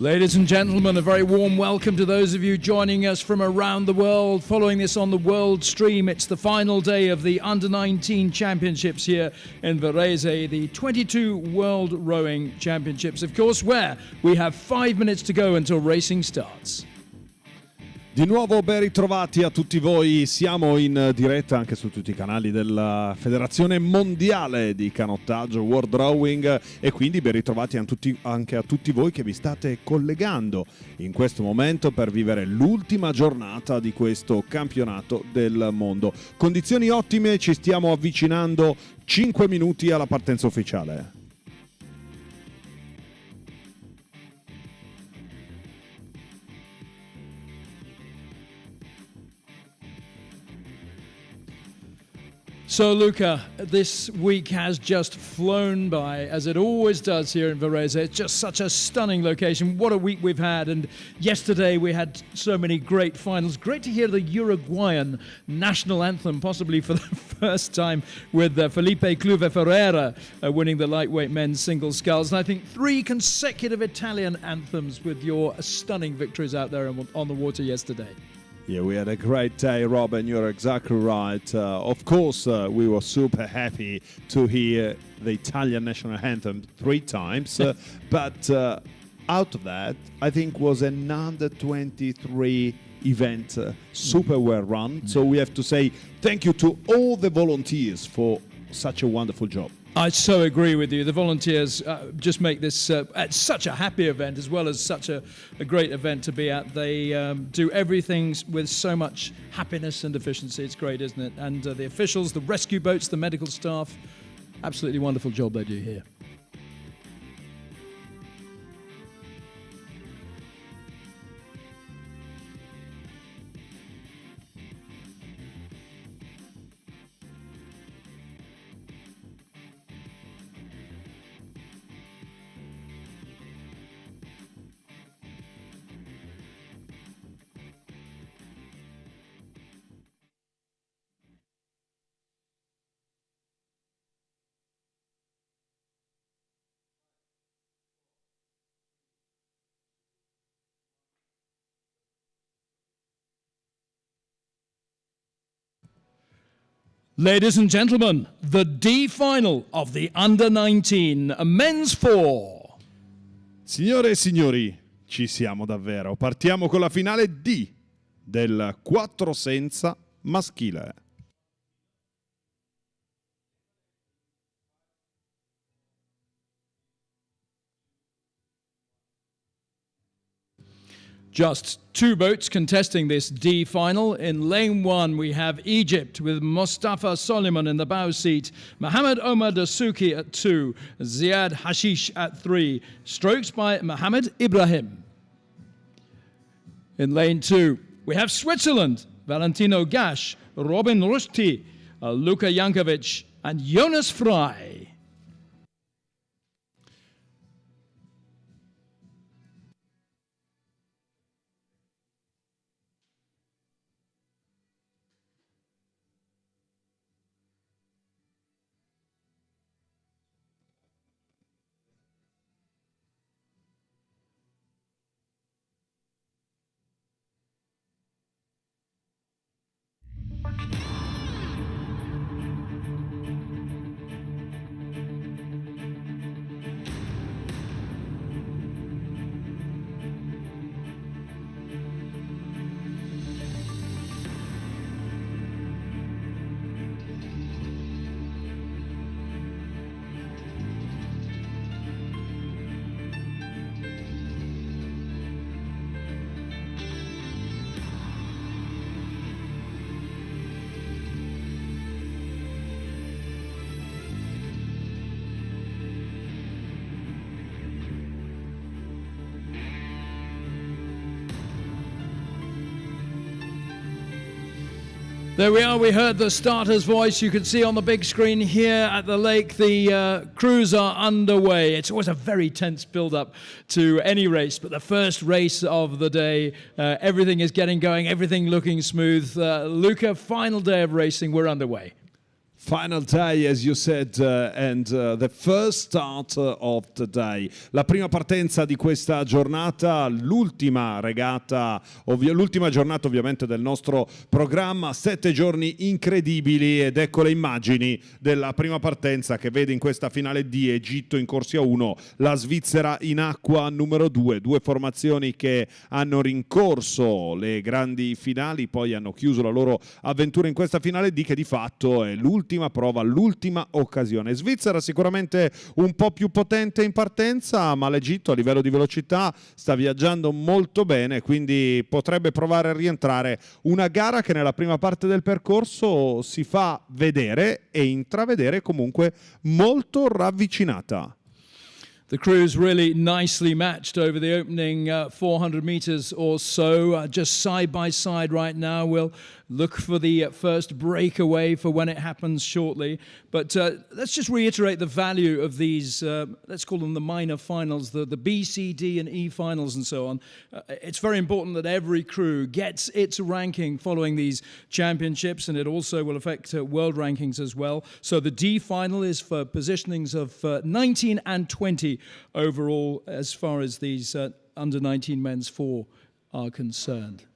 Ladies and gentlemen, a very warm welcome to those of you joining us from around the world, following this on the world stream. It's the final day of the Under-19 Championships here in Varese, the 22 World Rowing Championships, of course, where we have 5 minutes to go until racing starts. Di nuovo ben ritrovati a tutti voi, siamo in diretta anche su tutti i canali della Federazione Mondiale di Canottaggio World Rowing e quindi ben ritrovati anche a tutti voi che vi state collegando in questo momento per vivere l'ultima giornata di questo campionato del mondo. Condizioni ottime, ci stiamo avvicinando 5 minuti alla partenza ufficiale. So Luca, this week has just flown by, as it always does here in Varese. It's just such a stunning location. What a week we've had. And yesterday we had so many great finals. Great to hear the Uruguayan national anthem, possibly for the first time, with Felipe Cluve Ferreira winning the lightweight men's single sculls. And I think 3 consecutive Italian anthems with your stunning victories out there on the water yesterday. Yeah, we had a great day, Rob, and you're exactly right. Of course, we were super happy to hear the Italian national anthem 3 times, but out of that, I think was an under-23 event, super well run. So we have to say thank you to all the volunteers for such a wonderful job. I so agree with you. The volunteers just make this such a happy event as well as such a great event to be at. They do everything with so much happiness and efficiency. It's great, isn't it? And the officials, the rescue boats, the medical staff, absolutely wonderful job they do here. Ladies and gentlemen, the D final of the Under-19 Men's 4. Signore e signori, ci siamo davvero. Partiamo con la finale D del 4 senza maschile. Just 2 boats contesting this D final. In lane 1, we have Egypt with Mostafa Soliman in the bow seat, Mohamed Omar Dasuki at 2, Ziad Hashish at 3, strokes by Mohamed Ibrahim. In lane 2, we have Switzerland, Valentino Gash, Robin Rushti, Luka Jankovic, and Jonas Frey. There we are, we heard the starter's voice. You can see on the big screen here at the lake, the crews are underway. It's always a very tense build-up to any race, but the first race of the day, everything is getting going, everything looking smooth. Luca, final day of racing, we're underway. Final day, as you said, and the first start of the day. La prima partenza di questa giornata, l'ultima regata, l'ultima giornata ovviamente del nostro programma. 7 giorni incredibili ed ecco le immagini della prima partenza che vede in questa finale D Egitto in corsia 1, la Svizzera in acqua numero 2. Due formazioni che hanno rincorso le grandi finali, poi hanno chiuso la loro avventura in questa finale D che di fatto è l'ultima prova, l'ultima occasione. Svizzera sicuramente un po' più potente in partenza, ma l'Egitto a livello di velocità sta viaggiando molto bene, quindi potrebbe provare a rientrare. Una gara che nella prima parte del percorso si fa vedere e intravedere comunque molto ravvicinata. The crews really nicely matched over the opening 400 meters or so, just side by side right now. We'll look for the first breakaway for when it happens shortly. But let's just reiterate the value of these, let's call them the minor finals, the B, C, D and E finals and so on. It's very important that every crew gets its ranking following these championships, and it also will affect world rankings as well. So the D final is for positionings of 19 and 20 overall as far as these under 19 men's 4 are concerned.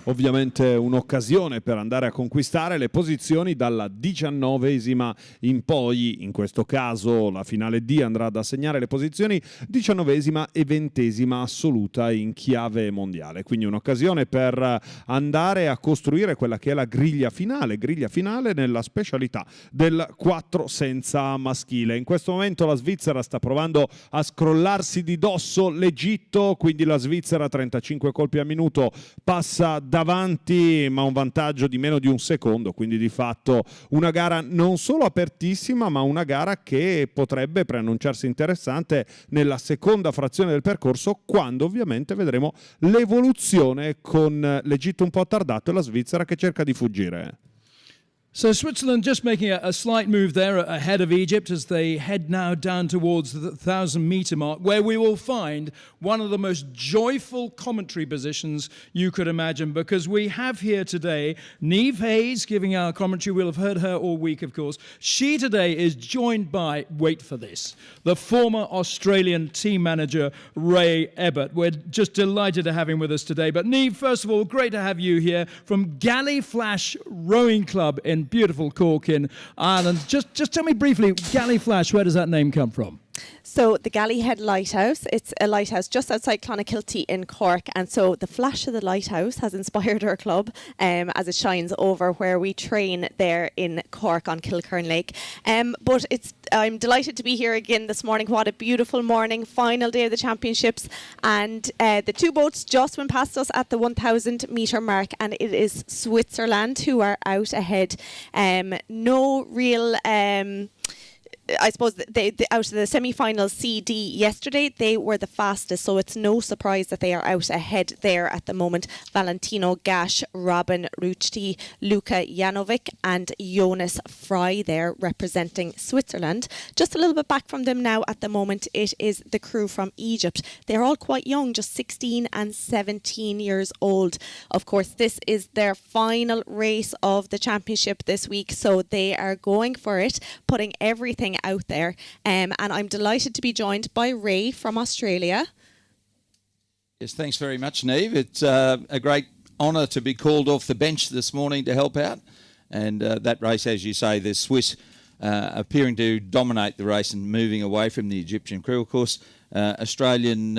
Ovviamente un'occasione per andare a conquistare le posizioni dalla 19esima in poi. In questo caso la finale D andrà ad assegnare le posizioni 19esima e 20esima assoluta in chiave mondiale, quindi un'occasione per andare a costruire quella che è la griglia finale nella specialità del 4 senza maschile. In questo momento la Svizzera sta provando a scrollarsi di dosso l'Egitto, quindi la Svizzera 35 colpi a minuto passa davanti, ma un vantaggio di meno di un secondo, quindi di fatto una gara non solo apertissima, ma una gara che potrebbe preannunciarsi interessante nella seconda frazione del percorso, quando ovviamente vedremo l'evoluzione con l'Egitto un po' attardato e la Svizzera che cerca di fuggire. So Switzerland just making a slight move there ahead of Egypt as they head now down towards the 1,000-meter mark, where we will find one of the most joyful commentary positions you could imagine, because we have here today Niamh Hayes giving our commentary. We'll have heard her all week, of course. She today is joined by, wait for this, the former Australian team manager Ray Ebbett. We're just delighted to have him with us today. But Niamh, first of all, great to have you here from Galley Flash Rowing Club in beautiful Cork in Ireland. Just tell me briefly, Galley Flash, where does that name come from? So the Gallyhead Lighthouse, it's a lighthouse just outside Clonakilty in Cork, and so the flash of the lighthouse has inspired our club as it shines over where we train there in Cork on Kilkern Lake. But I'm delighted to be here again this morning. What a beautiful morning, final day of the championships, and the two boats just went past us at the 1,000-metre mark, and it is Switzerland who are out ahead. No real... I suppose they out of the semi-final CD yesterday, they were the fastest, so it's no surprise that they are out ahead there at the moment. Valentino Gash, Robin Ruchti, Luka Janovic and Jonas Fry there representing Switzerland. Just a little bit back from them now at the moment, it is the crew from Egypt. They're all quite young, just 16 and 17 years old. Of course, this is their final race of the championship this week, so they are going for it, putting everything out there, and I'm delighted to be joined by Ray from Australia. Yes, thanks very much, Niamh. It's a great honour to be called off the bench this morning to help out, and that race, as you say, the Swiss appearing to dominate the race and moving away from the Egyptian crew. Of course, Australian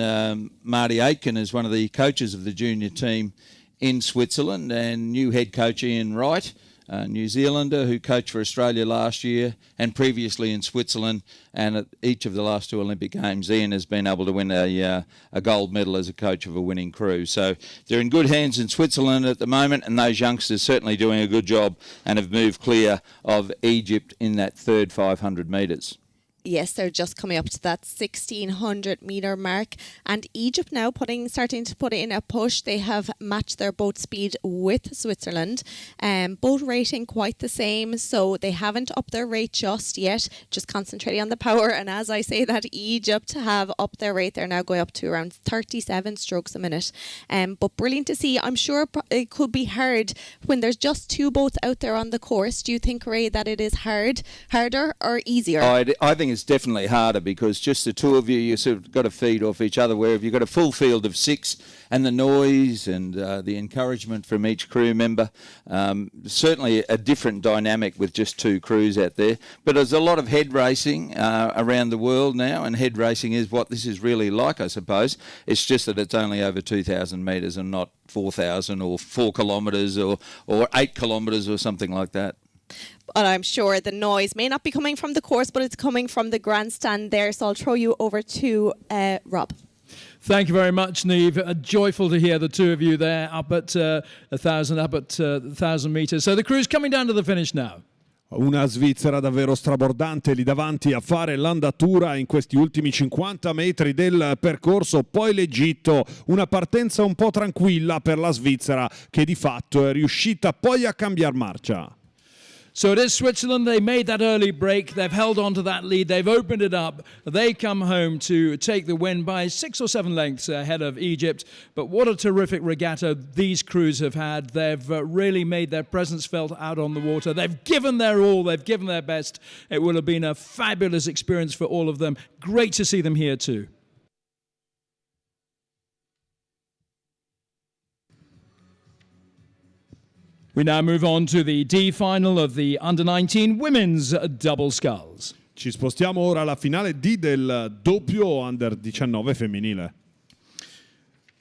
Marty Aitken is one of the coaches of the junior team in Switzerland, and new head coach Ian Wright, New Zealander who coached for Australia last year and previously in Switzerland, and at each of the last two Olympic Games Ian has been able to win a gold medal as a coach of a winning crew. So they're in good hands in Switzerland at the moment, and those youngsters certainly doing a good job and have moved clear of Egypt in that third 500 metres. Yes, they're just coming up to that 1600 metre mark, and Egypt now starting to put in a push. They have matched their boat speed with Switzerland, boat rating quite the same, so they haven't upped their rate just yet, just concentrating on the power. And as I say that, Egypt have upped their rate. They're now going up to around 37 strokes a minute. But brilliant to see. I'm sure it could be hard when there's just two boats out there on the course. Do you think, Ray, that it is harder or easier? I think it's definitely harder because just the two of you sort of got to feed off each other, where if you've got a full field of six and the noise and the encouragement from each crew member, certainly a different dynamic with just two crews out there. But there's a lot of head racing around the world now, and head racing is what this is really like, I suppose. It's just that it's only over 2,000 metres and not 4,000 or 4 kilometres or 8 kilometres or something like that. But I'm sure the noise may not be coming from the course, but it's coming from the grandstand there. So I'll throw you over to Rob. Thank you very much, Niamh. Joyful to hear the two of you there up at 1,000 metres. So the crew's coming down to the finish now. Una Svizzera davvero strabordante lì davanti a fare l'andatura in questi ultimi 50 metri del percorso, poi l'Egitto, una partenza un po' tranquilla per la Svizzera che di fatto è riuscita poi a cambiar marcia. So it is Switzerland. They made that early break. They've held on to that lead. They've opened it up. They come home to take the win by 6 or 7 lengths ahead of Egypt. But what a terrific regatta these crews have had. They've really made their presence felt out on the water. They've given their all. They've given their best. It will have been a fabulous experience for all of them. Great to see them here too. We now move on to the D final of the Under-19 Women's Double Sculls. Ci spostiamo ora alla finale D del doppio Under-19 femminile.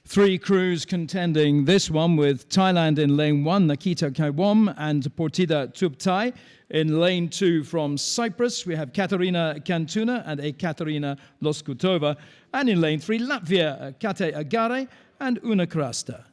3 crews contending this one, with Thailand in lane 1, Nikita Kaiwom and Portida Tubtai. In lane 2 from Cyprus, we have Katerina Cantuna and Ekaterina Loskutova. And in lane 3, Latvia, Kate Agare and Una Krasta.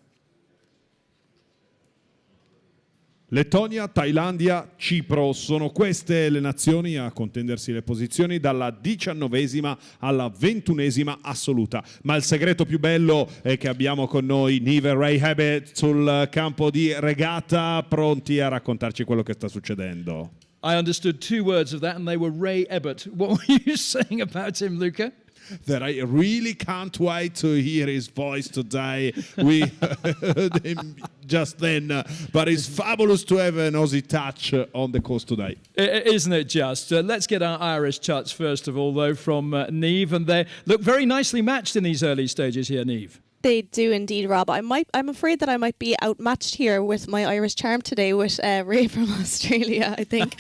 Lettonia, Thailandia, Cipro, sono queste le nazioni a contendersi le posizioni dalla 19esima alla 21esima assoluta. Ma il segreto più bello è che abbiamo con noi Niamh e Ray Abbott sul campo di regata, pronti a raccontarci quello che sta succedendo. I understood 2 words of that and they were Ray Abbott. What were you saying about him, Luca? That I really can't wait to hear his voice today. We heard him just then, but it's fabulous to have an Aussie touch on the course today. Isn't it just? Let's get our Irish touch first of all, though, from Niamh, and they look very nicely matched in these early stages here, Niamh. They do indeed, Rob. I'm afraid that I might be outmatched here with my Irish charm today with Ray from Australia, I think.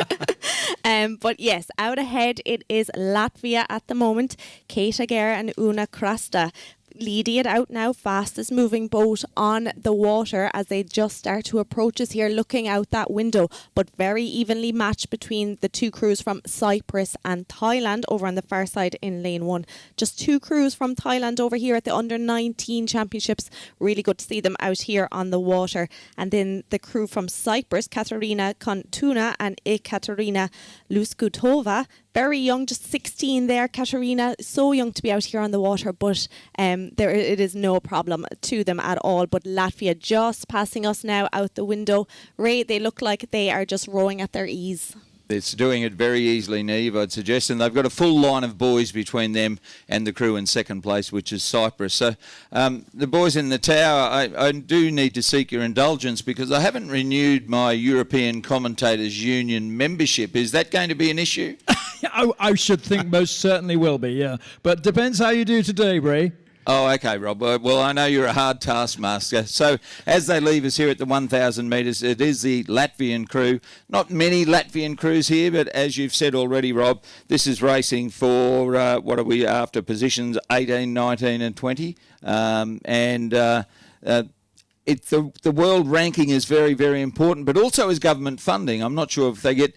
But yes, out ahead it is Latvia at the moment. Kate Agare and Una Krasta leading it out now, fastest moving boat on the water as they just start to approach us here, looking out that window, but very evenly matched between the 2 crews from Cyprus and Thailand over on the far side in lane 1. Just 2 crews from Thailand over here at the Under-19 Championships. Really good to see them out here on the water. And then the crew from Cyprus, Katerina Kontuna and Ekaterina Luskutova. Very young, just 16 there. Katerina, so young to be out here on the water, but it is no problem to them at all. But Latvia just passing us now out the window. Ray, they look like they are just rowing at their ease. It's doing it very easily, Niamh, I'd suggest. And they've got a full line of boys between them and the crew in second place, which is Cyprus. So the boys in the tower, I do need to seek your indulgence because I haven't renewed my European Commentators Union membership. Is that going to be an issue? I should think most certainly will be, yeah. But depends how you do today, Ray. Oh, okay, Rob. Well, I know you're a hard taskmaster. So as they leave us here at the 1,000 metres, it is the Latvian crew. Not many Latvian crews here, but as you've said already, Rob, this is racing for, what are we after, positions 18, 19 and 20. The world ranking is very, very important, but also is government funding. I'm not sure if they get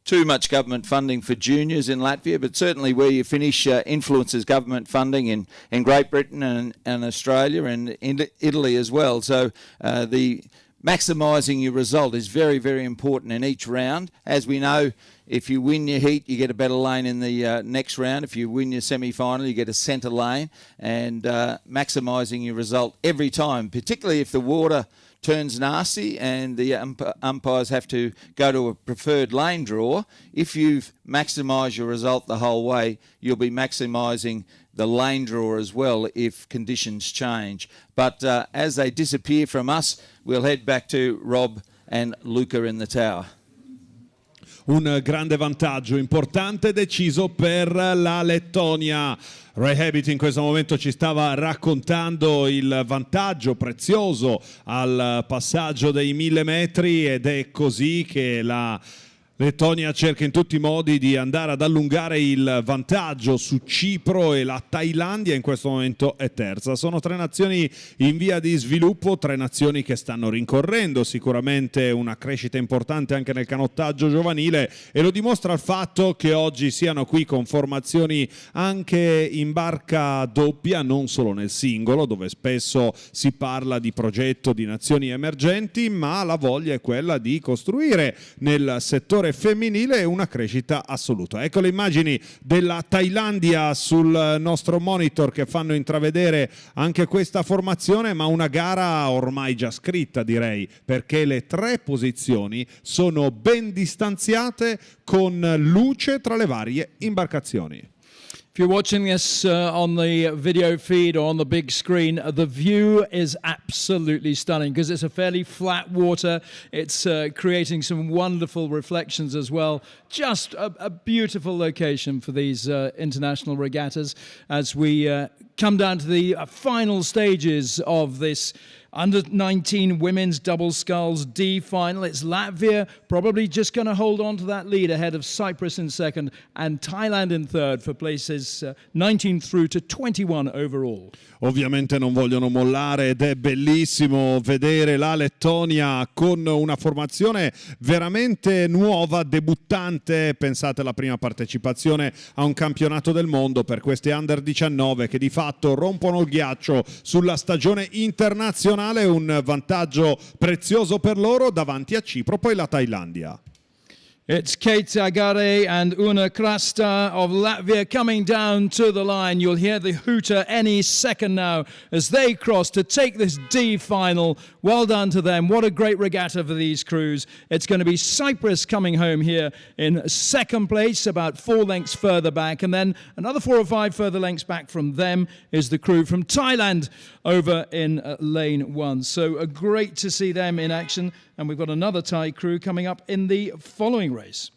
too much government funding for juniors in Latvia, but certainly where you finish influences government funding in Great Britain and Australia and in Italy as well. So the maximising your result is very, very important in each round. As we know, if you win your heat, you get a better lane in the next round. If you win your semi-final, you get a centre lane. And maximising your result every time, particularly if the water turns nasty and the umpires have to go to a preferred lane draw. If you've maximised your result the whole way, you'll be maximising the lane draw as well if conditions change. But as they disappear from us, we'll head back to Rob and Luca in the tower. Un grande vantaggio importante deciso per la Lettonia. Ray Habit in questo momento ci stava raccontando il vantaggio prezioso al passaggio dei 1000 metri ed è così che la Lettonia cerca in tutti i modi di andare ad allungare il vantaggio su Cipro e la Thailandia in questo momento è terza. Sono tre nazioni in via di sviluppo, tre nazioni che stanno rincorrendo sicuramente una crescita importante anche nel canottaggio giovanile e lo dimostra il fatto che oggi siano qui con formazioni anche in barca doppia, non solo nel singolo dove spesso si parla di progetto di nazioni emergenti, ma la voglia è quella di costruire nel settore femminile una crescita assoluta. Ecco le immagini della Thailandia sul nostro monitor che fanno intravedere anche questa formazione, ma una gara ormai già scritta direi, perché le tre posizioni sono ben distanziate con luce tra le varie imbarcazioni. If you're watching this on the video feed or on the big screen, the view is absolutely stunning because it's a fairly flat water. It's creating some wonderful reflections as well. Just a beautiful location for these international regattas as we come down to the final stages of this Under-19 women's double sculls D final. It's Latvia probably just going to hold on to that lead ahead of Cyprus in second and Thailand in third for places 19 through to 21 overall. Ovviamente non vogliono mollare ed è bellissimo vedere la Lettonia con una formazione veramente nuova, debuttante. Pensate alla prima partecipazione a un campionato del mondo per queste Under 19 che di fatto rompono il ghiaccio sulla stagione internazionale, un vantaggio prezioso per loro davanti a Cipro, poi la Thailandia. It's Kate Agare and Una Krasta of Latvia coming down to the line. You'll hear the hooter any second now as they cross to take this D final. Well done to them. What a great regatta for these crews. It's going to be Cyprus coming home here in second place, about 4 lengths further back. And then another 4 or 5 further lengths back from them is the crew from Thailand over in lane 1. So great to see them in action. And we've got another Thai crew coming up in the following race.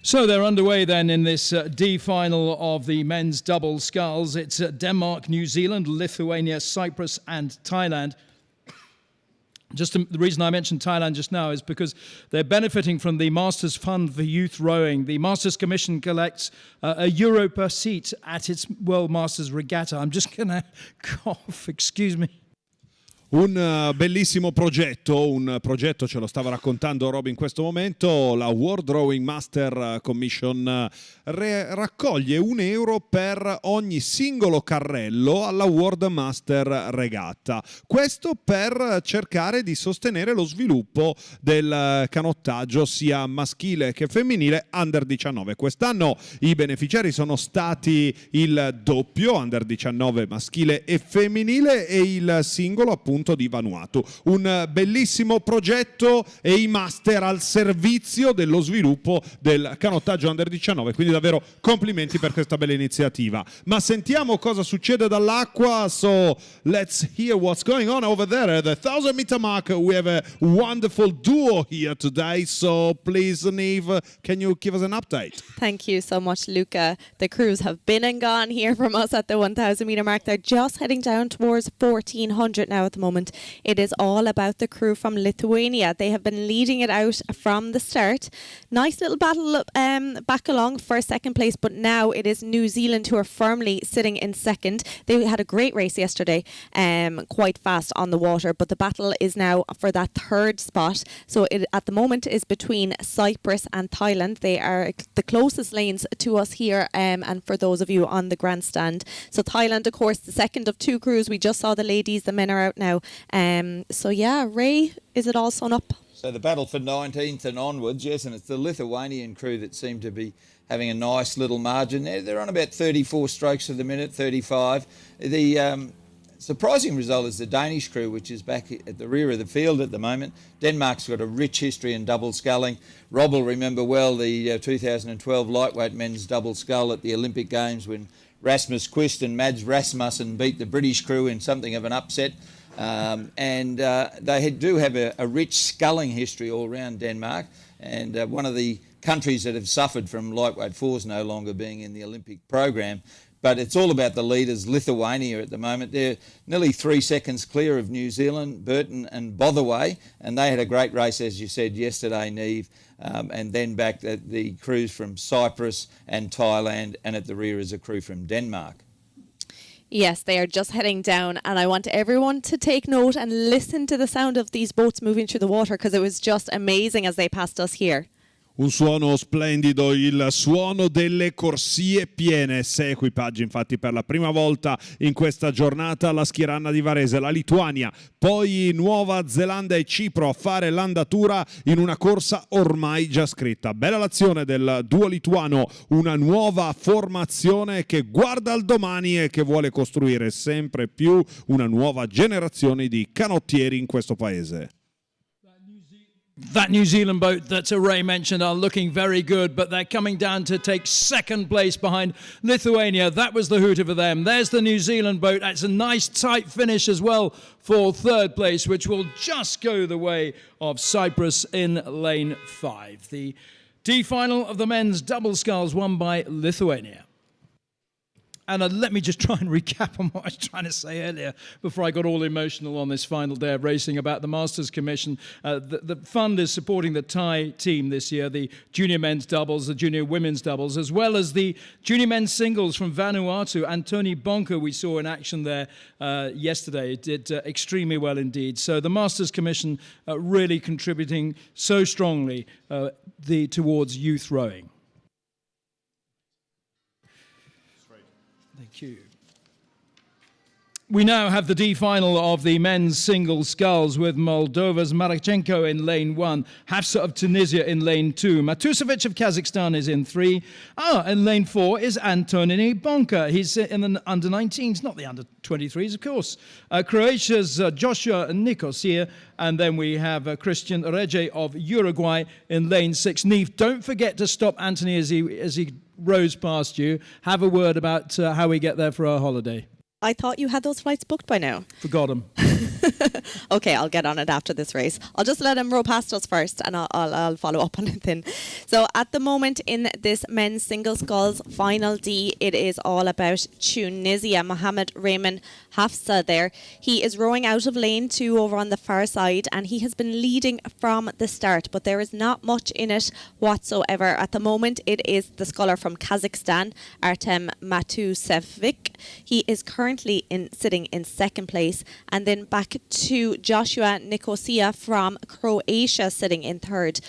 So they're underway then in this D final of the men's double sculls. It's Denmark, New Zealand, Lithuania, Cyprus and Thailand. The reason I mentioned Thailand just now is because they're benefiting from the Masters Fund for Youth Rowing. The Masters Commission collects €1 per seat at its World Masters Regatta. I'm just going to cough, excuse me. Un bellissimo progetto, ce lo stava raccontando Rob in questo momento, la World Rowing Master Commission raccoglie €1 per ogni singolo carrello alla World Master Regatta. Questo per cercare di sostenere lo sviluppo del canottaggio sia maschile che femminile Under 19. Quest'anno i beneficiari sono stati il doppio, Under 19 maschile e femminile e il singolo appunto di Vanuatu. Un bellissimo progetto e i master al servizio dello sviluppo del canottaggio Under 19, quindi davvero complimenti per questa bella iniziativa. Ma sentiamo cosa succede dall'acqua, so let's hear what's going on over there at the 1000 meter mark. We have a wonderful duo here today, so please Niamh, can you give us an update? Thank you so much, Luca. The crews have been and gone here from us at the 1000 meter mark. They're just heading down towards 1400 now at the moment. moment. It is all about the crew from Lithuania. They have been leading it out from the start. Nice little battle back along for second place, but now it is New Zealand who are firmly sitting in second. They had a great race yesterday, quite fast on the water, but the battle is now for that third spot. So it at the moment is between Cyprus and Thailand. They are the closest lanes to us here, and for those of you on the grandstand. So Thailand, of course, the second of two crews. We just saw the ladies, the men are out now. So yeah, Ray, is it all sewn up? So the battle for 19th and onwards, yes, and it's the Lithuanian crew that seem to be having a nice little margin there. They're on about 34 strokes of the minute, 35. The surprising result is the Danish crew, which is back at the rear of the field at the moment. Denmark's got a rich history in double sculling. Rob will remember well the 2012 lightweight men's double scull at the Olympic Games when Rasmus Quist and Mads Rasmussen beat the British crew in something of an upset. They do have a rich sculling history all around Denmark, and one of the countries that have suffered from lightweight fours no longer being in the Olympic program. But it's all about the leaders, Lithuania at the moment. They're nearly 3 seconds clear of New Zealand, Burton and Botherway, and they had a great race, as you said yesterday, Neve, and then back the crews from Cyprus and Thailand, and at the rear is a crew from Denmark. Yes, they are just heading down, and I want everyone to take note and listen to the sound of these boats moving through the water, because it was just amazing as they passed us here. Un suono splendido, il suono delle corsie piene. 6 equipaggi infatti per la prima volta in questa giornata alla schieranna di Varese, la Lituania, poi Nuova Zelanda e Cipro a fare l'andatura in una corsa ormai già scritta. Bella l'azione del duo lituano, una nuova formazione che guarda al domani e che vuole costruire sempre più una nuova generazione di canottieri in questo paese. That New Zealand boat that Ray mentioned are looking very good, but they're coming down to take second place behind Lithuania. That was the hooter for them. There's the New Zealand boat. That's a nice tight finish as well for third place, which will just go the way of Cyprus in lane 5. The D final of the men's double sculls won by Lithuania. And let me just try and recap on what I was trying to say earlier before I got all emotional on this final day of racing about the Masters Commission. The fund is supporting the Thai team this year, the junior men's doubles, the junior women's doubles, as well as the junior men's singles from Vanuatu. Antoni Bonka we saw in action there yesterday. It did extremely well indeed. So the Masters Commission really contributing so strongly towards youth rowing. Thank you. We now have the D final of the men's single sculls with Moldova's Marachenko in lane 1, Hafsa of Tunisia in lane 2, Matusevic of Kazakhstan is in 3. And lane 4 is Antoni Bonka. He's in the under-19s, not the under-23s, of course. Croatia's Joshua Nicosia, and then we have Christian Rege of Uruguay in lane 6. Neve, don't forget to stop Anthony as he rows past you. Have a word about how we get there for our holiday. I thought you had those flights booked by now. Forgot them. Okay, I'll get on it after this race. I'll just let him row past us first, and I'll follow up on it then. So at the moment in this men's single sculls final D, it is all about Tunisia. Mohamed Rayman Hafsa there. He is rowing out of lane 2 over on the far side, and he has been leading from the start, but there is not much in it whatsoever. At the moment, it is the sculler from Kazakhstan, Artem Matusevic. He is currently sitting in second place, and then back to Joshua Nicosia from Croatia sitting in third.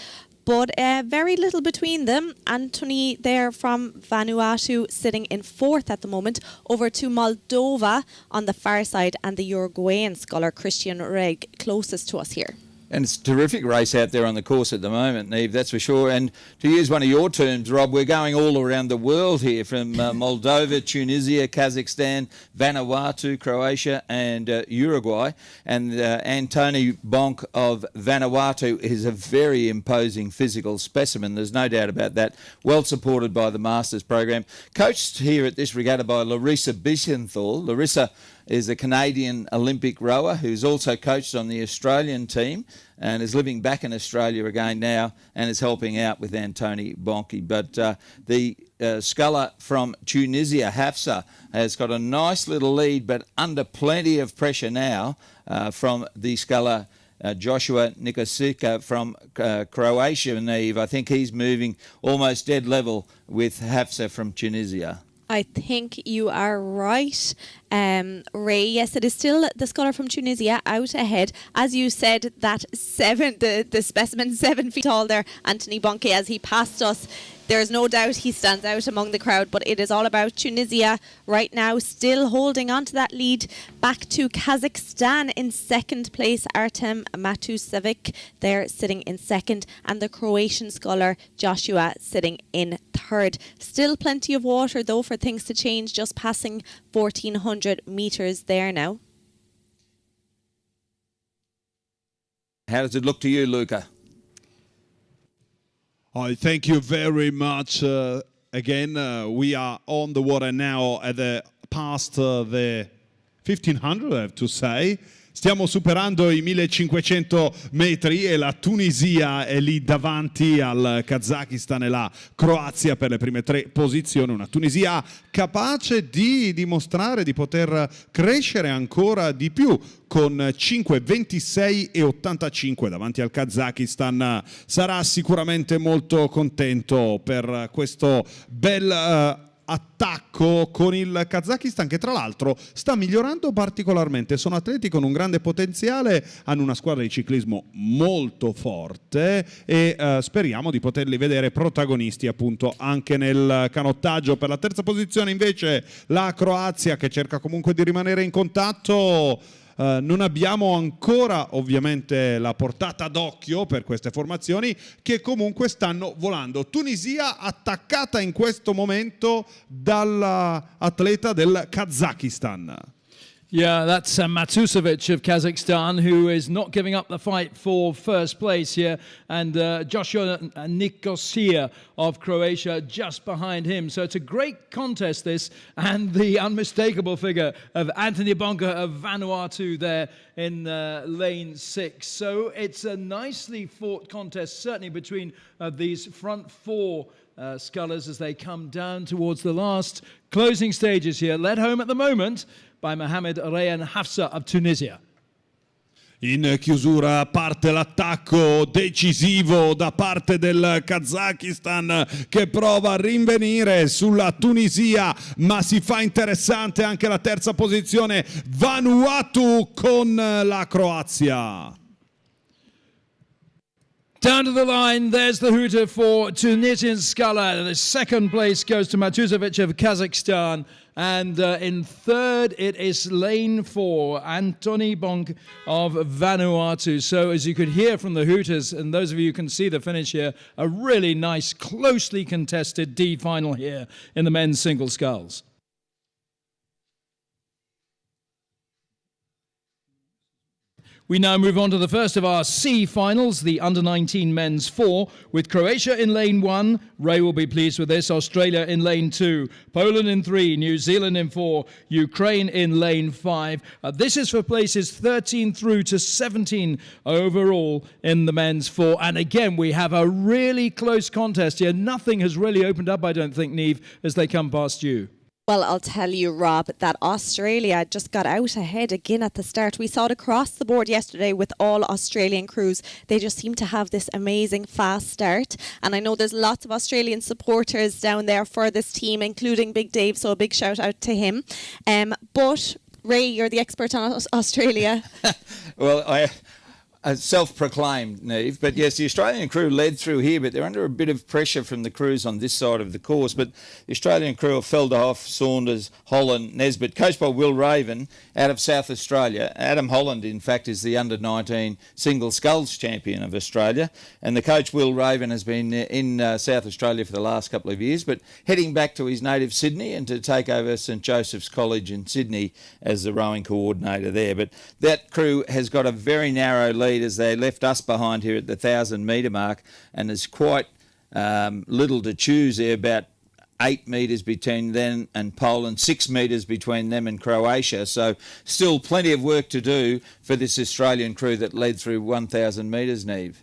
But very little between them. Anthony there from Vanuatu sitting in fourth at the moment, over to Moldova on the far side, and the Uruguayan sculler Christian Reg closest to us here. And it's a terrific race out there on the course at the moment, Neve, that's for sure. And to use one of your terms, Rob, we're going all around the world here, from Moldova, Tunisia, Kazakhstan, Vanuatu, Croatia and Uruguay. And Antoni Bonk of Vanuatu is a very imposing physical specimen. There's no doubt about that. Well supported by the Masters program. Coached here at this regatta by Larissa Bisenthal. Larissa is a Canadian Olympic rower who's also coached on the Australian team and is living back in Australia again now and is helping out with Antony Bonke. But the sculler from Tunisia, Hafsa, has got a nice little lead, but under plenty of pressure now from the sculler Joshua Nikosica from Croatia, Neve. I think he's moving almost dead level with Hafsa from Tunisia. I think you are right, Ray. Yes, it is still the sculler from Tunisia out ahead. As you said, that the specimen 7 feet tall there, Antony Bonke, as he passed us. There's no doubt he stands out among the crowd, but it is all about Tunisia right now, still holding on to that lead. Back to Kazakhstan in second place, Artem Matusevic there sitting in second, and the Croatian sculler Joshua sitting in third. Still plenty of water though for things to change, just passing 1,400 metres there now. How does it look to you, Luca? Thank you very much. Again, we are on the water now at past the 1500, I have to say. Stiamo superando i 1500 metri e la Tunisia è lì davanti al Kazakistan e la Croazia per le prime 3 posizioni. Una Tunisia capace di dimostrare di poter crescere ancora di più con 5,26 e 85 davanti al Kazakistan. Sarà sicuramente molto contento per questo bel attacco con il Kazakistan, che tra l'altro sta migliorando particolarmente. Sono atleti con un grande potenziale, hanno una squadra di ciclismo molto forte e speriamo di poterli vedere protagonisti appunto anche nel canottaggio. Per la terza posizione invece la Croazia, che cerca comunque di rimanere in contatto. Non abbiamo ancora ovviamente la portata d'occhio per queste formazioni che comunque stanno volando. Tunisia attaccata in questo momento dall'atleta del Kazakistan. Yeah, that's Matusevic of Kazakhstan, who is not giving up the fight for first place here, and Joshua Nikosica of Croatia just behind him. So it's a great contest, this, and the unmistakable figure of Antony Bonke of Vanuatu there in lane 6. So it's a nicely fought contest, certainly between these front 4 scullers as they come down towards the last closing stages here, led home at the moment by Mohamed Rayan Hafsa of Tunisia. In chiusura parte l'attacco decisivo da parte del Kazakistan, che prova a rinvenire sulla Tunisia, ma si fa interessante anche la terza posizione Vanuatu con la Croazia. Down to the line, there's the hooter for Tunisian sculler. The second place goes to Matusevic of Kazakhstan. And in third, it is lane 4, Antony Bonke of Vanuatu. So as you could hear from the hooters, and those of you who can see the finish here, a really nice, closely contested D final here in the men's single sculls. We now move on to the first of our C finals, the under-19 men's 4, with Croatia in lane 1. Ray will be pleased with this. Australia in lane 2. Poland in 3. New Zealand in 4. Ukraine in lane 5. This is for places 13 through to 17 overall in the men's 4. And again, we have a really close contest here. Nothing has really opened up, I don't think, Neve, as they come past you. Well, I'll tell you, Rob, that Australia just got out ahead again at the start. We saw it across the board yesterday with all Australian crews. They just seem to have this amazing fast start. And I know there's lots of Australian supporters down there for this team, including Big Dave, so a big shout out to him. But, Ray, you're the expert on Australia. Well, self-proclaimed, Neve. But yes, the Australian crew led through here, but they're under a bit of pressure from the crews on this side of the course. But the Australian crew of Felderhoff, Saunders, Holland, Nesbitt, coached by Will Raven out of South Australia. Adam Holland, in fact, is the under-19 single sculls champion of Australia. And the coach, Will Raven, has been in South Australia for the last couple of years, but heading back to his native Sydney and to take over St Joseph's College in Sydney as the rowing coordinator there. But that crew has got a very narrow lead as they left us behind here at the 1,000 metre mark, and there's quite little to choose there, about 8 metres between them and Poland, 6 metres between them and Croatia. So still plenty of work to do for this Australian crew that led through 1,000 metres, Neve.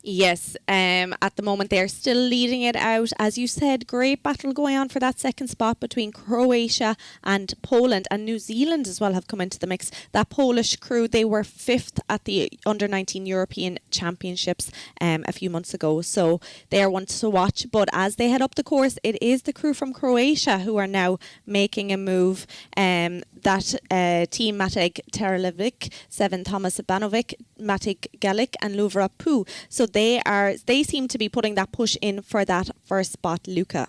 Yes, at the moment they're still leading it out. As you said, great battle going on for that second spot between Croatia and Poland, and New Zealand as well have come into the mix. That Polish crew, they were 5th at the Under-19 European Championships a few months ago, so they are one to watch. But as they head up the course, it is the crew from Croatia who are now making a move. That team Matej Terelevic, Seven Thomas Banovic, Matej Galic and Luvra Pu. So they seem to be putting that push in for that first spot, Luca.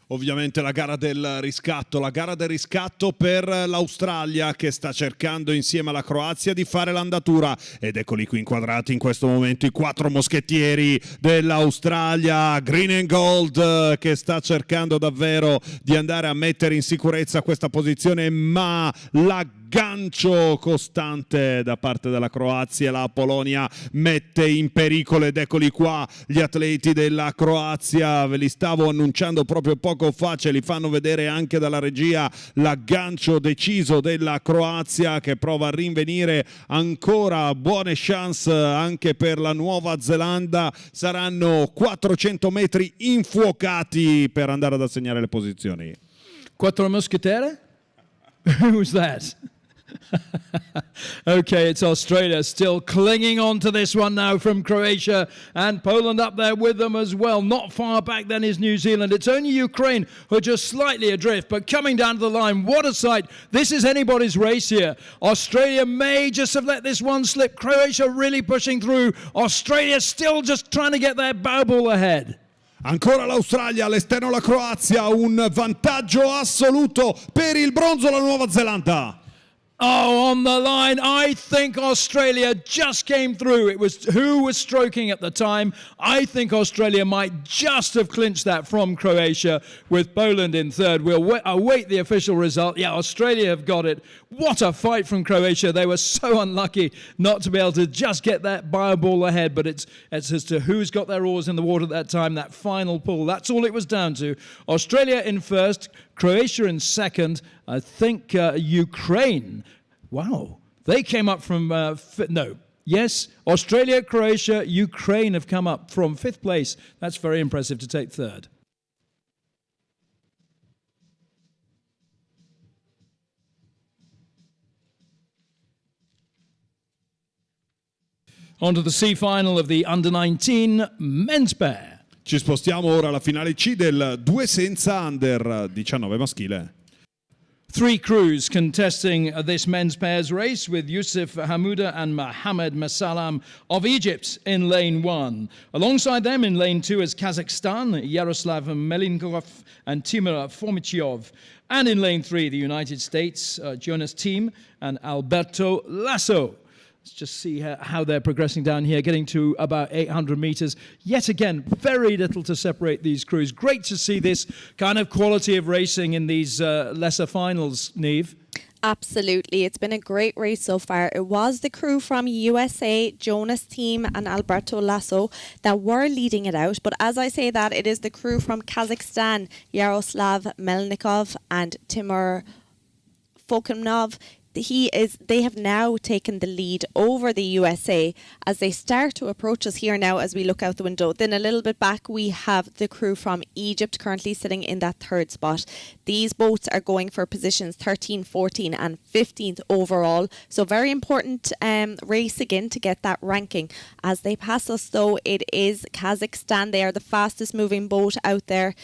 Ovviamente la gara del riscatto per l'Australia che sta cercando insieme alla Croazia di fare l'andatura, ed eccoli qui inquadrati in questo momento i 4 moschettieri dell'Australia, Green and Gold, che sta cercando davvero di andare a mettere in sicurezza questa posizione, ma l'aggancio costante da parte della Croazia, la Polonia mette in pericolo, ed eccoli qua gli atleti della Croazia, ve li stavo annunciando proprio poco fa, ce li fanno vedere anche dalla regia, l'aggancio deciso della Croazia che prova a rinvenire ancora buone chance anche per la Nuova Zelanda. Saranno 400 metri infuocati per andare ad assegnare le posizioni. Quattro moschettieri? Who's that? Okay, it's Australia still clinging on to this one now from Croatia, and Poland up there with them as well. Not far back then is New Zealand. It's only Ukraine who are just slightly adrift, but coming down to the line, what a sight. This is anybody's race here. Australia may just have let this one slip. Croatia really pushing through. Australia still just trying to get their bow ball ahead. Ancora l'Australia, all'esterno la Croazia, un vantaggio assoluto per il bronzo la Nuova Zelanda. Oh, on the line, I think Australia just came through. It was who was stroking at the time. I think Australia might just have clinched that from Croatia with Poland in third. We'll await the official result. Yeah, Australia have got it. What a fight from Croatia. They were so unlucky not to be able to just get that bio ball ahead, but it's as to who's got their oars in the water at that time, that final pull. That's all it was down to. Australia in first, Croatia in second. I think Ukraine, wow, they came up from, Australia, Croatia, Ukraine have come up from 5th place. That's very impressive to take third. On to the C final of the Under-19 men's pair. Ci spostiamo ora alla finale C del 2 senza Under 19 maschile. 3 crews contesting this men's pairs race, with Yusuf Hamouda and Mohamed Masalam of Egypt in lane 1. Alongside them in lane 2 is Kazakhstan, Yaroslav Melinkov and Timur Formichov. And in lane 3, the United States, Jonas Thiem and Alberto Lasso. Let's just see how they're progressing down here, getting to about 800 meters. Yet again, very little to separate these crews. Great to see this kind of quality of racing in these lesser finals, Neve. Absolutely. It's been a great race so far. It was the crew from USA, Jonas Thiem and Alberto Lasso, that were leading it out. But as I say that, it is the crew from Kazakhstan, Yaroslav Melnikov and Timur Fokumnov. They have now taken the lead over the USA as they start to approach us here now as we look out the window. Then a little bit back we have the crew from Egypt currently sitting in that 3rd spot. These boats are going for positions 13, 14 and 15th overall. So very important race again to get that ranking. As they pass us though, it is Kazakhstan. They are the fastest moving boat out there.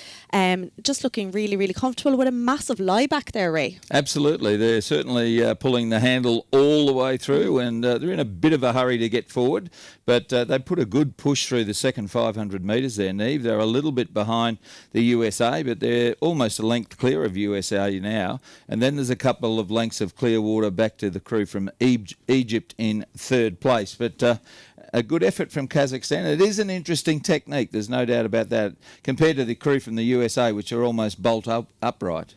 Just looking really, really comfortable with a massive lie back there, Ray. Absolutely. They're certainly pulling the handle all the way through, and they're in a bit of a hurry to get forward, but they put a good push through the second 500 metres there, Neve. They're a little bit behind the USA, but they're almost a length clear of USA now, and then there's a couple of lengths of clear water back to the crew from Egypt in 3rd place. But a good effort from Kazakhstan. It is an interesting technique, there's no doubt about that, compared to the crew from the USA, which are almost bolt upright.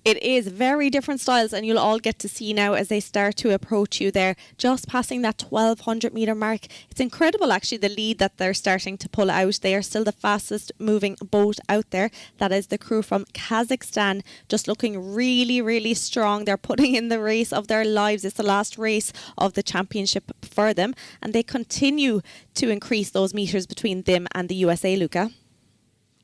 It is very different styles, and you'll all get to see now as they start to approach you there, just passing that 1200 metre mark. It's incredible actually the lead that they're starting to pull out. They are still the fastest moving boat out there. That is the crew from Kazakhstan, just looking really, really strong. They're putting in the race of their lives. It's the last race of the championship for them, and they continue to increase those metres between them and the USA, Luca.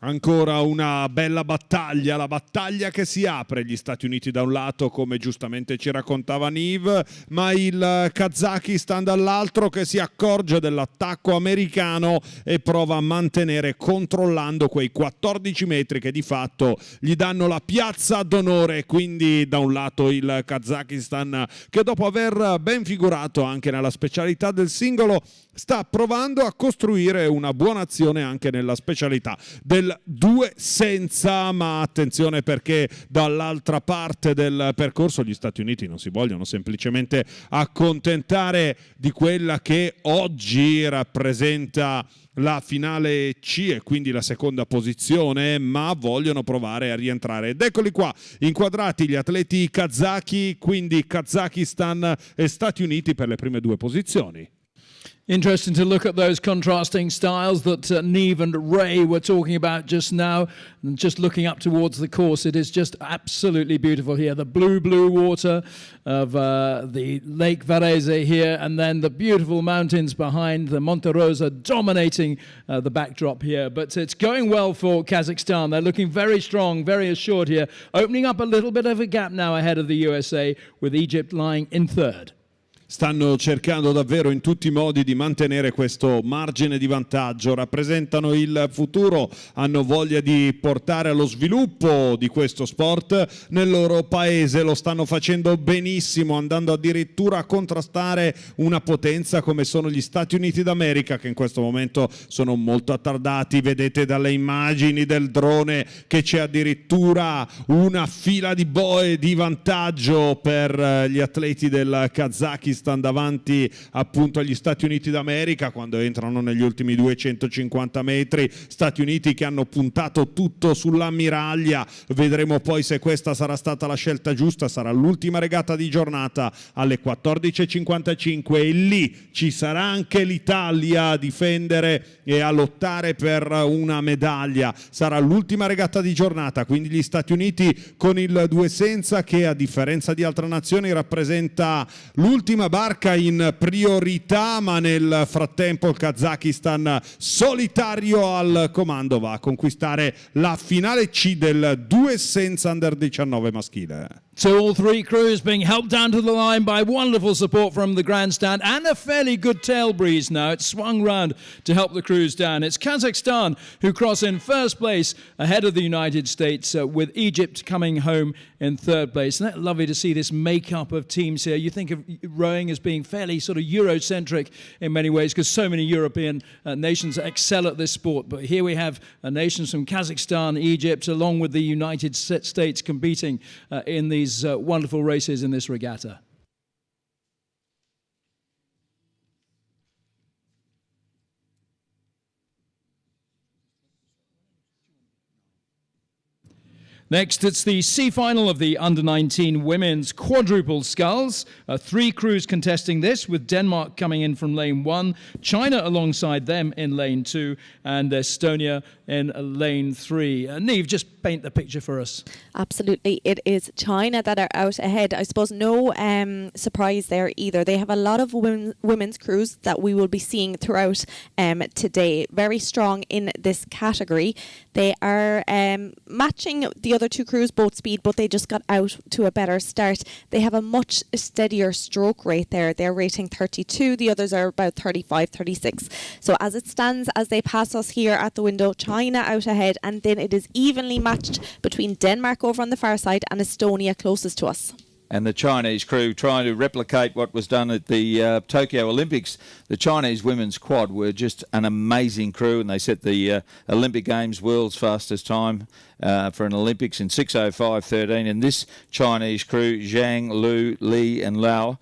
Ancora una bella battaglia, la battaglia che si apre, gli Stati Uniti da un lato come giustamente ci raccontava Niv, ma il Kazakistan dall'altro che si accorge dell'attacco americano e prova a mantenere controllando quei 14 metri che di fatto gli danno la piazza d'onore. Quindi da un lato il Kazakistan che dopo aver ben figurato anche nella specialità del singolo sta provando a costruire una buona azione anche nella specialità del 2 senza, ma attenzione perché dall'altra parte del percorso gli Stati Uniti non si vogliono semplicemente accontentare di quella che oggi rappresenta la finale C e quindi la seconda posizione, ma vogliono provare a rientrare. Ed eccoli qua, inquadrati gli atleti kazaki, quindi Kazakistan e Stati Uniti per le prime due posizioni. Interesting to look at those contrasting styles that Niamh and Ray were talking about just now. And just looking up towards the course, it is just absolutely beautiful here. The blue water of the Lake Varese here, and then the beautiful mountains behind, the Monte Rosa dominating the backdrop here. But it's going well for Kazakhstan. They're looking very strong, very assured here, opening up a little bit of a gap now ahead of the USA, with Egypt lying in third. Stanno cercando davvero in tutti i modi di mantenere questo margine di vantaggio, rappresentano il futuro, hanno voglia di portare allo sviluppo di questo sport nel loro paese, lo stanno facendo benissimo, andando addirittura a contrastare una potenza come sono gli Stati Uniti d'America, che in questo momento sono molto attardati. Vedete dalle immagini del drone che c'è addirittura una fila di boe di vantaggio per gli atleti del Kazakistan davanti appunto agli Stati Uniti d'America quando entrano negli ultimi 250 metri. Stati Uniti che hanno puntato tutto sull'ammiraglia. Vedremo poi se questa sarà stata la scelta giusta. Sarà l'ultima regata di giornata alle 14:55 e lì ci sarà anche l'Italia a difendere e a lottare per una medaglia. Sarà l'ultima regata di giornata, quindi gli Stati Uniti con il 2 senza, che a differenza di altre nazioni rappresenta l'ultima barca in priorità, ma nel frattempo il Kazakistan solitario al comando va a conquistare la finale C del 2 senza under 19 maschile. So all three crews being helped down to the line by wonderful support from the grandstand and a fairly good tail breeze now. It's swung round to help the crews down. It's Kazakhstan who cross in first place ahead of the United States, with Egypt coming home in third place. Isn't that lovely to see this makeup of teams here? You think of rowing as being fairly sort of Eurocentric in many ways because so many European nations excel at this sport. But here we have nations from Kazakhstan, Egypt, along with the United States competing in these wonderful races in this regatta. Next, it's the C final of the Under-19 women's quadruple sculls. 3 crews contesting this, with Denmark coming in from lane 1, China alongside them in lane 2, and Estonia in lane 3. Niamh, just paint the picture for us. Absolutely. It is China that are out ahead. I suppose no surprise there either. They have a lot of women's crews that we will be seeing throughout today. Very strong in this category. They are matching the other 2 crews, boat speed, but they just got out to a better start. They have a much steadier stroke rate there. They're rating 32. The others are about 35, 36. So as it stands, as they pass us here at the window, China out ahead, and then it is evenly matched between Denmark over on the far side and Estonia closest to us. And the Chinese crew trying to replicate what was done at the Tokyo Olympics. The Chinese women's quad were just an amazing crew, and they set the Olympic Games world's fastest time for an Olympics in 6:05.13. And this Chinese crew, Zhang, Lu, Li and Lao,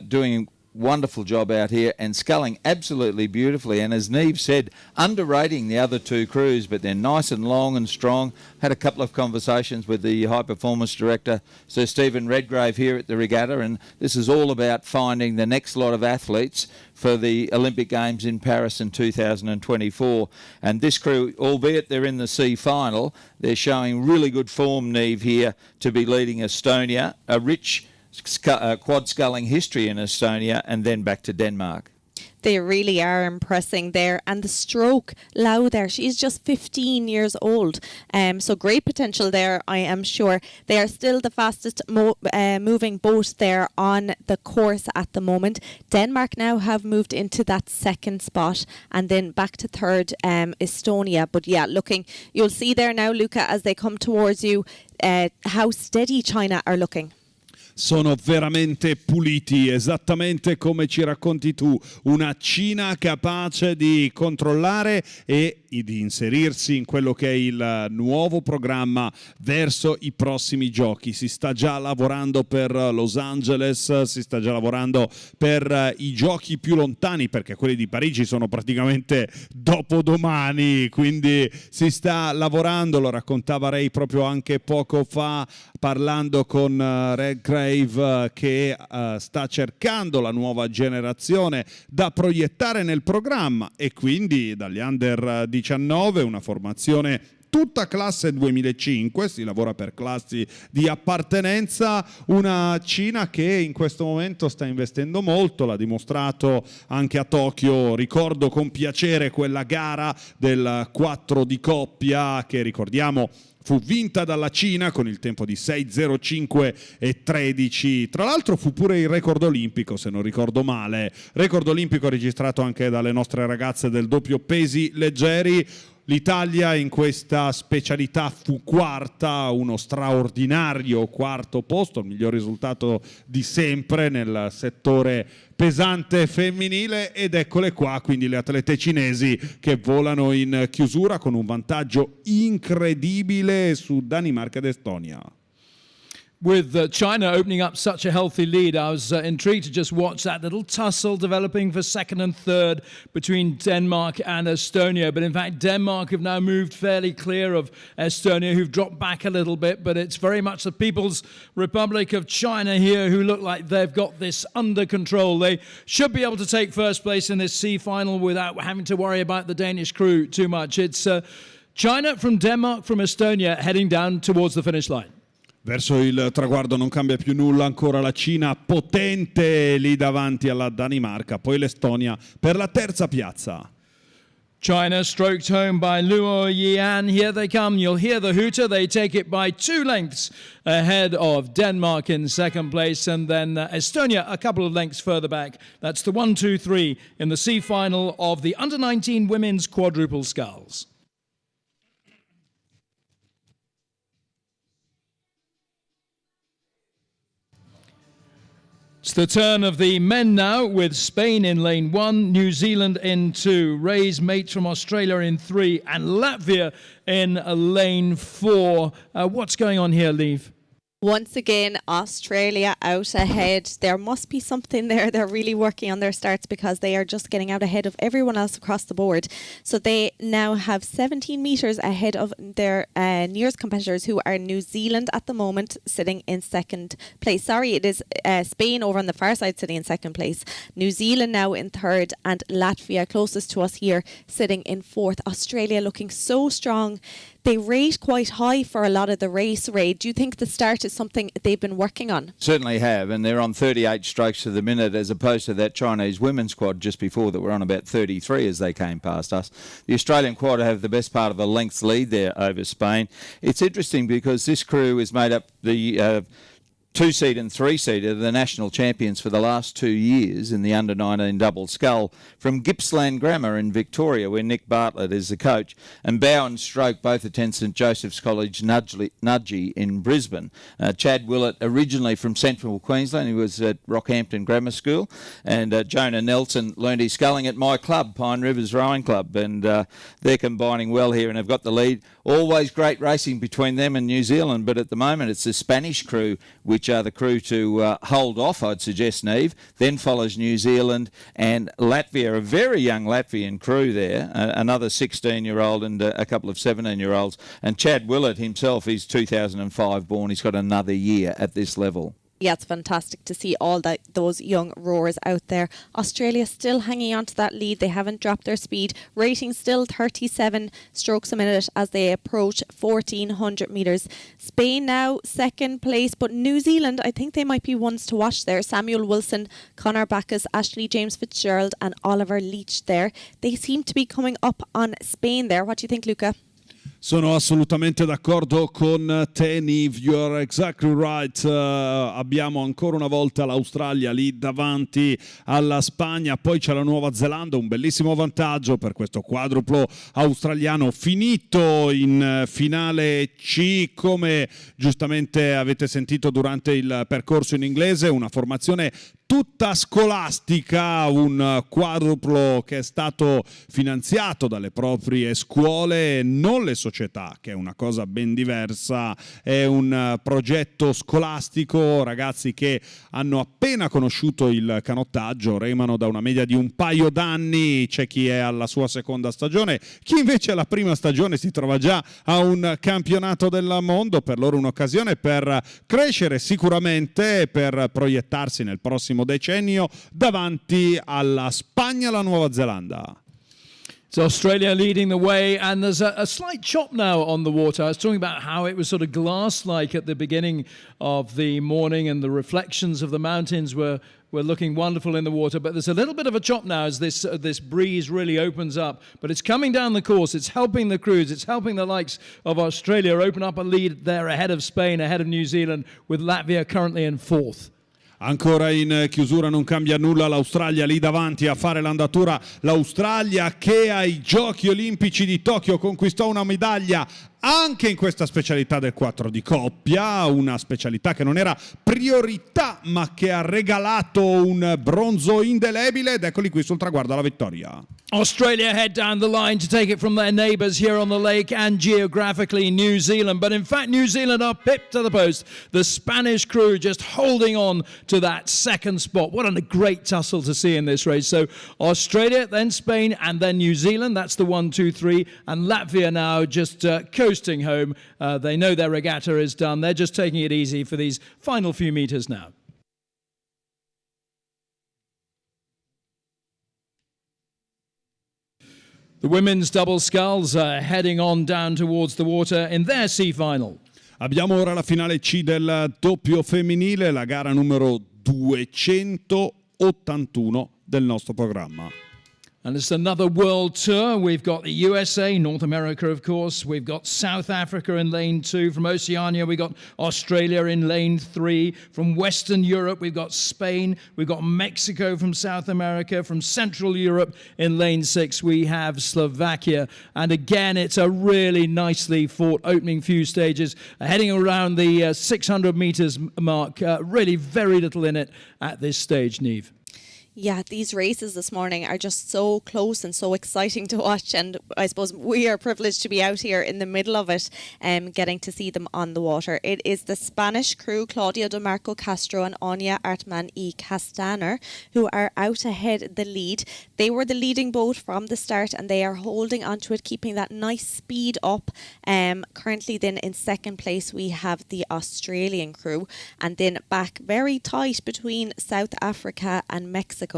doing wonderful job out here and sculling absolutely beautifully. And as Neve said, underrating the other two crews, but they're nice and long and strong. Had a couple of conversations with the high performance director, Sir Stephen Redgrave, here at the regatta, and this is all about finding the next lot of athletes for the Olympic Games in Paris in 2024. And this crew, albeit they're in the C final, they're showing really good form, Neve, here to be leading Estonia, a rich quad sculling history in Estonia, and then back to Denmark. They really are impressing there. And the stroke, Lau there, she's just 15 years old. So great potential there, I am sure. They are still the fastest moving boat there on the course at the moment. Denmark now have moved into that second spot, and then back to third, Estonia. But yeah, you'll see there now, Luca, as they come towards you, how steady China are looking. Sono veramente puliti, esattamente come ci racconti tu, una Cina capace di controllare e di inserirsi in quello che è il nuovo programma verso i prossimi giochi. Si sta già lavorando per Los Angeles, si sta già lavorando per i giochi più lontani, perché quelli di Parigi sono praticamente dopodomani, quindi si sta lavorando, lo raccontava Ray proprio anche poco fa parlando con Redgrave, che sta cercando la nuova generazione da proiettare nel programma, e quindi dagli under 19, una formazione tutta classe 2005, si lavora per classi di appartenenza, una Cina che in questo momento sta investendo molto, l'ha dimostrato anche a Tokyo. Ricordo con piacere quella gara del 4 di coppia che, ricordiamo, fu vinta dalla Cina con il tempo di 6:05 e 13. Tra l'altro fu pure il record olimpico, se non ricordo male. Record olimpico registrato anche dalle nostre ragazze del doppio pesi leggeri. L'Italia in questa specialità fu quarta, uno straordinario quarto posto, il miglior risultato di sempre nel settore pesante femminile, ed eccole qua quindi le atlete cinesi che volano in chiusura con un vantaggio incredibile su Danimarca ed Estonia. With China opening up such a healthy lead, I was intrigued to just watch that little tussle developing for second and third between Denmark and Estonia. But in fact, Denmark have now moved fairly clear of Estonia, who've dropped back a little bit. But it's very much the People's Republic of China here who look like they've got this under control. They should be able to take first place in this C final without having to worry about the Danish crew too much. It's China from Denmark from Estonia heading down towards the finish line. Verso il traguardo non cambia più nulla, ancora la Cina potente lì davanti alla Danimarca, poi l'Estonia per la terza piazza. China stroked home by Luo Yian. Here they come. You'll hear the hooter. They take it by 2 lengths ahead of Denmark in second place, and then Estonia a couple of lengths further back. That's the 1, 2, 3 in the C final of the under-19 women's quadruple sculls. It's the turn of the men now, with Spain in lane 1, New Zealand in 2, Ray's mate from Australia in 3, and Latvia in lane 4. What's going on here, Liv? Once again, Australia out ahead. There must be something there. They're really working on their starts because they are just getting out ahead of everyone else across the board. So they now have 17 metres ahead of their nearest competitors, who are New Zealand at the moment, sitting in second place. Sorry, it is Spain over on the far side sitting in second place. New Zealand now in third, and Latvia closest to us here sitting in fourth. Australia looking so strong. They rate quite high for a lot of the race, Ray. Do you think the start is something they've been working on? Certainly have, and they're on 38 strokes to the minute, as opposed to that Chinese women's quad just before that were on about 33 as they came past us. The Australian quad have the best part of a length's lead there over Spain. It's interesting because this crew is made up the 2-seed and 3-seater, the national champions for the last 2 years in the under-19 double scull, from Gippsland Grammar in Victoria, where Nick Bartlett is the coach, and Bow and Stroke both attend St Joseph's College Nudgee in Brisbane. Chad Willett, originally from Central Queensland, he was at Rockhampton Grammar School, and Jonah Nelson learned his sculling at my club, Pine Rivers Rowing Club, and they're combining well here and have got the lead. Always great racing between them and New Zealand, but at the moment it's the Spanish crew which the crew to hold off, I'd suggest, Neve. Then follows New Zealand and Latvia, a very young Latvian crew there, another 16-year-old and a couple of 17-year-olds. And Chad Willett himself, he's 2005 born. He's got another year at this level. Yeah, it's fantastic to see all those young rowers out there. Australia still hanging on to that lead. They haven't dropped their speed. Rating still 37 strokes a minute as they approach 1,400 metres. Spain now second place, but New Zealand, I think they might be ones to watch there. Samuel Wilson, Conor Backus, Ashley James Fitzgerald and Oliver Leach there. They seem to be coming up on Spain there. What do you think, Luca? Sono assolutamente d'accordo con te, Nive, you're exactly right. Abbiamo ancora una volta l'Australia lì davanti alla Spagna, poi c'è la Nuova Zelanda, un bellissimo vantaggio per questo quadruplo australiano finito in finale C, come giustamente avete sentito durante il percorso in inglese, una formazione tutta scolastica, un quadruplo che è stato finanziato dalle proprie scuole, non le società, che è una cosa ben diversa, è un progetto scolastico, ragazzi che hanno appena conosciuto il canottaggio, remano da una media di un paio d'anni, c'è chi è alla sua seconda stagione, chi invece alla prima stagione si trova già a un campionato del mondo, per loro un'occasione per crescere sicuramente, per proiettarsi nel prossimo decennio davanti alla Spagna e alla Nuova Zelanda. So Australia leading the way, and there's a slight chop now on the water. I was talking about how it was sort of glass-like at the beginning of the morning, and the reflections of the mountains were looking wonderful in the water. But there's a little bit of a chop now as this breeze really opens up. But it's coming down the course. It's helping the crews. It's helping the likes of Australia open up a lead there ahead of Spain, ahead of New Zealand, with Latvia currently in fourth. Ancora in chiusura non cambia nulla, l'Australia lì davanti a fare l'andatura, l'Australia che ai Giochi Olimpici di Tokyo conquistò una medaglia anche in questa specialità del 4 di coppia, una specialità che non era priorità ma che ha regalato un bronzo indelebile, ed eccoli qui sul traguardo alla vittoria. Australia head down the line to take it from their neighbours here on the lake and geographically New Zealand. But in fact, New Zealand are pipped to the post. The Spanish crew just holding on to that second spot. What a great tussle to see in this race. So Australia, then Spain, and then New Zealand. That's the 1, 2, 3. And Latvia now just coasting home. They know their regatta is done. They're just taking it easy for these final few metres now. The women's double sculls are heading on down towards the water in their C final. Abbiamo ora la finale C del doppio femminile, la gara numero 281 del nostro programma. And it's another world tour. We've got the USA, North America, of course. We've got South Africa in lane 2. From Oceania, we've got Australia in lane 3. From Western Europe, we've got Spain. We've got Mexico from South America. From Central Europe in lane 6, we have Slovakia. And again, it's a really nicely fought opening few stages. Heading around the 600 meters mark. Really very little in it at this stage, Niamh. Yeah, these races this morning are just so close and so exciting to watch, and I suppose we are privileged to be out here in the middle of it, getting to see them on the water. It is the Spanish crew, Claudia de Marco Castro and Anya Artman y Castaner, who are out ahead the lead. They were the leading boat from the start, and they are holding onto it, keeping that nice speed up. Currently then in second place we have the Australian crew, and then back very tight between South Africa and Mexico.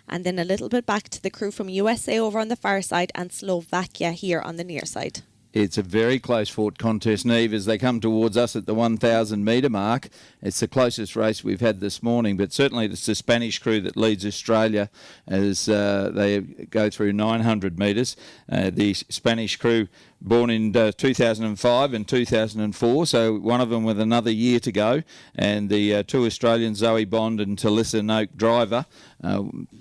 And then a little bit back to the crew from USA over on the far side and Slovakia here on the near side. It's a very close fought contest, Niamh, as they come towards us at the 1,000 metre mark. It's the closest race we've had this morning, but certainly it's the Spanish crew that leads Australia as they go through 900 metres. The Spanish crew born in 2005 and 2004, so one of them with another year to go, and the two Australians, Zoe Bond and Talissa Noak Driver,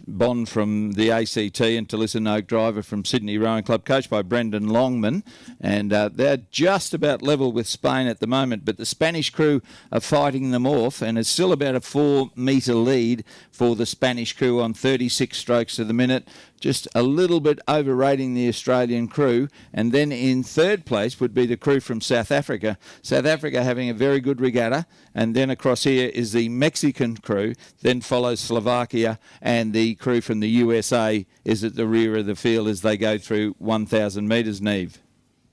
Bond from the ACT and Talissa Noak Driver from Sydney Rowing Club, coached by Brendan Longman, and they're just about level with Spain at the moment, but the Spanish crew are fighting them off, and it's still about a 4 metre lead for the Spanish crew on 36 strokes to the minute. just a little bit overrating the Australian crew. And then in third place would be the crew from South Africa. South Africa having a very good regatta. And then across here is the Mexican crew. Then follows Slovakia, and the crew from the USA is at the rear of the field as they go through 1,000 metres, Neve.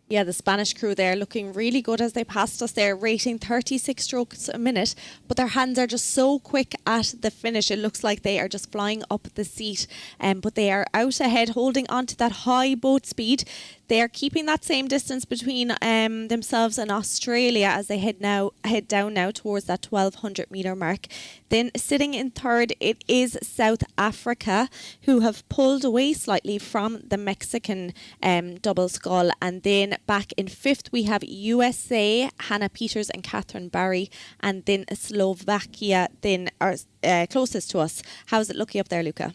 Yeah, the Spanish crew there looking really good as they passed us there, rating 36 strokes a minute. But their hands are just so quick at the finish. It looks like they are just flying up the seat. But they are out ahead, holding on to that high boat speed. They are keeping that same distance between themselves and Australia as they head down now towards that 1,200 metre mark. Then sitting in third, it is South Africa, who have pulled away slightly from the Mexican double scull. And then back in fifth, we have USA, Hannah Peters and Catherine Barry. And then Slovakia then are closest to us. How's it looking up there, Luca?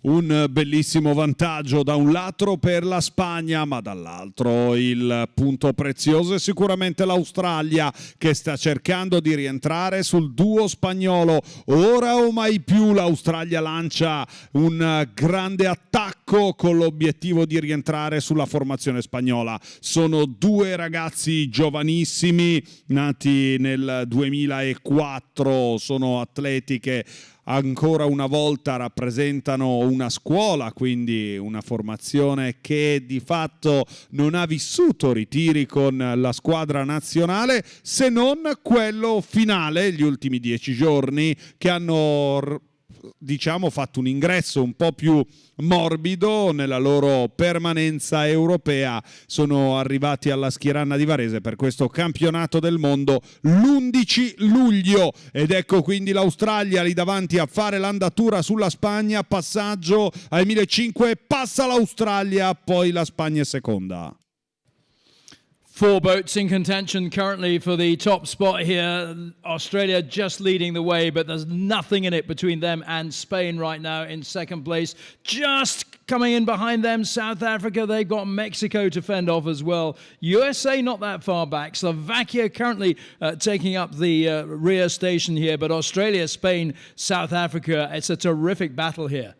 Un bellissimo vantaggio da un lato per la Spagna, ma dall'altro il punto prezioso è sicuramente l'Australia, che sta cercando di rientrare sul duo spagnolo. Ora o mai più l'Australia lancia un grande attacco con l'obiettivo di rientrare sulla formazione spagnola. Sono due ragazzi giovanissimi, nati nel 2004, sono atleti che ancora una volta rappresentano una scuola, quindi una formazione che di fatto non ha vissuto ritiri con la squadra nazionale, se non quello finale, gli ultimi 10 giorni, che hanno fatto un ingresso un po' più morbido nella loro permanenza europea. Sono arrivati alla Schieranna di Varese per questo campionato del mondo l'11 luglio ed ecco quindi l'Australia lì davanti a fare l'andatura sulla Spagna. Passaggio ai 1.500, passa l'Australia, poi la Spagna è seconda. 4 boats in contention currently for the top spot here. Australia just leading the way, but there's nothing in it between them and Spain right now in second place. Just coming in behind them, South Africa. They've got Mexico to fend off as well. USA not that far back. Slovakia currently taking up the rear station here, but Australia, Spain, South Africa, it's a terrific battle here.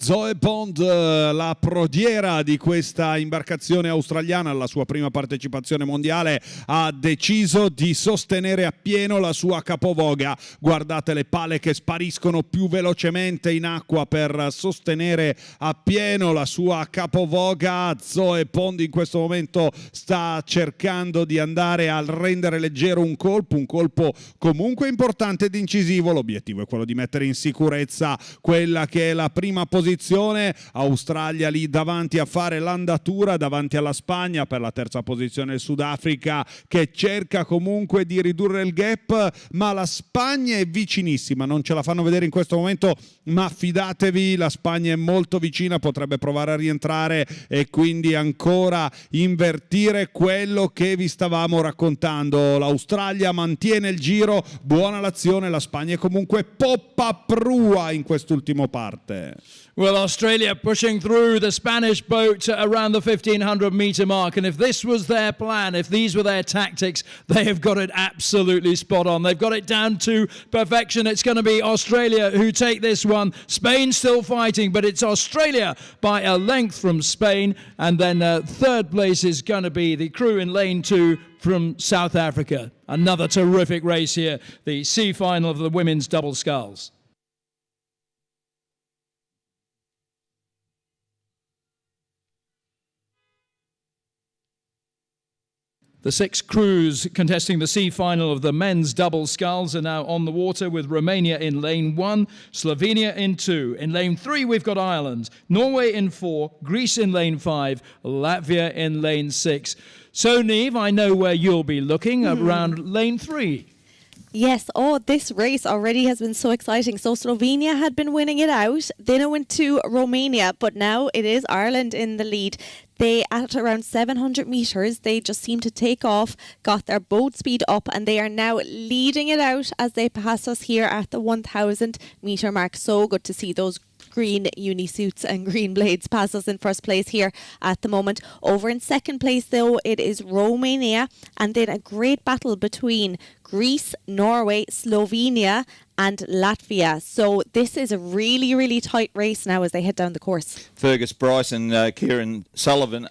Zoe Pond, la prodiera di questa imbarcazione australiana, alla sua prima partecipazione mondiale, ha deciso di sostenere appieno la sua capovoga. Guardate le pale che spariscono più velocemente in acqua per sostenere appieno la sua capovoga. Zoe Pond in questo momento sta cercando di andare a rendere leggero un colpo comunque importante ed incisivo. L'obiettivo è quello di mettere in sicurezza quella che è la prima posizione. Australia lì davanti a fare l'andatura davanti alla Spagna, per la terza posizione il Sudafrica che cerca comunque di ridurre il gap, ma la Spagna è vicinissima, non ce la fanno vedere in questo momento, ma fidatevi, la Spagna è molto vicina, potrebbe provare a rientrare e quindi ancora invertire quello che vi stavamo raccontando. L'Australia mantiene il giro, buona l'azione, la Spagna è comunque poppa prua in quest'ultimo parte. Well, Australia pushing through the Spanish boat around the 1,500 metre mark. And if this was their plan, if these were their tactics, they have got it absolutely spot on. They've got it down to perfection. It's going to be Australia who take this one. Spain still fighting, but it's Australia by a length from Spain. And then third place is going to be the crew in lane 2 from South Africa. Another terrific race here, the C final of the women's double sculls. The 6 crews contesting the C final of the men's double sculls are now on the water, with Romania in lane 1, Slovenia in 2. In lane 3 we've got Ireland, Norway in 4, Greece in lane 5, Latvia in lane 6. So Niamh, I know where you'll be looking, around lane 3. Yes, this race already has been so exciting. So Slovenia had been winning it out, then it went to Romania, but now it is Ireland in the lead. They, at around 700 metres, they just seem to take off, got their boat speed up, and they are now leading it out as they pass us here at the 1,000 metre mark. So good to see those green unisuits and green blades pass us in first place here at the moment. Over in second place, though, it is Romania, and then a great battle between Greece, Norway, Slovenia and Latvia. So this is a really, really tight race now as they head down the course. Fergus Bryce and Kieran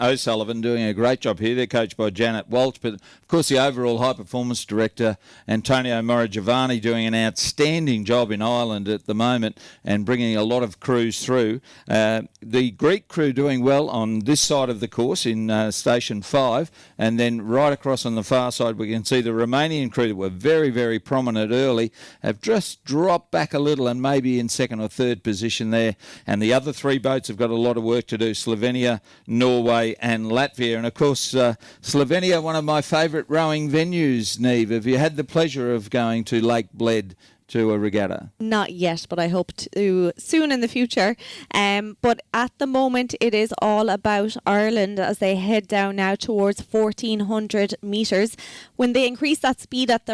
O'Sullivan doing a great job here. They're coached by Janet Walsh, but of course the overall high performance director Antonio Morigiovanni doing an outstanding job in Ireland at the moment and bringing a lot of crews through. The Greek crew doing well on this side of the course in Station 5, and then right across on the far side we can see the Romanian crew that were very, very prominent early have just dropped back a little and maybe in second or third position there, and the other three boats have got a lot of work to do: Slovenia, Norway and Latvia. And of course Slovenia, one of my favourite rowing venues. Neve, have you had the pleasure of going to Lake Bled to a regatta? Not yet, but I hope to soon in the future. But at the moment, it is all about Ireland as they head down now towards 1,400 metres. When they increase that speed at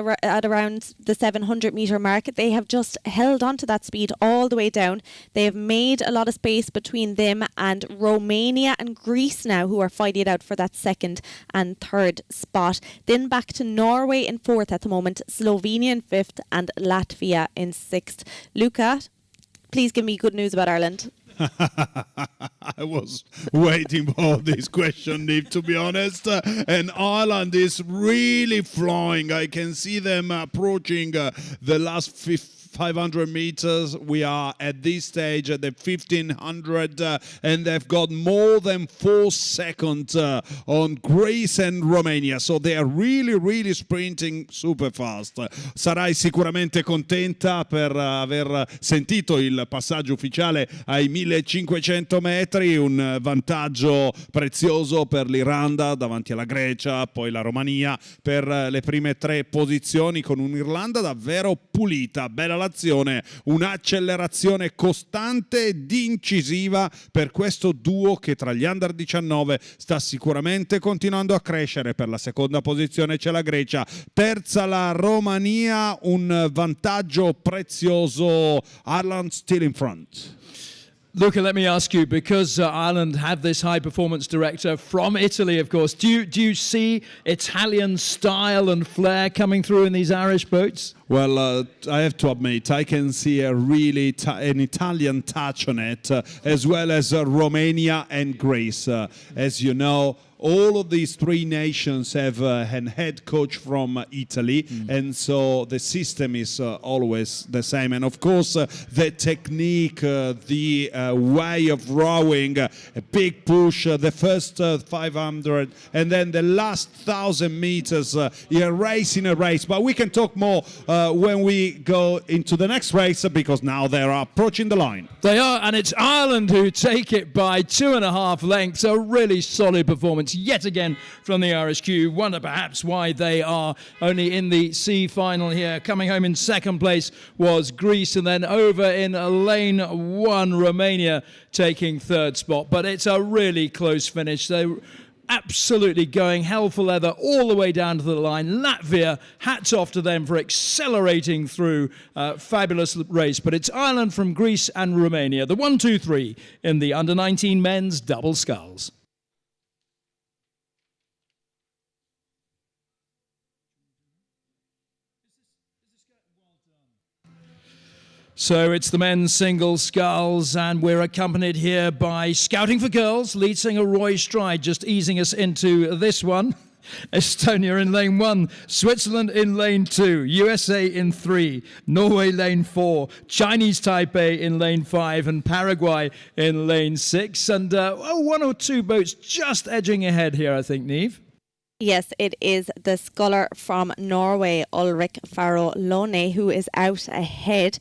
around the 700 metre mark, they have just held on to that speed all the way down. They have made a lot of space between them and Romania and Greece now, who are fighting it out for that second and third spot. Then back to Norway in fourth at the moment, Slovenia in fifth and Latvia in sixth. Luca, please give me good news about Ireland. I was waiting for this question, Neve, to be honest. And Ireland is really flying. I can see them approaching the last 500 meters. We are at this stage at the 1500 and they've got more than 4 seconds on Greece and Romania, so they are really sprinting super fast. Sarai sicuramente contenta per aver sentito il passaggio ufficiale ai 1500 metri, un vantaggio prezioso per l'Irlanda davanti alla Grecia, poi la Romania per le prime 3 posizioni, con un'Irlanda davvero pulita, bella l'azione, un'accelerazione costante ed incisiva per questo duo che tra gli under 19 sta sicuramente continuando a crescere. Per la seconda posizione c'è la Grecia, terza la Romania, un vantaggio prezioso. Ireland still in front. Luca, let me ask you, because Ireland have this high-performance director from Italy, of course, do you see Italian style and flair coming through in these Irish boats? Well, I have to admit, I can see a really an Italian touch on it, as well as Romania and Greece. As you know, all of these 3 nations have an head coach from Italy, and so the system is always the same. And of course, the technique, the way of rowing, a big push, the first 500, and then the last 1,000 meters, a race in a race. But we can talk more when we go into the next race, because now they are approaching the line. They are, and it's Ireland who take it by 2.5 lengths. A really solid performance yet again from the Irish crew. Wonder perhaps why they are only in the C final here. Coming home in second place was Greece, and then over in lane 1, Romania taking third spot. But it's a really close finish. They absolutely going hell for leather all the way down to the line. Latvia, hats off to them for accelerating through. Fabulous race. But it's Ireland from Greece and Romania, the 1, 2, 3 in the under-19 men's double sculls. So it's the men's single sculls, and we're accompanied here by Scouting for Girls, lead singer Roy Stride, just easing us into this one. Estonia in lane 1, Switzerland in lane 2, USA in 3, Norway lane 4, Chinese Taipei in lane 5, and Paraguay in lane 6. And 1 or 2 boats just edging ahead here, I think, Neve. Yes, it is the sculler from Norway, Ulrik Faro Lone, who is out ahead.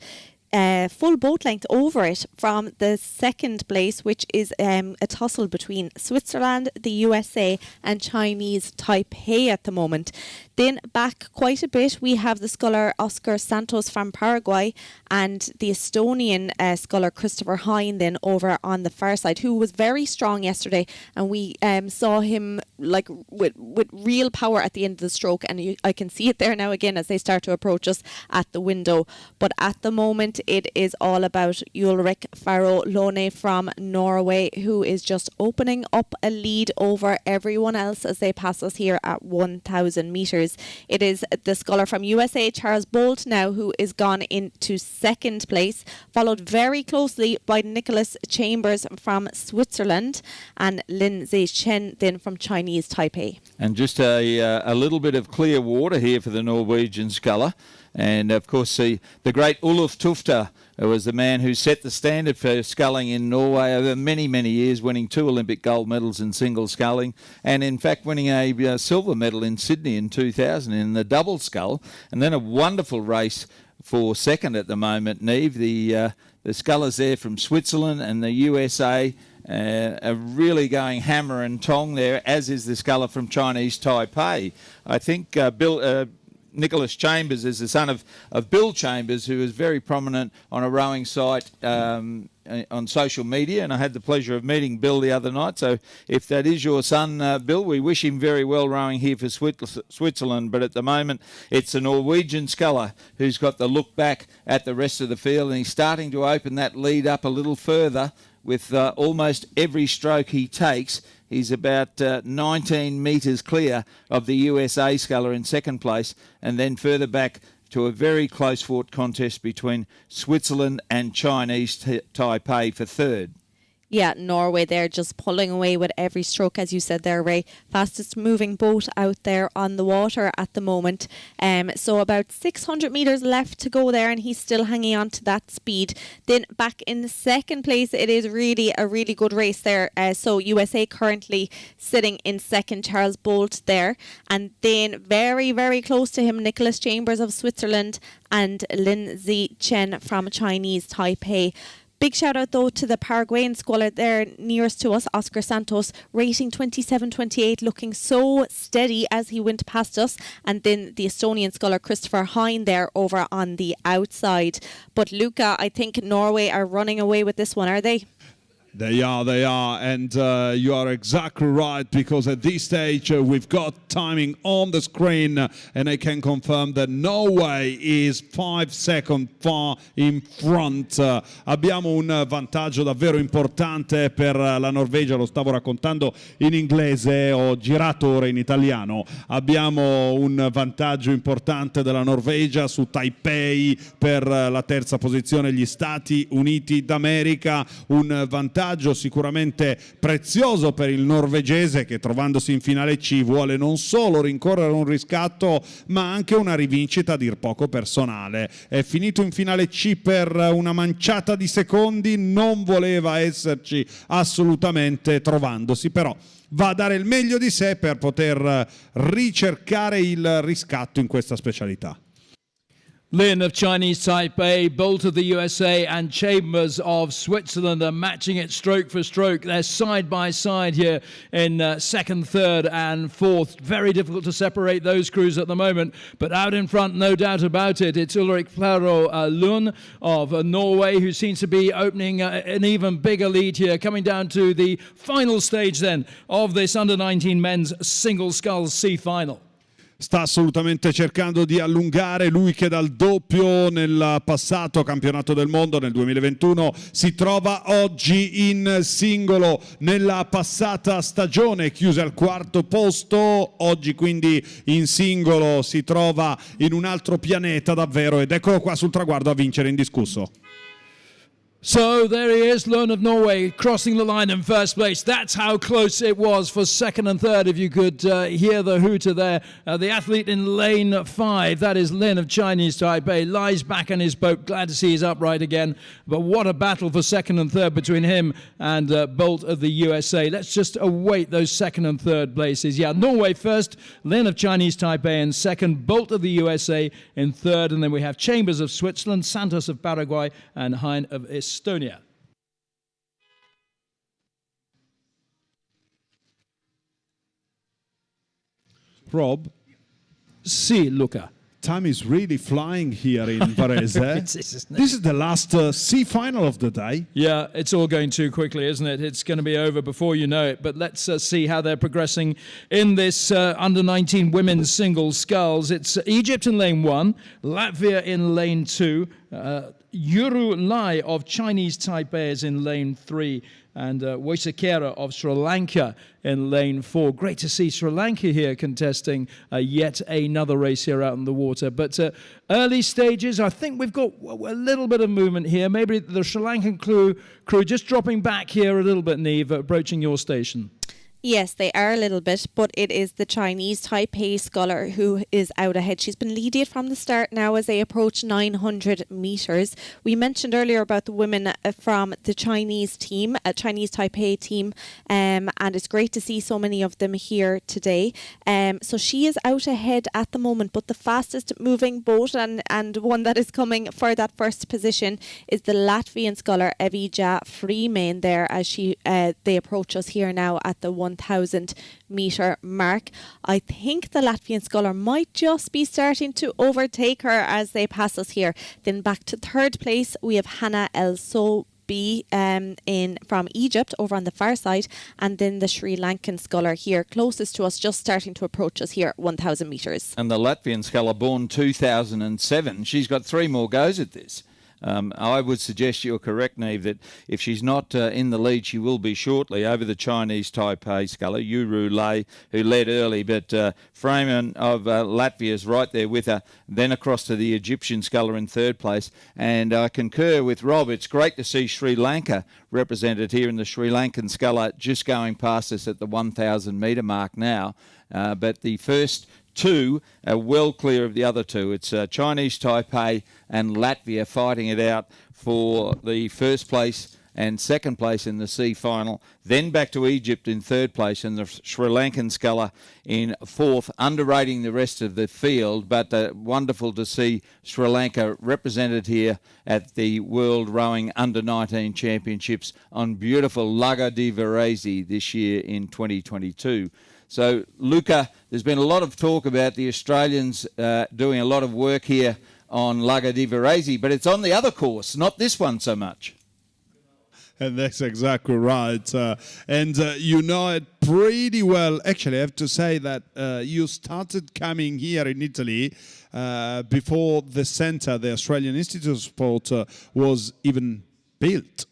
Full boat length over it from the second place, which is a tussle between Switzerland, the USA and Chinese Taipei at the moment. Then back quite a bit, we have the sculler Oscar Santos from Paraguay and the Estonian sculler Christopher Hine then over on the far side, who was very strong yesterday, and we saw him like with real power at the end of the stroke, and I can see it there now again as they start to approach us at the window. But at the moment it is all about Ulrik Faro Lone from Norway, who is just opening up a lead over everyone else as they pass us here at 1,000 metres. It is the sculler from USA, Charles Bolt, now, who is gone into second place, followed very closely by Nicholas Chambers from Switzerland and Lin Zichen then from Chinese Taipei. And just a little bit of clear water here for the Norwegian sculler. And, of course, the great Ulf Tufte was the man who set the standard for sculling in Norway over many, many years, winning 2 Olympic gold medals in single sculling and, in fact, winning a silver medal in Sydney in 2000 in the double scull. And then a wonderful race for second at the moment, Neve. The scullers there from Switzerland and the USA are really going hammer and tong there, as is the sculler from Chinese Taipei. I think Nicholas Chambers is the son of Bill Chambers, who is very prominent on a rowing site on social media, and I had the pleasure of meeting Bill the other night. So if that is your son, Bill, we wish him very well rowing here for Switzerland. But at the moment, it's a Norwegian sculler who's got the look back at the rest of the field, and he's starting to open that lead up a little further with almost every stroke he takes. He's about 19 metres clear of the USA sculler in second place, and then further back to a very close-fought contest between Switzerland and Chinese Taipei for third. Yeah, Norway there just pulling away with every stroke, as you said there, Ray. Fastest moving boat out there on the water at the moment. So about 600 metres left to go there, and he's still hanging on to that speed. Then back in the second place, it is really a really good race there. So USA currently sitting in second, Charles Bolt there. And then very, very close to him, Nicholas Chambers of Switzerland and Lin Zichen from Chinese Taipei. Big shout out though to the Paraguayan sculler there nearest to us, Oscar Santos, rating 27.28, looking so steady as he went past us. And then the Estonian sculler Christopher Hine there over on the outside. But Luca, I think Norway are running away with this one, are they? They are, and you are exactly right, because at this stage we've got timing on the screen, and I can confirm that Norway is 5 seconds far in front. Abbiamo un vantaggio davvero importante per la Norvegia, lo stavo raccontando in inglese, ho girato ora in italiano. Abbiamo un vantaggio importante della Norvegia su Taipei per la terza posizione, gli Stati Uniti d'America, un vantaggio sicuramente prezioso per il norvegese, che trovandosi in finale C vuole non solo rincorrere un riscatto ma anche una rivincita a dir poco personale. È finito in finale C per una manciata di secondi, non voleva esserci assolutamente, trovandosi però va a dare il meglio di sé per poter ricercare il riscatto in questa specialità. Lin of Chinese Taipei, Bolt of the USA, and Chambers of Switzerland are matching it stroke for stroke. They're side by side here in second, third, and fourth. Very difficult to separate those crews at the moment, but out in front, no doubt about it. It's Ulrik Faro Lund of Norway, who seems to be opening an even bigger lead here, coming down to the final stage then of this under-19 men's single sculls C final. Sta assolutamente cercando di allungare, lui che dal doppio nel passato campionato del mondo nel 2021 si trova oggi in singolo. Nella passata stagione chiuse al quarto posto, oggi quindi in singolo si trova in un altro pianeta davvero, ed eccolo qua sul traguardo a vincere indiscusso. So there he is, Lund of Norway, crossing the line in first place. That's how close it was for second and third, if you could hear the hooter there. The athlete in lane 5, that is Lin of Chinese Taipei, lies back in his boat. Glad to see he's upright again. But what a battle for second and third between him and Bolt of the USA. Let's just await those second and third places. Yeah, Norway first, Lin of Chinese Taipei in second, Bolt of the USA in third, and then we have Chambers of Switzerland, Santos of Paraguay, and Hine of Estonia. Rob? Sì, Luca. Time is really flying here in Varese. This is the last C final of the day. Yeah, it's all going too quickly, isn't it? It's going to be over before you know it. But let's see how they're progressing in this under-19 women's single sculls. It's Egypt in lane 1, Latvia in lane 2, Yuru Lai of Chinese Taipei is in lane 3, and Waisekera of Sri Lanka in lane 4. Great to see Sri Lanka here contesting yet another race here out in the water. But early stages, I think we've got a little bit of movement here. Maybe the Sri Lankan crew just dropping back here a little bit, Neve, approaching your station. Yes, they are a little bit, but it is the Chinese Taipei sculler who is out ahead. She's been leading from the start now as they approach 900 metres. We mentioned earlier about the women from the Chinese team, a Chinese Taipei team, and it's great to see so many of them here today. So she is out ahead at the moment, but the fastest moving boat and one that is coming for that first position is the Latvian sculler Evija Freeman there as they approach us here now at the 1,000 metre mark. I think the Latvian sculler might just be starting to overtake her as they pass us here. Then back to third place, we have Hannah El Sobi from Egypt over on the far side, and then the Sri Lankan sculler here closest to us, just starting to approach us here at 1,000 metres. And the Latvian sculler born 2007, she's got 3 more goes at this. I would suggest you're correct, Neve, that if she's not in the lead, she will be shortly over the Chinese Taipei sculler, Yuru Lai, who led early. But Freeman of Latvia is right there with her. Then across to the Egyptian sculler in third place. And I concur with Rob. It's great to see Sri Lanka represented here in the Sri Lankan sculler just going past us at the 1,000 metre mark now. But the first 2 are well clear of the other 2. It's Chinese Taipei and Latvia fighting it out for the first place and second place in the C final. Then back to Egypt in third place and the Sri Lankan sculler in fourth, underrating the rest of the field. But wonderful to see Sri Lanka represented here at the World Rowing Under-19 Championships on beautiful Lago di Varese this year in 2022. So, Luca, there's been a lot of talk about the Australians doing a lot of work here on Lago di Varese, but it's on the other course, not this one so much. And that's exactly right. And you know it pretty well. Actually, I have to say that you started coming here in Italy before the centre, the Australian Institute of Sport, was even built.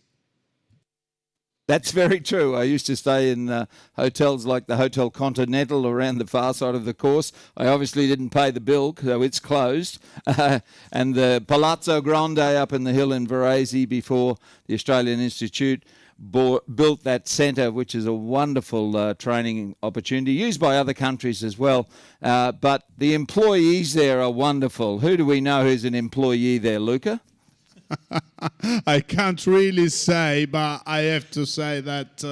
That's very true. I used to stay in hotels like the Hotel Continental around the far side of the course. I obviously didn't pay the bill, so it's closed. And the Palazzo Grande up in the hill in Varese before the Australian Institute built that centre, which is a wonderful training opportunity, used by other countries as well. But the employees there are wonderful. Who do we know who's an employee there, Luca? I can't really say, but I have to say that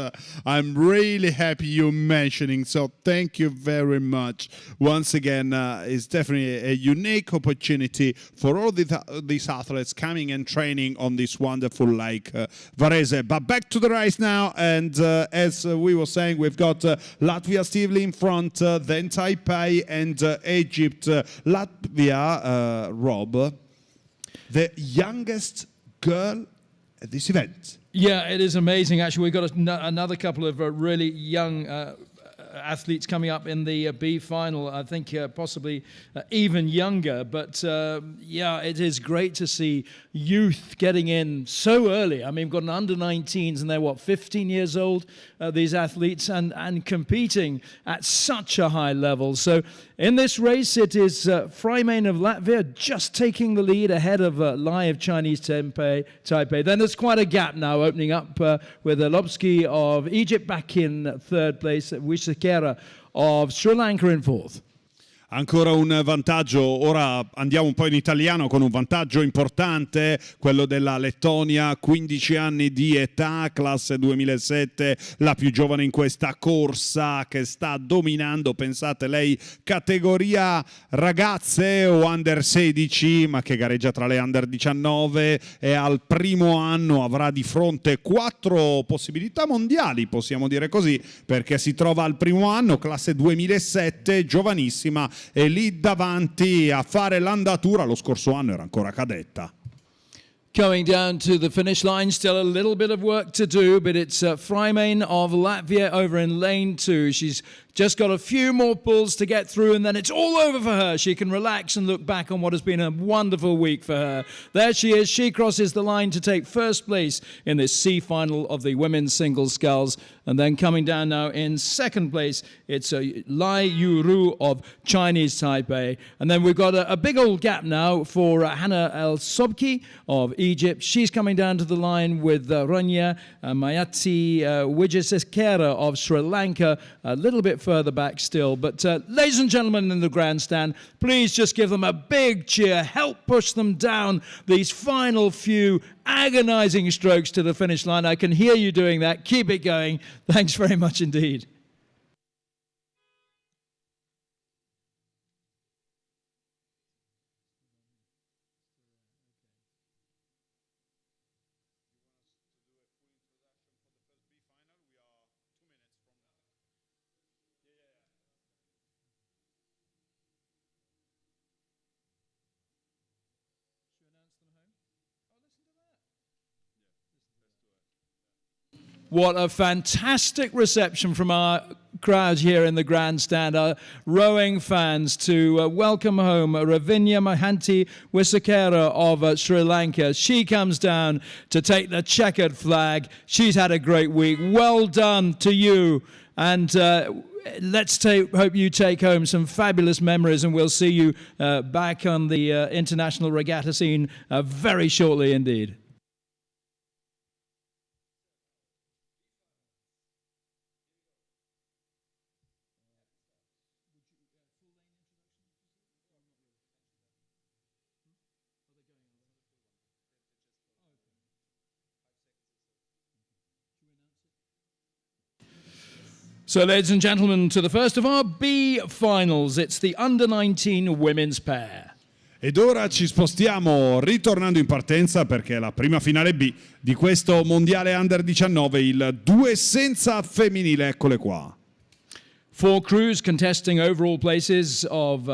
I'm really happy you're mentioning. So thank you very much. Once again, it's definitely a unique opportunity for all these athletes coming and training on this wonderful lake, Varese. But back to the race now. And as we were saying, we've got Latvia still in front, then Taipei and Egypt. Latvia, Rob, the youngest girl at this event. Yeah, it is amazing. Actually, we've got another couple of really young athletes coming up in the B final. I think possibly even younger. But yeah, it is great to see youth getting in so early. I mean, we've got an under-19s and they're, 15 years old, these athletes, and competing at such a high level. So in this race, it is Freeman of Latvia just taking the lead ahead of Lai of Chinese Taipei. Then there's quite a gap now opening up with Lobsky of Egypt back in third place, Waisekera of Sri Lanka in fourth. Ancora un vantaggio, ora andiamo un po' in italiano con un vantaggio importante, quello della Lettonia, 15 anni di età, classe 2007, la più giovane in questa corsa che sta dominando, pensate lei, categoria ragazze o under 16, ma che gareggia tra le under 19 e al primo anno avrà di fronte 4 possibilità mondiali, possiamo dire così, perché si trova al primo anno, classe 2007, giovanissima, e lì davanti a fare l'andatura, lo scorso anno era ancora cadetta. Coming down to the finish line, still a little bit of work to do, but it's Freeman of Latvia over in lane 2. She's Just got a few more pulls to get through, and then it's all over for her. She can relax and look back on what has been a wonderful week for her. There she is. She crosses the line to take first place in this C final of the women's singles sculls. And then coming down now in second place, it's Lai Yuru of Chinese Taipei. And then we've got a big old gap now for Hannah El Sobki of Egypt. She's coming down to the line with Rania Mayati Wijesekera of Sri Lanka, a little bit further back still. But ladies and gentlemen in the grandstand, please just give them a big cheer. Help push them down these final few agonizing strokes to the finish line. I can hear you doing that. Keep it going. Thanks very much indeed. What a fantastic reception from our crowd here in the grandstand, our rowing fans, to welcome home Ravinya Mahanti Wisekera of Sri Lanka. She comes down to take the checkered flag. She's had a great week. Well done to you. And hope you take home some fabulous memories, and we'll see you back on the international regatta scene very shortly indeed. So, ladies and gentlemen, to the first of our B finals, it's the Under-19 women's pair. Ed ora ci spostiamo ritornando in partenza perché è la prima finale B di questo mondiale Under 19, il 2 senza femminile, eccole qua. 4 crews contesting overall places of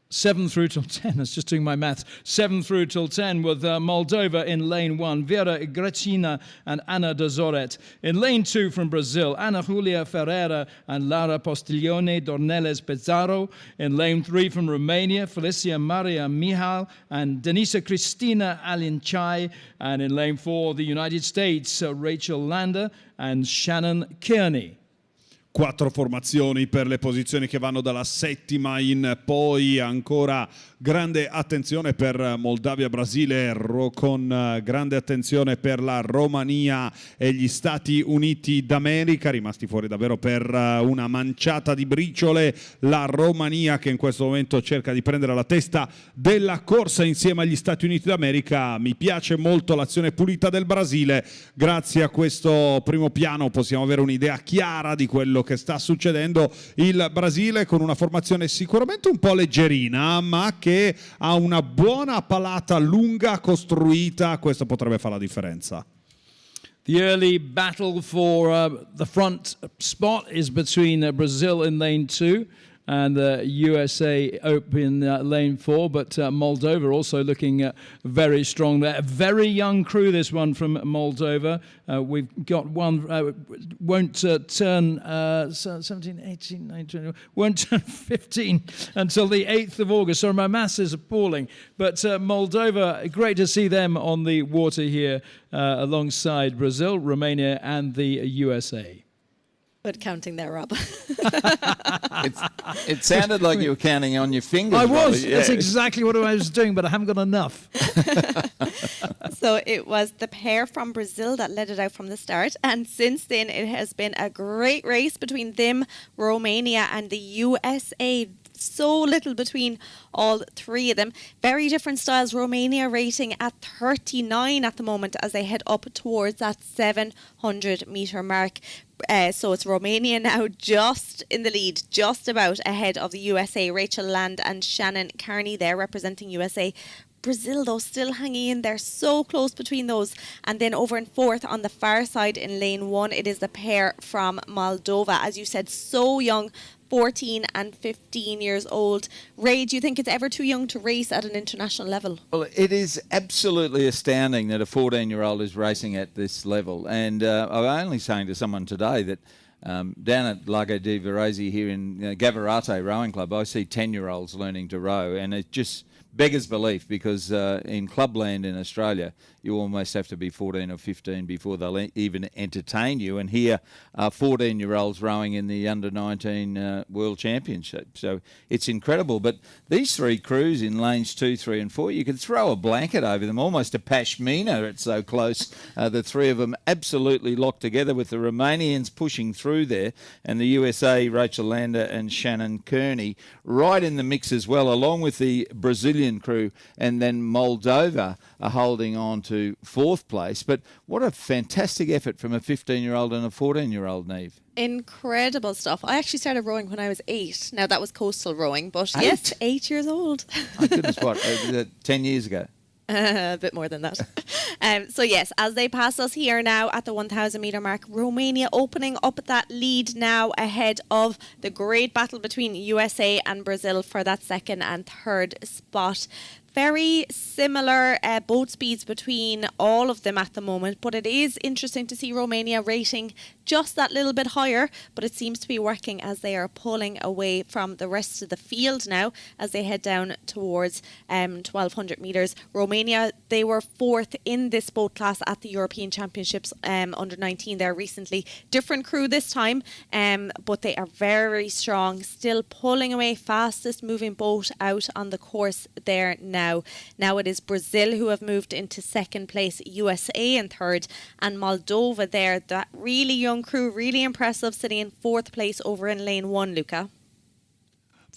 7 through till 10. I was just doing my maths. 7 through till 10 with Moldova in lane 1, Vera Grecina and Ana Dozoret. In lane 2 from Brazil, Ana Julia Ferreira and Lara Postiglione Dornelles Pezzaro. In lane 3 from Romania, Felicia Maria Mihal and Denisa Cristina Alincai. And in lane 4, the United States, Rachel Lander and Shannon Kearney. 4 formazioni per le posizioni che vanno dalla settima in poi. Ancora grande attenzione per Moldavia, Brasile, con grande attenzione per la Romania e gli Stati Uniti d'America, rimasti fuori davvero per una manciata di briciole. La Romania che in questo momento cerca di prendere la testa della corsa insieme agli Stati Uniti d'America. Mi piace molto l'azione pulita del Brasile. Grazie a questo primo piano possiamo avere un'idea chiara di quello che sta succedendo. Il Brasile con una formazione sicuramente un po' leggerina, ma che ha una buona palata lunga costruita. Questo potrebbe fare la differenza. The early battle for the front spot is between Brazil in lane 2 and the USA open lane 4, but Moldova also looking very strong there. A very young crew, this one from Moldova. We've got one, won't turn 17, 18, 19, 20, won't turn 15 until the 8th of August. Sorry, my maths is appalling. But Moldova, great to see them on the water here alongside Brazil, Romania and the USA. Good counting there, Rob. It sounded like you were counting on your fingers. I was. Yeah. That's exactly what I was doing, but I haven't got enough. So it was the pair from Brazil that led it out from the start. And since then, it has been a great race between them, Romania, and the USA. So little between all three of them. Very different styles. Romania rating at 39 at the moment as they head up towards that 700 metre mark. So it's Romania now just in the lead, just about ahead of the USA. Rachel Land and Shannon Kearney there representing USA. Brazil, though, still hanging in there, so close between those. And then over in fourth on the far side in lane 1, it is the pair from Moldova. As you said, so young, 14 and 15 years old. Ray, do you think it's ever too young to race at an international level? Well, it is absolutely astounding that a 14-year-old is racing at this level. And I was only saying to someone today that Down at Lago di Varese here in Gavarate Rowing Club, I see 10-year-olds learning to row, and it just beggars belief, because in clubland in Australia, you almost have to be 14 or 15 before they'll even entertain you. And here are 14-year-olds rowing in the Under-19 World Championship. So it's incredible. But these three crews in lanes 2, 3 and 4, you could throw a blanket over them, almost a pashmina. It's so close. The three of them absolutely locked together, with the Romanians pushing through there, and the USA, Rachel Lander and Shannon Kearney, right in the mix as well, along with the Brazilian crew, and then Moldova are holding on to fourth place. But what a fantastic effort from a 15-year-old and a 14-year-old, Neve. Incredible stuff. I actually started rowing when I was 8. Now, that was coastal rowing, but yes, 8 years old. My goodness, what, 10 years ago? A bit more than that. So yes, as they pass us here now at the 1,000 metre mark, Romania opening up that lead now ahead of the great battle between USA and Brazil for that second and third spot. Very similar boat speeds between all of them at the moment, but it is interesting to see Romania rating just that little bit higher, but it seems to be working as they are pulling away from the rest of the field now as they head down towards 1,200 metres. Romania, they were fourth in this boat class at the European Championships under 19 there recently. Different crew this time, but they are very strong, still pulling away, fastest moving boat out on the course there now. Now it is Brazil who have moved into second place, USA in third, and Moldova there, that really young crew, really impressive, sitting in fourth place over in lane 1, Luca.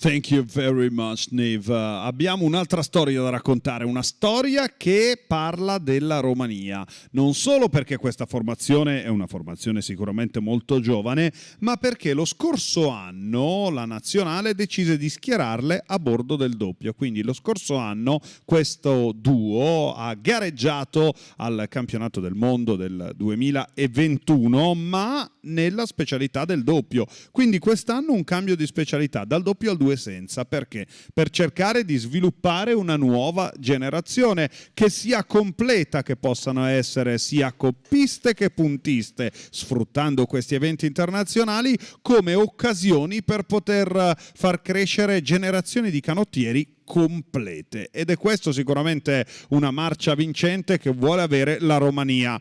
Thank you very much, Neve. Abbiamo un'altra storia da raccontare, una storia che parla della Romania, non solo perché questa formazione è una formazione sicuramente molto giovane, ma perché lo scorso anno la nazionale decise di schierarle a bordo del doppio. Quindi lo scorso anno questo duo ha gareggiato al campionato del mondo del 2021, ma nella specialità del doppio. Quindi quest'anno un cambio di specialità dal doppio al 2 senza. Perché? Per cercare di sviluppare una nuova generazione che sia completa, che possano essere sia coppiste che puntiste, sfruttando questi eventi internazionali come occasioni per poter far crescere generazioni di canottieri complete. Ed è questo sicuramente una marcia vincente che vuole avere la Romania.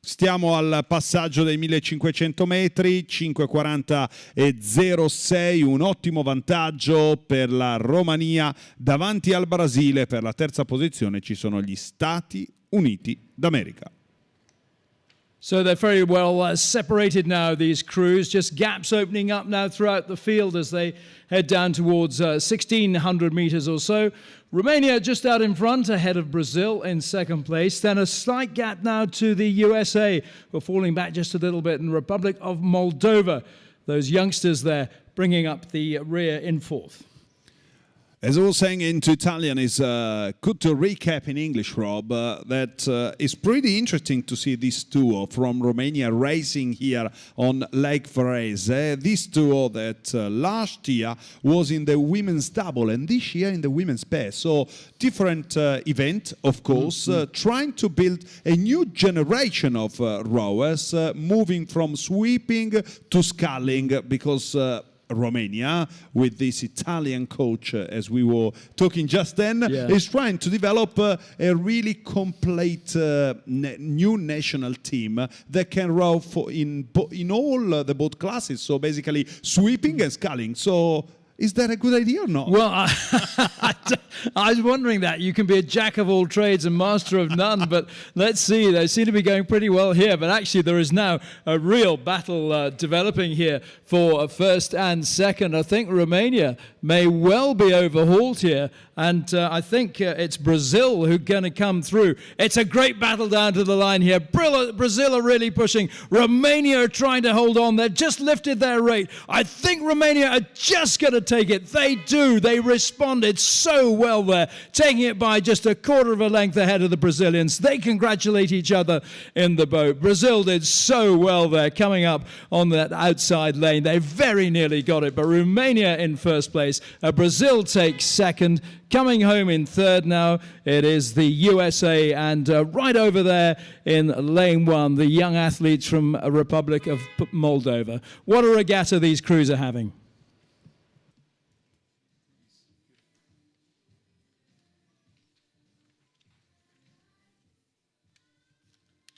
Stiamo al passaggio dei 1500 metri, 5:40 e 06, un ottimo vantaggio per la Romania davanti al Brasile. Per la terza posizione ci sono gli Stati Uniti d'America. So they're very well separated now, these crews. Just gaps opening up now throughout the field as they head down towards 1,600 meters or so. Romania just out in front, ahead of Brazil in second place. Then a slight gap now to the USA, who are falling back just a little bit, and the Republic of Moldova. Those youngsters there bringing up the rear in fourth. As I was saying into Italian, it's good to recap in English, Rob, that it's pretty interesting to see this duo from Romania racing here on Lake Varese. This duo that last year was in the women's double and this year in the women's pair. So different event, of course, trying to build a new generation of rowers, moving from sweeping to sculling, because Romania, with this Italian coach, as we were talking just then, is trying to develop a really complete new national team that can row in all the boat classes. So basically sweeping and sculling. So is that a good idea or not? Well, I was wondering that. You can be a jack of all trades and master of none, but let's see. They seem to be going pretty well here, but actually there is now a real battle developing here for first and second. I think Romania may well be overhauled here, and I think it's Brazil who are going to come through. It's a great battle down to the line here. Brazil are really pushing. Romania are trying to hold on. They've just lifted their rate. I think Romania are just going to take it. They do. They responded so well well there, taking it by just a quarter of a length ahead of the Brazilians. They congratulate each other in the boat. Brazil did so well there, coming up on that outside lane. They very nearly got it, but Romania in first place. Brazil takes second. Coming home in third now, it is the USA, and right over there in lane one, the young athletes from Republic of Moldova. What a regatta these crews are having.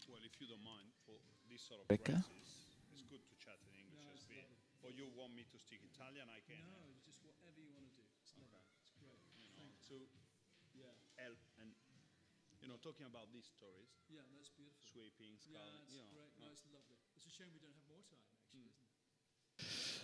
Well, if you don't mind, for this sort of Becca? races, it's good to chat in English as well. Or you want me to speak Italian, I can. No, just whatever you want to do. It's not bad. It's great. To help and, talking about these stories. Yeah, that's beautiful. Sweeping, sculling. Yeah, that's great. No, it's lovely. It's a shame we don't have more time, actually, isn't it?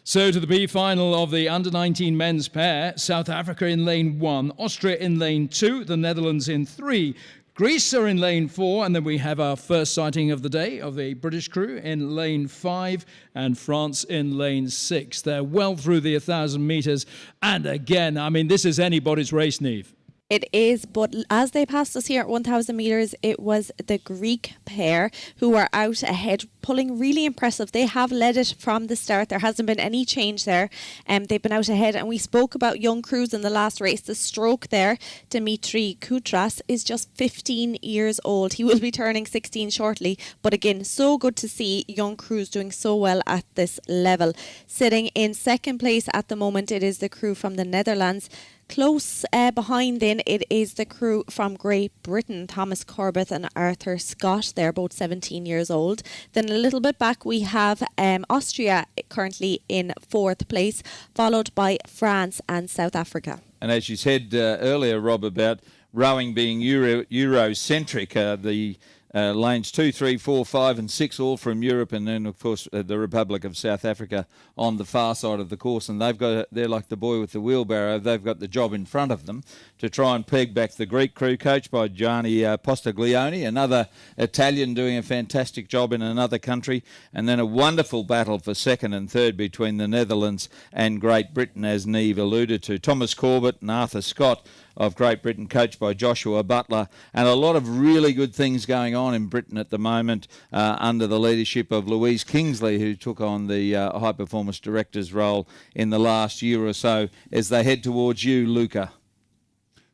So to the B final of the under-19 men's pair, South Africa in lane 1, Austria in lane 2, the Netherlands in 3, Greece are in lane 4, and then we have our first sighting of the day of the British crew in lane 5, and France in lane 6. They're well through the 1,000 metres, and again, I mean, this is anybody's race, Niamh. It is, but as they passed us here at 1,000 metres, it was the Greek pair who were out ahead, pulling really impressive. They have led it from the start. There hasn't been any change there. They've been out ahead, and we spoke about young crews in the last race. The stroke there, Dimitri Koutras, is just 15 years old. He will be turning 16 shortly, but again, so good to see young crews doing so well at this level. Sitting in second place at the moment, it is the crew from the Netherlands. Close behind then, it is the crew from Great Britain, Thomas Corbett and Arthur Scott. They're both 17 years old. Then a little bit back, we have Austria currently in fourth place, followed by France and South Africa. And as you said earlier, Rob, about rowing being Eurocentric, the lanes 2, 3, 4, 5 and 6 all from Europe, and then of course the Republic of South Africa on the far side of the course, and they're like the boy with the wheelbarrow. They've got the job in front of them to try and peg back the Greek crew, coached by Gianni Postaglione, another Italian doing a fantastic job in another country, and then a wonderful battle for second and third between the Netherlands and Great Britain, as Niamh alluded to. Thomas Corbett and Arthur Scott of Great Britain, coached by Joshua Butler, and a lot of really good things going on in Britain at the moment under the leadership of Louise Kingsley, who took on the high performance director's role in the last year or so, as they head towards you, Luca.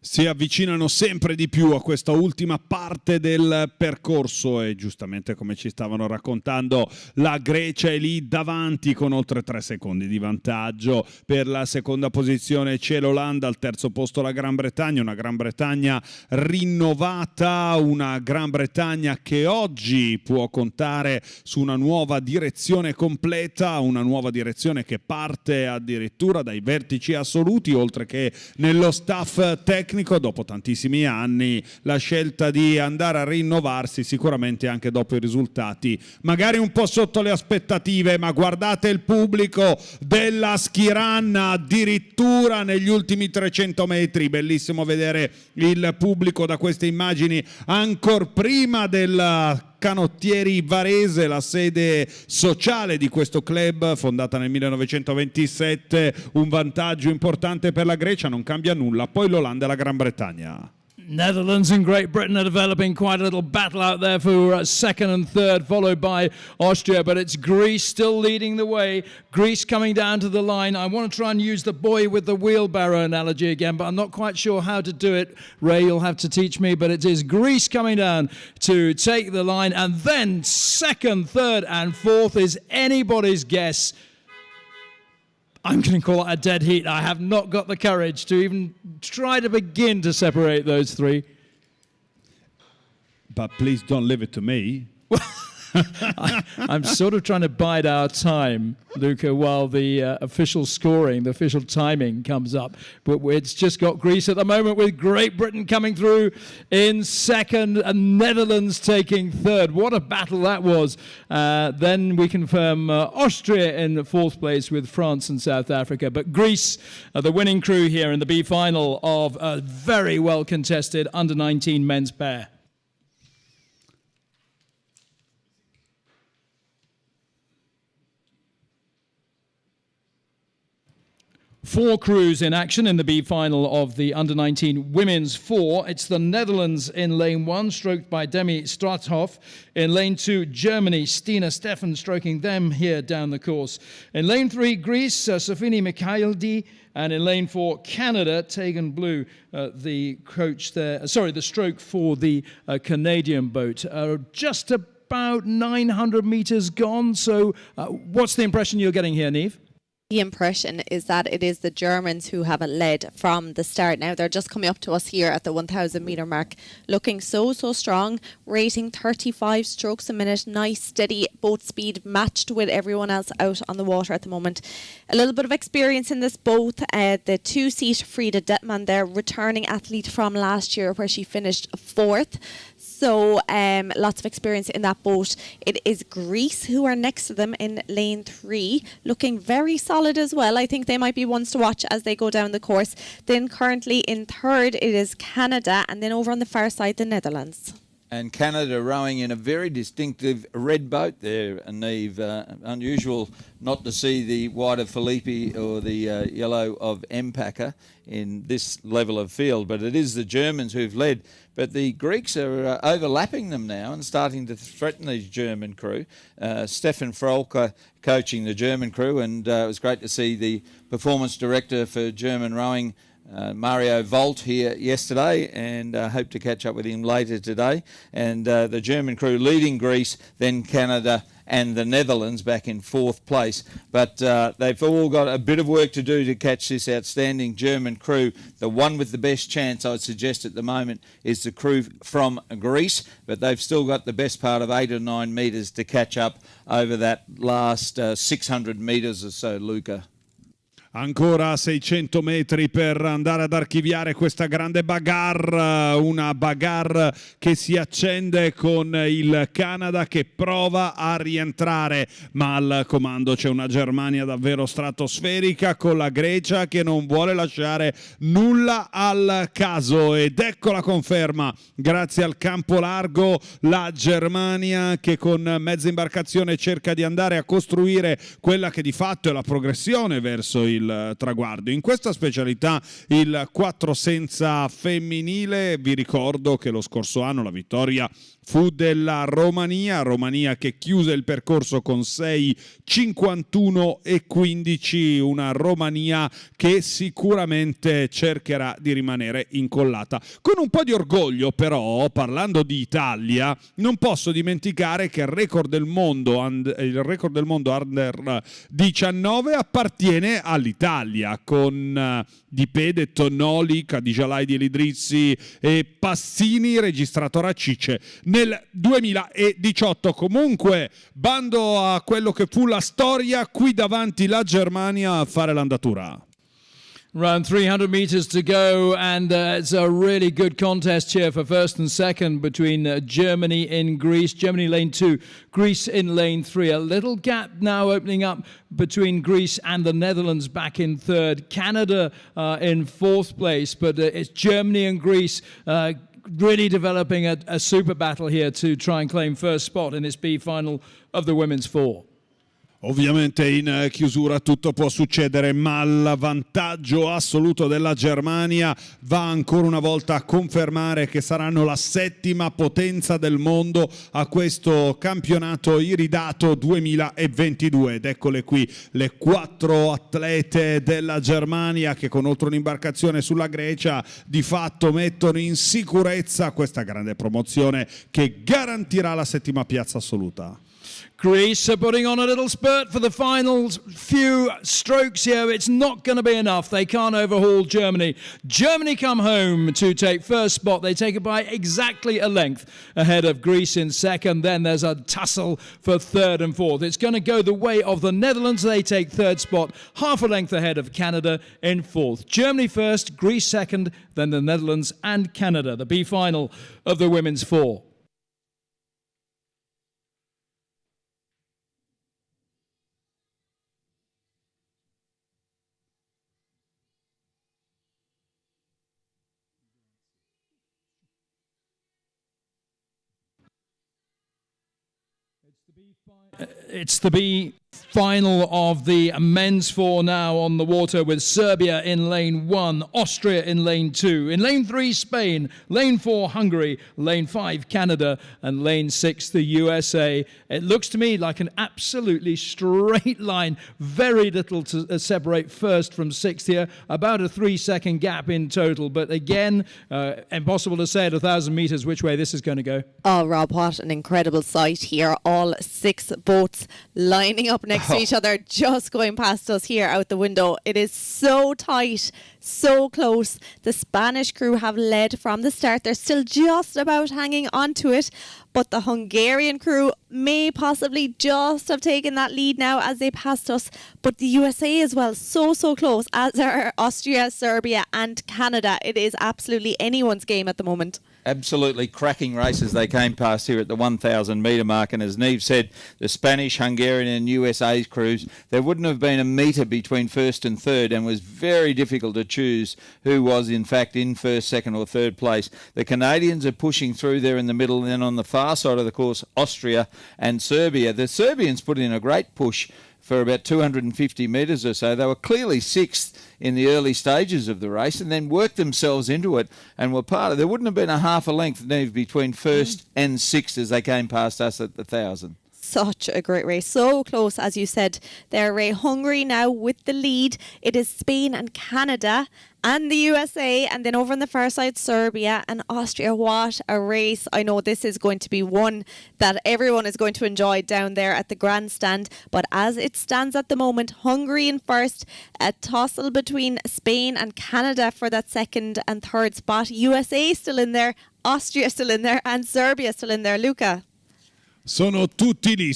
Si avvicinano sempre di più a questa ultima parte del percorso e giustamente, come ci stavano raccontando, la Grecia è lì davanti con oltre 3 secondi di vantaggio. Per la seconda posizione c'è l'Olanda, al terzo posto la Gran Bretagna, una Gran Bretagna rinnovata, una Gran Bretagna che oggi può contare su una nuova direzione completa, una nuova direzione che parte addirittura dai vertici assoluti, oltre che nello staff tecnico. Dopo tantissimi anni la scelta di andare a rinnovarsi, sicuramente anche dopo i risultati magari un po' sotto le aspettative, ma guardate il pubblico della Skiranna addirittura negli ultimi 300 metri, bellissimo vedere il pubblico da queste immagini ancor prima del Canottieri Varese, la sede sociale di questo club fondata nel 1927. Un vantaggio importante per la Grecia, non cambia nulla. Poi l'Olanda e la Gran Bretagna. Netherlands and Great Britain are developing quite a little battle out there for second and third, followed by Austria, but it's Greece still leading the way. Greece coming down to the line. I want to try and use the boy with the wheelbarrow analogy again, but I'm not quite sure how to do it. Ray, you'll have to teach me, but it is Greece coming down to take the line, and then second, third and fourth is anybody's guess. I'm going to call it a dead heat. I have not got the courage to even try to begin to separate those three. But please don't leave it to me. I'm sort of trying to bide our time, Luca, while the official scoring, the official timing comes up. But it's just got Greece at the moment, with Great Britain coming through in second and Netherlands taking third. What a battle that was. Then we confirm Austria in fourth place with France and South Africa. But Greece are the winning crew here in the B final of a very well contested under-19 men's pair. Four crews in action in the B final of the Under-19 Women's 4. It's the Netherlands in lane 1, stroked by Demi Straathoff. In lane 2, Germany, Stina Steffen stroking them here down the course. In lane 3, Greece, Sofini Mikhaildi. And in lane 4, Canada, Tegan Blue, the coach there. The stroke for the Canadian boat. Just about 900 meters gone. So what's the impression you're getting here, Niamh? The impression is that it is the Germans who have it led from the start. Now they're just coming up to us here at the 1,000 metre mark, looking so strong, rating 35 strokes a minute, nice steady boat speed matched with everyone else out on the water at the moment. A little bit of experience in this boat. The two-seat Frida Detman there, returning athlete from last year where she finished 4th. So lots of experience in that boat. It is Greece who are next to them in lane 3, looking very solid as well. I think they might be ones to watch as they go down the course. Then currently in 3rd, it is Canada, and then over on the far side, the Netherlands. And Canada rowing in a very distinctive red boat there, Niamh. Unusual not to see the white of Filippi or the yellow of Mpacker in this level of field, but it is the Germans who've led. But the Greeks are overlapping them now and starting to threaten these German crew. Stefan Frolke coaching the German crew, and it was great to see the performance director for German rowing, Mario Volt, here yesterday, and hope to catch up with him later today. And the German crew leading Greece, then Canada and the Netherlands back in 4th place. But they've all got a bit of work to do to catch this outstanding German crew. The one with the best chance, I would suggest at the moment, is the crew from Greece, but they've still got the best part of 8 or 9 metres to catch up over that last 600 metres or so, Luca. Ancora 600 metri per andare ad archiviare questa grande bagarre, una bagarre che si accende con il Canada che prova a rientrare, ma al comando c'è una Germania davvero stratosferica con la Grecia che non vuole lasciare nulla al caso, ed ecco la conferma, grazie al campo largo, la Germania che con mezza imbarcazione cerca di andare a costruire quella che di fatto è la progressione verso il traguardo. In questa specialità il 4 senza femminile, vi ricordo che lo scorso anno la vittoria fu della Romania che chiuse il percorso con 6:51 e 15, una Romania che sicuramente cercherà di rimanere incollata. Con un po' di orgoglio però, parlando di Italia, non posso dimenticare che il record del mondo under 19 appartiene all'Italia, con Di Pede, Tonnoli, Cadigialai di Elidrizzi e Passini, registrato a Racice nel 2018. Comunque, bando a quello che fu la storia, qui davanti la Germania a fare l'andatura. Around 300 meters to go, and it's a really good contest here for first and second between Germany in Greece. Germany lane 2, Greece in lane 3. A little gap now opening up between Greece and the Netherlands back in 3rd. Canada in 4th place, but it's Germany and Greece really developing a super battle here to try and claim first spot in this B final of the women's 4. Ovviamente in chiusura tutto può succedere, ma il vantaggio assoluto della Germania va ancora una volta a confermare che saranno la 7ª potenza del mondo a questo campionato iridato 2022. Ed eccole qui le 4 atlete della Germania che con oltre un'imbarcazione sulla Grecia di fatto mettono in sicurezza questa grande promozione che garantirà la 7ª piazza assoluta. Greece are putting on a little spurt for the final few strokes here. It's not going to be enough. They can't overhaul Germany. Germany come home to take first spot. They take it by exactly a length ahead of Greece in second. Then there's a tussle for 3rd and 4th. It's going to go the way of the Netherlands. They take 3rd spot, half a length ahead of Canada in 4th. Germany first, Greece second, then the Netherlands and Canada. The B final of the women's 4. It's the B final of the men's four now on the water, with Serbia in lane 1, Austria in lane 2, in lane 3 Spain, lane 4 Hungary, lane 5 Canada, and lane 6 the USA. It looks to me like an absolutely straight line, very little to separate first from sixth here, about a 3-second gap in total, but again, impossible to say at 1,000 metres which way this is going to go. Oh, Rob, what an incredible sight here. All 6 boats lining up next to each other, just going past us here out the window. It is so tight, so close. The Spanish crew have led from the start. They're still just about hanging on to it, but the Hungarian crew may possibly just have taken that lead now as they passed us. But the USA as well, so close, as are Austria, Serbia and Canada. It is absolutely anyone's game at the moment. Absolutely cracking races they came past here at the 1,000 metre mark, and as Neve said, the Spanish, Hungarian and USA crews, there wouldn't have been a metre between first and third, and was very difficult to choose who was in fact in first, second or third place. The Canadians are pushing through there in the middle, and then on the far side of the course, Austria and Serbia. The Serbians put in a great push for about 250 metres or so. They were clearly sixth in the early stages of the race and then worked themselves into it and were part of it. There wouldn't have been a half a length, Neve, between first and sixth as they came past us at the 1,000. Such a great race, so close as you said there, Ray. Hungary now with the lead. It is Spain and Canada and the USA, and then over on the far side Serbia and Austria. What a race. I know this is going to be one that everyone is going to enjoy down there at the grandstand, but as it stands at the moment, Hungary in first, a tussle between Spain and Canada for that second and third spot. USA still in there, Austria still in there and Serbia still in there. Luca? Sono tutti lì,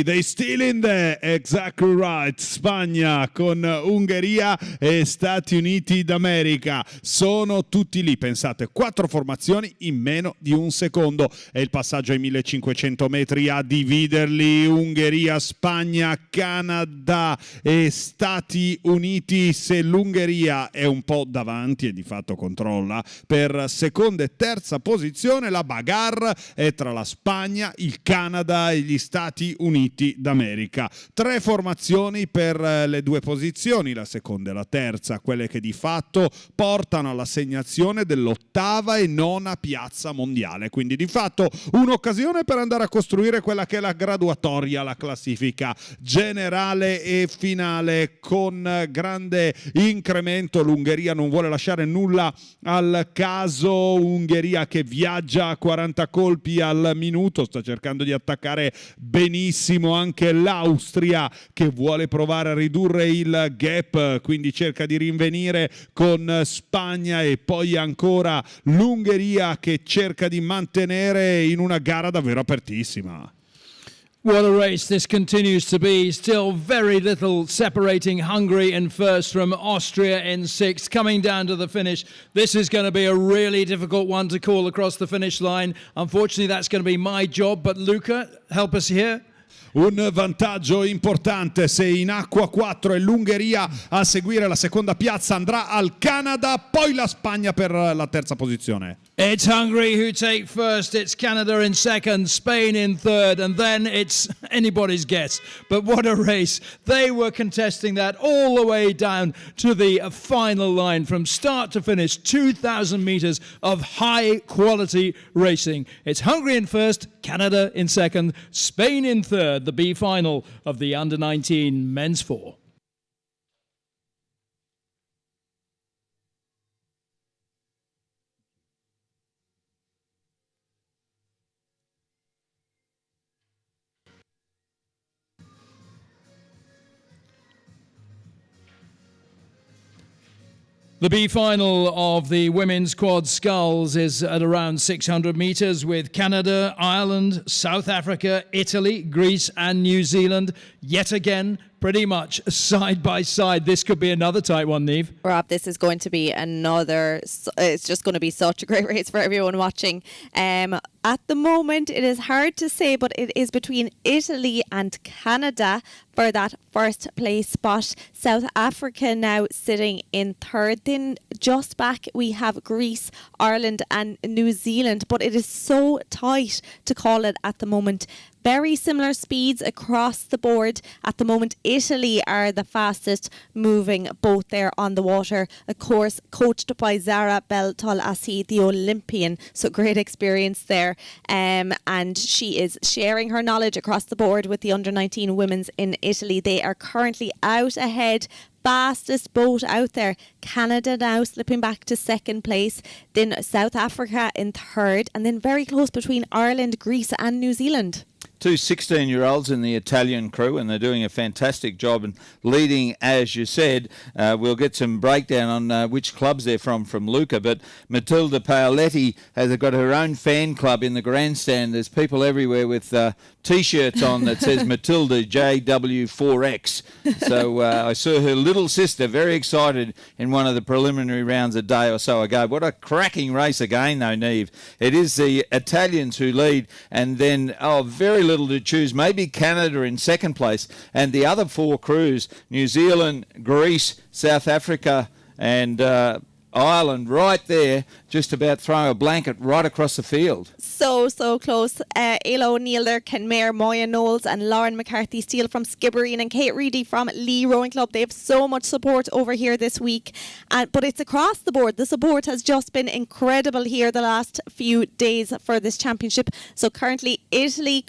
they still in there, exactly right. Spagna con Ungheria e Stati Uniti d'America, sono tutti lì, pensate, 4 formazioni in meno di un secondo, è il passaggio ai 1500 metri a dividerli, Ungheria, Spagna, Canada e Stati Uniti. Se l'Ungheria è un po' davanti e di fatto controlla per seconda e terza posizione, la bagarre è tra la Spagna, il Canada e gli Stati Uniti d'America. 3 formazioni per le 2 posizioni, la seconda e la terza, quelle che di fatto portano all'assegnazione dell'8ª e 9ª piazza mondiale. Quindi di fatto un'occasione per andare a costruire quella che è la graduatoria, la classifica generale e finale. Con grande incremento l'Ungheria non vuole lasciare nulla al caso. Ungheria che viaggia a 40 colpi al minuto, sta cercando di attaccare benissimo. Anche l'Austria che vuole provare a ridurre il gap, quindi cerca di rinvenire con Spagna, e poi ancora l'Ungheria che cerca di mantenere in una gara davvero apertissima. What a race this continues to be. Still very little separating Hungary in first from Austria in sixth. Coming down to the finish, this is going to be a really difficult one to call across the finish line. Unfortunately, that's going to be my job. But Luca, help us here. Un vantaggio importante, se in acqua 4 è l'Ungheria a seguire la seconda piazza, andrà al Canada, poi la Spagna per la terza posizione. It's Hungary who take first, it's Canada in second, Spain in third, and then it's anybody's guess. But what a race. They were contesting that all the way down to the final line, from start to finish, 2,000 metres of high quality racing. It's Hungary in first, Canada in second, Spain in third, the B final of the Under-19 men's four. The B final of the women's quad sculls is at around 600 metres, with Canada, Ireland, South Africa, Italy, Greece and New Zealand yet again pretty much side by side. This could be another tight one, Neve. Rob, this is going to be it's just going to be such a great race for everyone watching. At the moment, it is hard to say, but it is between Italy and Canada for that first place spot. South Africa now sitting in third. Then just back we have Greece, Ireland and New Zealand, but it is so tight to call it at the moment. Very similar speeds across the board. At the moment, Italy are the fastest moving boat there on the water. Of course, coached by Zara Beltolassi, the Olympian. So great experience there. And she is sharing her knowledge across the board with the under-19 women's in Italy. They are currently out ahead. Fastest boat out there. Canada now slipping back to second place. Then South Africa in third. And then very close between Ireland, Greece and New Zealand. Two 16-year-olds in the Italian crew, and they're doing a fantastic job and leading, as you said. We'll get some breakdown on which clubs they're from Luca, but Matilda Paoletti has got her own fan club in the grandstand. There's people everywhere with T-shirts on that says Matilda JW4X. So I saw her little sister very excited in one of the preliminary rounds a day or so ago. What a cracking race again, though, Neve. It is the Italians who lead, and then, very little to choose. Maybe Canada in second place, and the other four crews, New Zealand, Greece, South Africa, and Ireland, right there, just about throwing a blanket right across the field. So close. Ayla O'Neill there, Ken Mayer, Moya Knowles and Lauren McCarthy Steele from Skibbereen and Kate Reedy from Lee Rowing Club. They have so much support over here this week. But it's across the board. The support has just been incredible here the last few days for this championship. So currently, Italy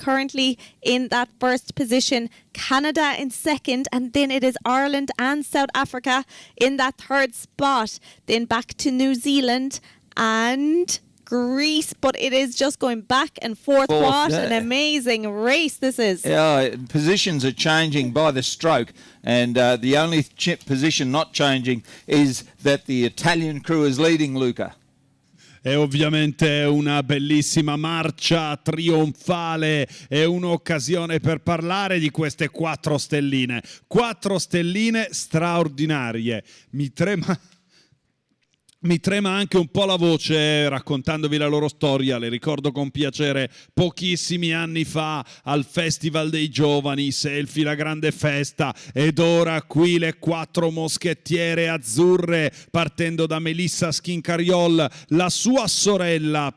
in that first position, Canada in second, and then it is Ireland and South Africa in that third spot. Then back to New Zealand and Greece, but it is just going back and forth. What an amazing race this is. Yeah, positions are changing by the stroke, and the only position not changing is that the Italian crew is leading, Luca. È ovviamente una bellissima marcia trionfale e un'occasione per parlare di queste 4 stelline. 4 stelline straordinarie. Mi trema anche un po' la voce raccontandovi la loro storia. Le ricordo con piacere pochissimi anni fa al Festival dei Giovani, selfie, la grande festa, ed ora qui le 4 moschettiere azzurre, partendo da Melissa Schincariol, la sua sorella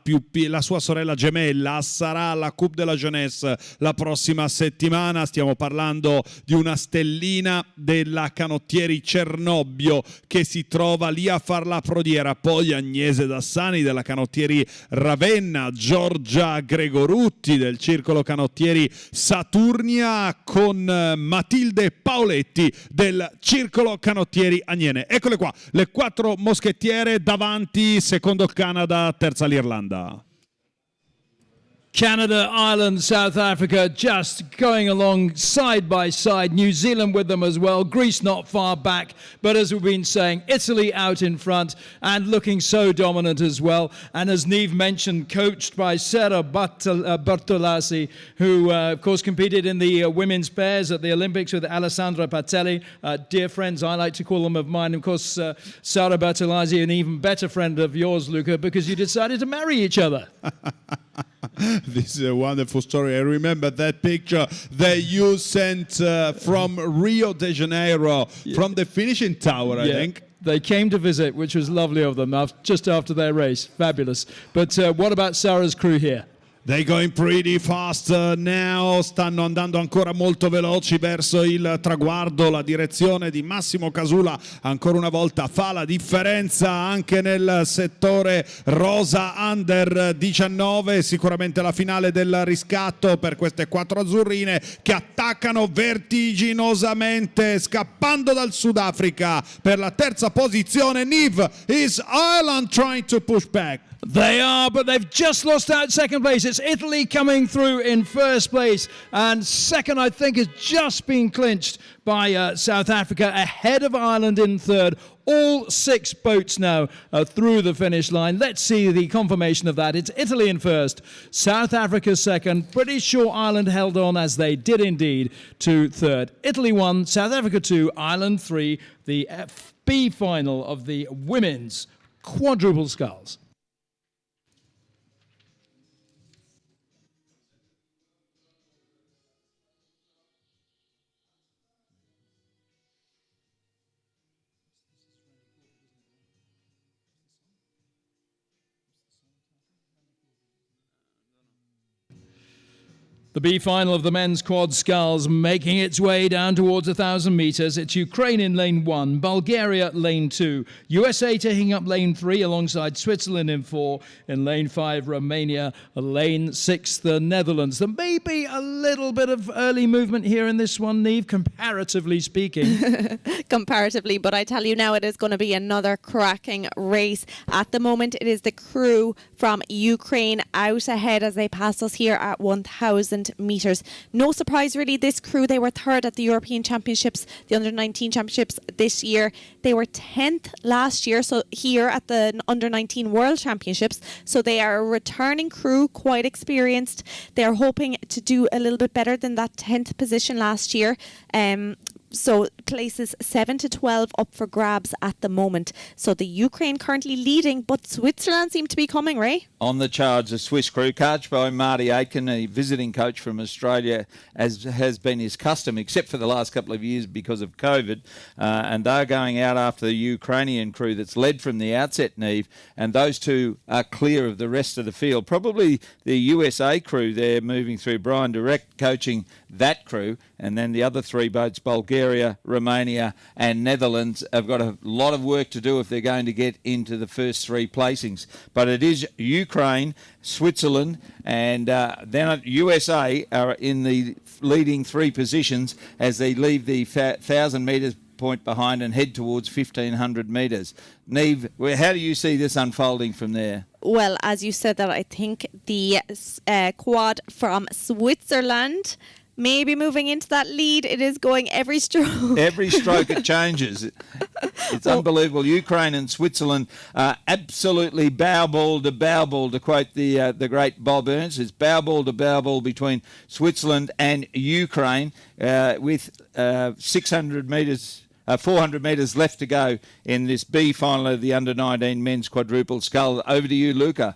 gemella sarà alla Coupe de la Jeunesse la prossima settimana. Stiamo parlando di una stellina della Canottieri Cernobbio che si trova lì a far la prodiera. Poi Agnese Dassani della Canottieri Ravenna, Giorgia Gregorutti del Circolo Canottieri Saturnia, con Matilde Paoletti del Circolo Canottieri Aniene. Eccole qua, le 4 moschettiere davanti, secondo il Canada, terza l'Irlanda. Canada, Ireland, South Africa just going along side by side. New Zealand with them as well. Greece not far back. But as we've been saying, Italy out in front and looking so dominant as well. And as Neve mentioned, coached by Sarah Bertolazzi, who, of course, competed in the women's pairs at the Olympics with Alessandra Patelli. Dear friends, I like to call them of mine. Of course, Sarah Bertolazzi, an even better friend of yours, Luca, because you decided to marry each other. This is a wonderful story. I remember that picture that you sent from Rio de Janeiro, from the finishing tower, I think. They came to visit, which was lovely of them, just after their race. Fabulous. But what about Sarah's crew here? They're going pretty fast now, stanno andando ancora molto veloci verso il traguardo. La direzione di Massimo Casula ancora una volta fa la differenza anche nel settore rosa under 19. Sicuramente la finale del riscatto per queste 4 azzurrine che attaccano vertiginosamente, scappando dal Sudafrica per la terza posizione. Niv, is Ireland trying to push back? They are, but they've just lost out second place. It's Italy coming through in first place. And second, I think, has just been clinched by South Africa, ahead of Ireland in third. All 6 boats now through the finish line. Let's see the confirmation of that. It's Italy in first, South Africa second. Pretty sure Ireland held on, as they did indeed, to third. Italy 1, South Africa 2, Ireland 3. The B final of the women's quadruple sculls. The B final of the men's quad sculls making its way down towards 1,000 metres. It's Ukraine in lane 1, Bulgaria lane 2, USA taking up lane 3 alongside Switzerland in 4. In lane 5, Romania, lane 6, the Netherlands. There may be a little bit of early movement here in this one, Niamh, comparatively speaking. Comparatively, but I tell you now, it is going to be another cracking race. At the moment, it is the crew from Ukraine out ahead as they pass us here at 1,000 metres. No surprise really, this crew, they were third at the European Championships, the Under-19 Championships this year. They were 10th last year, so here at the Under-19 World Championships. So they are a returning crew, quite experienced. They are hoping to do a little bit better than that 10th position last year. So places 7 to 12 up for grabs at the moment. So the Ukraine currently leading, but Switzerland seem to be coming, Ray. On the charge, the Swiss crew, coached by Marty Aitken, a visiting coach from Australia, as has been his custom, except for the last couple of years because of COVID. And they're going out after the Ukrainian crew that's led from the outset, Niamh. And those two are clear of the rest of the field. Probably the USA crew, they're moving through. Brian Direct coaching that crew. And then the other three boats, Bulgaria, Romania and Netherlands, have got a lot of work to do if they're going to get into the first three placings. But it is Ukraine, Switzerland and then USA are in the leading three positions as they leave the 1,000 metres point behind and head towards 1,500 metres. Niamh, how do you see this unfolding from there? Well, as you said that, I think the quad from Switzerland maybe moving into that lead. It is going every stroke. Every stroke it changes. It's unbelievable. Ukraine and Switzerland are absolutely bow ball, to quote the great Bob Ernst. It's bow ball between Switzerland and Ukraine with 600 metres. 400 metres left to go in this B final of the Under-19 men's quadruple scull. Over to you, Luca.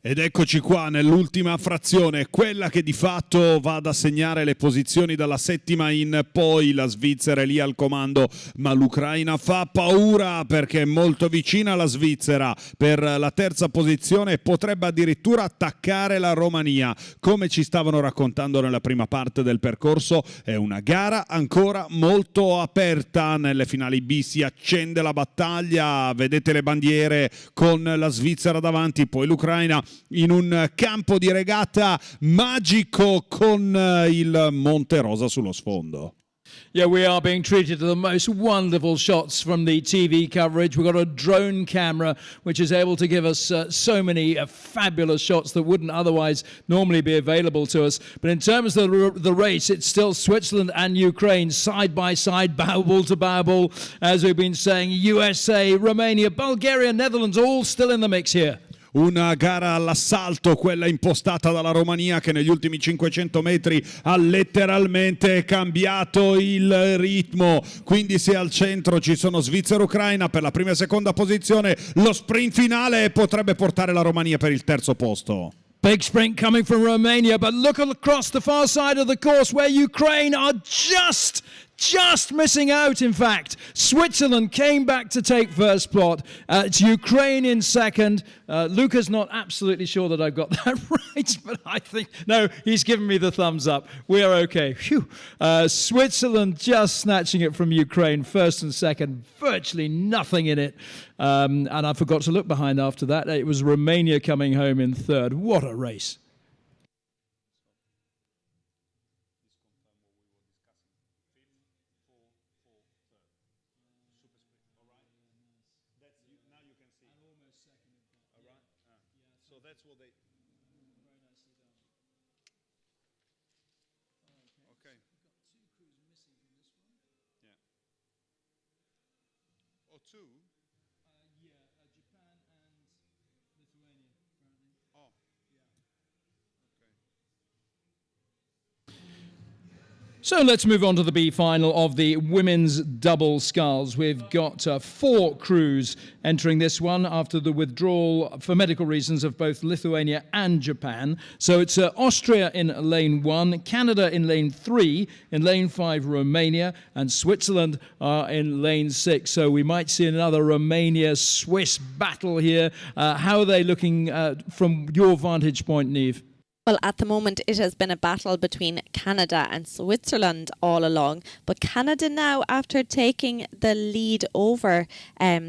Ed eccoci qua nell'ultima frazione, quella che di fatto va ad assegnare le posizioni dalla settima in poi. La Svizzera è lì al comando, ma l'Ucraina fa paura perché è molto vicina alla Svizzera per la terza posizione e potrebbe addirittura attaccare la Romania. Come ci stavano raccontando nella prima parte del percorso, è una gara ancora molto aperta. Nelle finali B si accende la battaglia, vedete le bandiere con la Svizzera davanti, poi l'Ucraina in un campo di regata magico con il Monte Rosa sullo sfondo. Yeah, we are being treated to the most wonderful shots from the TV coverage. We've got a drone camera which is able to give us so many fabulous shots that wouldn't otherwise normally be available to us. But in terms of the race, it's still Switzerland and Ukraine side by side, bow ball to bow ball, as we've been saying. USA, Romania, Bulgaria, Netherlands, all still in the mix here. Una gara all'assalto, quella impostata dalla Romania, che negli ultimi 500 metri ha letteralmente cambiato il ritmo. Quindi se al centro ci sono Svizzera e Ucraina per la prima e seconda posizione, lo sprint finale potrebbe portare la Romania per il terzo posto. Big sprint coming from Romania, but look across the far side of the course where Ukraine are just missing out, in fact. Switzerland came back to take first spot. It's Ukraine in second. Luca's not absolutely sure that I've got that right, but I think, no, he's given me the thumbs up. We are okay. Phew. Switzerland just snatching it from Ukraine, first and second, virtually nothing in it. And I forgot to look behind after that. It was Romania coming home in third. What a race. So let's move on to the B final of the women's double sculls. We've got 4 crews entering this one after the withdrawal for medical reasons of both Lithuania and Japan. So it's Austria in lane 1, Canada in lane 3, in lane 5 Romania, and Switzerland are in lane 6. So we might see another Romania-Swiss battle here. How are they looking from your vantage point, Niamh? Well, at the moment, it has been a battle between Canada and Switzerland all along. But Canada now, after taking the lead over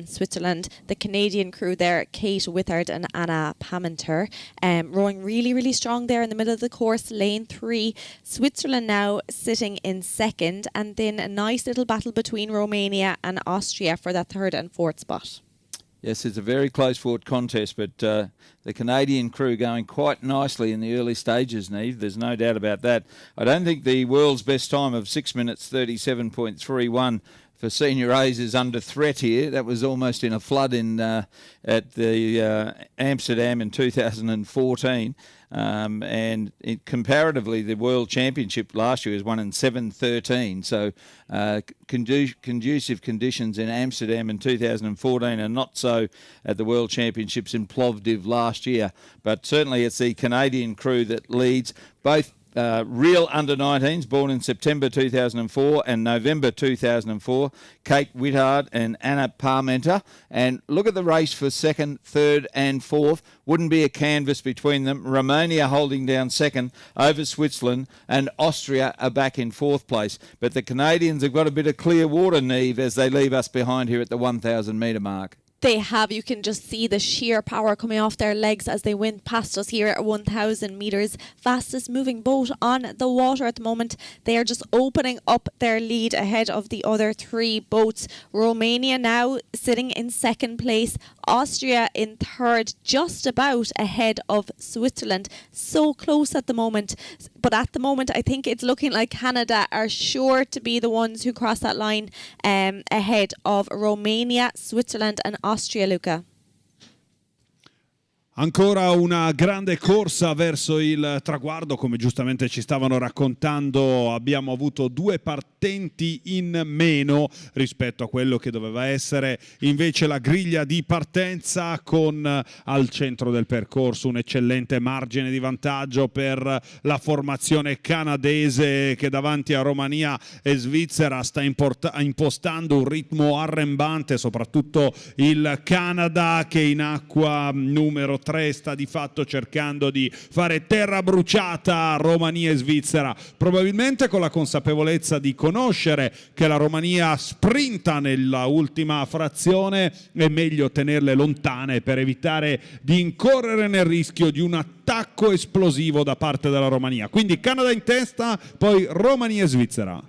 Switzerland, the Canadian crew there, Kate Withard and Anna Paminter, rowing really, really strong there in the middle of the course, lane 3. Switzerland now sitting in second, and then a nice little battle between Romania and Austria for that third and fourth spot. Yes, it's a very close-fought contest, but the Canadian crew going quite nicely in the early stages, Neve. There's no doubt about that. I don't think the world's best time of 6 minutes 37.31 for Senior A's is under threat here. That was almost in a flood at the Amsterdam in 2014. And comparatively, the World Championship last year was won in 7:13. So conducive conditions in Amsterdam in 2014 and not so at the World Championships in Plovdiv last year. But certainly it's the Canadian crew that leads. Both real under-19s born in September 2004 and November 2004, Kate Withard and Anna Parmenter. And look at the race for second, third and fourth. Wouldn't be a canvas between them. Romania holding down second over Switzerland, and Austria are back in fourth place. But the Canadians have got a bit of clear water, Neve, as they leave us behind here at the 1,000 metre mark. They have. You can just see the sheer power coming off their legs as they went past us here at 1,000 metres. Fastest moving boat on the water at the moment. They are just opening up their lead ahead of the other 3 boats. Romania now sitting in second place. Austria in third, just about ahead of Switzerland. So close at the moment. But at the moment, I think it's looking like Canada are sure to be the ones who cross that line ahead of Romania, Switzerland and Austria, Luca. Ancora una grande corsa verso il traguardo, come giustamente ci stavano raccontando. Abbiamo avuto 2 partenti in meno rispetto a quello che doveva essere invece la griglia di partenza, con al centro del percorso un eccellente margine di vantaggio per la formazione canadese, che davanti a Romania e Svizzera sta impostando un ritmo arrembante, soprattutto il Canada, che in acqua numero 3 sta di fatto cercando di fare terra bruciata a Romania e Svizzera, probabilmente con la consapevolezza di conoscere che la Romania sprinta nella ultima frazione. È meglio tenerle lontane per evitare di incorrere nel rischio di un attacco esplosivo da parte della Romania. Quindi Canada in testa, poi Romania e Svizzera.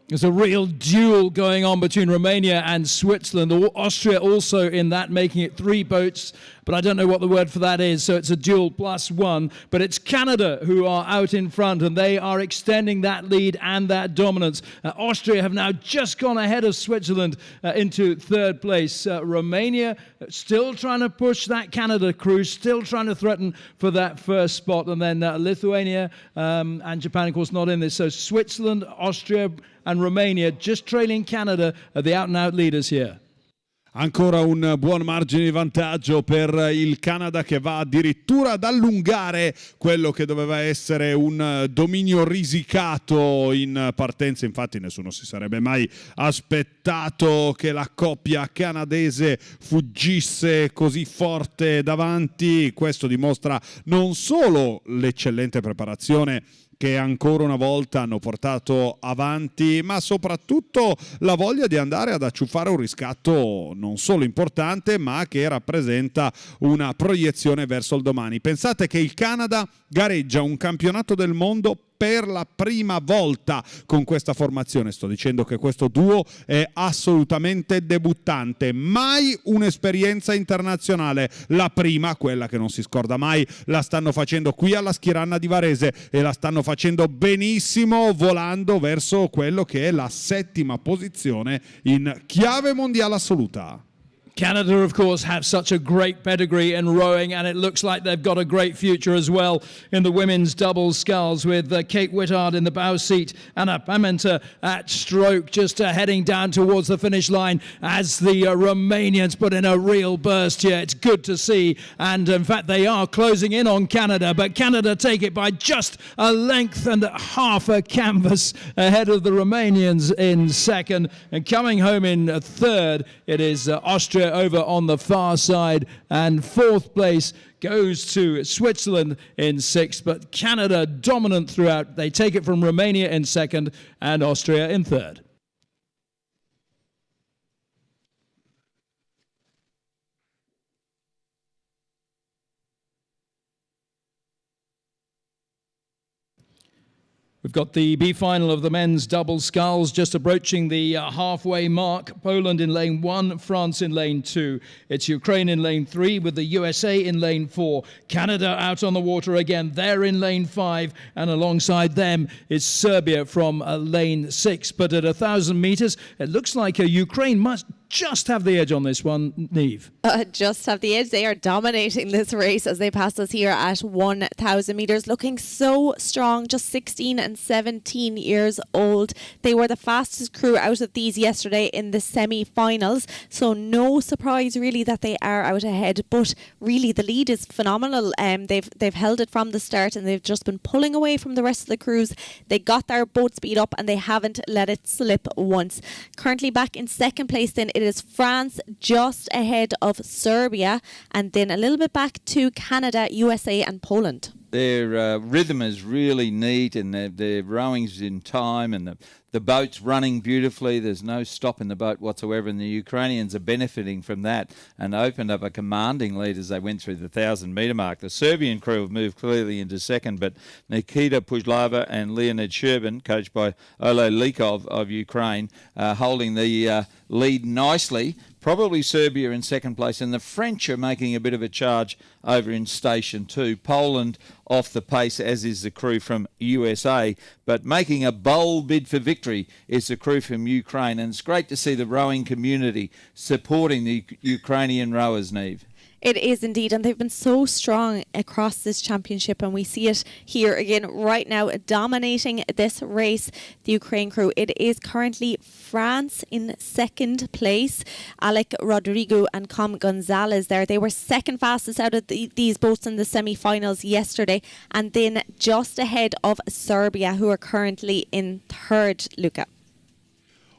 There's a real duel going on between Romania and Switzerland. Austria also in that, making it 3 boats, but I don't know what the word for that is, so it's a duel +1. But it's Canada who are out in front, and they are extending that lead and that dominance. Austria have now just gone ahead of Switzerland into third place. Romania still trying to push that Canada crew, still trying to threaten for that first spot. And then Lithuania and Japan, of course, not in this. So Switzerland, Austria and Romania just trailing Canada are the out-and-out leaders here. Ancora un buon margine di vantaggio per il Canada, che va addirittura ad allungare quello che doveva essere un dominio risicato in partenza. Infatti nessuno si sarebbe mai aspettato che la coppia canadese fuggisse così forte davanti. Questo dimostra non solo l'eccellente preparazione che ancora una volta hanno portato avanti, ma soprattutto la voglia di andare ad acciuffare un riscatto non solo importante, ma che rappresenta una proiezione verso il domani. Pensate che il Canada gareggia un campionato del mondo per la prima volta con questa formazione. Sto dicendo che questo duo è assolutamente debuttante, mai un'esperienza internazionale. La prima, quella che non si scorda mai, la stanno facendo qui alla Schiranna di Varese, e la stanno facendo benissimo, volando verso quello che è la 7ª posizione in chiave mondiale assoluta. Canada, of course, have such a great pedigree in rowing, and it looks like they've got a great future as well in the women's doubles sculls, with Kate Withard in the bow seat and Anna Parmenter at stroke, just heading down towards the finish line as the Romanians put in a real burst here. It's good to see, and in fact they are closing in on Canada, but Canada take it by just a length and half a canvas ahead of the Romanians in second, and coming home in third it is Austria Serbia over on the far side, and fourth place goes to Switzerland in sixth, but Canada dominant throughout. They take it from Romania in second and Austria in third. We've got the B final of the men's double sculls just approaching the halfway mark. Poland in lane 1, France in lane 2. It's Ukraine in lane 3 with the USA in lane 4. Canada out on the water again. They're in lane 5, and alongside them is Serbia from lane 6. But at 1,000 meters, it looks like Ukraine must just have the edge on this one, Neve. Just have the edge. They are dominating this race as they pass us here at 1,000 meters, looking so strong, just 16 and 17 years old. They were the fastest crew out of these yesterday in the semi-finals, so no surprise really that they are out ahead, but really the lead is phenomenal. They've held it from the start, and they've just been pulling away from the rest of the crews. They got their boat speed up and they haven't let it slip once. Currently back in second place then it is France, just ahead of Serbia, and then a little bit back to Canada, USA and Poland. Their rhythm is really neat, and their rowing's in time, and the boat's running beautifully. There's no stop in the boat whatsoever, and the Ukrainians are benefiting from that and opened up a commanding lead as they went through the 1,000-metre mark. The Serbian crew have moved clearly into second, but Nikita Pujlava and Leonid Sherbin, coached by Ole Likov of Ukraine, holding the lead nicely. Probably Serbia in second place, and the French are making a bit of a charge over in Station 2. Poland off the pace, as is the crew from USA, but making a bold bid for victory is the crew from Ukraine, and it's great to see the rowing community supporting the Ukrainian rowers, Neve. It is indeed, and they've been so strong across this championship, and we see it here again right now, dominating this race, the Ukraine crew. It is currently France in second place. Alec Rodrigo and Com Gonzalez there. They were second fastest out of these boats in the semi-finals yesterday, and then just ahead of Serbia, who are currently in third, Luca.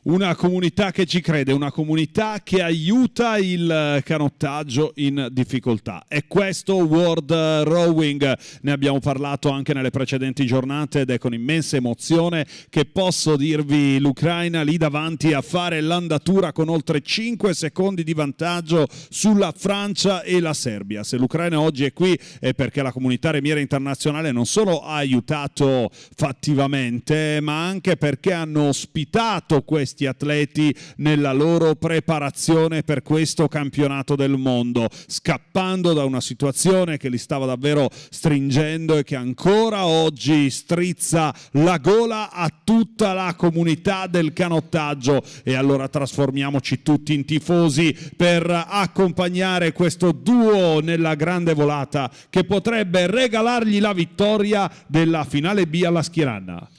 Una comunità che ci crede, una comunità che aiuta il canottaggio in difficoltà. E questo World Rowing, ne abbiamo parlato anche nelle precedenti giornate, ed è con immensa emozione che posso dirvi l'Ucraina lì davanti a fare l'andatura con oltre 5 secondi di vantaggio sulla Francia e la Serbia. Se l'Ucraina oggi è qui è perché la comunità remiera internazionale non solo ha aiutato fattivamente, ma anche perché hanno ospitato questi atleti nella loro preparazione per questo campionato del mondo, scappando da una situazione che li stava davvero stringendo e che ancora oggi strizza la gola a tutta la comunità del canottaggio. E allora trasformiamoci tutti in tifosi per accompagnare questo duo nella grande volata che potrebbe regalargli la vittoria della finale B alla Schieranna.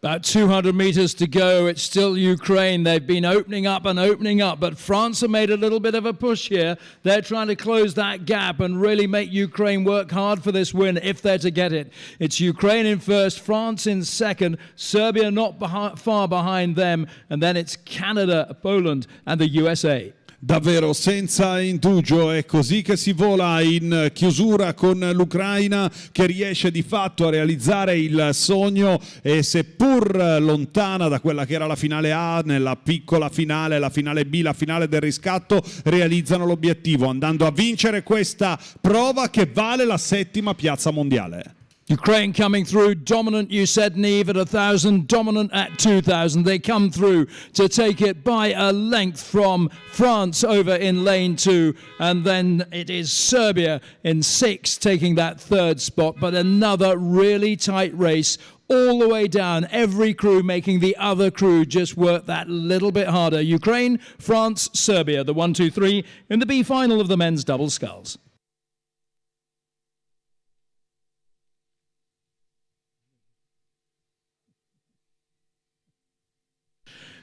About 200 meters to go. It's still Ukraine. They've been opening up, but France have made a little bit of a push here. They're trying to close that gap and really make Ukraine work hard for this win if they're to get it. It's Ukraine in first, France in second, Serbia not far behind them, and then it's Canada, Poland and the USA. Davvero senza indugio, è così che si vola in chiusura con l'Ucraina, che riesce di fatto a realizzare il sogno, e seppur lontana da quella che era la finale A, nella piccola finale, la finale B, la finale del riscatto, realizzano l'obiettivo andando a vincere questa prova che vale la 7ª piazza mondiale. Ukraine coming through, dominant, you said, Neve, at 1,000, dominant at 2,000. They come through to take it by a length from France over in lane 2, and then it is Serbia in 6 taking that third spot, but another really tight race all the way down, every crew making the other crew just work that little bit harder. Ukraine, France, Serbia, the 1, 2, 3 in the B final of the men's double sculls.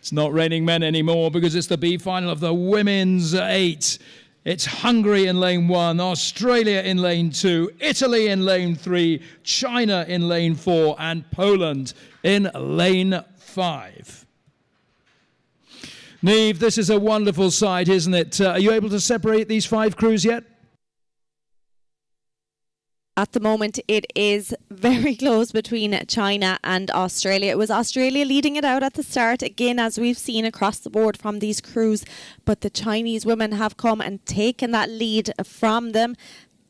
It's not raining men anymore because it's the B final of the women's 8. It's Hungary in lane 1, Australia in lane 2, Italy in lane 3, China in lane 4, and Poland in lane 5. Neve, this is a wonderful sight, isn't it? Are you able to separate these 5 crews yet? At the moment, it is very close between China and Australia. It was Australia leading it out at the start, again, as we've seen across the board from these crews. But the Chinese women have come and taken that lead from them.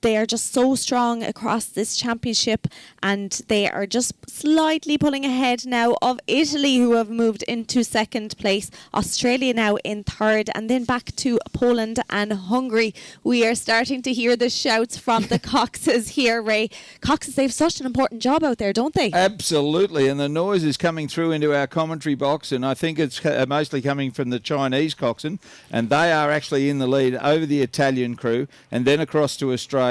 They are just so strong across this championship, and they are just slightly pulling ahead now of Italy, who have moved into second place, Australia now in third, and then back to Poland and Hungary. We are starting to hear the shouts from the coxes here, Ray. Coxes, they have such an important job out there, don't they? Absolutely, and the noise is coming through into our commentary box, and I think it's mostly coming from the Chinese coxswain, and they are actually in the lead over the Italian crew, and then across to Australia.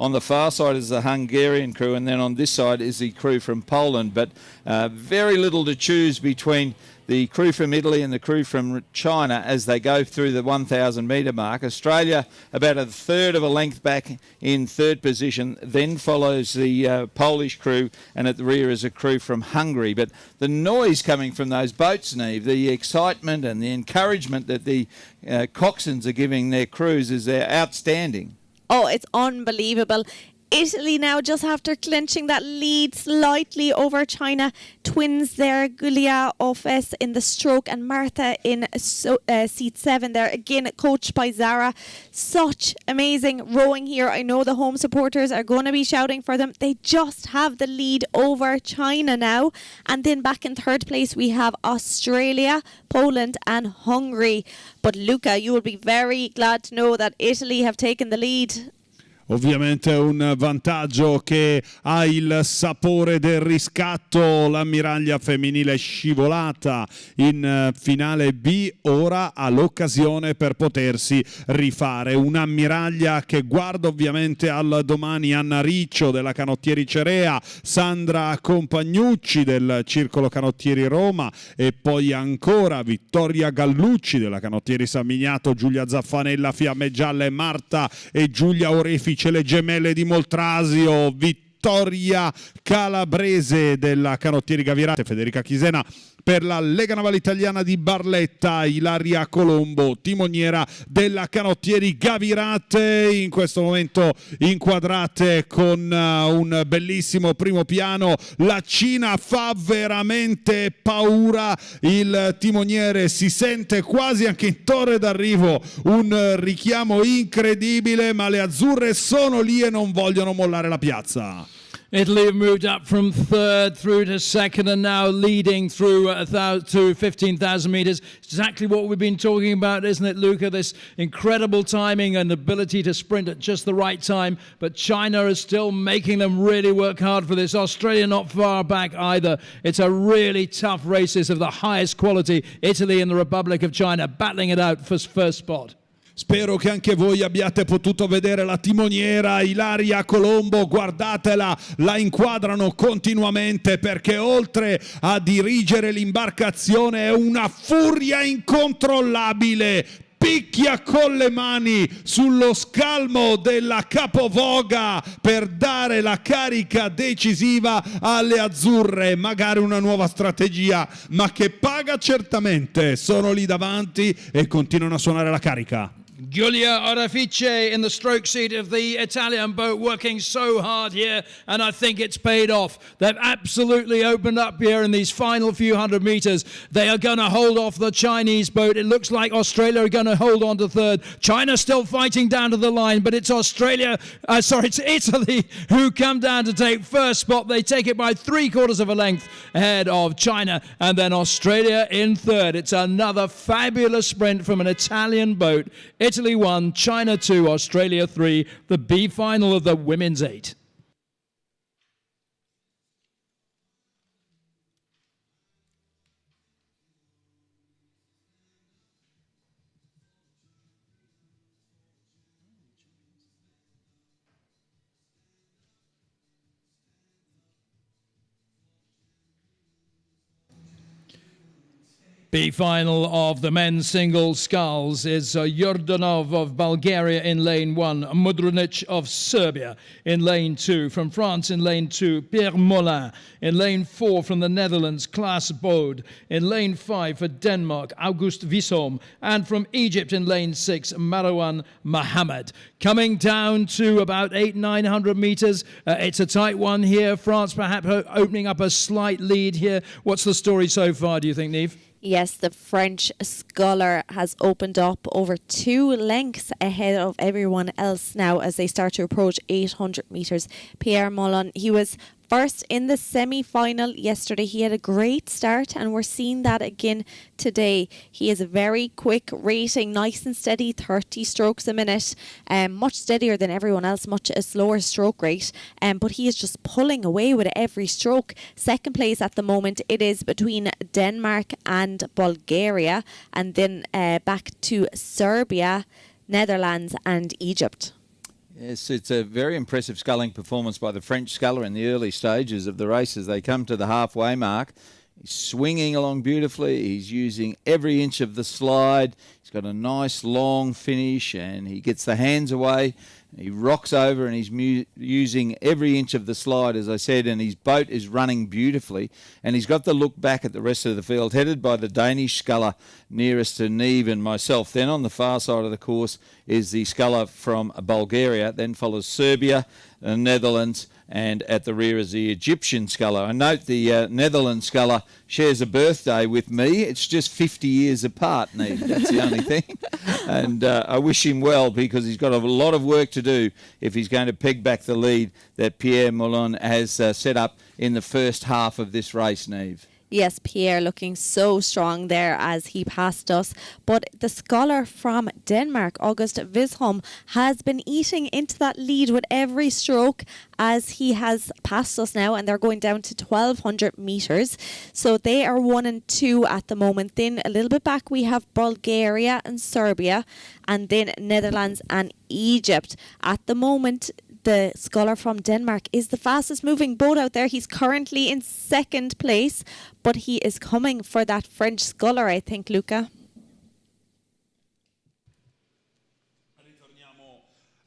On the far side is the Hungarian crew, and then on this side is the crew from Poland. But very little to choose between the crew from Italy and the crew from China as they go through the 1,000 metre mark. Australia about a third of a length back in third position, then follows the Polish crew, and at the rear is a crew from Hungary. But the noise coming from those boats, Neve, the excitement and the encouragement that the coxswains are giving their crews is outstanding. Oh, it's unbelievable. Italy now, just after clinching that lead slightly over China, twins there, Giulia Ofes in the stroke and Martha in seat 7 there, again coached by Zara. Such amazing rowing here. I know the home supporters are going to be shouting for them. They just have the lead over China now. And then back in third place we have Australia, Poland and Hungary. But Luca, you will be very glad to know that Italy have taken the lead. Ovviamente un vantaggio che ha il sapore del riscatto. L'ammiraglia femminile scivolata in finale B ora ha l'occasione per potersi rifare. Un'ammiraglia che guarda ovviamente al domani. Anna Riccio della Canottieri Cerea, Sandra Compagnucci del Circolo Canottieri Roma e poi ancora Vittoria Gallucci della Canottieri San Miniato, Giulia Zaffanella, Fiamme Gialle, Marta e Giulia Orefice, le gemelle di Moltrasio, Vittoria Calabrese della Canottieri Gavirate, Federica Chisena per la Lega Navale Italiana di Barletta, Ilaria Colombo, timoniera della Canottieri Gavirate, in questo momento inquadrate con un bellissimo primo piano. La Cina fa veramente paura, il timoniere si sente quasi anche in torre d'arrivo, un richiamo incredibile, ma le azzurre sono lì e non vogliono mollare la piazza. Italy have moved up from third through to second and now leading through to 15,000 metres. Exactly what we've been talking about, isn't it, Luca? This incredible timing and ability to sprint at just the right time. But China is still making them really work hard for this. Australia not far back either. It's a really tough race. It's of the highest quality. Italy and the Republic of China battling it out for first spot. Spero che anche voi abbiate potuto vedere la timoniera Ilaria Colombo, guardatela, la inquadrano continuamente perché oltre a dirigere l'imbarcazione è una furia incontrollabile. Picchia con le mani sullo scalmo della capovoga per dare la carica decisiva alle azzurre, magari una nuova strategia, ma che paga certamente. Sono lì davanti e continuano a suonare la carica. Giulia Orefice in the stroke seat of the Italian boat, working so hard here, and I think it's paid off. They've absolutely opened up here in these final few hundred meters. They are going to hold off the Chinese boat. It looks like Australia are going to hold on to third. China still fighting down to the line, but it's it's Italy who come down to take first spot. They take it by 3/4 of a length ahead of China, and then Australia in third. It's another fabulous sprint from an Italian boat. Italy 1, China 2, Australia 3, the B final of the women's 8. B final of the men's singles sculls is Yordanov of Bulgaria in lane 1, Mudrinic of Serbia in lane 2. From France in lane 2, Pierre Molin. In lane 4 from the Netherlands, Klaas Bode. In lane 5 for Denmark, August Vissom. And from Egypt in lane 6, Marwan Mohammed. Coming down to about 800-900 meters. It's a tight one here. France perhaps opening up a slight lead here. What's the story so far, do you think, Niamh? Yes, the French sculler has opened up over 2 lengths ahead of everyone else now as they start to approach 800 metres. Pierre Molin, he was first in the semi-final yesterday. He had a great start and we're seeing that again today. He is a very quick rating, nice and steady, 30 strokes a minute, much steadier than everyone else, much a slower stroke rate, but he is just pulling away with every stroke. Second place at the moment, it is between Denmark and Bulgaria, and then back to Serbia, Netherlands and Egypt. Yes, it's a very impressive sculling performance by the French sculler in the early stages of the race as they come to the halfway mark. He's swinging along beautifully. He's using every inch of the slide. He's got a nice long finish and he gets the hands away. He rocks over and he's using every inch of the slide, as I said, and his boat is running beautifully. And he's got the look back at the rest of the field, headed by the Danish sculler nearest to Niamh and myself. Then on the far side of the course is the sculler from Bulgaria. Then follows Serbia, the Netherlands, and at the rear is the Egyptian sculler. I note the Netherlands sculler shares a birthday with me. It's just 50 years apart, Niamh. That's the only thing. And I wish him well because he's got a lot of work to do if he's going to peg back the lead that Pierre Molin has set up in the first half of this race, Niamh. Yes, Pierre looking so strong there as he passed us. But the scholar from Denmark, August Visholm, has been eating into that lead with every stroke as he has passed us now, and they're going down to 1,200 metres. So they are 1 and 2 at the moment. Then a little bit back we have Bulgaria and Serbia, and then Netherlands and Egypt. At the moment, the scholar from Denmark is the fastest moving boat out there. He's currently in second place, but he is coming for that French scholar, I think, Luca.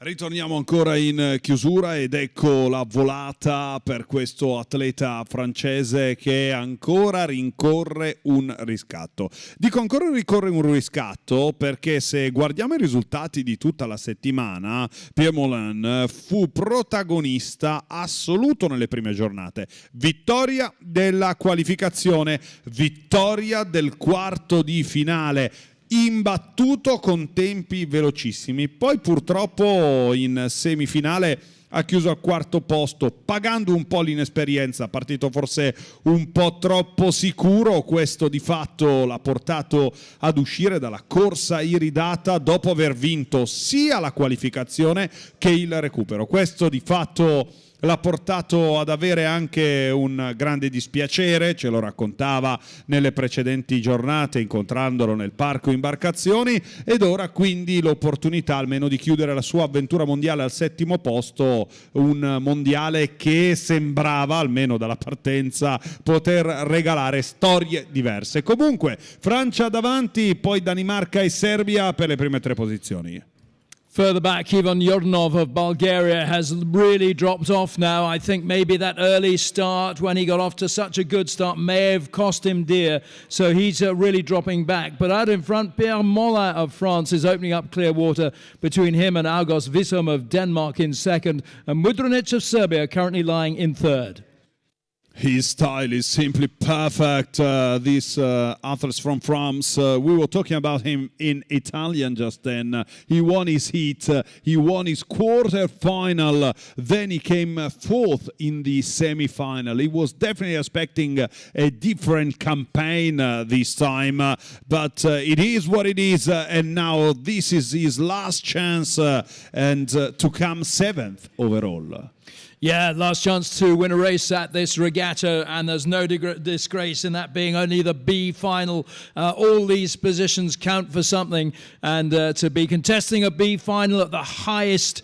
Ritorniamo ancora in chiusura ed ecco la volata per questo atleta francese che ancora rincorre un riscatto. Dico ancora rincorre un riscatto perché se guardiamo i risultati di tutta la settimana, Pierre Molin fu protagonista assoluto nelle prime giornate. Vittoria della qualificazione, vittoria del quarto di finale, imbattuto con tempi velocissimi. Poi purtroppo in semifinale ha chiuso al quarto posto, pagando un po' l'inesperienza, partito forse un po' troppo sicuro. Questo di fatto l'ha portato ad uscire dalla corsa iridata dopo aver vinto sia la qualificazione che il recupero. Questo di fatto l'ha portato ad avere anche un grande dispiacere, ce lo raccontava nelle precedenti giornate incontrandolo nel parco imbarcazioni, ed ora quindi l'opportunità almeno di chiudere la sua avventura mondiale al 7° posto, un mondiale che sembrava, almeno dalla partenza, poter regalare storie diverse. Comunque Francia davanti, poi Danimarca e Serbia per le prime 3 posizioni. Further back, Ivan Yordanov of Bulgaria has really dropped off now. I think maybe that early start when he got off to such a good start may have cost him dear. So he's really dropping back. But out in front, Pierre Molin of France is opening up clear water between him and August Vissom of Denmark in second. And Mudrinic of Serbia currently lying in third. His style is simply perfect. These athletes from France, we were talking about him in Italian just then. He won his heat, he won his quarter-final, then he came 4th in the semi-final. He was definitely expecting a different campaign this time, but it is what it is, and now this is his last chance and to come 7th overall. Yeah, last chance to win a race at this regatta, and there's no disgrace in that being only the B final. All these positions count for something, and to be contesting a B final at the highest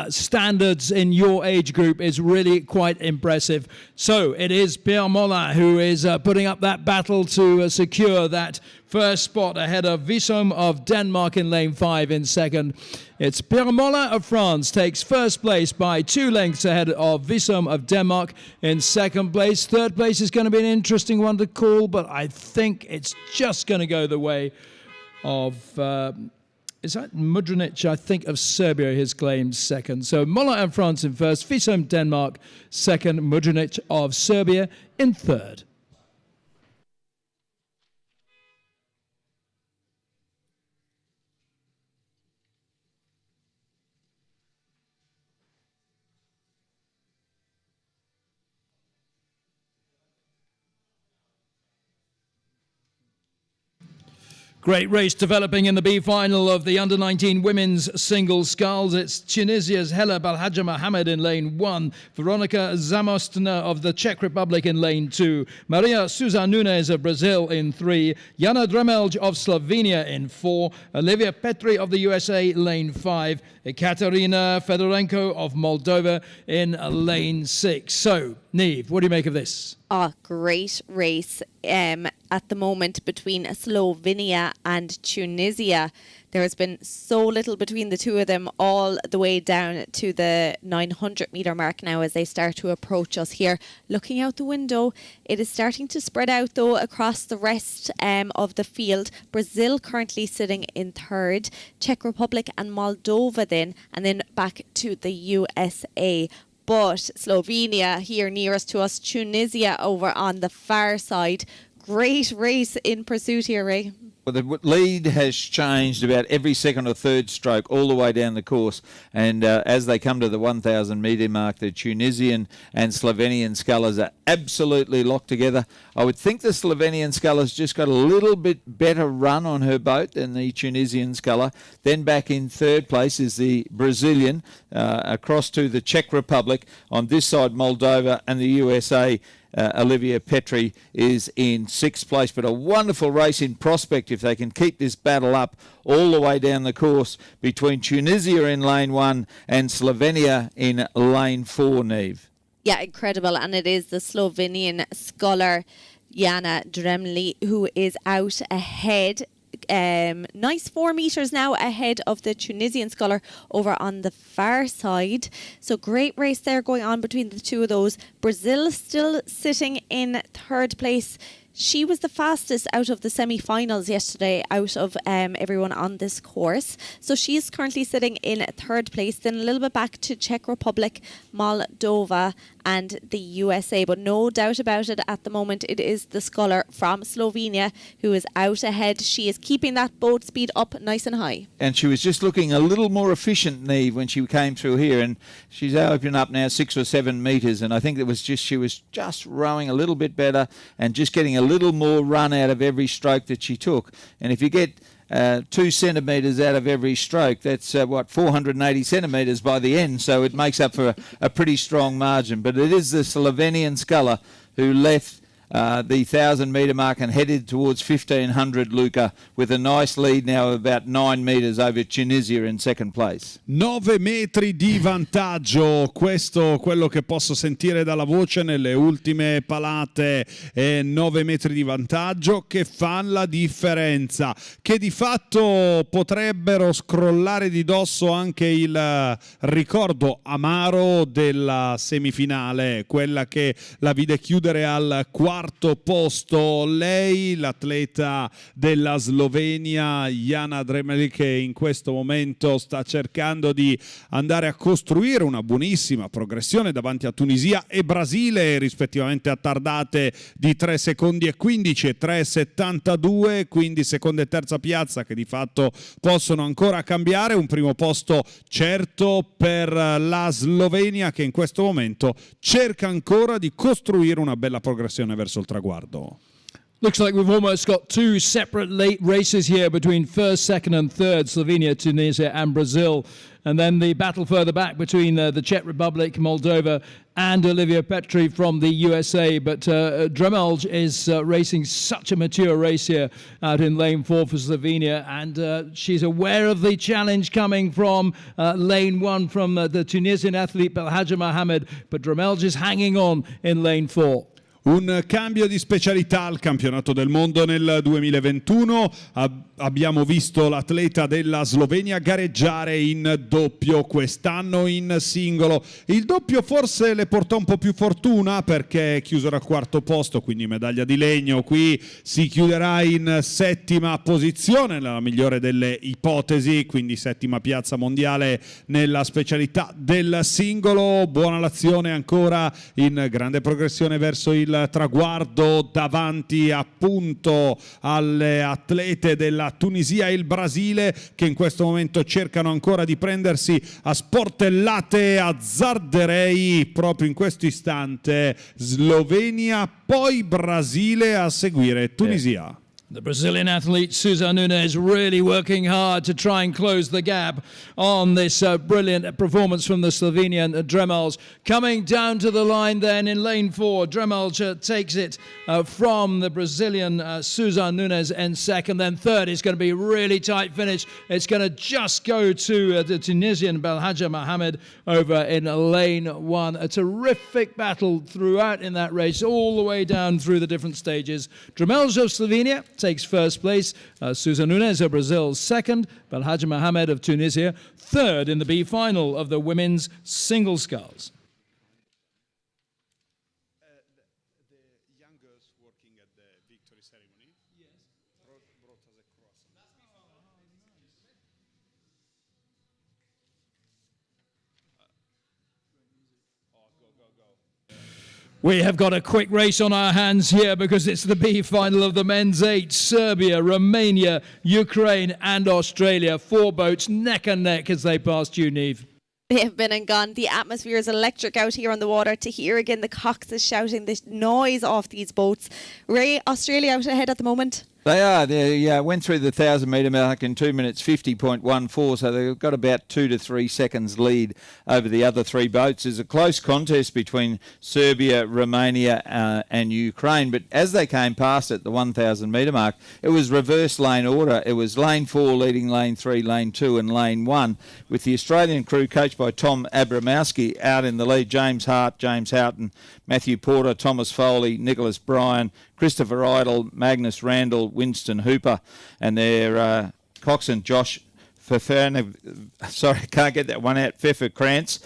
standards in your age group is really quite impressive. So it is Pierre Molin who is putting up that battle to secure that first spot ahead of Vissom of Denmark in lane 5 in second. It's Pierre Mollin of France takes first place by 2 lengths ahead of Vissom of Denmark in second place. Third place is going to be an interesting one to call, but I think it's just going to go the way of... is that Mudrinic, I think, of Serbia, his claims second. So Mollin of France in first, Vissom Denmark second, Mudrinic of Serbia in third. Great race developing in the B final of the under-19 women's single sculls. It's Tunisia's Hela Balhaja Mohamed in lane 1, Veronika Zamostna of the Czech Republic in lane 2, Maria Sousa Nunes of Brazil in 3, Jana Dremelj of Slovenia in 4, Olivia Petri of the USA lane 5, Ekaterina Fedorenko of Moldova in lane 6. So, Neve, what do you make of this? A great race at the moment between Slovenia and Tunisia. There has been so little between the two of them all the way down to the 900 metre mark now as they start to approach us here. Looking out the window, it is starting to spread out though across the rest of the field. Brazil currently sitting in third, Czech Republic and Moldova then, and then back to the USA. But Slovenia here nearest to us, Tunisia over on the far side. Great race in pursuit here, Ray. Well, the lead has changed about every second or third stroke all the way down the course. And as they come to the 1,000 metre mark, the Tunisian and Slovenian scullers are absolutely locked together. I would think the Slovenian sculler's just got a little bit better run on her boat than the Tunisian sculler. Then back in third place is the Brazilian, across to the Czech Republic. On this side, Moldova and the USA. Olivia Petri is in 6th place, but a wonderful race in prospect if they can keep this battle up all the way down the course between Tunisia in lane 1 and Slovenia in lane 4, Neve. Yeah, incredible. And it is the Slovenian sculler Jana Dremli who is out ahead. Nice 4 metres now ahead of the Tunisian sculler over on the far side. So great race there going on between the two of those. Brazil still sitting in third place. She was the fastest out of the semi-finals yesterday out of everyone on this course. So she is currently sitting in third place. Then a little bit back to Czech Republic, Moldova and the USA. But no doubt about it, at the moment it is the sculler from Slovenia who is out ahead. She is keeping that boat speed up nice and high. And she was just looking a little more efficient, Neve, when she came through here. And she's opened up now 6 or 7 metres. And I think it was just she was just rowing a little bit better and just getting a little more run out of every stroke that she took. And if you get 2 centimetres out of every stroke, that's 480 centimetres by the end, so it makes up for a pretty strong margin. But it is the Slovenian sculler who left the 1,000 metre mark and headed towards 1,500, Luca, with a nice lead now of about 9 metres over Tunisia in second place. 9 metri di vantaggio, questo quello che posso sentire dalla voce nelle ultime palate, 9 metri di vantaggio che fanno la differenza, che di fatto potrebbero scrollare di dosso anche il ricordo amaro della semifinale, quella che la vide chiudere al quarto posto. Lei, l'atleta della Slovenia, Jana Dremel, che in questo momento sta cercando di andare a costruire una buonissima progressione davanti a Tunisia e Brasile, rispettivamente attardate di 3 secondi e 15 e 3,72, quindi seconda e terza piazza che di fatto possono ancora cambiare. Un primo posto certo per la Slovenia, che in questo momento cerca ancora di costruire una bella progressione verso il traguardo. Looks like we've almost got 2 separate late races here between first, second and third, Slovenia, Tunisia and Brazil. And then the battle further back between the Czech Republic, Moldova and Olivia Petri from the USA. But Dremelj is racing such a mature race here out in lane 4 for Slovenia. And she's aware of the challenge coming from lane 1 from the Tunisian athlete Belhaja Mohamed. But Dremelj is hanging on in lane 4. Un cambio di specialità al campionato del mondo nel 2021. Abbiamo visto l'atleta della Slovenia gareggiare in doppio, quest'anno in singolo. Il doppio forse le portò un po' più fortuna perché chiusero al quarto posto, quindi medaglia di legno. Qui si chiuderà in settima posizione, nella migliore delle ipotesi, quindi settima piazza mondiale nella specialità del singolo. Buona l'azione ancora, in grande progressione verso il traguardo, davanti appunto alle atlete della Tunisia e il Brasile, che in questo momento cercano ancora di prendersi a sportellate, azzarderei proprio in questo istante Slovenia, poi Brasile, a seguire Tunisia. The Brazilian athlete Susan Nunes really working hard to try and close the gap on this brilliant performance from the Slovenian Dremels. Coming down to the line then in lane 4, Dremels takes it from the Brazilian Susan Nunes in second. Then third is going to be a really tight finish. It's going to just go to the Tunisian Belhaja Mohamed over in lane 1. A terrific battle throughout in that race, all the way down through the different stages. Dremels of Slovenia takes first place, Susan Nunes of Brazil second, Belhaja Mohamed of Tunisia third in the B final of the women's single sculls. The young girls working at the victory ceremony brought us a croissant. We have got a quick race on our hands here because it's the B final of the men's 8. Serbia, Romania, Ukraine and Australia. 4 boats neck and neck as they passed you, Niamh. They have been and gone. The atmosphere is electric out here on the water. To hear again the coxes shouting the noise off these boats. Ray, Australia out ahead at the moment. They are. They went through the 1,000-metre mark in 2 minutes 50.14, so they've got about 2 to 3 seconds lead over the other 3 boats. There's a close contest between Serbia, Romania and Ukraine, but as they came past at the 1,000-metre mark, it was reverse lane order. It was lane 4 leading lane 3, lane 2 and lane 1, with the Australian crew coached by Tom Abramowski out in the lead. James Hart, James Houghton, Matthew Porter, Thomas Foley, Nicholas Bryan, Christopher Idle, Magnus Randall, Winston Hooper, and their coxswain Josh sorry, can't get that one out, Krantz.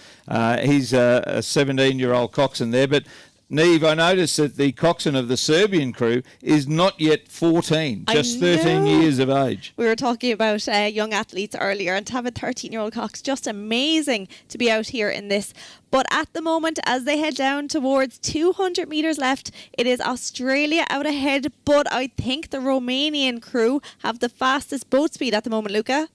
He's a 17-year-old coxswain there, but Niamh, I noticed that the coxswain of the Serbian crew is not yet 14, just 13 years of age. We were talking about young athletes earlier, and to have a 13-year-old cox, just amazing to be out here in this. But at the moment, as they head down towards 200 metres left, it is Australia out ahead, but I think the Romanian crew have the fastest boat speed at the moment, Luca.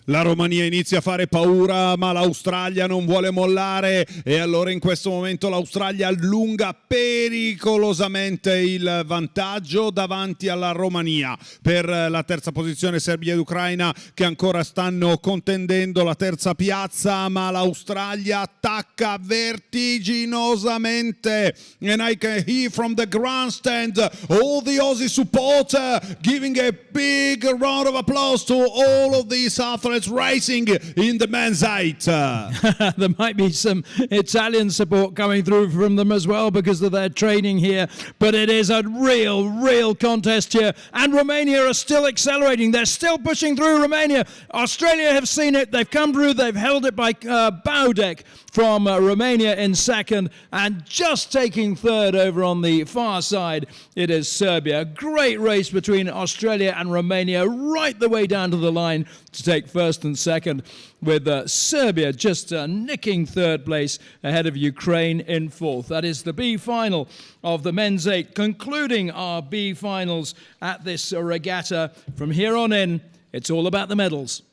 La Romania inizia a fare paura, ma l'Australia non vuole mollare, e allora in questo momento l'Australia allunga pericolosamente il vantaggio davanti alla Romania. Per la terza posizione Serbia ed Ucraina, che ancora stanno contendendo la terza piazza, ma l'Australia attacca vertiginosamente. And I can hear from the grandstand all the Aussie supporter giving a big round of applause to all of these athletes racing in the men's 8. There might be some Italian support coming through from them as well because of their training here, but it is a real contest here, and Romania are still accelerating. They're still pushing through. Romania. Australia have seen it. They've come through. They've held it by bow deck from Romania in second, and just taking third over on the far side, it is Serbia. A great race between Australia and Romania right the way down to the line to take first and second, with Serbia just nicking third place ahead of Ukraine in fourth. That is the B final of the men's 8, concluding our B finals at this regatta. From here on in, it's all about the medals.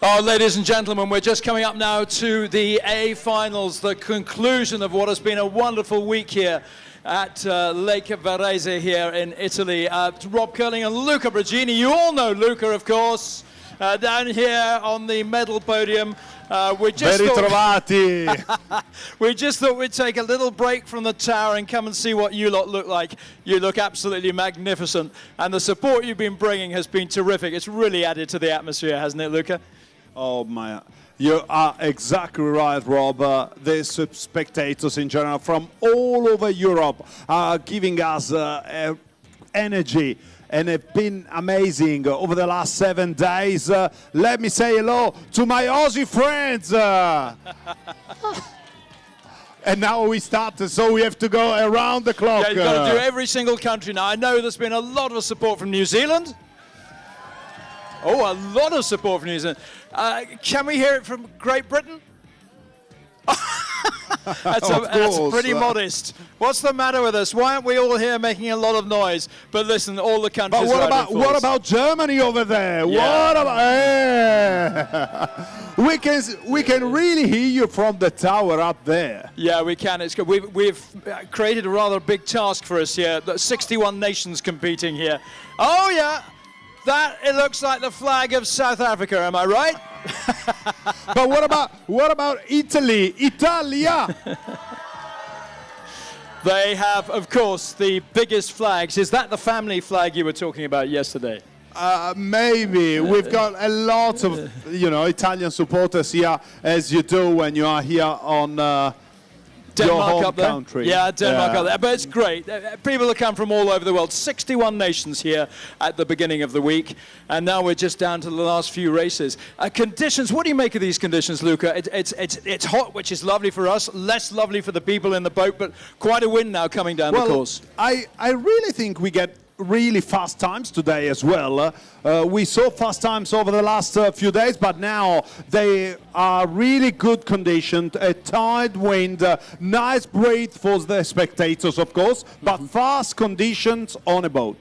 Oh, ladies and gentlemen, we're just coming up now to the A finals, the conclusion of what has been a wonderful week here at Lake Varese here in Italy. Rob Curling and Luca Bragini. You all know Luca, of course, down here on the medal podium. We just thought we'd take a little break from the tower and come and see what you lot look like. You look absolutely magnificent, and the support you've been bringing has been terrific. It's really added to the atmosphere, hasn't it, Luca? Oh my, you are exactly right, Rob. These spectators in general from all over Europe are giving us energy, and it's been amazing over the last 7 days. Let me say hello to my Aussie friends. And now we start, so we have to go around the clock. Yeah, you've got to do every single country now. I know there's been a lot of support from New Zealand. Oh, a lot of support from New Zealand. Can we hear it from Great Britain? That's pretty modest. What's the matter with us? Why aren't we all here making a lot of noise? But listen, all the countries. But what about Germany over there? Yeah. What about? We can really hear you from the tower up there. Yeah, we can. It's good. We've created a rather big task for us here. 61 nations competing here. Oh yeah. That, it looks like the flag of South Africa, am I right? But what about Italy? Italia! They have, of course, the biggest flags. Is that the family flag you were talking about yesterday? Maybe. We've got a lot of, Italian supporters here, as you do when you are here on Denmark your home up there. country. Yeah, Denmark up there. But it's great. People have come from all over the world. 61 nations here at the beginning of the week. And now we're just down to the last few races. Conditions, what do you make of these conditions, Luca? It's hot, which is lovely for us. Less lovely for the people in the boat, but quite a wind now coming down the course. I really think we get really fast times today as well. We saw fast times over the last few days, but now they are really good conditions. A tide wind, nice breeze for the spectators, of course, but fast conditions on a boat.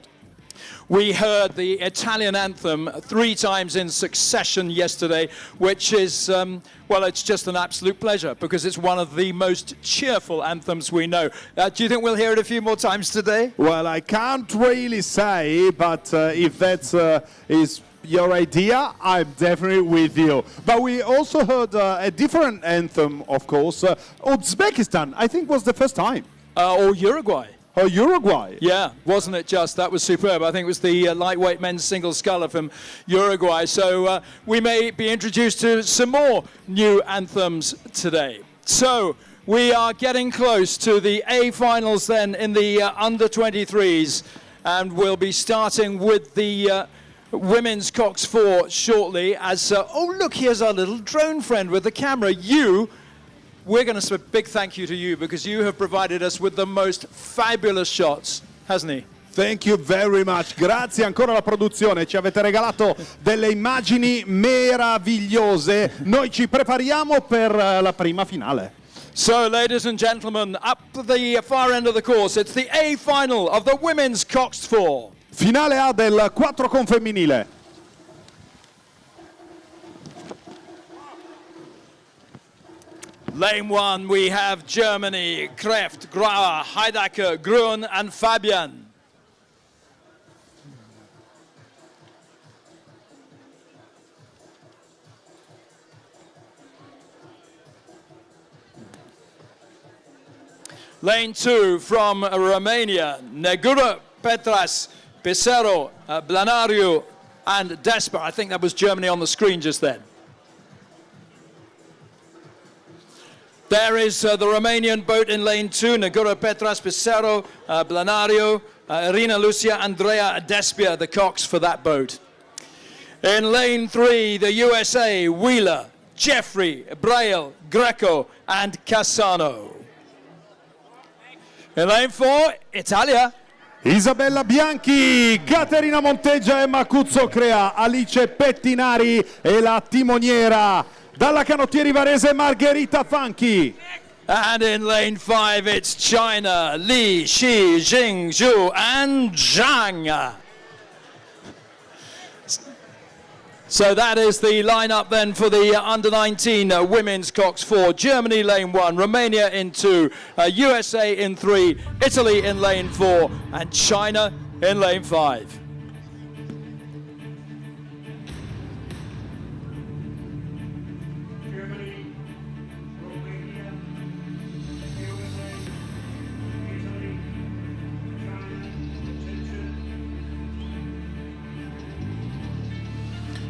We heard the Italian anthem 3 times in succession yesterday, which is, it's just an absolute pleasure because it's one of the most cheerful anthems we know. Do you think we'll hear it a few more times today? Well, I can't really say, but if that's is your idea, I'm definitely with you. But we also heard a different anthem, of course. Uzbekistan, I think, was the first time. Or Uruguay. Oh, Uruguay. Yeah, wasn't it just? That was superb. I think it was the lightweight men's single sculler from Uruguay. So we may be introduced to some more new anthems today. So we are getting close to the A finals then in the under-23s. And we'll be starting with the women's coxed 4 shortly. As oh, look, here's our little drone friend with the camera. We're going to say a big thank you to you because you have provided us with the most fabulous shots, hasn't he? Thank you very much. Grazie ancora alla produzione, ci avete regalato delle immagini meravigliose. Noi ci prepariamo per la prima finale. So, ladies and gentlemen, up the far end of the course, it's the A final of the women's coxed 4. Finale A del 4 con femminile. Lane 1, we have Germany, Kreft, Grauer, Heidacker, Grun and Fabian. Lane 2 from Romania, Negura, Petras, Pissarro, Blanariu and Desper. I think that was Germany on the screen just then. There is the Romanian boat in lane 2, Negura, Petras, Pissarro, Blanario, Irina, Lucia, Andrea, Despia, the cocks for that boat. In lane 3, the USA, Wheeler, Jeffrey, Braille, Greco, and Cassano. In lane 4, Italia. Isabella Bianchi, Caterina Monteggia, Emma Cuzzo Crea, Alice Pettinari e la timoniera dalla Canottieri Varese Margherita Fanchi. And in lane 5, it's China, Li, Shi, Jing, Zhu, and Zhang. So that is the lineup then for the under-19 women's coxed 4. Germany lane 1, Romania in 2, USA in 3, Italy in lane 4, and China in lane 5.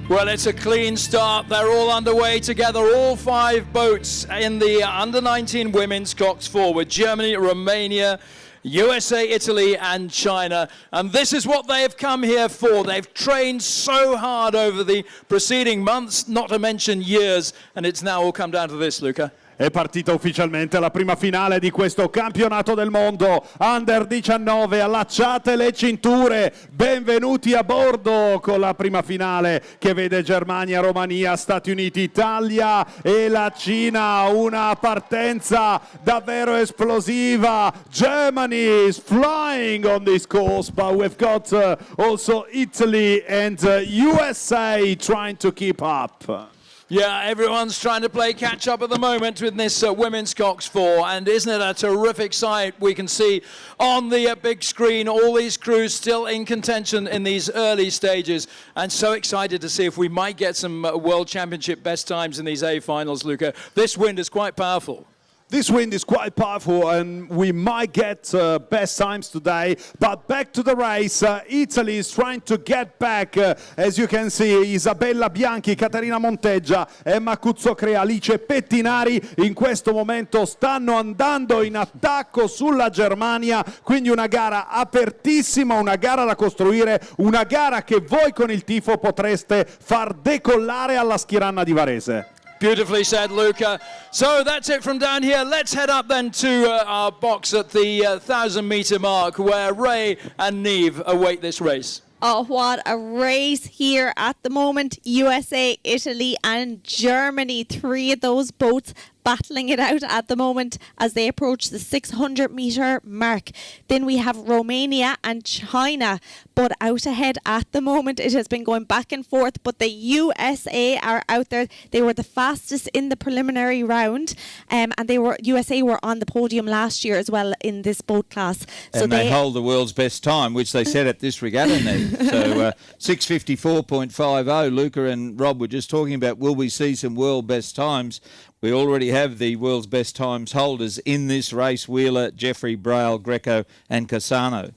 Well, it's a clean start. They're all underway together, all 5 boats in the under-19 women's coxed 4 with Germany, Romania, USA, Italy and China. And this is what they've come here for. They've trained so hard over the preceding months, not to mention years, and it's now all come down to this, Luca. È partita ufficialmente la prima finale di questo campionato del mondo Under 19, allacciate le cinture, benvenuti a bordo con la prima finale che vede Germania, Romania, Stati Uniti, Italia e la Cina, una partenza davvero esplosiva. Germany is flying on this course, but we've got also Italy and USA trying to keep up. Yeah, everyone's trying to play catch-up at the moment with this women's coxed 4, and isn't it a terrific sight we can see on the big screen, all these crews still in contention in these early stages, and so excited to see if we might get some World Championship best times in these A finals, Luca. This wind is quite powerful. This wind is quite powerful and we might get best times today, but back to the race. Italy is trying to get back, as you can see, Isabella Bianchi, Caterina Monteggia, Emma Cuzzocrea, Alice Pettinari in questo momento stanno andando in attacco sulla Germania, quindi una gara apertissima, una gara da costruire, una gara che voi con il tifo potreste far decollare alla Schiranna di Varese. Beautifully said, Luca. So that's it from down here. Let's head up then to our box at the 1,000-meter mark where Ray and Neve await this race. Oh, what a race here at the moment. USA, Italy and Germany. 3 of those boats battling it out at the moment as they approach the 600-meter mark. Then we have Romania and China, but out ahead at the moment. It has been going back and forth, but the USA are out there. They were the fastest in the preliminary round, and USA were on the podium last year as well in this boat class. So and they hold the world's best time, which they set at this regatta now. So 6:54.50. Luca and Rob were just talking about, will we see some world best times? We already have the world's best times holders in this race: Wheeler, Jeffrey, Braille, Greco and Cassano.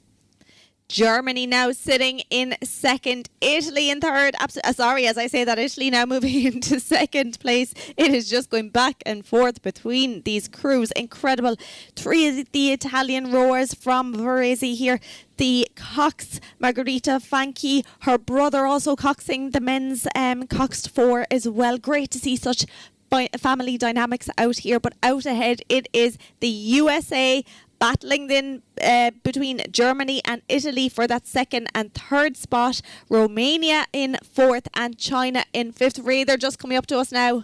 Germany now sitting in second, Italy in third. Sorry, as I say that, Italy now moving into second place. It is just going back and forth between these crews. Incredible. 3 of the Italian rowers from Varese here. The cox, Margherita Fanchi, her brother also coxing the men's coxed 4 as well. Great to see such family dynamics out here, but out ahead it is the USA battling then between Germany and Italy for that second and third spot. Romania in fourth and China in fifth. Ray, they're just coming up to us now.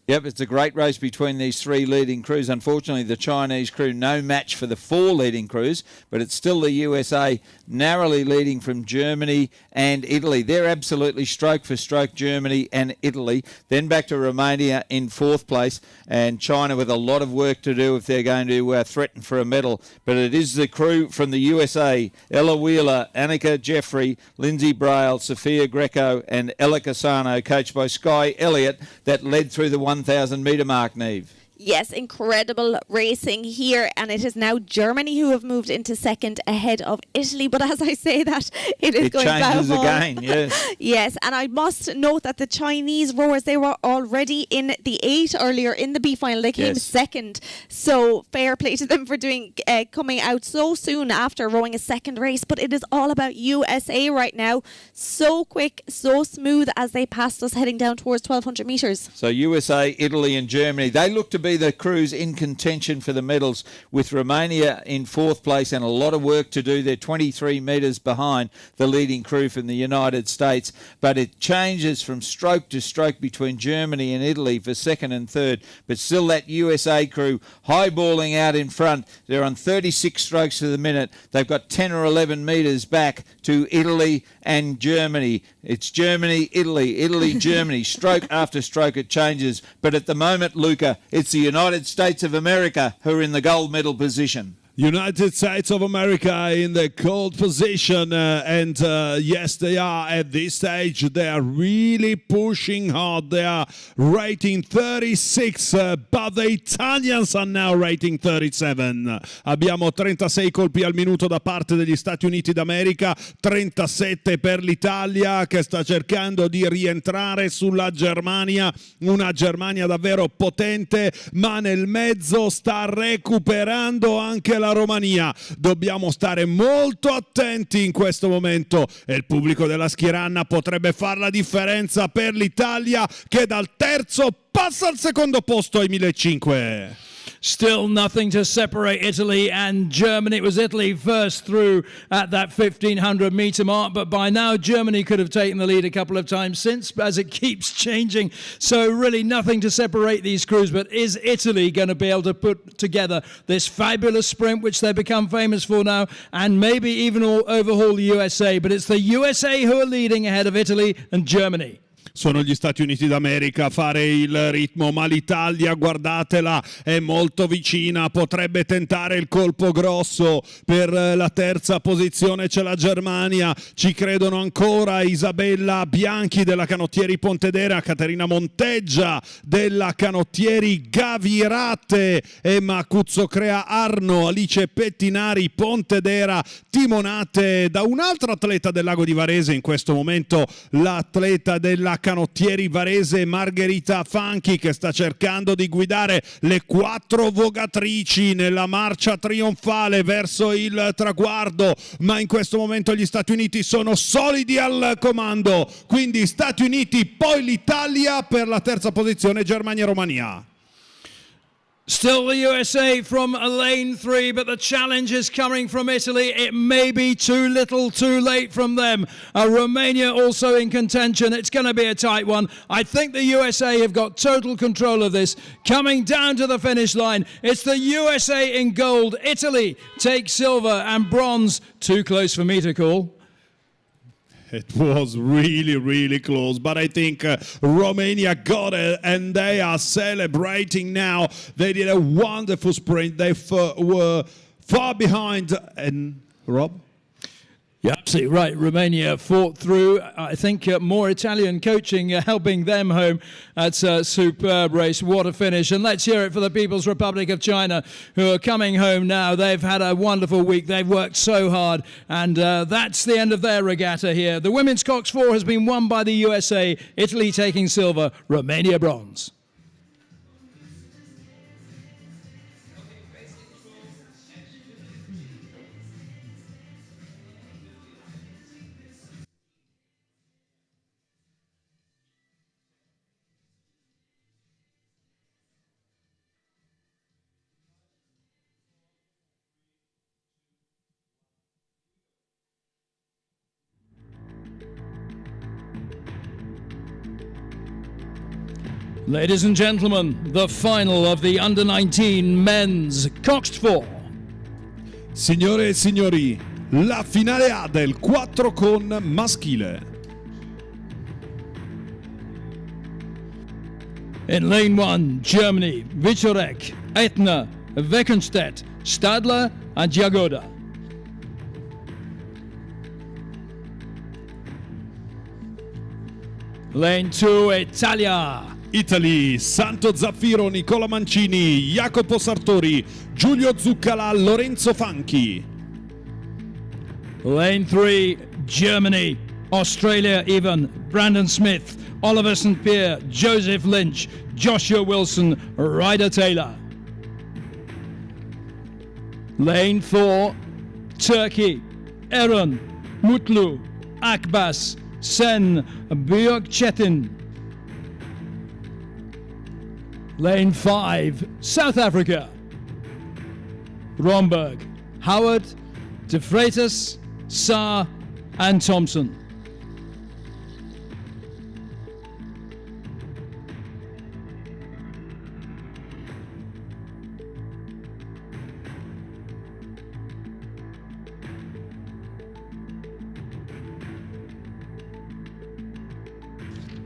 Yep, it's a great race between these 3 leading crews. Unfortunately, the Chinese crew, no match for the 4 leading crews, but it's still the USA narrowly leading from Germany and Italy. They're absolutely stroke for stroke, Germany and Italy. Then back to Romania in 4th place, and China with a lot of work to do if they're going to threaten for a medal. But it is the crew from the USA, Ella Wheeler, Annika Jeffrey, Lindsay Braille, Sophia Greco and Ella Cassano, coached by Sky Elliott, that led through the 1,000-metre mark, Neve. Yes, incredible racing here, and it is now Germany who have moved into second ahead of Italy. But as I say that, it going changes powerful. again, yes. Yes, and I must note that the Chinese rowers, they were already in the 8 earlier in the B final. They came second, so fair play to them for coming out so soon after rowing a second race. But it is all about USA right now. So quick, so smooth as they passed us heading down towards 1,200 metres. So USA, Italy and Germany, they look to be the crews in contention for the medals, with Romania in 4th place and a lot of work to do. They're 23 metres behind the leading crew from the United States, but it changes from stroke to stroke between Germany and Italy for 2nd and 3rd, but still that USA crew highballing out in front. They're on 36 strokes to the minute. They've got 10 or 11 metres back to Italy and Germany. It's Germany, Italy, Italy, Germany. Stroke after stroke it changes. But at the moment, Luca, it's the United States of America who are in the gold medal position. United States of America in the gold position, and yes, they are at this stage. They are really pushing hard. They are rating 36, but the Italians are now rating 37. Abbiamo 36 colpi al minuto da parte degli Stati Uniti d'America, 37 per l'Italia che sta cercando di rientrare sulla Germania, una Germania davvero potente, ma nel mezzo sta recuperando anche la Romania. Dobbiamo stare molto attenti in questo momento e il pubblico della Schieranna potrebbe fare la differenza per l'Italia che dal terzo passa al secondo posto ai 1500. Still nothing to separate Italy and Germany. It was Italy first through at that 1500 meter mark, but by now Germany could have taken the lead a couple of times since as it keeps changing. So really nothing to separate these crews, but is Italy going to be able to put together this fabulous sprint which they've become famous for now and maybe even overhaul the USA? But it's the USA who are leading ahead of Italy and Germany. Sono gli Stati Uniti d'America a fare il ritmo, ma l'Italia, guardatela, è molto vicina, potrebbe tentare il colpo grosso. Per la terza posizione c'è la Germania, ci credono ancora Isabella Bianchi della Canottieri Pontedera, Caterina Monteggia della Canottieri Gavirate, Emma Cuzzocrea Arno, Alice Pettinari Pontedera, timonate da un altro atleta del lago di Varese, in questo momento l'atleta della Canottieri Varese Margherita Fanchi, che sta cercando di guidare le 4 vogatrici nella marcia trionfale verso il traguardo, ma in questo momento gli Stati Uniti sono solidi al comando, quindi Stati Uniti, poi l'Italia, per la terza posizione Germania e Romania. Still the USA from lane 3, but the challenge is coming from Italy. It may be too little too late from them. Romania also in contention. It's going to be a tight one. I think the USA have got total control of this. Coming down to the finish line, it's the USA in gold. Italy takes silver and bronze. Too close for me to call. It was really, really close, but I think Romania got it, and they are celebrating now. They did a wonderful sprint. They were far behind. And Rob? Yeah, absolutely right. Romania fought through. I think more Italian coaching helping them home. That's a superb race. What a finish. And let's hear it for the People's Republic of China, who are coming home now. They've had a wonderful week. They've worked so hard. And that's the end of their regatta here. The women's Cox 4 has been won by the USA. Italy taking silver, Romania bronze. Ladies and gentlemen, the final of the Under-19 men's Coxed 4. Signore e signori, la finale A del 4 con maschile. In lane 1, Germany, Wieczorek, Eitner, Weckenstedt, Stadler and Jagoda. Lane 2, Italia. Italy, Santo Zaffiro, Nicola Mancini, Jacopo Sartori, Giulio Zuccala, Lorenzo Fanchi. Lane 3, Germany, Australia even, Brandon Smith, Oliver St. Pierre, Joseph Lynch, Joshua Wilson, Ryder Taylor. Lane 4, Turkey, Eren, Mutlu, Akbas, Sen, Björkchetin. Lane 5, South Africa, Romberg, Howard, De Freitas, Saar and Thompson.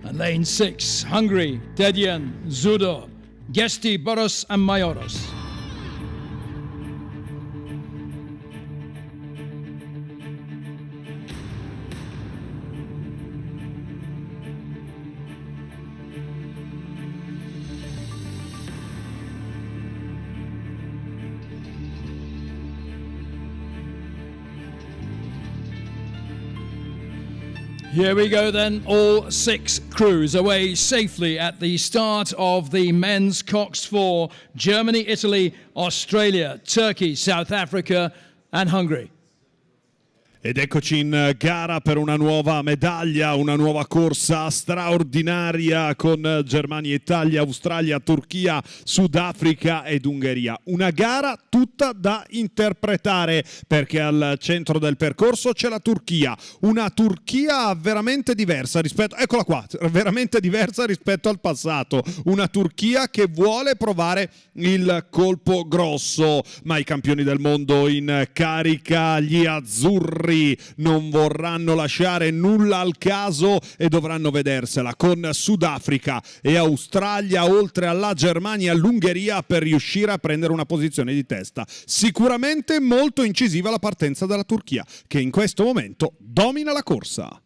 And lane 6, Hungary, Dedian, Zudo, Gesti, Boros and Mayoros. Here we go then, all 6 crews away safely at the start of the men's coxed for Germany, Italy, Australia, Turkey, South Africa and Hungary. Ed eccoci in gara per una nuova medaglia, una nuova corsa straordinaria con Germania, Italia, Australia, Turchia, Sudafrica ed Ungheria. Una gara tutta da interpretare perché al centro del percorso c'è la Turchia, una Turchia veramente diversa rispetto, eccola qua, veramente diversa rispetto al passato, una Turchia che vuole provare il colpo grosso, ma i campioni del mondo in carica, gli azzurri, non vorranno lasciare nulla al caso e dovranno vedersela con Sudafrica e Australia oltre alla Germania e all'Ungheria per riuscire a prendere una posizione di testa. Sicuramente molto incisiva la partenza della Turchia, che in questo momento domina la corsa.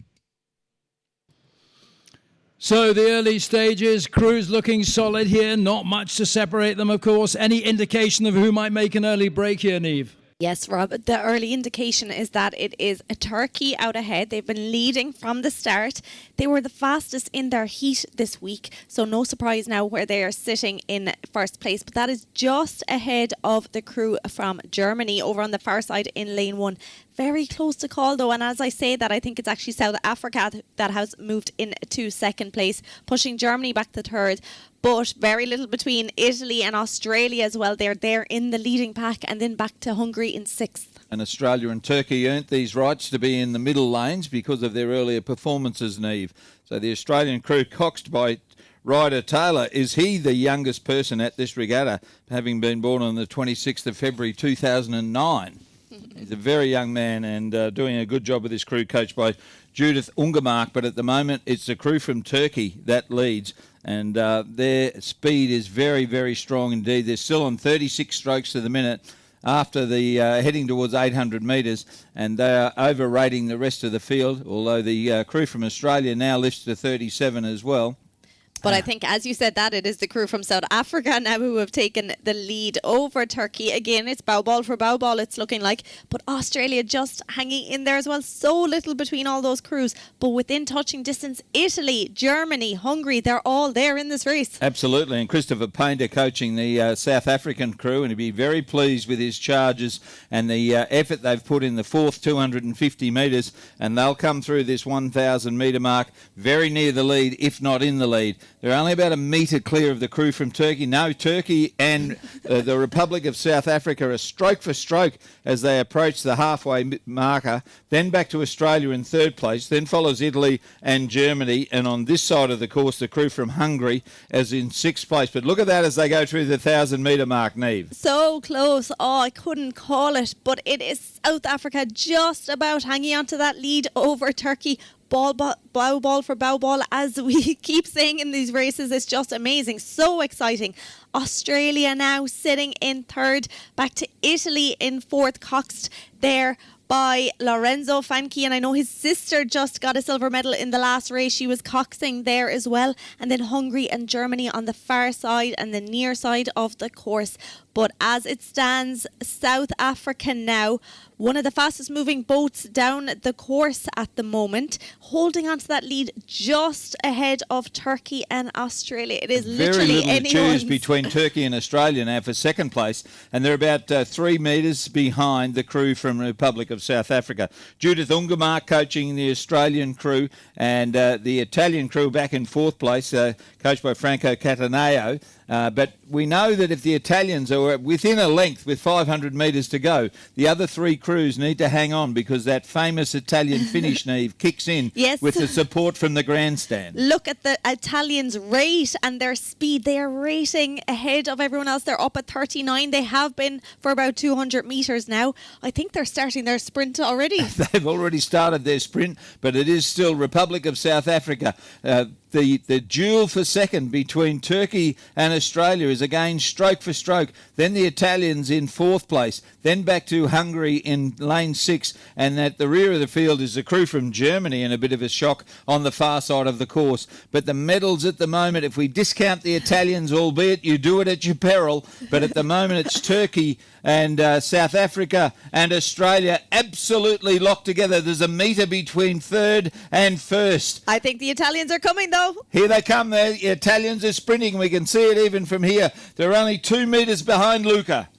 So the early stages, crews looking solid here, not much to separate them of course. Any indication of who might make an early break here, Niamh? Yes, Rob, the early indication is that it is a Turkey out ahead. They've been leading from the start. They were the fastest in their heat this week, so no surprise now where they are sitting in first place. But that is just ahead of the crew from Germany over on the far side in lane 1. Very close to call though, and as I say that, I think it's actually South Africa that has moved into second place, pushing Germany back to third. But very little between Italy and Australia as well. They're there in the leading pack, and then back to Hungary in 6th. And Australia and Turkey earned these rights to be in the middle lanes because of their earlier performances, Niamh. So the Australian crew, coxed by Ryder Taylor, is he the youngest person at this regatta, having been born on the 26th of February 2009. He's a very young man and doing a good job with this crew, coached by Judith Ungermark. But at the moment, it's the crew from Turkey that leads, and their speed is very, very strong indeed. They're still on 36 strokes to the minute after the heading towards 800 metres, and they are overrating the rest of the field, although the crew from Australia now lifts to 37 as well. But I think, as you said that, it is the crew from South Africa now who have taken the lead over Turkey. Again, it's bow ball for bow ball, it's looking like. But Australia just hanging in there as well. So little between all those crews. But within touching distance, Italy, Germany, Hungary, they're all there in this race. Absolutely. And Christopher Painter coaching the South African crew, and he'll be very pleased with his charges and the effort they've put in the fourth 250 metres. And they'll come through this 1,000 metre mark very near the lead, if not in the lead. They're only about a metre clear of the crew from Turkey. No, Turkey and the Republic of South Africa are stroke for stroke as they approach the halfway marker. Then back to Australia in third place. Then follows Italy and Germany. And on this side of the course, the crew from Hungary is in sixth place. But look at that as they go through the 1,000 metre mark, Niamh. So close. Oh, I couldn't call it. But it is South Africa just about hanging on to that lead over Turkey. Bow ball for bow ball, as we keep saying in these races. It's just amazing, so exciting. Australia now sitting in third, back to Italy in fourth, coxed there by Lorenzo Fanchi, and I know his sister just got a silver medal in the last race. She was coxing there as well. And then Hungary and Germany on the far side and the near side of the course. But as it stands, South Africa now, one of the fastest moving boats down the course at the moment, holding on to that lead just ahead of Turkey and Australia. It is literally very little to choose between Turkey and Australia now for second place, and they're about 3 metres behind the crew from the Republic of South Africa. Judith Ungermark coaching the Australian crew, and the Italian crew back in fourth place, coached by Franco Cataneo. But we know that if the Italians are within a length with 500 metres to go, the other 3 crews need to hang on, because that famous Italian finish, Niamh, kicks in with the support from the grandstand. Look at the Italians' rate and their speed. They are racing ahead of everyone else. They're up at 39. They have been for about 200 metres now. I think they're starting their sprint already. They've already started their sprint, but it is still Republic of South Africa the duel for second between Turkey and Australia is again stroke for stroke. Then the Italians in fourth place. Then back to Hungary in lane 6. And at the rear of the field is the crew from Germany in a bit of a shock on the far side of the course. But the medals at the moment, if we discount the Italians, albeit you do it at your peril, but at the moment it's Turkey and South Africa and Australia absolutely locked together. There's a metre between third and first. I think the Italians are coming, though. Here they come. The Italians are sprinting. We can see it even from here. They're only 2 metres behind Luca.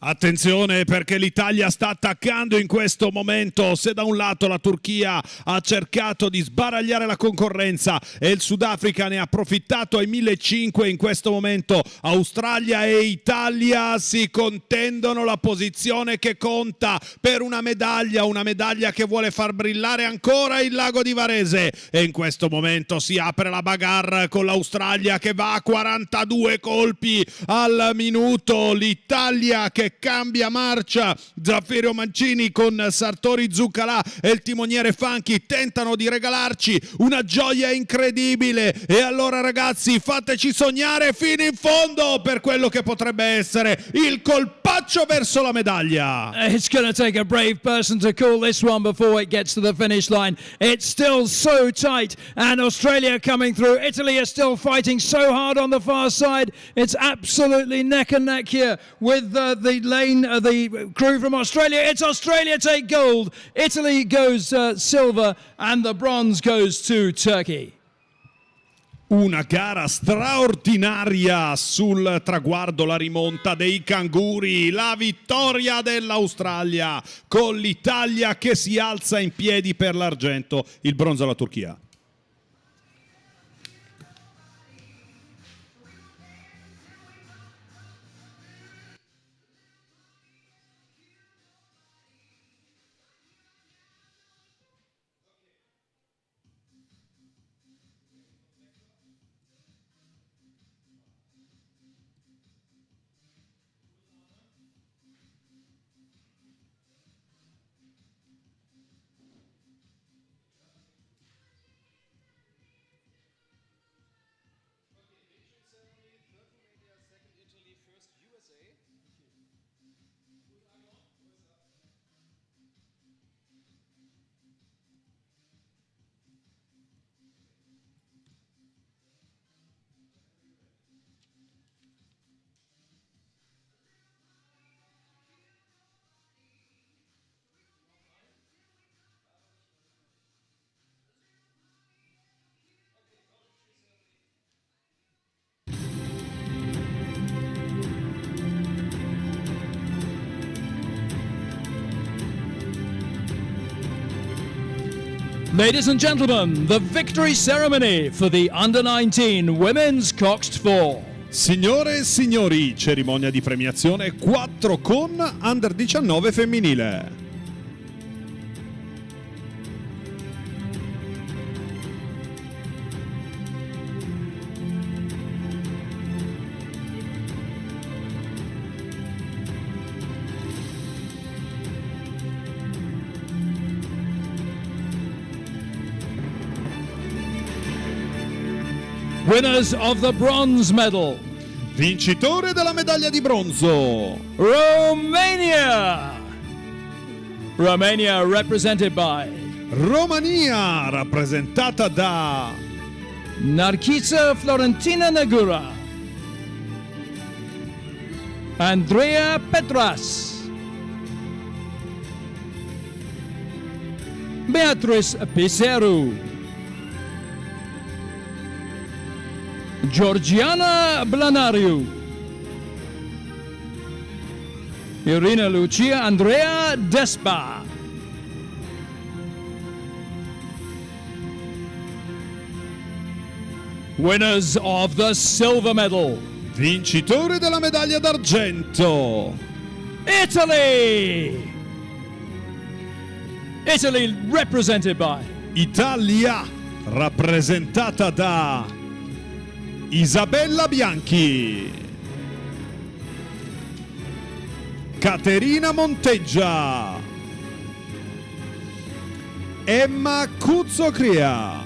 Attenzione perché l'Italia sta attaccando in questo momento. Se da un lato la Turchia ha cercato di sbaragliare la concorrenza e il Sudafrica ne ha approfittato ai 1.500, in questo momento Australia e Italia si contendono la posizione che conta per una medaglia che vuole far brillare ancora il lago di Varese. E in questo momento si apre la bagarre con l'Australia che va a 42 colpi al minuto. L'Italia che cambia marcia. Zaffirio Mancini con Sartori Zuccalà e il timoniere Fanchi tentano di regalarci una gioia incredibile. E allora ragazzi, fateci sognare fino in fondo per quello che potrebbe essere il colpaccio verso la medaglia. It's going to take a brave person to call this one before it gets to the finish line. It's still so tight, and Australia coming through. Italy are still fighting so hard on the far side. It's absolutely neck and neck here with the crew from Australia. It's Australia take gold. Italy goes silver, and the bronze goes to Turkey. Una gara straordinaria sul traguardo, la rimonta dei canguri, la vittoria dell'Australia con l'Italia che si alza in piedi per l'argento, il bronzo alla Turchia. Ladies and gentlemen, the victory ceremony for the Under-19 Women's Coxed 4. Signore e signori, cerimonia di premiazione 4 con Under 19 femminile. Winners of the bronze medal, Vincitore della medaglia di bronzo, Romania. Romania represented by Romania, rappresentata da Narcisa Florentina Negura, Andrea Petras, Beatrice Piseru, Georgiana Blanariu, Irina Lucia Andrea Despa, winners of the silver medal, vincitore della medaglia d'argento, Italy. Italy represented by Italia, rappresentata da Isabella Bianchi, Caterina Monteggia, Emma Cuzzocria,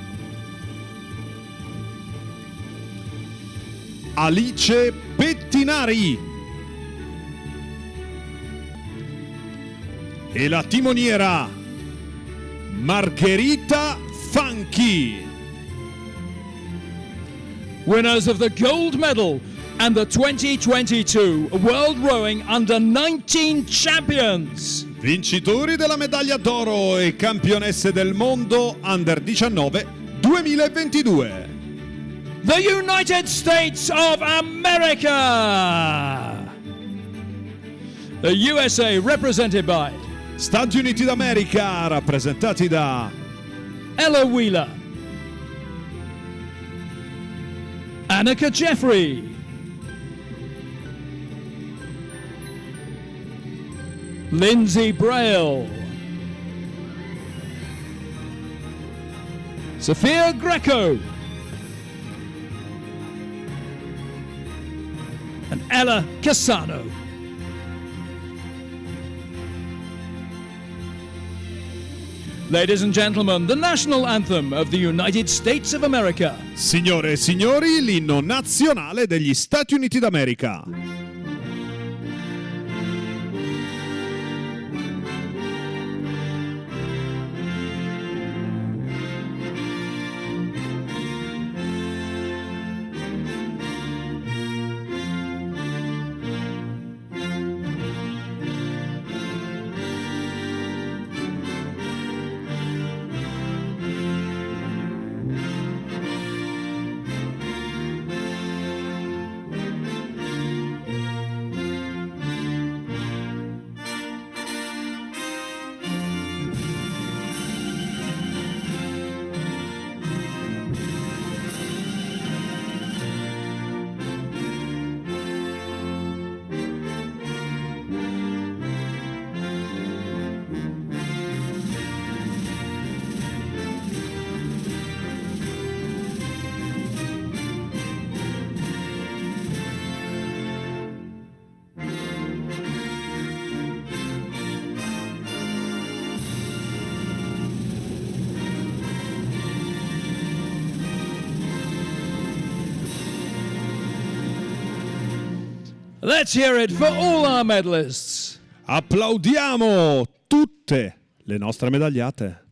Alice Pettinari. E la timoniera Margherita Fanchi. Winners of the gold medal and the 2022 World Rowing Under 19 Champions. Vincitori della medaglia d'oro e campionesse del mondo Under 19 2022. The United States of America. The USA represented by Stati Uniti d'America rappresentati da Ella Wheeler, Annika Jeffrey, Lindsay Braille, Sophia Greco, and Ella Cassano. Ladies and gentlemen, the national anthem of the United States of America. Signore e signori, l'inno nazionale degli Stati Uniti d'America. Let's hear it for all our medalists. Applaudiamo tutte le nostre medagliate.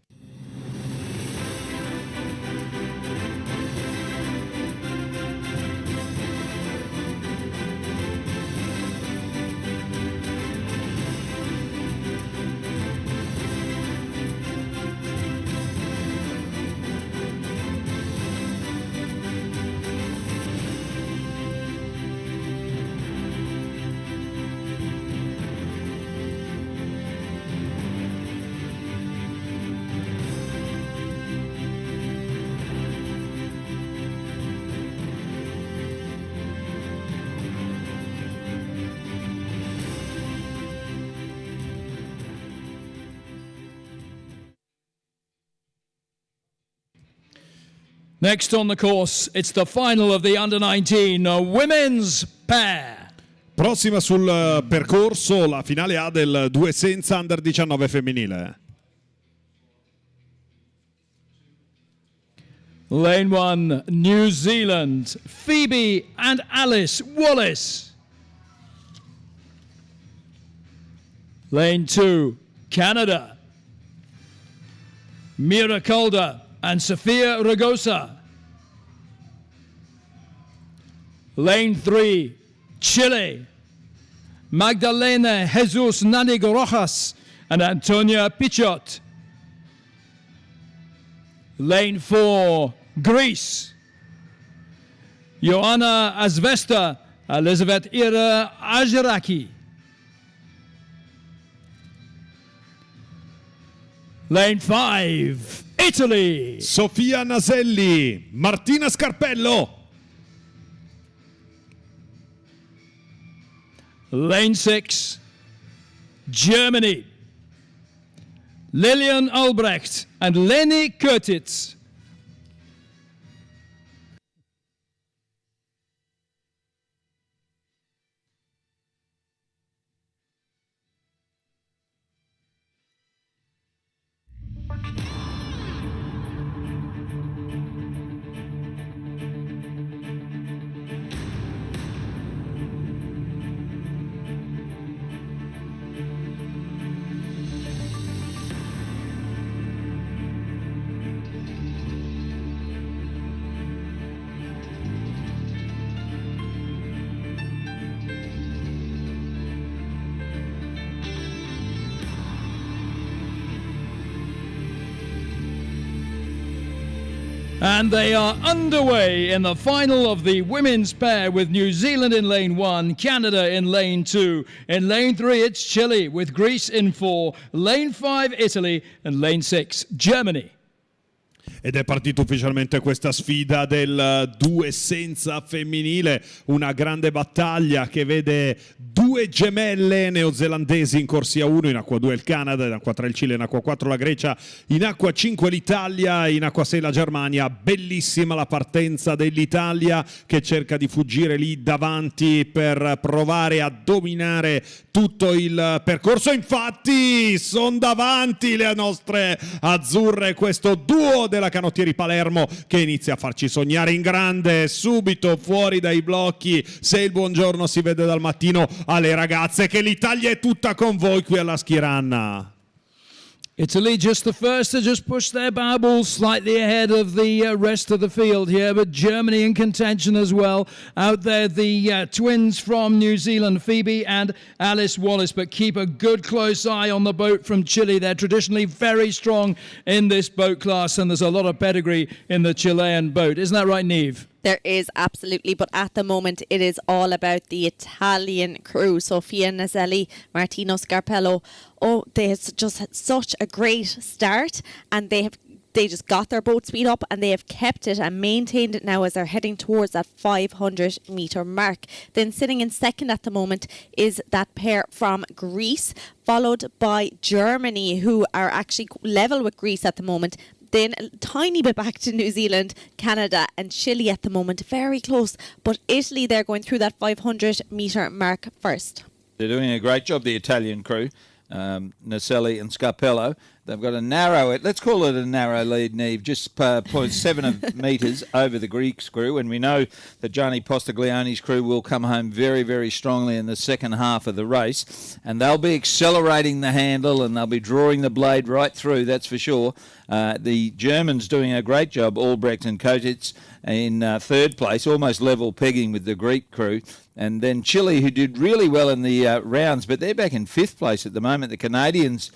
Next on the course, it's the final of the Under-19 Women's Pair. Prossima sul percorso la finale A del 2 senza Under 19 femminile. Lane 1, New Zealand, Phoebe and Alice Wallace. Lane 2, Canada, Mira Calder and Sofia Ragosa. Lane 3, Chile, Magdalena Jesus Nanigo Rojas and Antonia Pichot. Lane 4, Greece, Joanna Azvesta, Elizabeth Ira Ajaraki. Lane 5, Italy, Sofia Naselli, Martina Scarpello. Lane 6, Germany, Lilian Albrecht and Leni Kurtitz. And they are underway in the final of the women's pair with New Zealand in lane 1, Canada in lane 2. In lane 3, it's Chile with Greece in 4, lane 5, Italy, and lane 6, Germany. Ed è partita ufficialmente questa sfida del 2 senza femminile, una grande battaglia che vede due gemelle neozelandesi in corsia 1, in acqua 2 il Canada, in acqua 3 il Cile, in acqua 4 la Grecia, in acqua 5 l'Italia, in acqua 6 la Germania. Bellissima la partenza dell'Italia che cerca di fuggire lì davanti per provare a dominare tutto il percorso. Infatti sono davanti le nostre azzurre, questo duo della Canottieri Palermo che inizia a farci sognare in grande, subito fuori dai blocchi. Se il buongiorno si vede dal mattino alle ragazze, che l'Italia è tutta con voi qui alla Schiranna. Italy just the first to just push their bow balls slightly ahead of the rest of the field here, but Germany in contention as well. Out there, the twins from New Zealand, Phoebe and Alice Wallace, but keep a good close eye on the boat from Chile. They're traditionally very strong in this boat class, and there's a lot of pedigree in the Chilean boat. Isn't that right, Niamh? There is, absolutely, but at the moment it is all about the Italian crew. Sofia Nazelli, Martino Scarpello. Oh, they have just had such a great start, and they just got their boat speed up and they have kept it and maintained it now as they're heading towards that 500 metre mark. Then sitting in second at the moment is that pair from Greece, followed by Germany, who are actually level with Greece at the moment. Then a tiny bit back to New Zealand, Canada and Chile at the moment. Very close. But Italy, they're going through that 500 metre mark first. They're doing a great job, the Italian crew, Naselli and Scarpello. They've got a narrow, let's call it a narrow lead, Niamh, just 0.7 metres over the Greek crew. And we know that Gianni Postiglione's crew will come home very, very strongly in the second half of the race. And they'll be accelerating the handle and they'll be drawing the blade right through, that's for sure. The Germans doing a great job, Albrecht and Kotitz in third place, almost level pegging with the Greek crew. And then Chile, who did really well in the rounds, but they're back in fifth place at the moment. The Canadians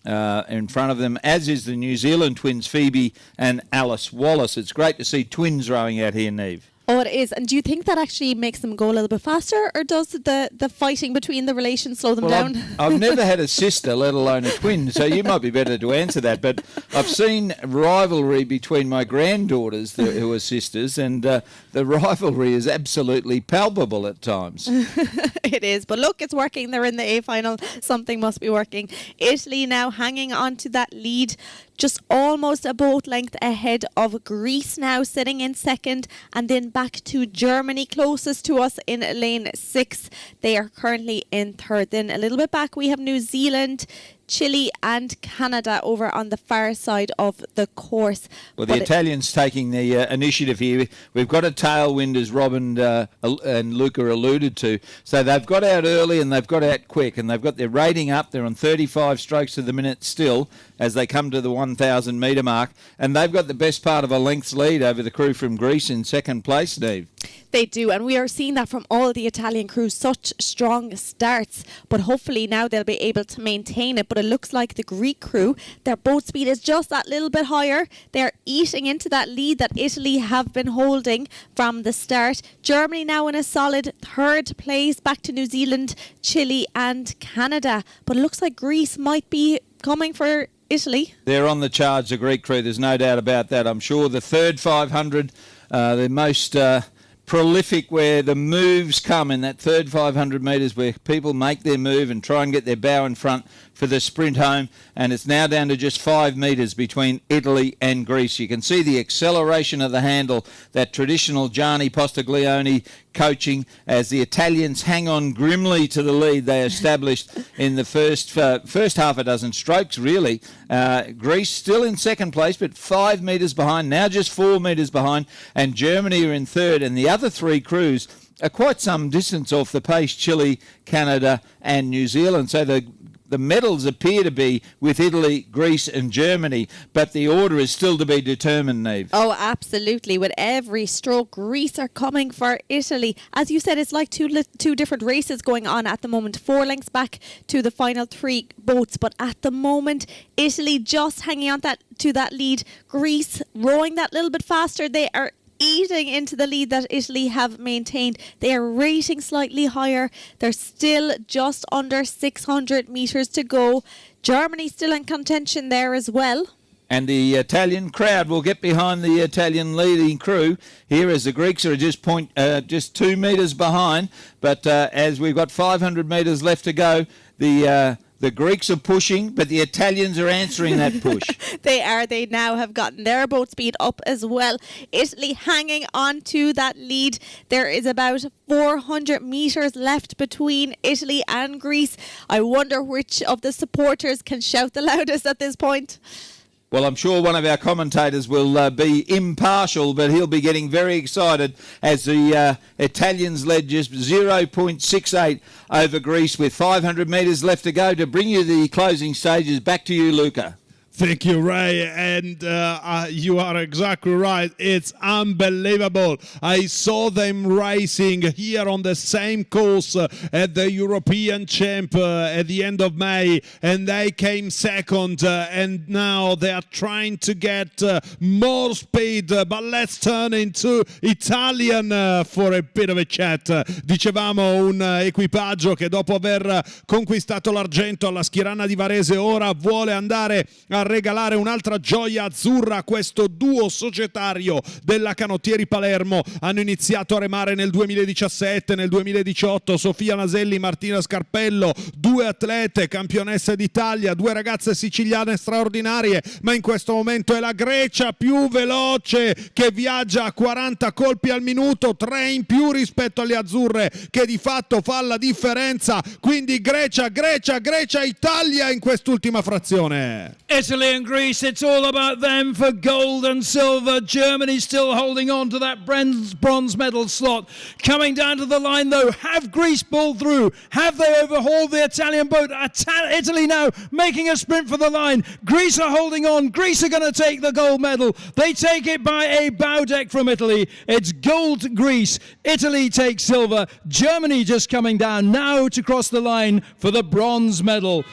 in front of them, as is the New Zealand twins, Phoebe and Alice Wallace. It's great to see twins rowing out here, Niamh. Oh, it is. And do you think that actually makes them go a little bit faster, or does the fighting between the relations slow them down? I've never had a sister, let alone a twin, so you might be better to answer that. But I've seen rivalry between my granddaughters who are sisters, and the rivalry is absolutely palpable at times. It is. But look, it's working. They're in the A final. Something must be working. Italy now hanging on to that lead, just almost a boat length ahead of Greece now, sitting in second, and then back to Germany, closest to us in lane 6. They are currently in third. Then a little bit back we have New Zealand, Chile and Canada over on the far side of the course. Well, the Italians taking the initiative here. We've got a tailwind, as Rob and Luca alluded to. So they've got out early and they've got out quick, and they've got their rating up. They're on 35 strokes to the minute still as they come to the 1,000 metre mark. And they've got the best part of a length's lead over the crew from Greece in second place, Niamh. They do, and we are seeing that from all the Italian crews, such strong starts, but hopefully now they'll be able to maintain it. But it looks like the Greek crew, their boat speed is just that little bit higher. They're eating into that lead that Italy have been holding from the start. Germany now in a solid third place, back to New Zealand, Chile and Canada. But it looks like Greece might be coming for Italy. They're on the charge, the Greek crew, there's no doubt about that. I'm sure the third 500, the most prolific, where the moves come in that third 500 metres, where people make their move and try and get their bow in front for the sprint home. And it's now down to just 5 metres between Italy and Greece. You can see the acceleration of the handle, that traditional Gianni Postiglione coaching, as the Italians hang on grimly to the lead they established in the first half a dozen strokes, really. Greece still in second place, but 5 metres behind, now just 4 metres behind, and Germany are in third, and the other three crews are quite some distance off the pace, Chile, Canada and New Zealand. So the the medals appear to be with Italy, Greece and Germany, but the order is still to be determined, Neve. Oh, absolutely. With every stroke, Greece are coming for Italy. As you said, it's like two different races going on at the moment. 4 lengths back to the final 3 boats. But at the moment, Italy just hanging on to that lead. Greece rowing that little bit faster. They are eating into the lead that Italy have maintained. They are rating slightly higher. They're still just under 600 metres to go. Germany still in contention there as well. And the Italian crowd will get behind the Italian leading crew here as the Greeks are just 2 metres behind. But as we've got 500 metres left to go, the Greeks are pushing, but the Italians are answering that push. They are. They now have gotten their boat speed up as well. Italy hanging on to that lead. There is about 400 metres left between Italy and Greece. I wonder which of the supporters can shout the loudest at this point. Well, I'm sure one of our commentators will be impartial, but he'll be getting very excited as the Italians led just 0.68 over Greece with 500 metres left to go. To bring you the closing stages, back to you, Luca. Thank you, Ray, and you are exactly right. It's unbelievable. I saw them racing here on the same course at the European Champ at the end of May, and they came second, and now they are trying to get more speed, but let's turn into Italian for a bit of a chat. Dicevamo un equipaggio che dopo aver conquistato l'argento alla Schirana di Varese ora vuole andare a regalare un'altra gioia azzurra a questo duo societario della Canottieri Palermo. Hanno iniziato a remare nel 2017, nel 2018 Sofia Naselli, Martina Scarpello, 2 atlete, campionesse d'Italia, 2 ragazze siciliane straordinarie, ma in questo momento è la Grecia più veloce che viaggia a 40 colpi al minuto, 3 in più rispetto alle azzurre, che di fatto fa la differenza. Quindi Grecia, Italia in quest'ultima frazione. Italy and Greece, it's all about them for gold and silver. Germany still holding on to that bronze medal slot. Coming down to the line though, have Greece pulled through? Have they overhauled the Italian boat? Italy now making a sprint for the line. Greece are holding on. Greece are going to take the gold medal. They take it by a bow deck from Italy. It's gold Greece. Italy takes silver. Germany just coming down now to cross the line for the bronze medal.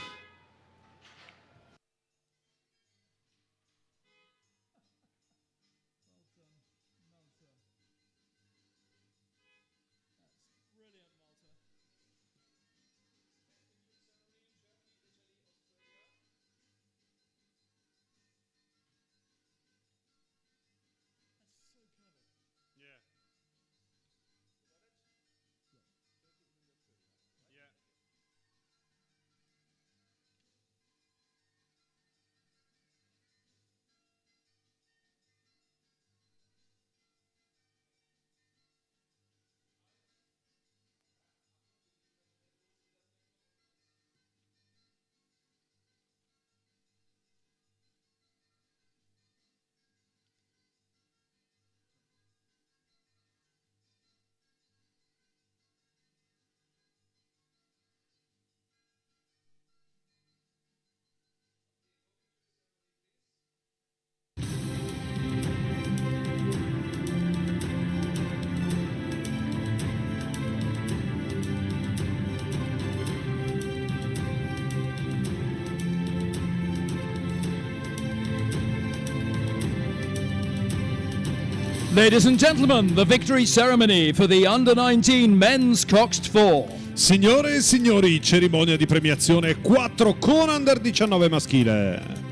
Ladies and gentlemen, the victory ceremony for the Under-19 men's coxed 4. Signore e signori, cerimonia di premiazione 4 con Under 19 maschile.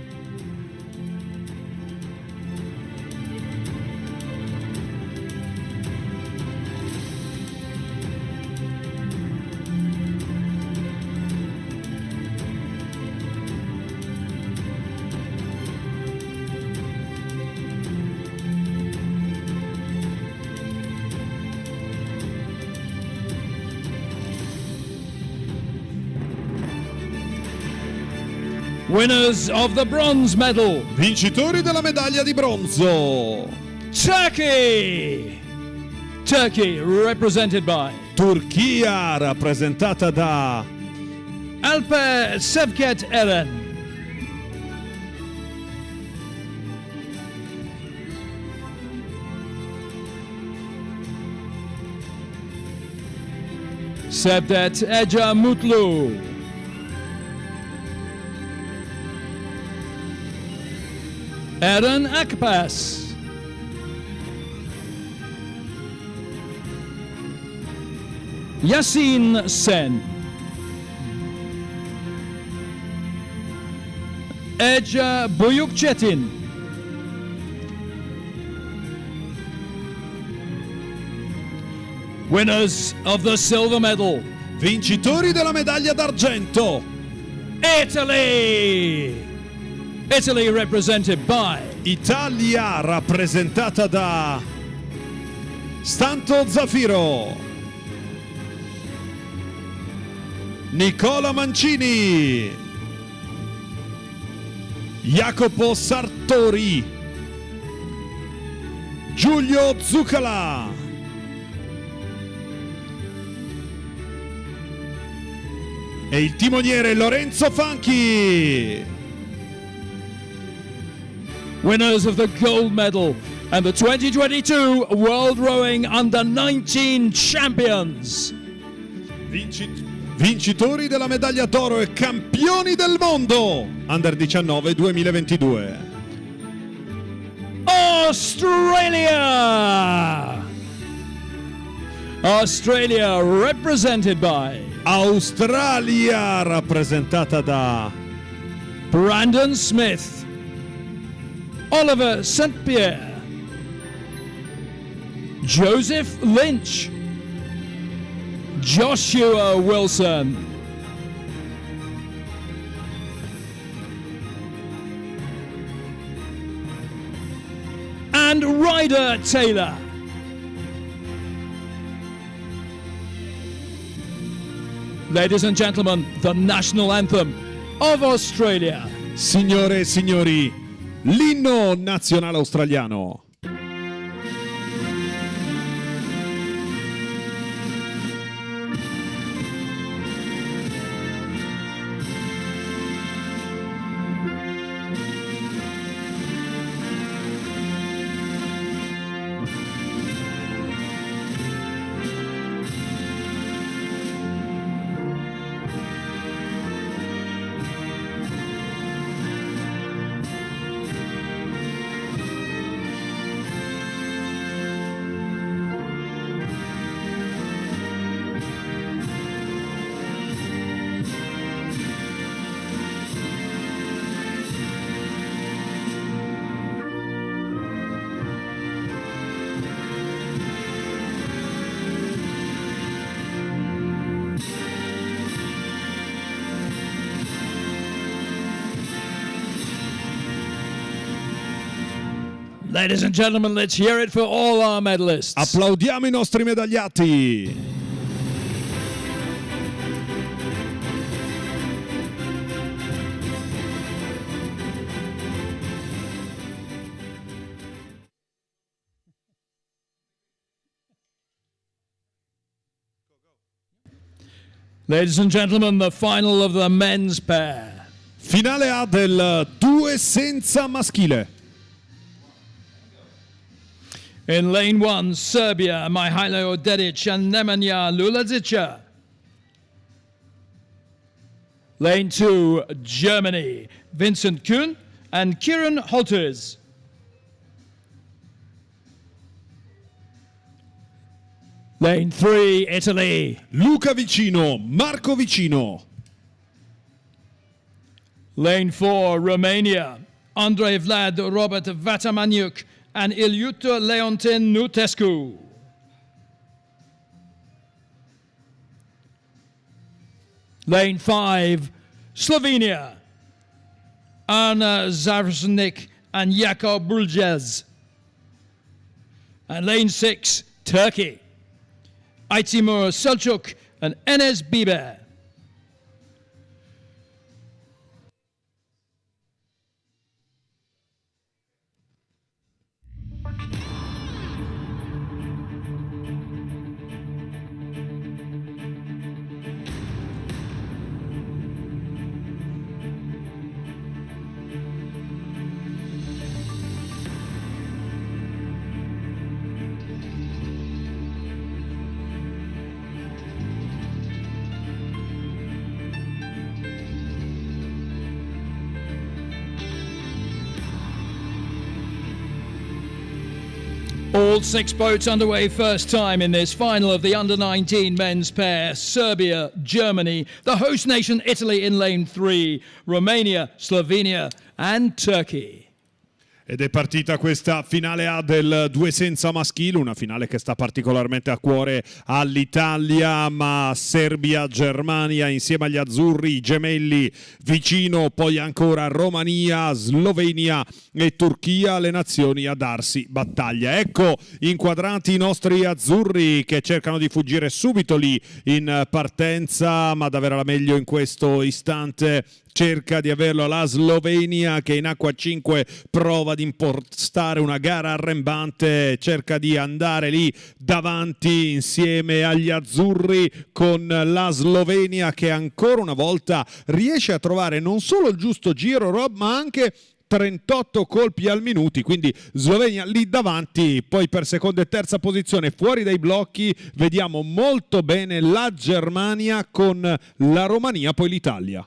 Winners of the bronze medal. Vincitori della medaglia di bronzo. Turkey. Turkey represented by Turchia rappresentata da Alper Sevket Eren. Sevdet Ece Mutlu. Eren Akpas. Yasin Sen. Ece Boyukçetin. Winners of the silver medal. Vincitori della medaglia d'argento. Italy! Italy represented by Italia rappresentata da Stanto Zafiro, Nicola Mancini, Jacopo Sartori, Giulio Zuccala, e il timoniere Lorenzo Fanchi. winners of the gold medal and the 2022 World Rowing Under-19 champions. Vincitori della medaglia d'oro e campioni del mondo Under 19 2022. Australia! Australia represented by Australia rappresentata da Brandon Smith, Oliver St. Pierre, Joseph Lynch, Joshua Wilson, and Ryder Taylor. Ladies and gentlemen, the national anthem of Australia. Signore e signori, l'inno nazionale australiano. Ladies and gentlemen, let's hear it for all our medalists. Applaudiamo i nostri medagliati. Ladies and gentlemen, the final of the men's pair. Finale A del 2 senza maschile. In lane 1, Serbia, Mihailo Dedic and Nemanja Lulazica. Lane 2, Germany, Vincent Kuhn and Kieran Holters. Lane 3, Italy, Luca Vicino, Marco Vicino. Lane 4, Romania, Andrei Vlad, Robert Vatamaniuk and Ilyuta Leontin Nutescu. Lane 5, Slovenia, Ana Završnik and Jakub Buljes. And lane 6, Turkey, Aytimur Selçuk and Enes Biber. All 6 boats underway first time in this final of the Under-19 men's pair. Serbia, Germany, the host nation Italy in lane 3, Romania, Slovenia and Turkey. Ed è partita questa finale A del 2 senza maschile, una finale che sta particolarmente a cuore all'Italia, ma Serbia, Germania insieme agli azzurri, i gemelli vicino, poi ancora Romania, Slovenia e Turchia, le nazioni a darsi battaglia. Ecco inquadrati i nostri azzurri che cercano di fuggire subito lì in partenza, ma davvero la meglio in questo istante cerca di averlo la Slovenia, che in acqua 5 prova di impostare una gara arrembante, cerca di andare lì davanti insieme agli azzurri, con la Slovenia che ancora una volta riesce a trovare non solo il giusto giro, Rob, ma anche 38 colpi al minuto, quindi Slovenia lì davanti. Poi per seconda e terza posizione fuori dai blocchi vediamo molto bene la Germania con la Romania, poi l'Italia.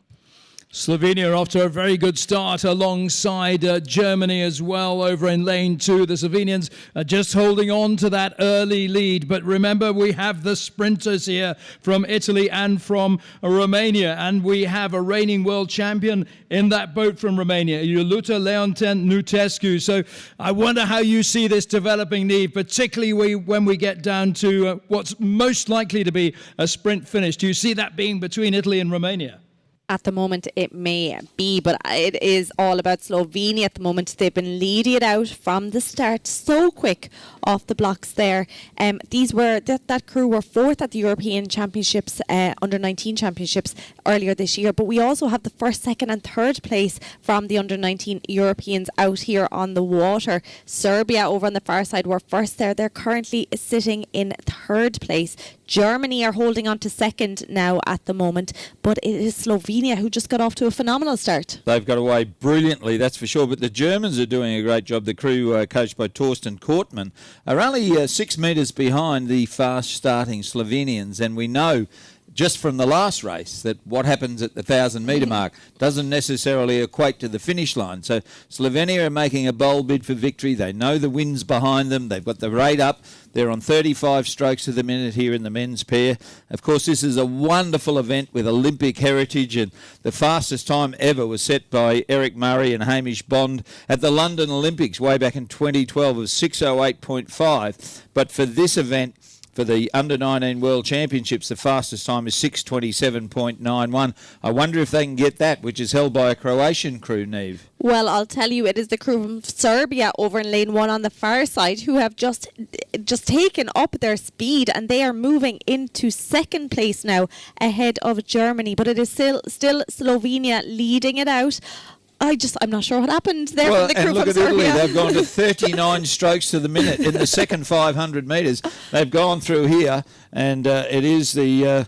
Slovenia are off to a very good start alongside Germany as well over in lane 2. The Slovenians are just holding on to that early lead. But remember, we have the sprinters here from Italy and from Romania. And we have a reigning world champion in that boat from Romania, Iuliuta Leonten Nutescu. So I wonder how you see this developing, Neve, particularly when we get down to what's most likely to be a sprint finish. Do you see that being between Italy and Romania? At the moment, it may be, but it is all about Slovenia at the moment. They've been leading it out from the start, so quick off the blocks there. That crew were 4th at the European Championships, Under-19 Championships earlier this year. But we also have the 1st, 2nd and 3rd place from the Under-19 Europeans out here on the water. Serbia over on the far side were 1st there. They're currently sitting in 3rd place. Germany are holding on to 2nd now at the moment, but it is Slovenia who just got off to a phenomenal start. They've got away brilliantly, that's for sure, but the Germans are doing a great job. The crew coached by Torsten Kortmann are only 6 metres behind the fast starting Slovenians, and we know just from the last race that what happens at the 1,000-metre mark doesn't necessarily equate to the finish line. So Slovenia are making a bold bid for victory. They know the wind's behind them. They've got the rate up. They're on 35 strokes to the minute here in the men's pair. Of course, this is a wonderful event with Olympic heritage, and the fastest time ever was set by Eric Murray and Hamish Bond at the London Olympics way back in 2012 of 6:08.5. But for this event, for the Under-19 World Championships, the fastest time is 6:27.91. I wonder if they can get that, which is held by a Croatian crew, Neve. Well, I'll tell you, it is the crew from Serbia over in lane 1 on the far side who have just taken up their speed, and they are moving into 2nd place now ahead of Germany. But it is still Slovenia leading it out. I'm not sure what happened there for the crew and look from at Serbia. Italy, they've gone to 39 strokes to the minute in the second 500 metres. They've gone through here, and it is the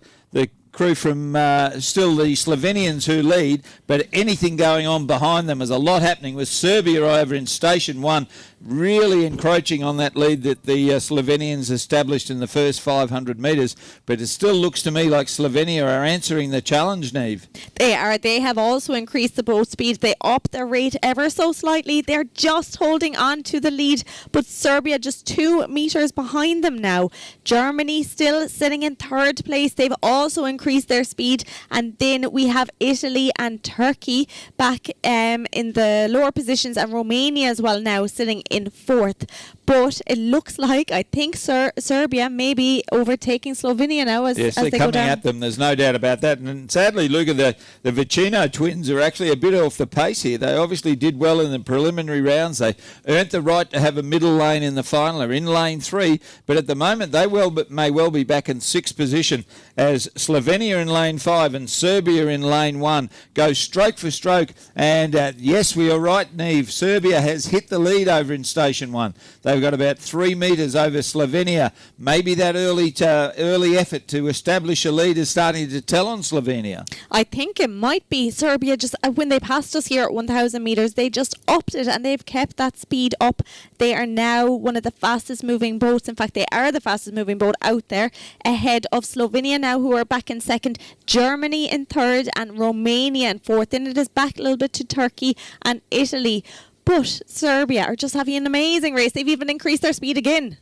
crew from still the Slovenians who lead, but anything going on behind them. There's a lot happening with Serbia over in Station 1, really encroaching on that lead that the Slovenians established in the first 500 metres. But it still looks to me like Slovenia are answering the challenge, Neve. They are. They have also increased the boat speed. They upped their rate ever so slightly. They're just holding on to the lead, but Serbia just 2 metres behind them now. Germany still sitting in 3rd place. They've also increased their speed. And then we have Italy and Turkey back in the lower positions, and Romania as well now sitting in 4th. But it looks like, I think Serbia may be overtaking Slovenia now as yes, they they're go coming down. at them. There's no doubt about that. And sadly, Luca, the Vicino twins are actually a bit off the pace here. They obviously did well in the preliminary rounds. They earned the right to have a middle lane in the final. They're in lane 3, but at the moment they may well be back in 6th position as Slovenia in lane 5 and Serbia in lane 1 go stroke for stroke. And yes, we are right, Neve. Serbia has hit the lead over in Station 1. They've got about 3 metres over Slovenia. Maybe that early effort to establish a lead is starting to tell on Slovenia. I think it might be Serbia. Just when they passed us here at 1,000 metres, they just upped it and they've kept that speed up. They are now one of the fastest moving boats. In fact, they are the fastest moving boat out there, ahead of Slovenia now, who are back in 2nd, Germany in 3rd and Romania in 4th. Then it is back a little bit to Turkey and Italy. But Serbia are just having an amazing race. They've even increased their speed again.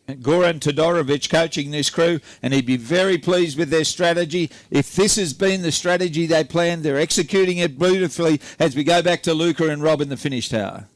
Goran Todorovic coaching this crew, and he'd be very pleased with their strategy. If this has been the strategy they planned, they're executing it beautifully as we go back to Luca and Rob in the finish tower.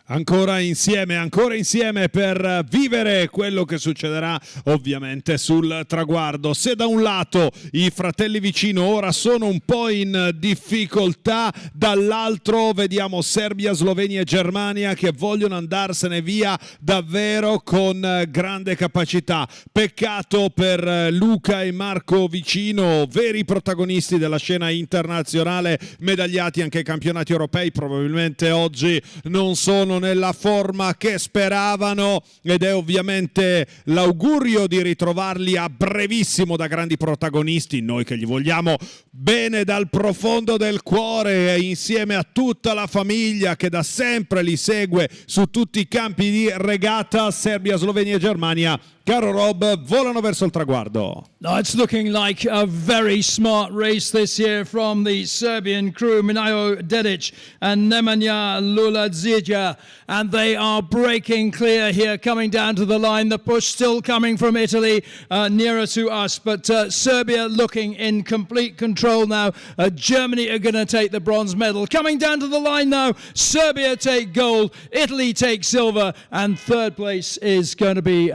Ancora insieme per vivere quello che succederà ovviamente sul traguardo. Se da un lato i fratelli vicino ora sono un po' in difficoltà, dall'altro vediamo Serbia, Slovenia e Germania che vogliono andarsene via davvero con grande capacità. Peccato per Luca e Marco Vicino, veri protagonisti della scena internazionale, medagliati anche ai campionati europei, probabilmente oggi non sono nella forma che speravano, ed è ovviamente l'augurio di ritrovarli a brevissimo da grandi protagonisti, noi che gli vogliamo bene dal profondo del cuore, e insieme a tutta la famiglia che da sempre li segue su tutti i campi di regata. Serbia, Slovenia e Germania, caro Rob, volano verso il traguardo. No, it's looking like a very smart race this year from the Serbian crew, Minayo Dedic and Nemanja Luladzic, and they are breaking clear here, coming down to the line. The push still coming from Italy, nearer to us, but Serbia looking in complete control now. Germany are going to take the bronze medal. Coming down to the line now, Serbia take gold, Italy take silver, and third place is going to be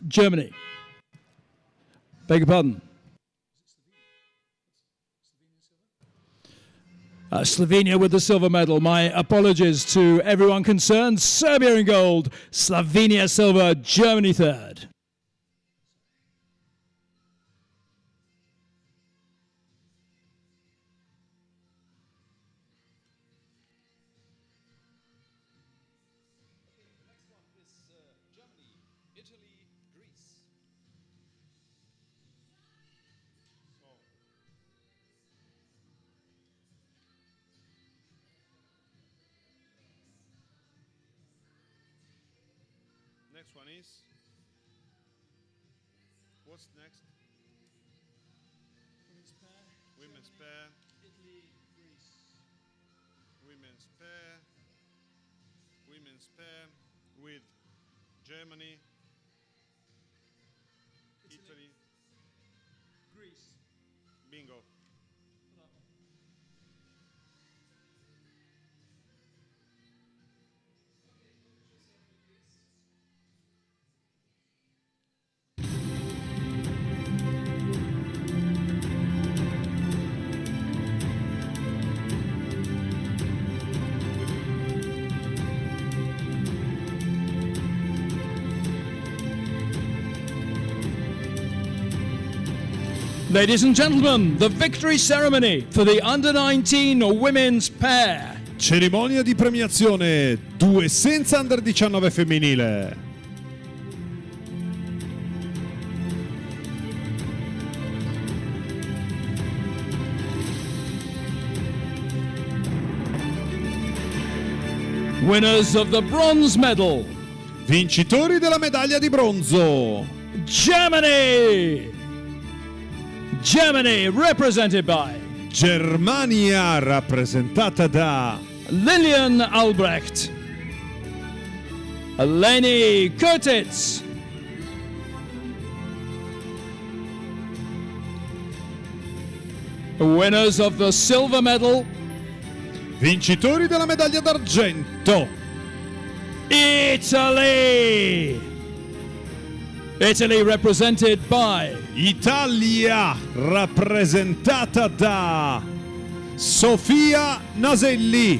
Germany. Beg your pardon. Slovenia with the silver medal. My apologies to everyone concerned. Serbia in gold, Slovenia silver, Germany third. Next one is, what's next? Women's pair. Italy, Greece. Women's pair with Germany, Italy, Greece. bingo. Ladies and gentlemen, the victory ceremony for the under-19 women's pair. Cerimonia di premiazione, 2 senza under 19 femminile. Winners of the bronze medal, Vincitori della medaglia di bronzo. Germany! Germany represented by Germania rappresentata da Lilian Albrecht, Eleni Kurtitz, winners of the silver medal, vincitori della medaglia d'argento. Italy! Italy represented by Italia rappresentata da Sofia Naselli,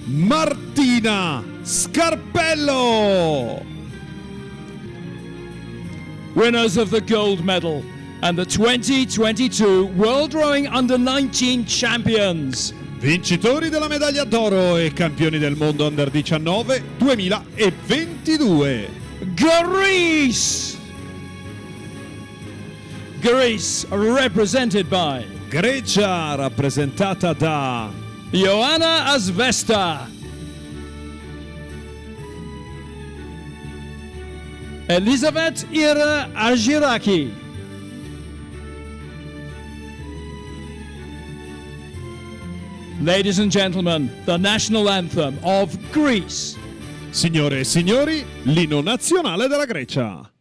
Martina Scarpello. winners of the gold medal and the 2022 World Rowing Under-19 champions. Vincitori della medaglia d'oro e campioni del mondo Under 19 2022. Greece! Greece represented by Grecia rappresentata da Ioana Asvesta, Elizabeth Ira Argiraki, ladies and gentlemen, the national anthem of Greece. Signore e signori, l'inno nazionale della Grecia.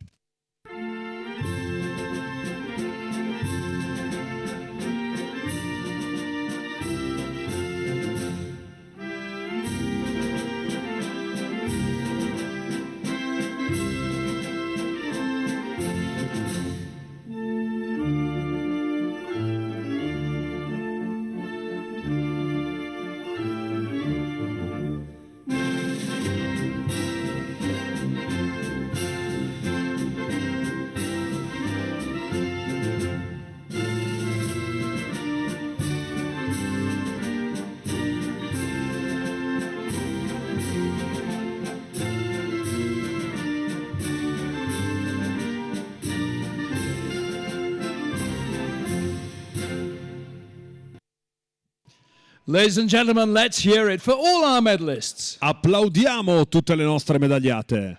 Ladies and gentlemen, let's hear it for all our medalists. Applaudiamo tutte le nostre medagliate.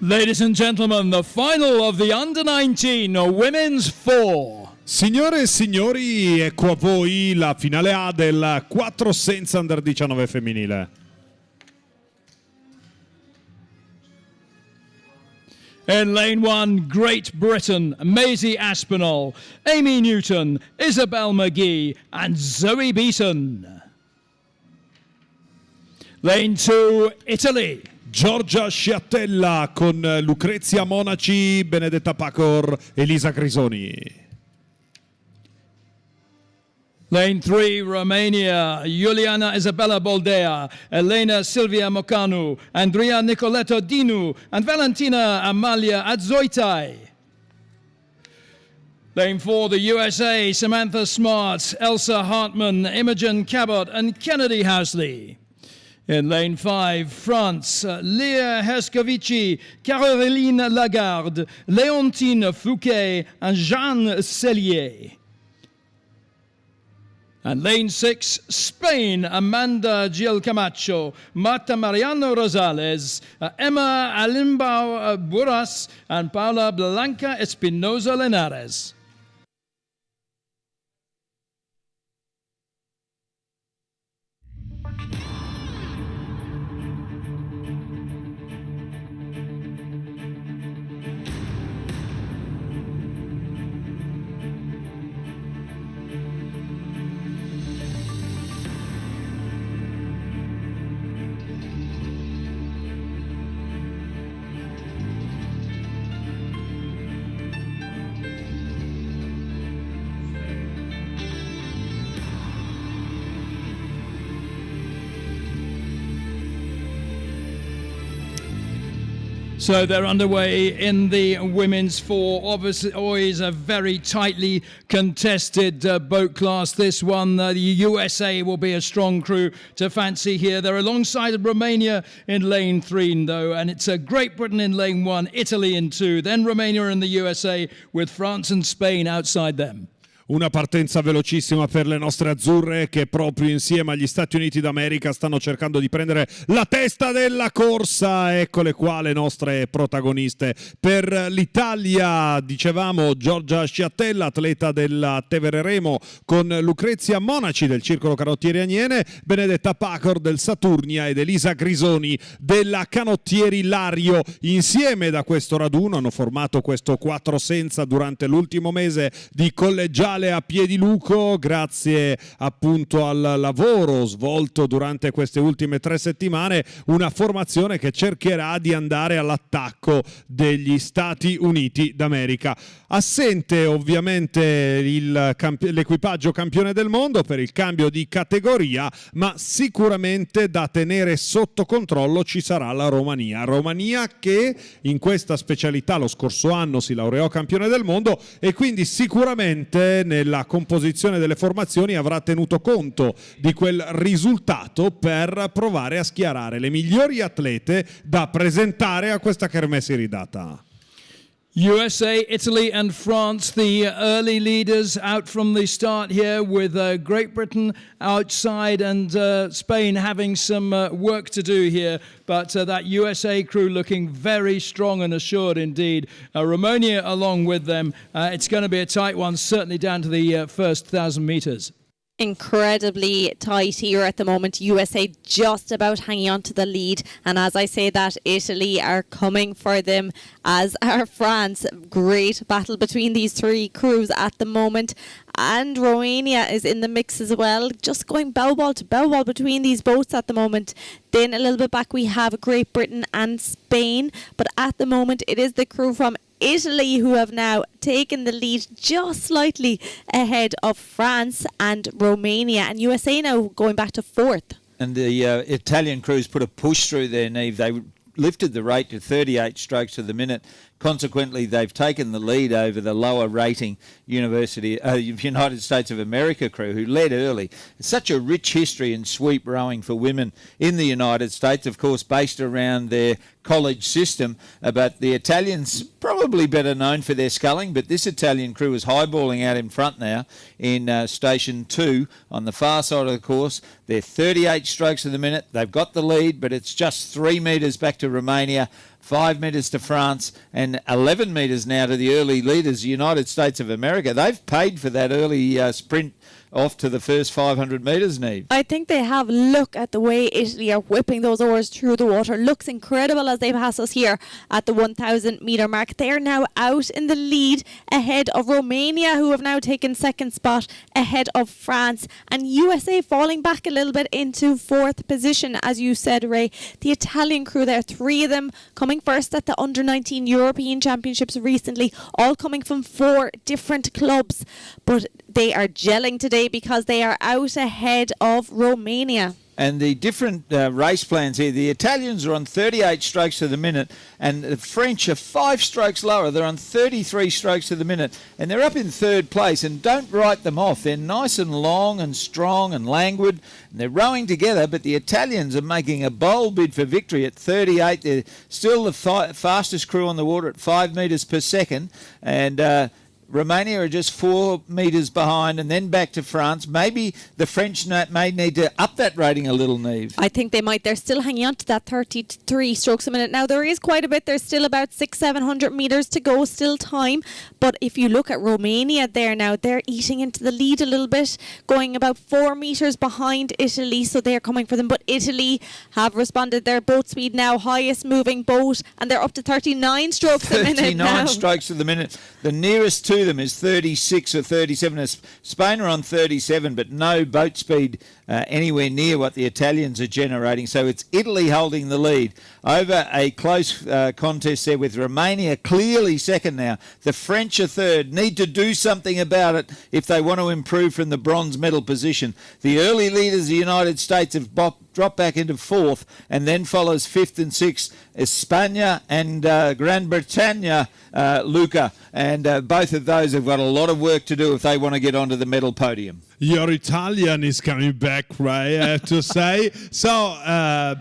Ladies and gentlemen, the final of the Under-19 Women's 4. Signore e signori, ecco a voi la finale A del 4 senza Under 19 femminile. In lane 1, Great Britain, Maisie Aspinall, Amy Newton, Isabel McGee and Zoe Beaton. Lane 2, Italy. Giorgia Sciattella con Lucrezia Monaci, Benedetta Pacor, Elisa Grisoni. Lane 3, Romania, Iuliana Isabella Boldea, Elena Silvia Mocanu, Andrea Nicoletto Dinu, and Valentina Amalia Adzoitai. Lane 4, the USA, Samantha Smart, Elsa Hartman, Imogen Cabot, and Kennedy Housley. In lane 5, France, Léa Herscovici, Caroline Lagarde, Léontine Fouquet, and Jeanne Cellier. And lane 6, Spain, Amanda Gil Camacho, Marta Mariano Rosales, Emma Alimbao Buras, and Paula Blanca Espinosa Linares. So they're underway in the women's four. Obviously, always a very tightly contested boat class. This one, the USA will be a strong crew to fancy here. They're alongside Romania in lane 3, though, and it's Great Britain in lane 1, Italy in 2, then Romania and the USA, with France and Spain outside them. Una partenza velocissima per le nostre azzurre che proprio insieme agli Stati Uniti d'America stanno cercando di prendere la testa della corsa. Eccole qua le nostre protagoniste. Per l'Italia, dicevamo, Giorgia Sciattella, atleta della Tevere Remo, con Lucrezia Monaci del Circolo Canottieri Aniene, Benedetta Pacor del Saturnia ed Elisa Grisoni della Canottieri Lario. Insieme da questo raduno hanno formato questo 4 senza durante l'ultimo mese di collegiale a Piediluco, grazie appunto al lavoro svolto durante queste ultime 3 settimane, una formazione che cercherà di andare all'attacco degli Stati Uniti d'America. Assente ovviamente l'equipaggio campione del mondo per il cambio di categoria, ma sicuramente da tenere sotto controllo ci sarà la Romania. Romania che in questa specialità lo scorso anno si laureò campione del mondo e quindi sicuramente nella composizione delle formazioni avrà tenuto conto di quel risultato per provare a schierare le migliori atlete da presentare a questa kermesse iridata. USA, Italy and France, the early leaders out from the start here, with Great Britain outside and Spain having some work to do here. But that USA crew looking very strong and assured indeed. Romania along with them. It's going to be a tight one, certainly down to the first 1,000 metres. Incredibly tight here at the moment. USA just about hanging on to the lead, and as I say that, Italy are coming for them, as are France. Great battle between these 3 crews at the moment, and Romania is in the mix as well, just going bow ball to bow ball between these boats at the moment. Then a little bit back we have Great Britain and Spain, but at the moment it is the crew from Italy who have now taken the lead just slightly ahead of France and Romania, and USA now going back to 4th. And the Italian crews put a push through there, Neve. They lifted the rate to 38 strokes to the minute. Consequently, they've taken the lead over the lower rating United States of America crew, who led early. It's such a rich history in sweep rowing for women in the United States, of course, based around their college system. But the Italians probably better known for their sculling, but this Italian crew is highballing out in front now in Station 2 on the far side of the course. They're 38 strokes to the minute. They've got the lead, but it's just 3 metres back to Romania, 5 metres to France, and 11 metres now to the early leaders, the United States of America. They've paid for that early sprint off to the first 500 metres, Neve. I think they have. Look at the way Italy are whipping those oars through the water. Looks incredible as they pass us here at the 1,000 metre mark. They are now out in the lead ahead of Romania, who have now taken 2nd spot ahead of France, and USA falling back a little bit into 4th position, as you said, Ray. The Italian crew there, 3 of them coming first at the Under-19 European Championships recently, all coming from 4 different clubs, but they are gelling today because they are out ahead of Romania. And the different race plans here, the Italians are on 38 strokes to the minute, and the French are 5 strokes lower. They're on 33 strokes to the minute, and they're up in 3rd place. And don't write them off. They're nice and long and strong and languid, and they're rowing together, but the Italians are making a bold bid for victory at 38. They're still the fastest crew on the water at 5 metres per second, and Romania are just 4 metres behind, and then back to France. Maybe the French may need to up that rating a little, Neve. I think they might. They're still hanging on to that 33 strokes a minute. Now, there is quite a bit. There's still about 600-700 metres to go, still time. But if you look at Romania there now, they're eating into the lead a little bit, going about 4 metres behind Italy, so they're coming for them. But Italy have responded. Their boat speed now, highest moving boat, and they're up to 39 strokes a minute now. 39 strokes to the minute. The nearest 2 to them is 36 or 37. Spain are on 37, but no boat speed anywhere near what the Italians are generating. So it's Italy holding the lead over a close contest there with Romania clearly second now. The French are third. Need to do something about it if they want to improve from the bronze medal position. The early leaders, the United States, have dropped back into fourth, and then follows fifth and sixth España and Gran Bretagne, Luca. And both of those have got a lot of work to do if they want to get onto the medal podium. Your Italian is coming back, right? I have to say. So,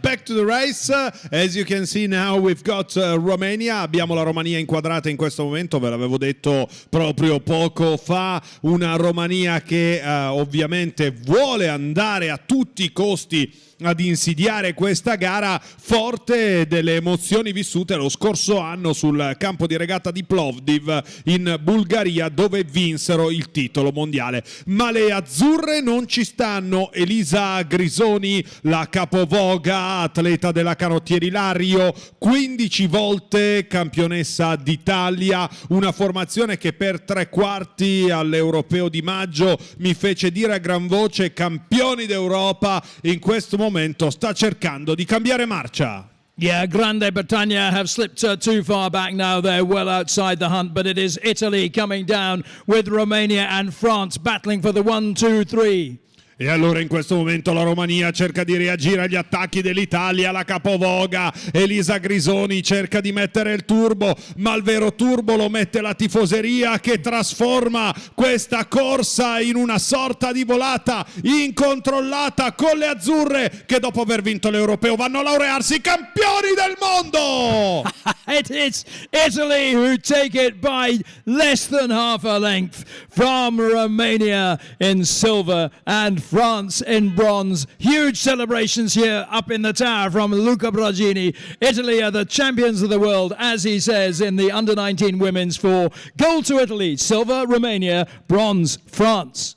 back to the race. As you can see now, we've got Romania. Abbiamo la Romania inquadrata in questo momento, ve l'avevo detto proprio poco fa. Una Romania che ovviamente vuole andare a tutti i costi ad insidiare questa gara, forte delle emozioni vissute lo scorso anno sul campo di regata di Plovdiv in Bulgaria, dove vinsero il titolo mondiale. Ma le azzurre non ci stanno. Elisa Grisoni, la capovoga, atleta della canottieri Lario, 15 volte campionessa d'Italia, una formazione che per 3/4 all'Europeo di maggio mi fece dire a gran voce campioni d'Europa. In questo momento sta cercando di cambiare marcia. Yeah, Grande Bretagna have slipped too far back now. They're well outside the hunt, but it is Italy coming down with Romania and France battling for the 1, 2, 3. E allora in questo momento la Romania cerca di reagire agli attacchi dell'Italia, la capovoga Elisa Grisoni cerca di mettere il turbo, ma il vero turbo lo mette la tifoseria, che trasforma questa corsa in una sorta di volata incontrollata con le azzurre, che dopo aver vinto l'Europeo vanno a laurearsi campioni del mondo. It is Italy who take it by less than half a length from Romania in silver and France in bronze. Huge celebrations here up in the tower from Luca Bragini. Italy are the champions of the world, as he says, in the under-19 women's for gold to Italy, silver Romania, bronze France.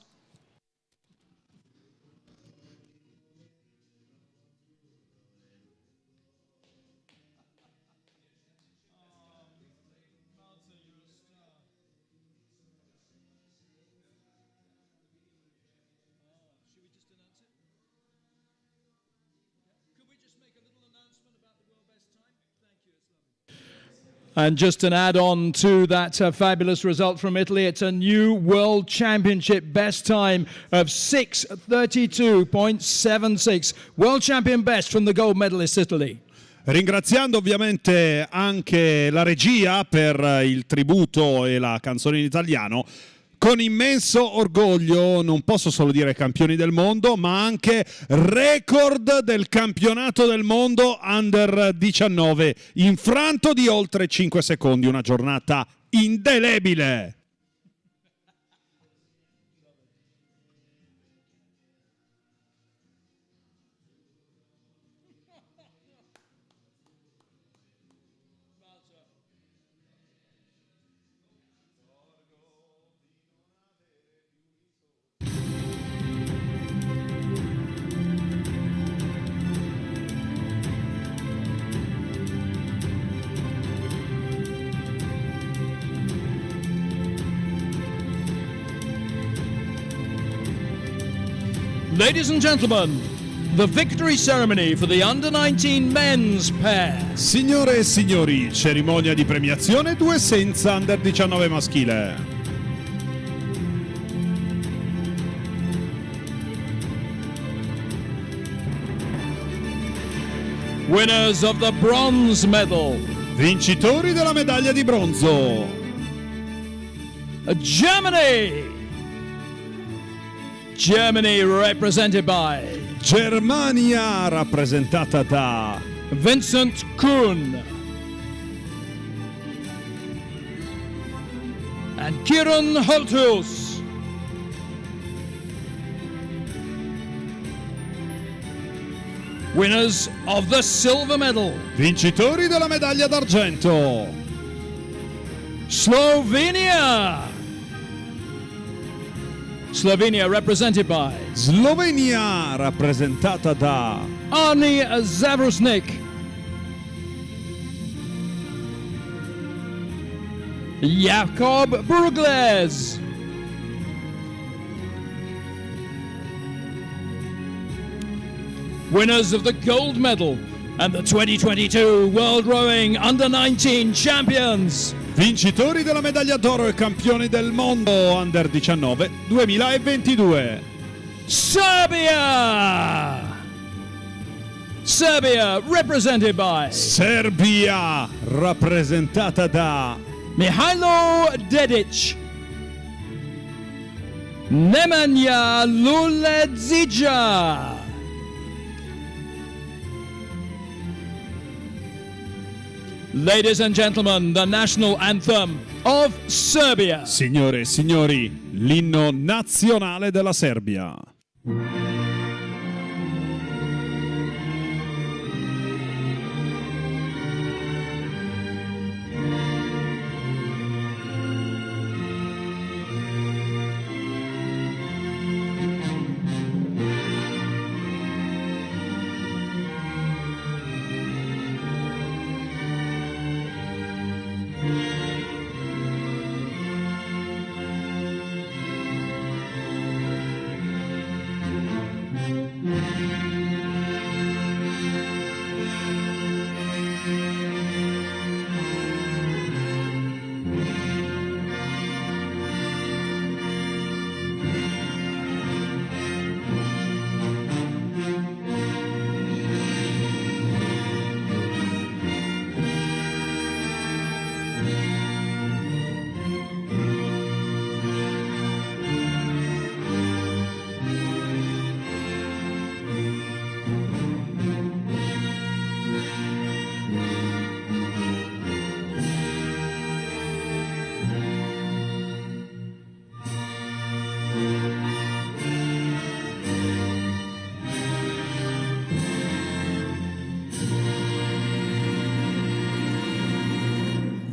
And just an add-on to that fabulous result from Italy, it's a new World Championship best time of 6:32.76. World Champion best from the gold medalist Italy. Ringraziando ovviamente anche la regia per il tributo e la canzone in italiano. Con immenso orgoglio non posso solo dire campioni del mondo, ma anche record del campionato del mondo under 19, infranto di oltre 5 secondi, una giornata indelebile. Ladies and gentlemen, the victory ceremony for the under-19 men's pair. Signore e signori, cerimonia di premiazione 2 senza under 19 maschile. Winners of the bronze medal. Vincitori della medaglia di bronzo. Germany. Germany represented by Germania rappresentata da Vincent Kuhn and Kieran Holthus. Winners of the silver medal. Vincitori della medaglia d'argento. Slovenia. Slovenia represented by Slovenia rappresentata da Arni Zavrusnik Jakob Brugles. Winners of the gold medal and the 2022 World Rowing Under-19 Champions. Vincitori della medaglia d'oro e campioni del mondo Under 19 2022. Serbia! Serbia represented by Serbia, rappresentata da Mihailo Dedic, Nemanja Luledzica, ladies and gentlemen, the national anthem of Serbia. Signore e signori, l'inno nazionale della Serbia.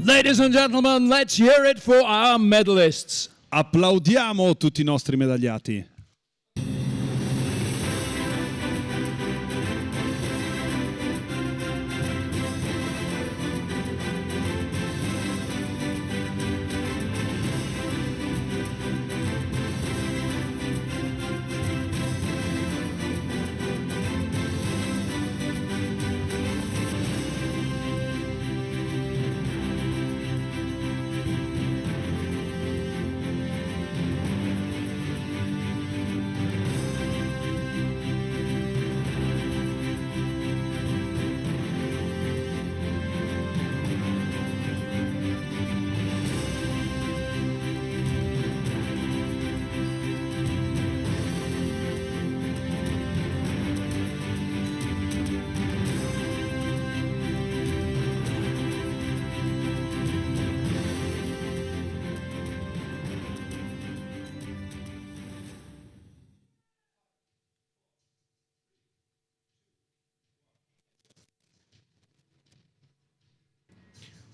Ladies and gentlemen, let's hear it for our medalists. Applaudiamo tutti i nostri medagliati.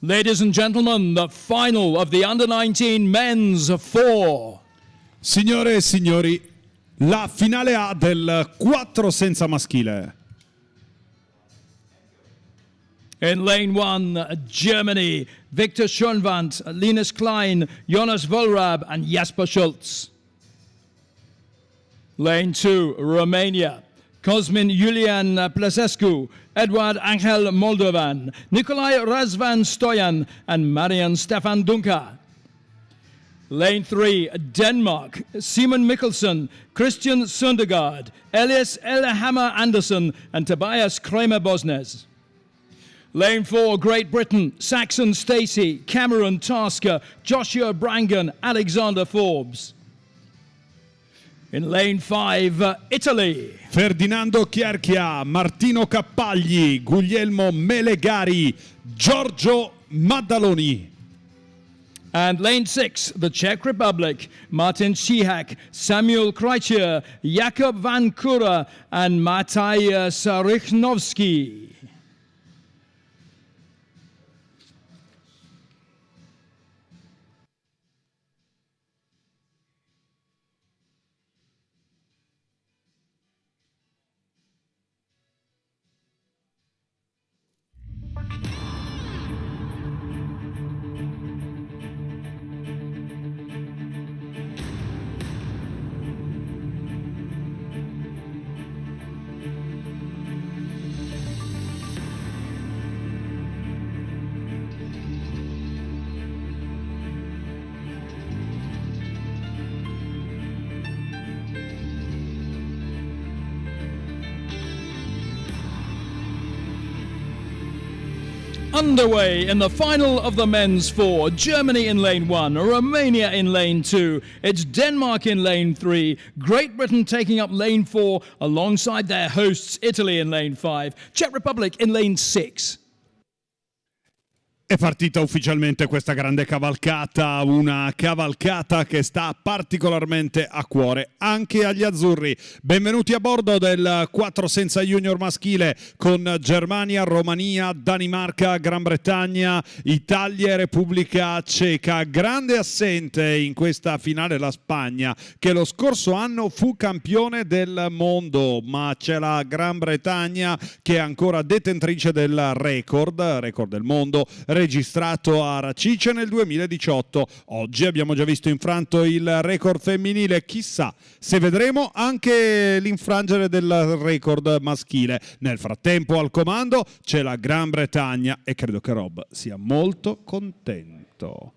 Ladies and gentlemen, the final of the Under-19 Men's 4. Signore e signori, la finale A del 4 senza maschile. In lane 1, Germany, Viktor Schönwandt, Linus Klein, Jonas Volrab and Jasper Schultz. Lane 2, Romania, Cosmin Julian Plesescu, Eduard Angel Moldovan, Nikolai Razvan Stoyan and Marian Stefan Dunker. Lane 3, Denmark, Simon Mikkelsen, Christian Sundergaard, Elias Elhammer Andersen and Tobias Kramer Bosnes. Lane 4, Great Britain, Saxon Stacey, Cameron Tasker, Joshua Brangan, Alexander Forbes. In lane 5, Italy. Ferdinando Chierchia, Martino Cappagli, Guglielmo Melegari, Giorgio Maddaloni. And lane 6, the Czech Republic, Martin Cihak, Samuel Krejcier, Jakub Van Kura and Matej Sarychnovsky. Underway in the final of the men's four. Germany in lane 1, Romania in lane 2. It's Denmark in lane 3. Great Britain taking up lane 4 alongside their hosts Italy in lane 5. Czech Republic in lane 6. È partita ufficialmente questa grande cavalcata, una cavalcata che sta particolarmente a cuore anche agli azzurri. Benvenuti a bordo del 4 senza junior maschile con Germania, Romania, Danimarca, Gran Bretagna, Italia e Repubblica Ceca. Grande assente in questa finale la Spagna, che lo scorso anno fu campione del mondo, ma c'è la Gran Bretagna che è ancora detentrice del record del mondo registrato a Racice nel 2018. Oggi abbiamo già visto infranto il record femminile, chissà se vedremo anche l'infrangere del record maschile. Nel frattempo al comando c'è la Gran Bretagna e credo che Rob sia molto contento.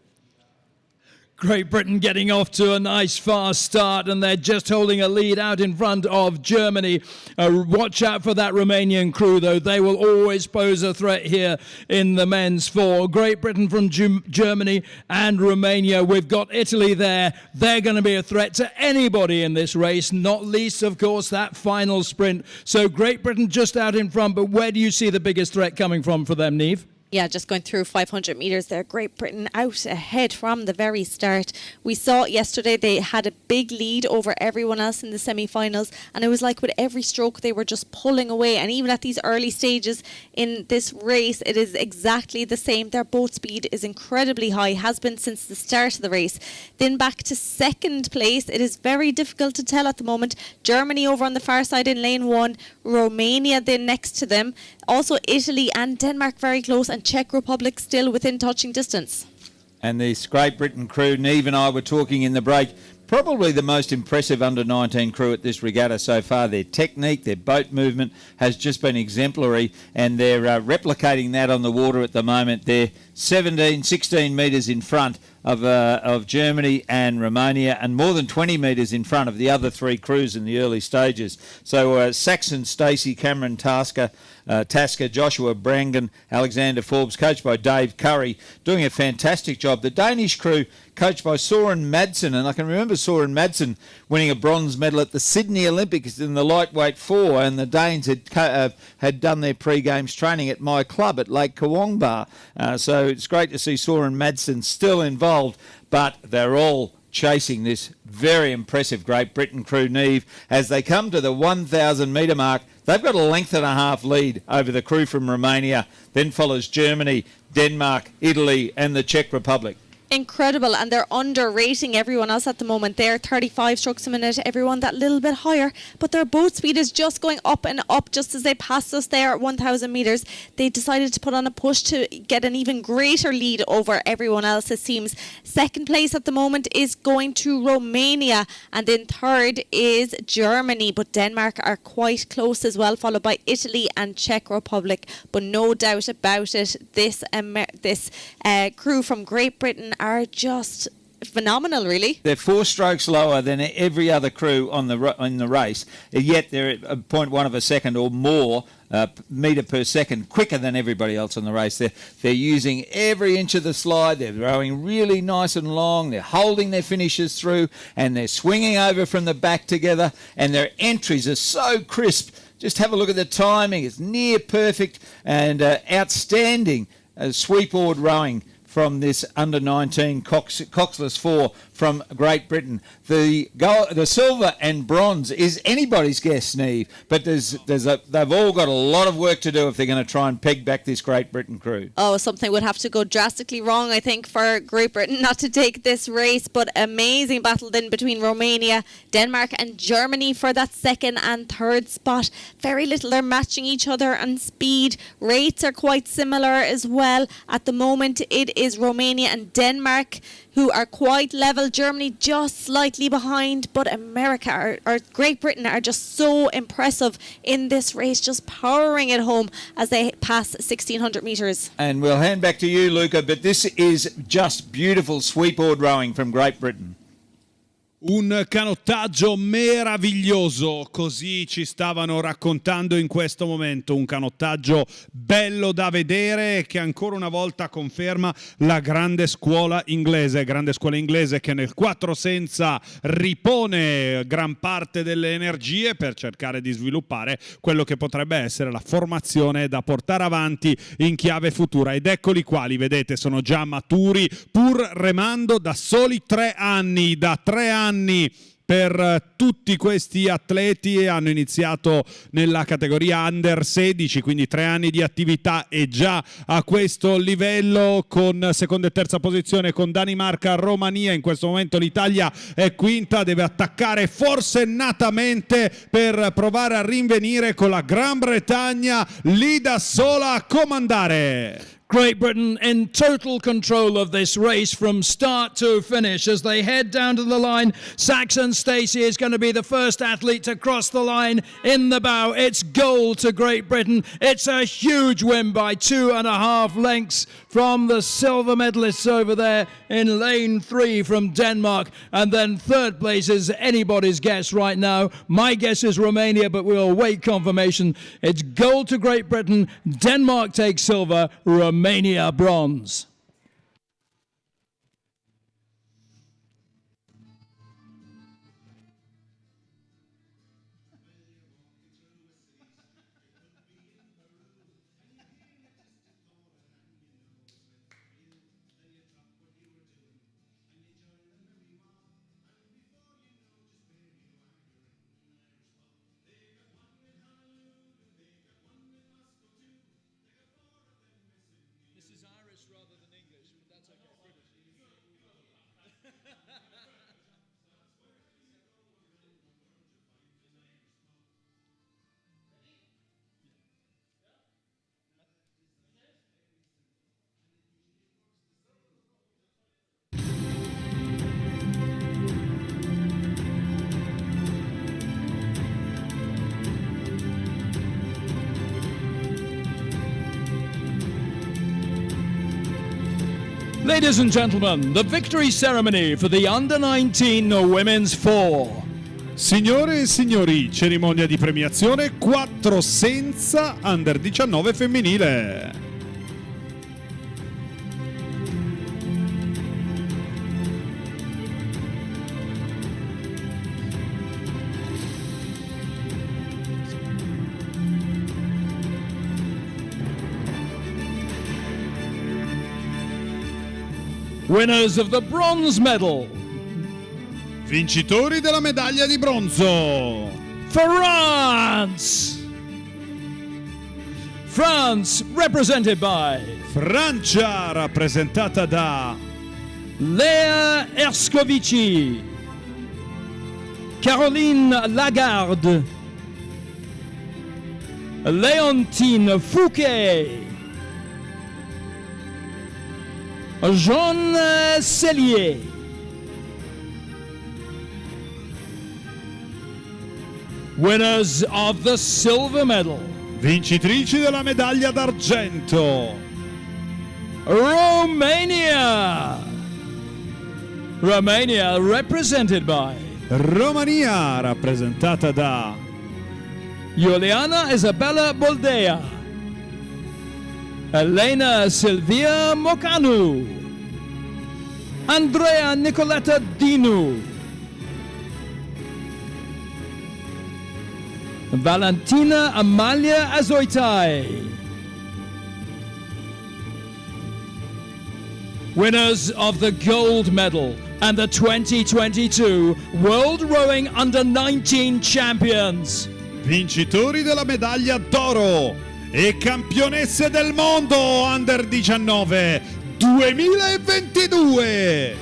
Great Britain getting off to a nice fast start, and they're just holding a lead out in front of Germany. Watch out for that Romanian crew, though. They will always pose a threat here in the men's four. Great Britain from Germany and Romania. We've got Italy there. They're going to be a threat to anybody in this race, not least, of course, that final sprint. So Great Britain just out in front, but where do you see the biggest threat coming from for them, Niamh? Yeah, just going through 500 metres there. Great Britain out ahead from the very start. We saw yesterday they had a big lead over everyone else in the semi-finals, and it was like with every stroke they were just pulling away. And even at these early stages in this race, it is exactly the same. Their boat speed is incredibly high, has been since the start of the race. Then back to second place, it is very difficult to tell at the moment. Germany over on the far side in lane 1, Romania then next to them. Also Italy and Denmark very close, and Czech Republic still within touching distance. And this Great Britain crew, Niamh and I were talking in the break, probably the most impressive under-19 crew at this regatta so far. Their technique, their boat movement has just been exemplary, and they're replicating that on the water at the moment. They're 16 metres in front of Germany and Romania, and more than 20 metres in front of the other three crews in the early stages. So Saxon, Stacey, Cameron Tasker, Joshua Brangan, Alexander Forbes, coached by Dave Curry, doing a fantastic job. The Danish crew, coached by Søren Madsen, and I can remember Søren Madsen winning a bronze medal at the Sydney Olympics in the lightweight four, and the Danes had done their pre-games training at my club at Lake Kawangbar. So it's great to see Søren Madsen still involved, but they're all chasing this very impressive Great Britain crew, Niamh, as they come to the 1,000 metre mark. They've got a length and a half lead over the crew from Romania. Then follows Germany, Denmark, Italy and the Czech Republic. Incredible, and they're underrating everyone else at the moment. They're 35 strokes a minute, everyone that little bit higher, but their boat speed is just going up and up. Just as they passed us there at 1,000 metres, they decided to put on a push to get an even greater lead over everyone else, it seems. Second place at the moment is going to Romania, and then third is Germany, but Denmark are quite close as well, followed by Italy and Czech Republic. But no doubt about it, this crew from Great Britain are just phenomenal, really. They're 4 strokes lower than every other crew in the race, yet they're at 0.1 of a second or more metre per second quicker than everybody else in the race. They're using every inch of the slide. They're rowing really nice and long. They're holding their finishes through, and they're swinging over from the back together, and their entries are so crisp. Just have a look at the timing. It's near perfect and outstanding sweep-oared rowing from this under-19 coxless four from Great Britain. The silver and bronze is anybody's guess, Niamh, but they've all got a lot of work to do if they're going to try and peg back this Great Britain crew. Oh, something would have to go drastically wrong, I think, for Great Britain not to take this race, but amazing battle then between Romania, Denmark and Germany for that second and third spot. Very little they're matching each other, and speed rates are quite similar as well. At the moment, it is Romania and Denmark who are quite level. Germany just slightly behind, but America or Great Britain are just so impressive in this race, just powering it home as they pass 1,600 metres. And we'll hand back to you, Luca, but this is just beautiful sweep-oared rowing from Great Britain. Un canottaggio meraviglioso, così ci stavano raccontando in questo momento, un canottaggio bello da vedere che ancora una volta conferma la grande scuola inglese che nel 4 senza ripone gran parte delle energie per cercare di sviluppare quello che potrebbe essere la formazione da portare avanti in chiave futura. Ed eccoli qua, li vedete, sono già maturi, pur remando da soli 3 anni, da 3 anni per tutti questi atleti. Hanno iniziato nella categoria under 16, quindi 3 anni di attività e già a questo livello, con seconda e terza posizione con Danimarca, Romania. In questo momento l'Italia è quinta, deve attaccare forsennatamente per provare a rinvenire con la Gran Bretagna lì da sola a comandare. Great Britain in total control of this race from start to finish as they head down to the line. Saxon Stacey is going to be the first athlete to cross the line in the bow. It's gold to Great Britain. It's a huge win by 2.5 lengths from the silver medalists over there in lane 3 from Denmark. And then third place is anybody's guess right now. My guess is Romania, but we'll await confirmation. It's gold to Great Britain. Denmark takes silver. Romania bronze. Ladies and gentlemen, the victory ceremony for the Under-19 Women's 4. Signore e signori, cerimonia di premiazione 4 senza Under 19 femminile. Winners of the bronze medal. Vincitori della medaglia di bronzo. France! France represented by Francia rappresentata da Lea Erscovici, Caroline Lagarde, Léontine Fouquet, Jean Cellier, winners of the silver medal, vincitrici della medaglia d'argento, Romania. Romania represented by Romania rappresentata da Iuliana Isabella Boldea, Elena Silvia Mocanu, Andrea Nicoletta Dinu, Valentina Amalia Azoitai. Winners of the gold medal and the 2022 World Rowing Under-19 Champions. Vincitori della medaglia d'oro e campionesse del mondo Under 19 2022.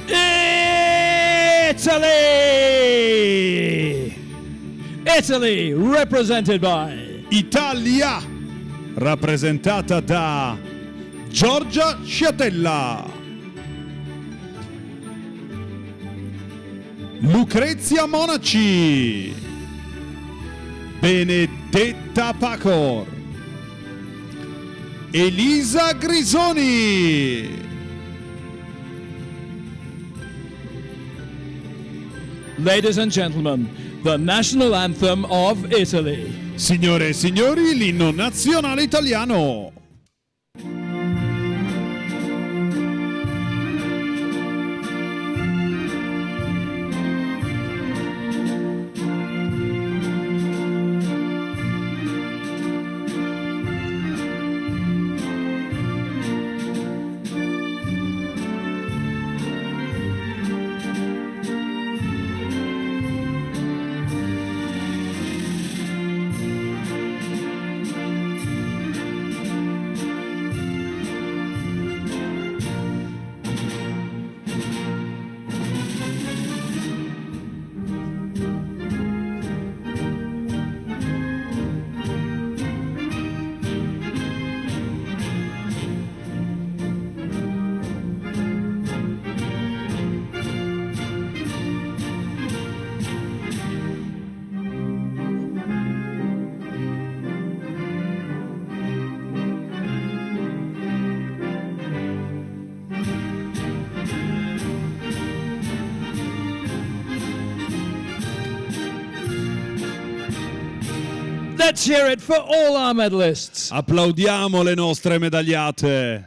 Italy! Italy represented by Italia rappresentata da Giorgia Sciatella, Lucrezia Monaci, Benedetta Pacor, Elisa Grisoni, Ladies and gentlemen, the national anthem of Italy. Signore e signori, l'inno nazionale italiano. Let's hear it for all our medalists. Applaudiamo le nostre medagliate.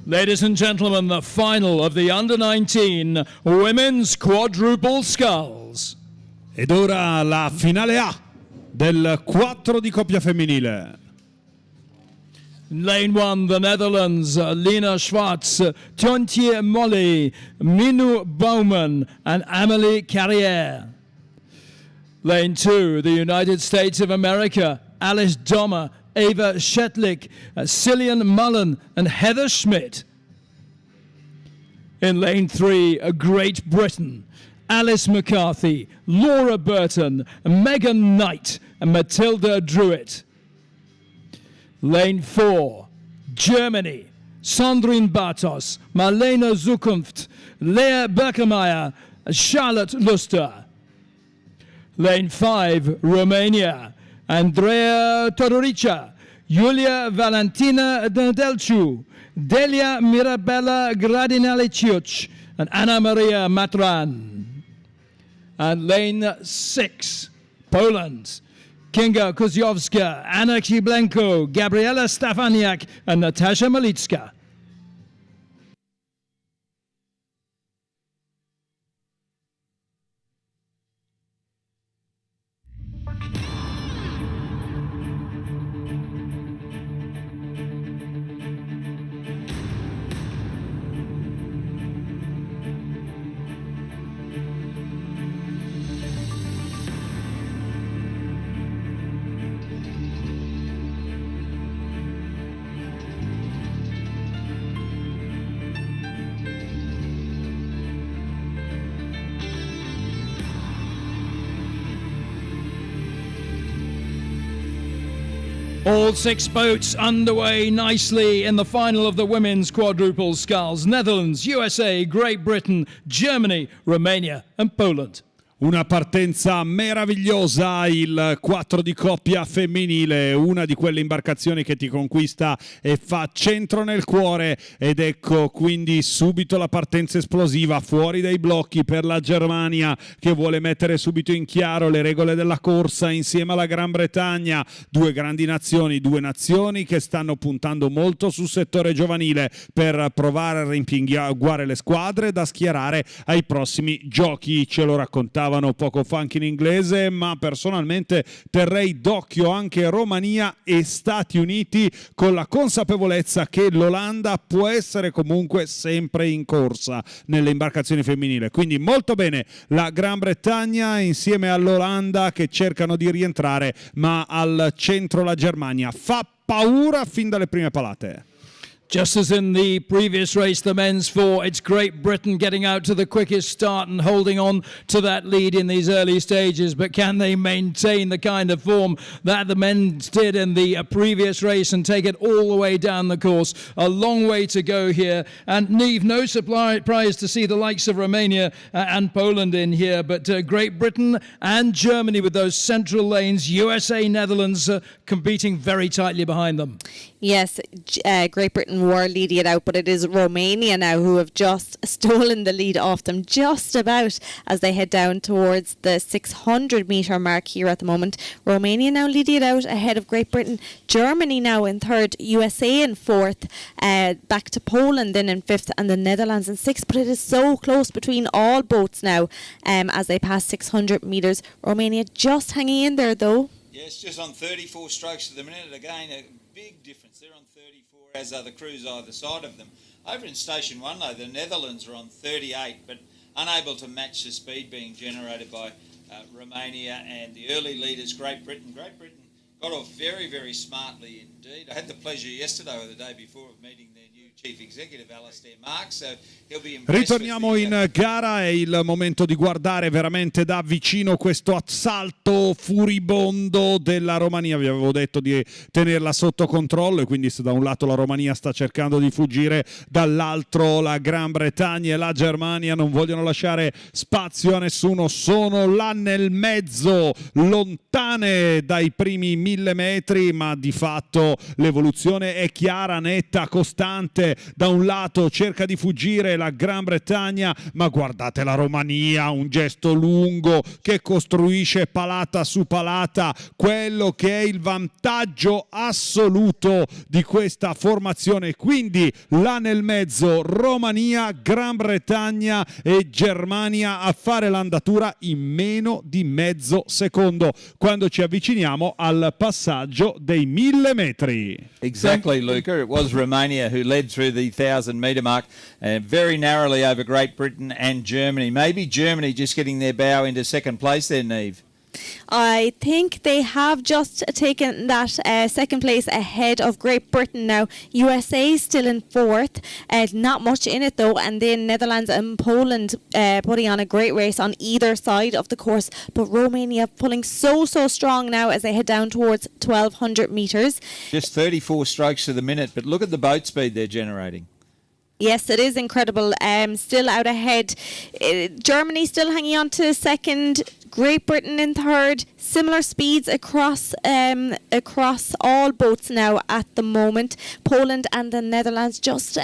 Ladies and gentlemen, the final of the Under-19 Women's Quadruple Sculls. Ed ora la finale A del 4 di coppia femminile. Lane 1, the Netherlands, Lena Schwartz, Tontje Molly, Minu Baumann, and Amelie Carrière. Lane 2, the United States of America, Alice Dommer, Ava Shetlik, Cillian Mullen, and Heather Schmidt. In Lane 3, Great Britain, Alice McCarthy, Laura Burton, Megan Knight, and Matilda Druitt. Lane 4, Germany, Sandrine Bartos, Marlene Zukunft, Lea Berkemeyer, Charlotte Luster. Lane 5, Romania, Andrea Todorica, Julia Valentina Nedelciu, Delia Mirabella Gradinali-Ciuc, and Anna Maria Matran. And Lane 6, Poland, Kinga Kuziowska, Anna Kiblenko, Gabriela Stefaniak, and Natasha Malitska. All 6 boats underway nicely in the final of the women's quadruple sculls. Netherlands, USA, Great Britain, Germany, Romania and Poland. Una partenza meravigliosa, il 4 di coppia femminile, una di quelle imbarcazioni che ti conquista e fa centro nel cuore, ed ecco quindi subito la partenza esplosiva fuori dai blocchi per la Germania, che vuole mettere subito in chiaro le regole della corsa insieme alla Gran Bretagna. Due grandi nazioni, due nazioni che stanno puntando molto sul settore giovanile per provare a rimpinguare le squadre da schierare ai prossimi giochi. Ce lo raccontavano poco fa anche in inglese, ma personalmente terrei d'occhio anche Romania e Stati Uniti, con la consapevolezza che l'Olanda può essere comunque sempre in corsa nelle imbarcazioni femminili. Quindi molto bene la Gran Bretagna insieme all'Olanda che cercano di rientrare, ma al centro la Germania. Fa paura fin dalle prime palate. Just as in the previous race, the men's 4, it's Great Britain getting out to the quickest start and holding on to that lead in these early stages. But can they maintain the kind of form that the men did in the previous race and take it all the way down the course? A long way to go here. And Neve, no surprise to see the likes of Romania and Poland in here, but Great Britain and Germany with those central lanes, USA, Netherlands competing very tightly behind them. Yes, Great Britain were leading it out, but it is Romania now who have just stolen the lead off them just about as they head down towards the 600 metre mark here at the moment. Romania now leading it out ahead of Great Britain. Germany now in third, USA in fourth, back to Poland then in fifth, and the Netherlands in sixth. But it is so close between all boats now as they pass 600 metres. Romania just hanging in there though. Yes, just on 34 strokes to the minute. Again, a big difference. They're on 34, as are the crews either side of them. Over in Station 1, though, the Netherlands are on 38, but unable to match the speed being generated by Romania and the early leaders, Great Britain. Great Britain got off very, very smartly indeed. I had the pleasure yesterday or the day before of meeting their new Chief Executive, Alastair Marks, so he'll be impressed. Ritorniamo in gara, è il momento di guardare veramente da vicino questo assalto furibondo della Romania. Vi avevo detto di tenerla sotto controllo, e quindi se da un lato la Romania sta cercando di fuggire, dall'altro la Gran Bretagna e la Germania non vogliono lasciare spazio a nessuno, sono là nel mezzo, lontane dai primi 1000 metri, ma di fatto l'evoluzione è chiara, netta, costante. Da un lato cerca di fuggire la Gran Bretagna, ma guardate la Romania, un gesto lungo che costruisce palata su palata quello che è il vantaggio assoluto di questa formazione. Quindi là nel mezzo Romania, Gran Bretagna e Germania a fare l'andatura in meno di mezzo secondo quando ci avviciniamo al passaggio dei 1000 metri. Exactly, Luca. It was Romania who led through the 1,000 metre mark very narrowly over Great Britain and Germany. Maybe Germany just getting their bow into second place there, Neve. I think they have just taken that second place ahead of Great Britain now. USA still in fourth, not much in it though, and then Netherlands and Poland putting on a great race on either side of the course. But Romania pulling so strong now as they head down towards 1,200 metres. Just 34 strokes to the minute, but look at the boat speed they're generating. Yes, it is incredible. Still out ahead. Germany still hanging on to second. Great Britain in third. Similar speeds across all boats now at the moment. Poland and the Netherlands just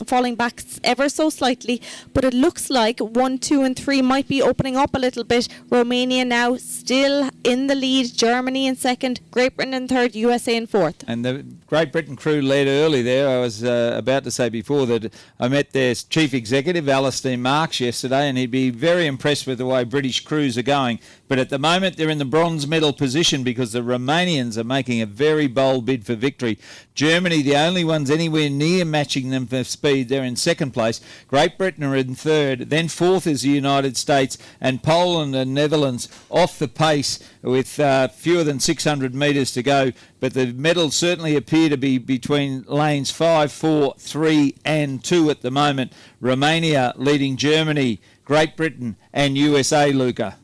falling back ever so slightly, but it looks like 1, 2 and 3 might be opening up a little bit. Romania now still in the lead. Germany in second. Great Britain in third. USA in fourth. And the Great Britain crew led early there. I was about to say before that I met their chief executive, Alastair Marks, yesterday, and he'd be very impressed with the way British crews are going. But at the moment, they're in the bronze medal position because the Romanians are making a very bold bid for victory. Germany, the only ones anywhere near matching them for speed, they're in second place. Great Britain are in third. Then fourth is the United States, and Poland and Netherlands off the pace with fewer than 600 metres to go. But the medals certainly appear to be between lanes 5, 4, 3 and 2 at the moment. Romania leading Germany, Great Britain and USA, Luca.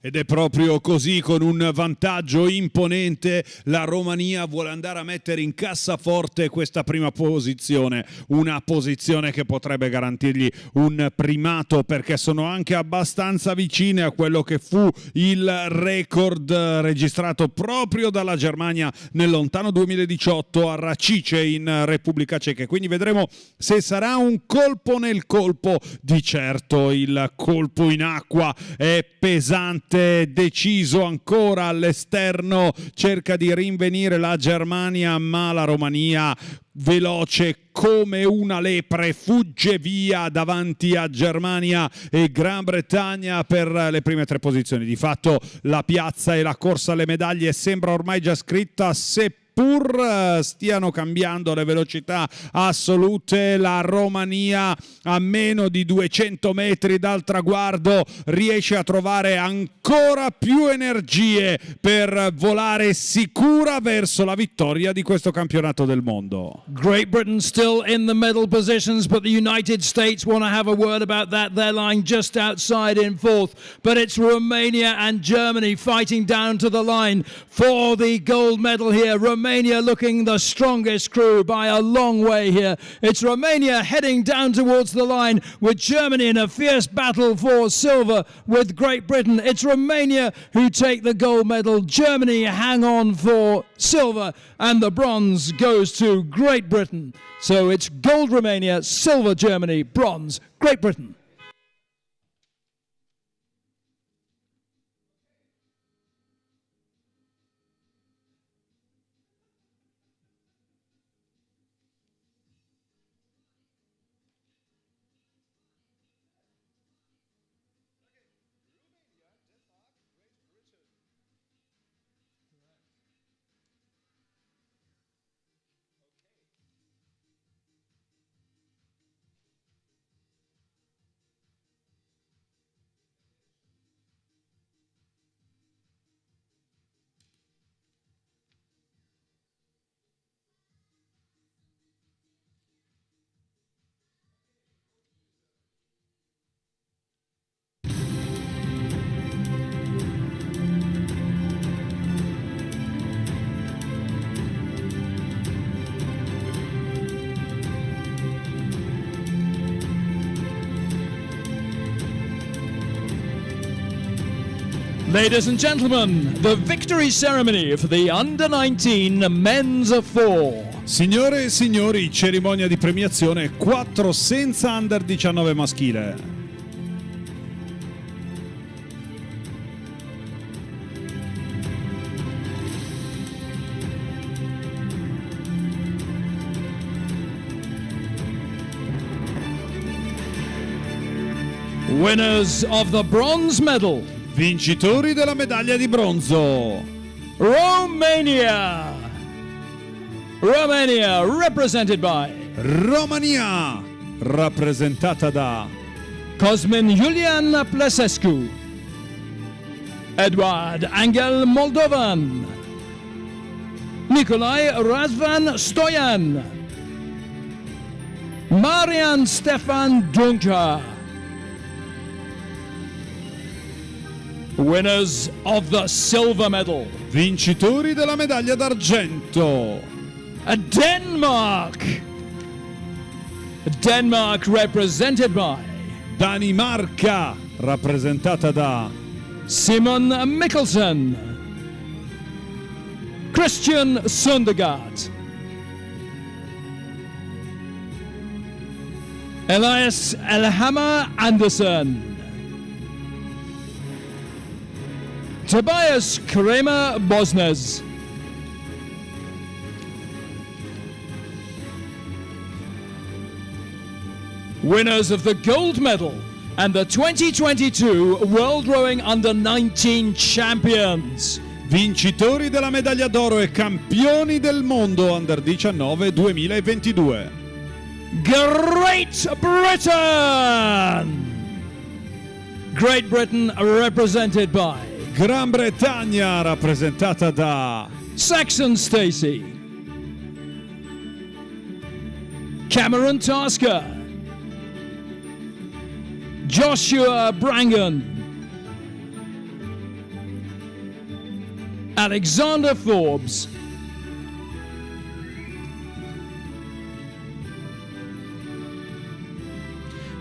Ed è proprio così, con un vantaggio imponente, la Romania vuole andare a mettere in cassaforte questa prima posizione, una posizione che potrebbe garantirgli un primato, perché sono anche abbastanza vicine a quello che fu il record registrato proprio dalla Germania nel lontano 2018 a Racice in Repubblica Ceca. Quindi vedremo se sarà un colpo nel colpo. Di certo il colpo in acqua è pesante, deciso ancora all'esterno, cerca di rinvenire la Germania, ma la Romania veloce come una lepre fugge via davanti a Germania e Gran Bretagna per le prime 3 posizioni. Di fatto la piazza e la corsa alle medaglie sembra ormai già scritta, seppur stiano cambiando le velocità assolute. La Romania, a meno di 200 metri dal traguardo, riesce a trovare ancora più energie per volare sicura verso la vittoria di questo campionato del mondo. Great Britain still in the medal positions, but the United States want to have a word about that. They're lying just outside in 4th, but it's Romania and Germany fighting down to the line for the gold medal here. Romania looking the strongest crew by a long way here. It's Romania heading down towards the line, with Germany in a fierce battle for silver with Great Britain. It's Romania who take the gold medal. Germany hang on for silver, and the bronze goes to Great Britain. So it's gold Romania, silver Germany, bronze Great Britain. Ladies and gentlemen, the victory ceremony for the Under-19 men's 4. Signore e signori, cerimonia di premiazione 4 senza Under 19 maschile. Winners of the bronze medal. Vincitori della medaglia di bronzo. Romania. Romania represented by Romania, rappresentata da Cosmin Julian Plesescu, Edward Angel Moldovan, Nikolai Razvan Stoyan, Marian Stefan Dunca. Winners of the silver medal. Vincitori della medaglia d'argento. Denmark. Denmark represented by Danimarca, rappresentata da Simon Mikkelsen, Christian Sundergaard, Elias Elhammer Andersen, Tobias Kramer Bosnes. Winners of the gold medal and the 2022 World Rowing Under-19 Champions. Vincitori della medaglia d'oro e campioni del mondo Under 19 2022. Great Britain! Great Britain represented by Gran Bretagna, rappresentata da Saxon Stacey, Cameron Tasker, Joshua Brangan, Alexander Forbes.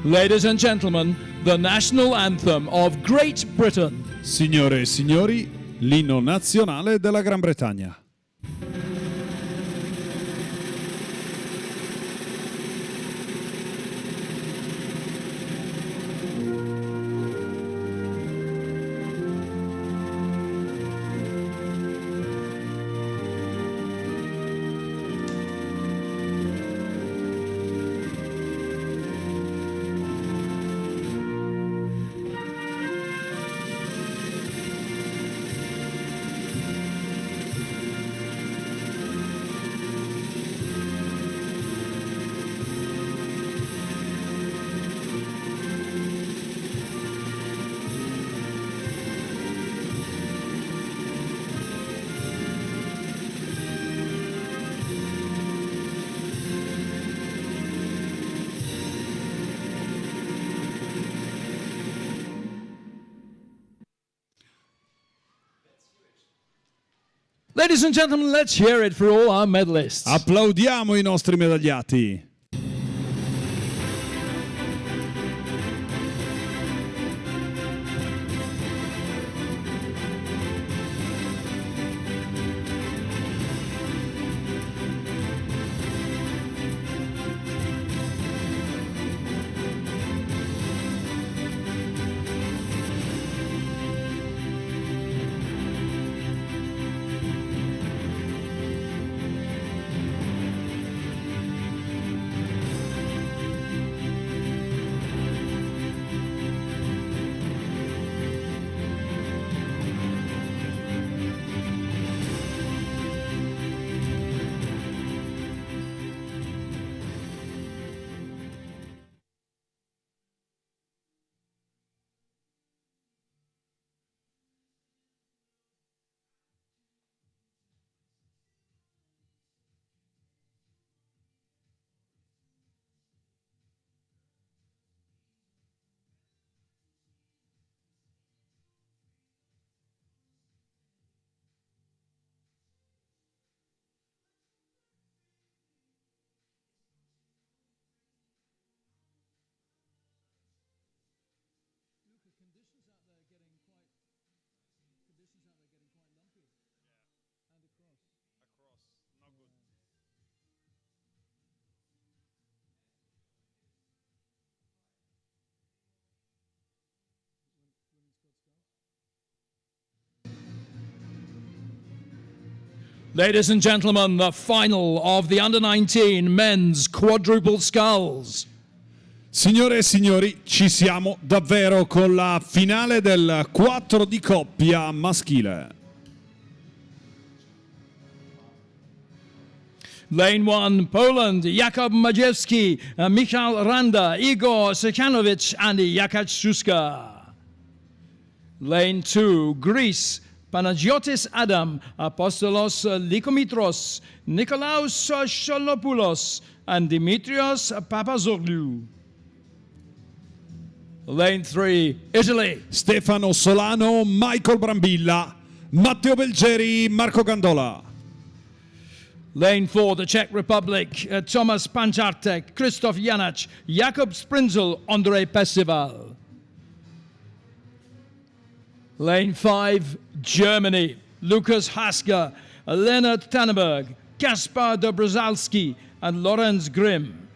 Ladies and gentlemen, the national anthem of Great Britain. Signore e signori, l'inno nazionale della Gran Bretagna. Ladies and gentlemen, let's hear it for all our medalists. Applaudiamo i nostri medagliati. Ladies and gentlemen, the final of the Under-19 men's quadruple sculls. Signore e signori, ci siamo davvero con la finale del 4 di coppia maschile. Lane 1, Poland, Jakub Majewski, Michał Randa, Igor Sekanovic and Jakac Suska. Lane 2, Greece, Panagiotis Adam, Apostolos Likomitros, Nikolaos Sholopoulos and Dimitrios Papazoglou. Lane 3, Italy. Stefano Solano, Michael Brambilla, Matteo Belgeri, Marco Gandola. Lane 4, the Czech Republic, Thomas Panchartek, Krzysztof Janac, Jakub Sprinzel, Andrei Percival. Lane 5, Germany, Lukas Hasker, Leonard Tannenberg, Kaspar Dobrozalski and Lorenz Grimm.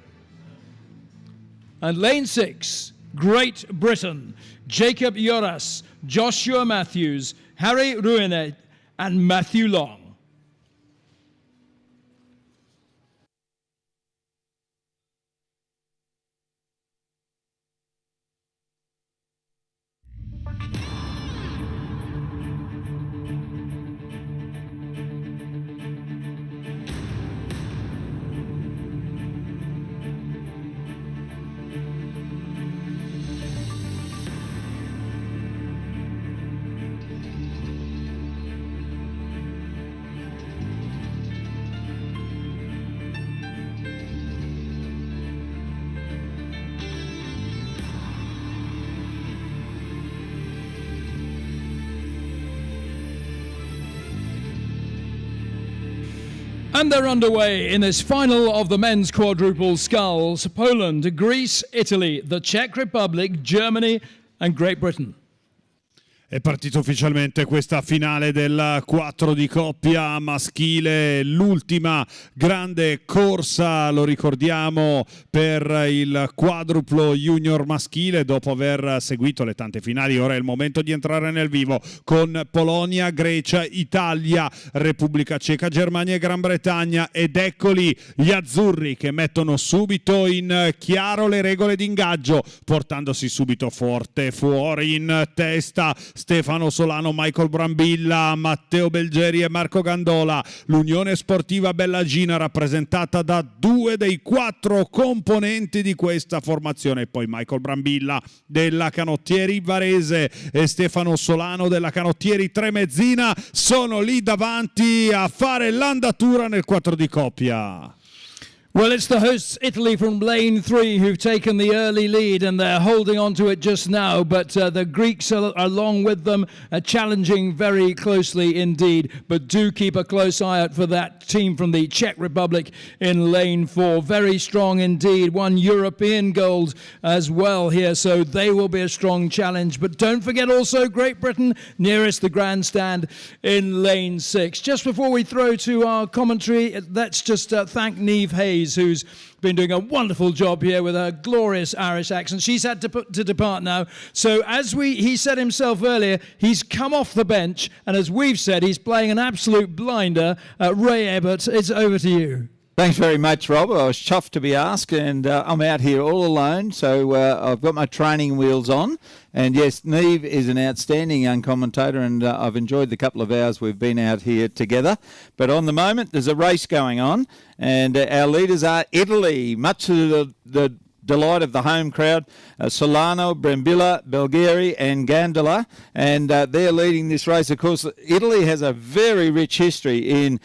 And Lane 6, Great Britain, Jacob Joras, Joshua Matthews, Harry Ruinet and Matthew Long. And they're underway in this final of the men's quadruple sculls. Poland, Greece, Italy, the Czech Republic, Germany and Great Britain. È partita ufficialmente questa finale del 4 di coppia maschile, l'ultima grande corsa, lo ricordiamo, per il quadruplo junior maschile. Dopo aver seguito le tante finali, ora è il momento di entrare nel vivo con Polonia, Grecia, Italia, Repubblica Ceca, Germania e Gran Bretagna. Ed eccoli gli azzurri che mettono subito in chiaro le regole d'ingaggio, portandosi subito forte fuori in testa Stefano Solano, Michael Brambilla, Matteo Belgeri e Marco Gandola. L'Unione Sportiva Bellagina rappresentata da 2 dei 4 componenti di questa formazione. E poi Michael Brambilla della Canottieri Varese e Stefano Solano della Canottieri Tremezzina sono lì davanti a fare l'andatura nel 4 di coppia. Well, it's the hosts, Italy, from lane 3, who've taken the early lead, and they're holding on to it just now. But the Greeks are along with them, challenging very closely indeed. But do keep a close eye out for that team from the Czech Republic in lane 4. Very strong indeed. Won European gold as well here, so they will be a strong challenge. But don't forget also Great Britain nearest the grandstand in lane 6. Just before we throw to our commentary, let's just thank Niamh Hayes, who's been doing a wonderful job here with her glorious Irish accent. She's had to depart now. So as he said himself earlier, he's come off the bench, and as we've said, he's playing an absolute blinder. Ray Ebbott, it's over to you. Thanks very much, Rob. I was chuffed to be asked, and I'm out here all alone, so I've got my training wheels on. And yes, Niamh is an outstanding young commentator, and I've enjoyed the couple of hours we've been out here together. But on the moment, there's a race going on, and our leaders are Italy, much to the delight of the home crowd. Solano, Brambilla, Belgeri and Gandola, and they're leading this race. Of course, Italy has a very rich history in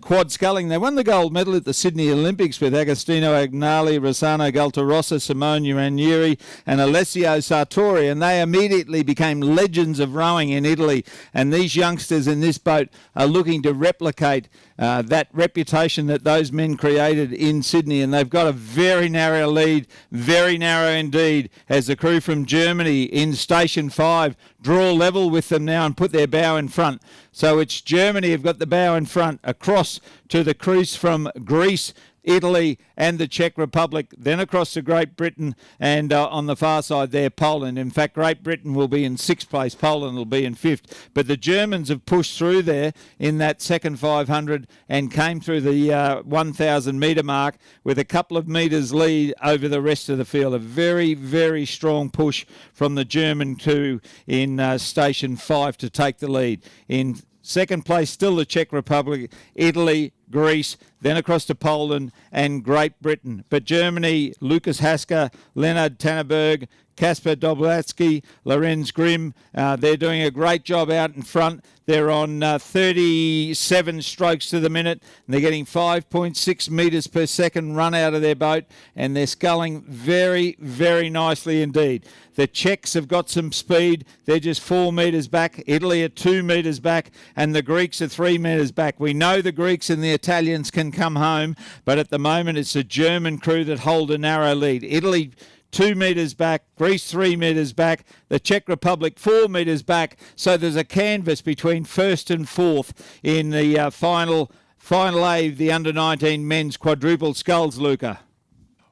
quad sculling. They won the gold medal at the Sydney Olympics with Agostino Agnelli, Rossano Galtarossa, Simone Ranieri and Alessio Sartori, and they immediately became legends of rowing in Italy. And these youngsters in this boat are looking to replicate that reputation that those men created in Sydney, and they've got a very narrow lead, very narrow indeed, as the crew from Germany in Station 5 draw level with them now and put their bow in front. So it's Germany have got the bow in front, across to the crease from Greece, Italy and the Czech Republic, then across to Great Britain, and on the far side there, Poland. In fact, Great Britain will be in 6th place, Poland will be in 5th. But the Germans have pushed through there in that second 500 and came through the 1,000 metre mark with a couple of metres lead over the rest of the field. A very, very strong push from the German crew in Station 5 to take the lead. In second place, still the Czech Republic, Italy, Greece, then across to Poland and Great Britain. But Germany, Lukas Haska, Leonard Tanneberg, Kasper Doblatsky, Lorenz Grimm, they're doing a great job out in front. They're on 37 strokes to the minute, and they're getting 5.6 metres per second run out of their boat, and they're sculling very, very nicely indeed. The Czechs have got some speed. They're just 4 metres back. Italy are 2 metres back, and the Greeks are 3 metres back. We know the Greeks and the Italians can come home, but at the moment it's the German crew that hold a narrow lead. Italy 2 metres back, Greece 3 metres back, the Czech Republic 4 metres back. So there's a canvas between first and fourth in the final A of the under-19 men's quadruple sculls, Luca.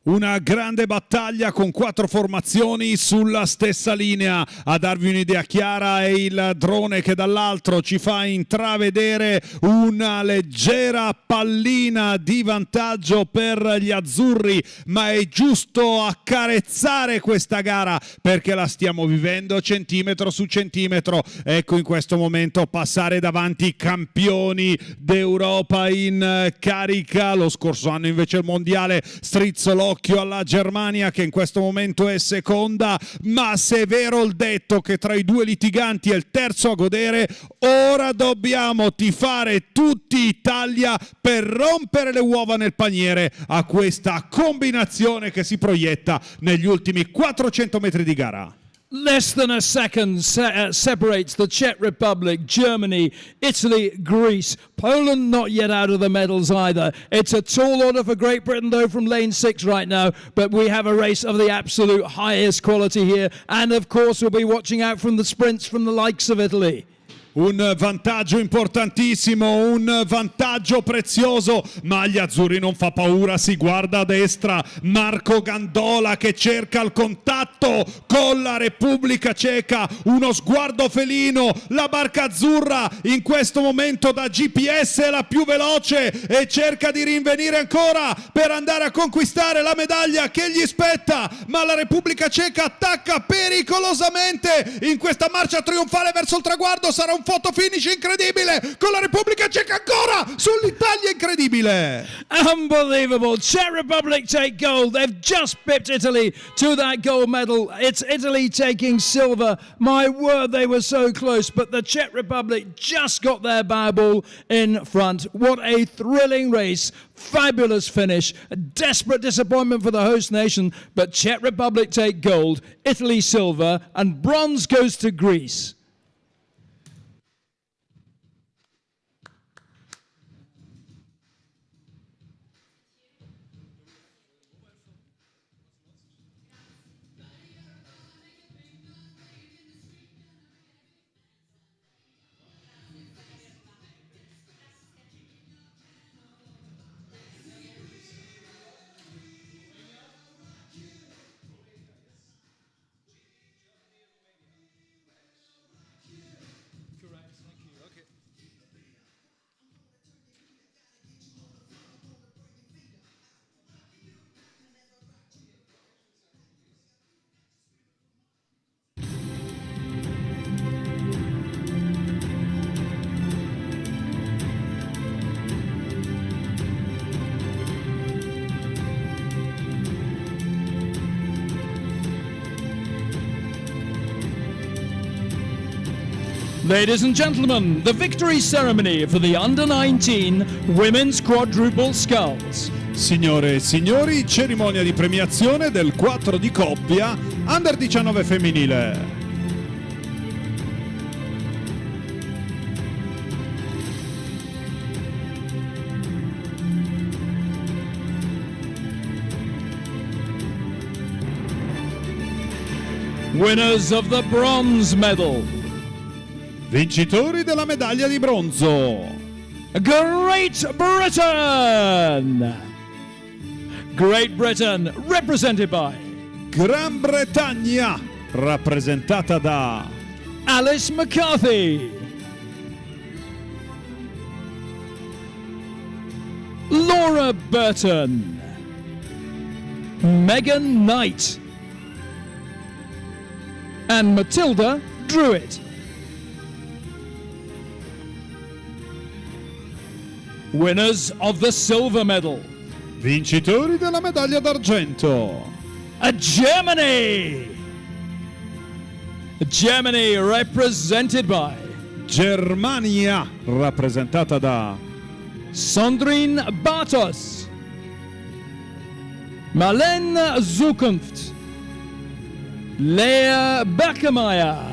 Una grande battaglia con 4 formazioni sulla stessa linea. A darvi un'idea chiara è il drone che dall'altro ci fa intravedere una leggera pallina di vantaggio per gli azzurri, ma è giusto accarezzare questa gara perché la stiamo vivendo centimetro su centimetro. Ecco in questo momento passare davanti i campioni d'Europa in carica. Lo scorso anno invece il mondiale strizzolò occhio alla Germania che in questo momento è seconda, ma se è vero il detto che tra i 2 litiganti è il terzo a godere, ora dobbiamo tifare tutti Italia per rompere le uova nel paniere a questa combinazione che si proietta negli ultimi 400 metri di gara. Less than a second separates the Czech Republic, Germany, Italy, Greece. Poland not yet out of the medals either. It's a tall order for Great Britain, though, from lane 6 right now. But we have a race of the absolute highest quality here. And, of course, we'll be watching out from the sprints from the likes of Italy. Un vantaggio importantissimo, un vantaggio prezioso, ma agli azzurri non fa paura, si guarda a destra, Marco Gandola che cerca il contatto con la Repubblica Ceca, uno sguardo felino, la barca azzurra in questo momento da GPS è la più veloce e cerca di rinvenire ancora per andare a conquistare la medaglia che gli spetta, ma la Repubblica Ceca attacca pericolosamente in questa marcia trionfale verso il traguardo, sarà un photo finish incredibile con la Repubblica Ceca ancora sull'Italia incredibile. Unbelievable. Czech Republic take gold. They've just pipped Italy to that gold medal. It's Italy taking silver. My word, they were so close, but the Czech Republic just got their bow ball in front. What a thrilling race. Fabulous finish. A desperate disappointment for the host nation, but Czech Republic take gold, Italy silver, and bronze goes to Greece. Ladies and gentlemen, the victory ceremony for the Under-19 Women's Quadruple Sculls. Signore e signori, cerimonia di premiazione del 4 di coppia Under 19 femminile. Winners of the bronze medal. Vincitori della medaglia di bronzo. Great Britain! Great Britain represented by Gran Bretagna, rappresentata da Alice McCarthy, Laura Burton, Megan Knight, and Matilda Druitt. Winners of the silver medal. Vincitori della medaglia d'argento. Germany! Germany represented by Germania, rappresentata da Sandrine Bartos, Marlene Zukunft, Lea Beckermeyer,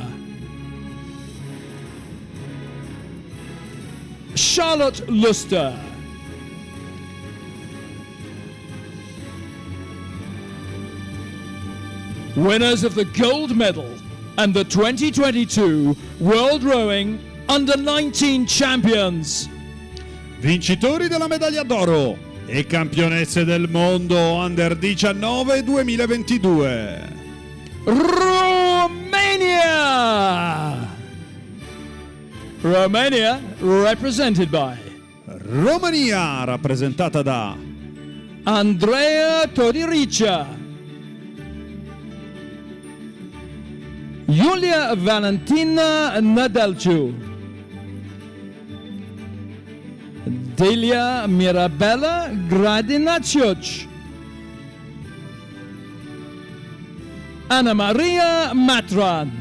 Charlotte Luster, winners of the gold medal and the 2022 World Rowing Under-19 Champions. Vincitori della medaglia d'oro e campionesse del mondo Under 19 2022. Romania! Romania represented by Romania, rappresentata da Andrea Todirica, Julia Valentina Nadelciu, Delia Mirabella Gradinaciuc, Anna Maria Matran.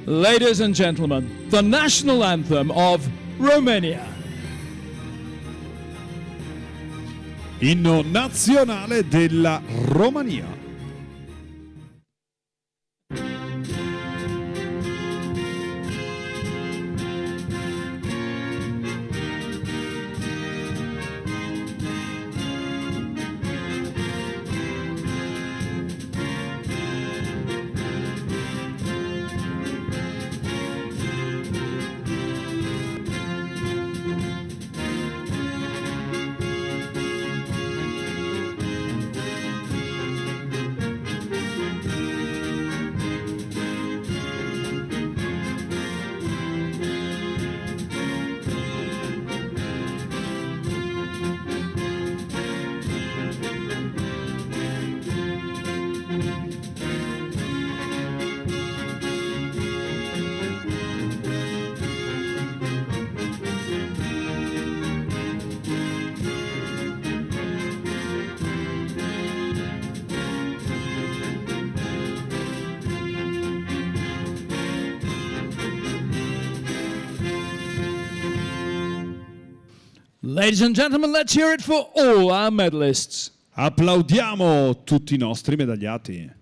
Ladies and gentlemen, the national anthem of Romania. inno nazionale della Romania. Ladies and gentlemen, let's hear it for all our medalists. Applaudiamo tutti i nostri medagliati.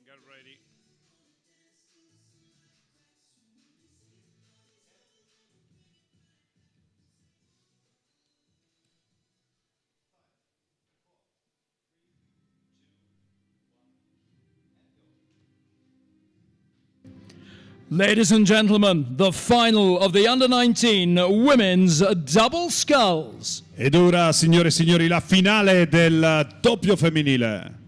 Get ready. Ladies and gentlemen, the final of the Under-19 Women's Double Sculls. Ed ora, signore e signori, la finale del doppio femminile.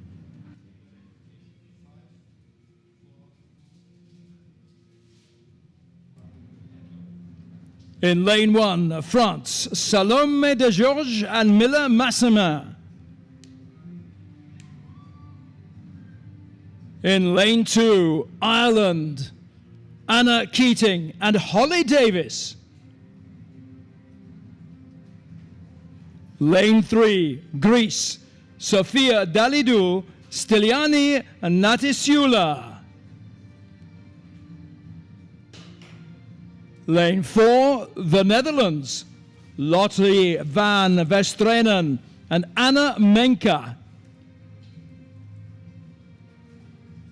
In lane 1, France, Salome de Georges and Miller Massima. In lane 2, Ireland, Anna Keating and Holly Davis. Lane 3, Greece, Sofia Dalidou, Stiliani and Natisiula. Lane 4, the Netherlands, Lotte van Vestrenen and Anna Menka.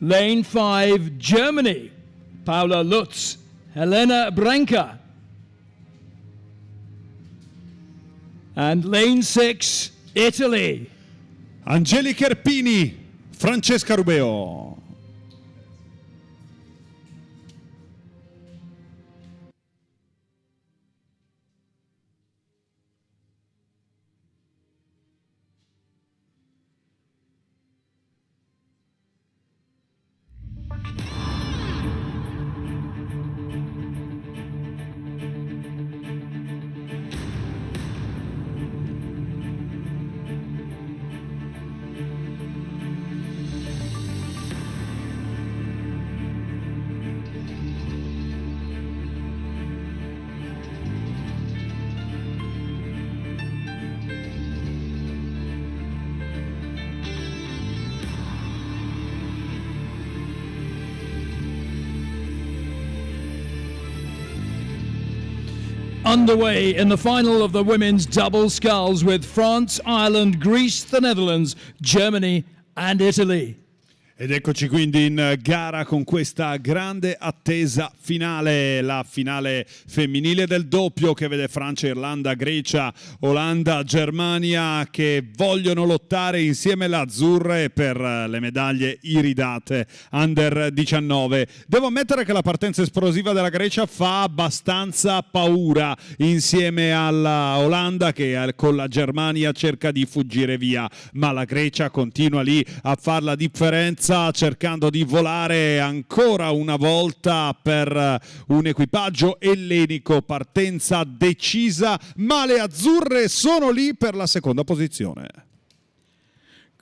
Lane 5, Germany, Paula Lutz, Helena Branca. And lane 6, Italy. Angelica Erpini, Francesca Rubeo. underway in the final of the women's double sculls with France, Ireland, Greece, the Netherlands, Germany and Italy. Ed eccoci quindi in gara con questa grande attesa finale, la finale femminile del doppio che vede Francia, Irlanda, Grecia, Olanda, Germania che vogliono lottare insieme alle azzurre per le medaglie iridate under 19. Devo ammettere che la partenza esplosiva della Grecia fa abbastanza paura insieme alla Olanda che con la Germania cerca di fuggire via, ma la Grecia continua lì a fare la differenza cercando di volare ancora una volta per un equipaggio ellenico, partenza decisa, ma le azzurre sono lì per la seconda posizione.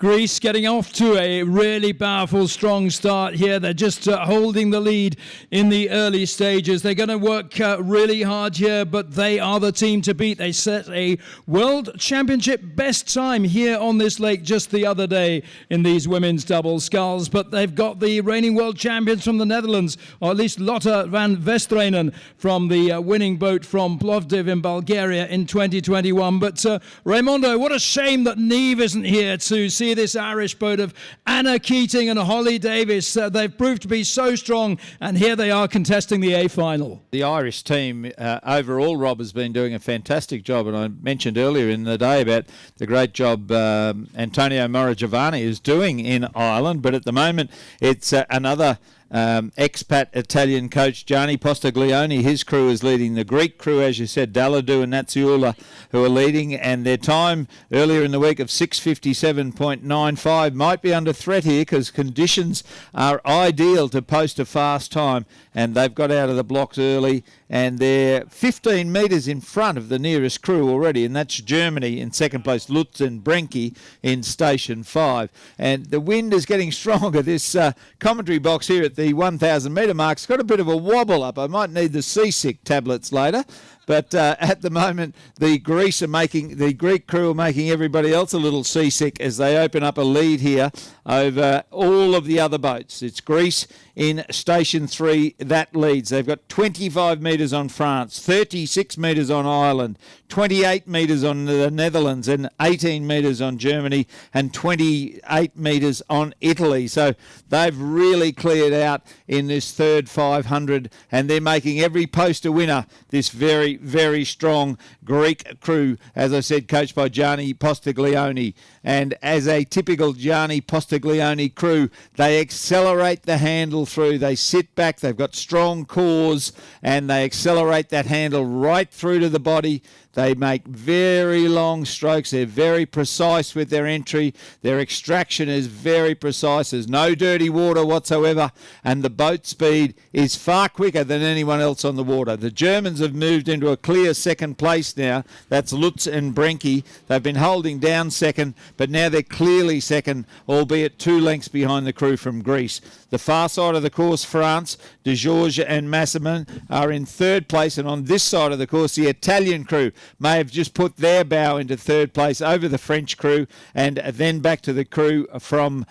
Greece getting off to a really powerful, strong start here. They're just holding the lead in the early stages. They're going to work really hard here, but they are the team to beat. They set a World Championship best time here on this lake just the other day in these women's double sculls, but they've got the reigning world champions from the Netherlands, or at least Lotte van Vestrenen from the winning boat from Plovdiv in Bulgaria in 2021. But Raimondo, what a shame that Niamh isn't here to see this Irish boat of Anna Keating and Holly Davis. They've proved to be so strong, and here they are contesting the A final. The Irish team overall, Rob, has been doing a fantastic job, and I mentioned earlier in the day about the great job Antonio Morigiovanni is doing in Ireland, but at the moment it's another expat Italian coach, Gianni Postiglione. His crew is leading. The Greek crew, as you said, Daladou and Natsioula, who are leading, and their time earlier in the week of 6:57.95 might be under threat here because conditions are ideal to post a fast time, and they've got out of the blocks early, and they're 15 metres in front of the nearest crew already, and that's Germany in second place, Lutz and Brenke in station 5. And the wind is getting stronger. This commentary box here at the 1,000 metre mark's got a bit of a wobble up. I might need the seasick tablets later. But at the moment, the Greek crew are making everybody else a little seasick as they open up a lead here over all of the other boats. It's Greece in station 3 that leads. They've got 25 metres on France, 36 metres on Ireland, 28 metres on the Netherlands, and 18 metres on Germany, and 28 metres on Italy. So they've really cleared out in this third 500, and they're making every post a winner, this very, very strong Greek crew, as I said, coached by Gianni Postiglione. And as a typical Gianni Postiglione crew, they accelerate the handle through. They sit back, they've got strong cores, and they accelerate that handle right through to the body. They make very long strokes. They're very precise with their entry. Their extraction is very precise. There's no dirty water whatsoever, and the boat speed is far quicker than anyone else on the water. The Germans have moved into a clear second place now. That's Lutz and Brenke. They've been holding down second, but now they're clearly second, albeit 2 lengths behind the crew from Greece. The far side of the course, France, De George and Massaman are in third place, and on this side of the course, the Italian crew may have just put their bow into third place over the French crew, and then back to the crew from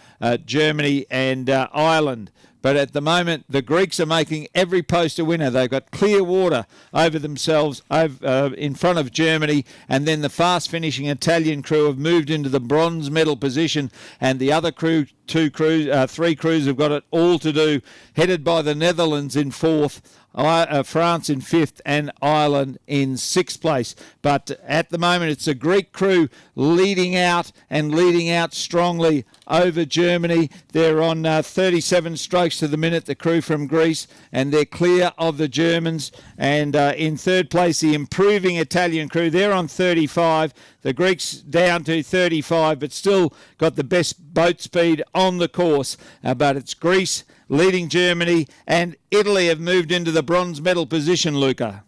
Germany and Ireland. But at the moment, the Greeks are making every post a winner. They've got clear water over themselves in front of Germany, and then the fast-finishing Italian crew have moved into the bronze medal position, and the other crew, 3 crews have got it all to do, headed by the Netherlands in 4th, France in 5th, and Ireland in 6th place. But at the moment, it's a Greek crew leading out strongly over Germany. They're on 37 strokes to the minute, the crew from Greece, and they're clear of the Germans. And in third place, the improving Italian crew. They're on 35. The Greeks down to 35, but still got the best boat speed on the course. But it's Greece leading Germany, and Italy have moved into the bronze medal position, Luca.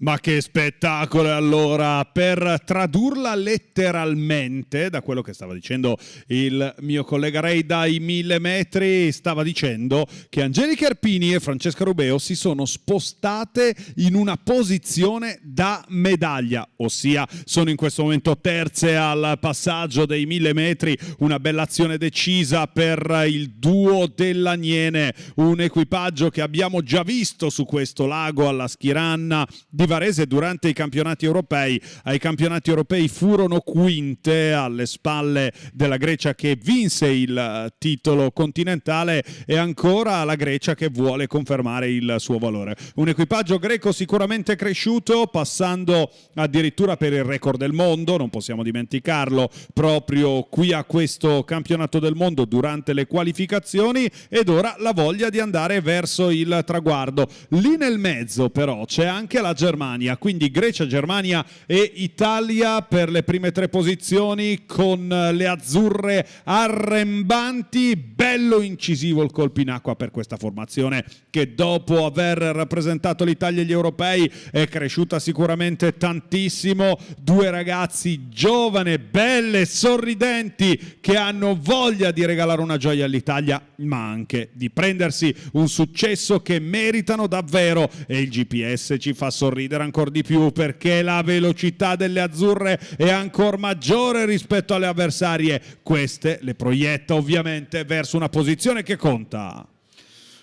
Ma che spettacolo! Allora, per tradurla letteralmente da quello che stava dicendo il mio collega Ray dai 1000 metri, stava dicendo che Angelica Erpini e Francesca Rubeo si sono spostate in una posizione da medaglia, ossia sono in questo momento terze al passaggio dei 1000 metri, una bella azione decisa per il duo dell'Aniene, un equipaggio che abbiamo già visto su questo lago alla Schiranna, di Varese durante i campionati europei. Ai campionati europei furono quinte alle spalle della Grecia che vinse il titolo continentale e ancora la Grecia che vuole confermare il suo valore. Un equipaggio greco sicuramente cresciuto, passando addirittura per il record del mondo, non possiamo dimenticarlo, proprio qui a questo campionato del mondo durante le qualificazioni, ed ora la voglia di andare verso il traguardo. Lì nel mezzo però c'è anche la Germania, quindi Grecia, Germania e Italia per le prime 3 posizioni, con le azzurre arrembanti. Bello incisivo il colpo in acqua per questa formazione che dopo aver rappresentato l'Italia agli europei è cresciuta sicuramente tantissimo. 2 ragazzi giovani, belle, sorridenti, che hanno voglia di regalare una gioia all'Italia, ma anche di prendersi un successo che meritano davvero, e il GPS ci fa sorridere ancora di più perché la velocità delle azzurre è ancora maggiore rispetto alle avversarie. Queste le proietta ovviamente verso una posizione che conta.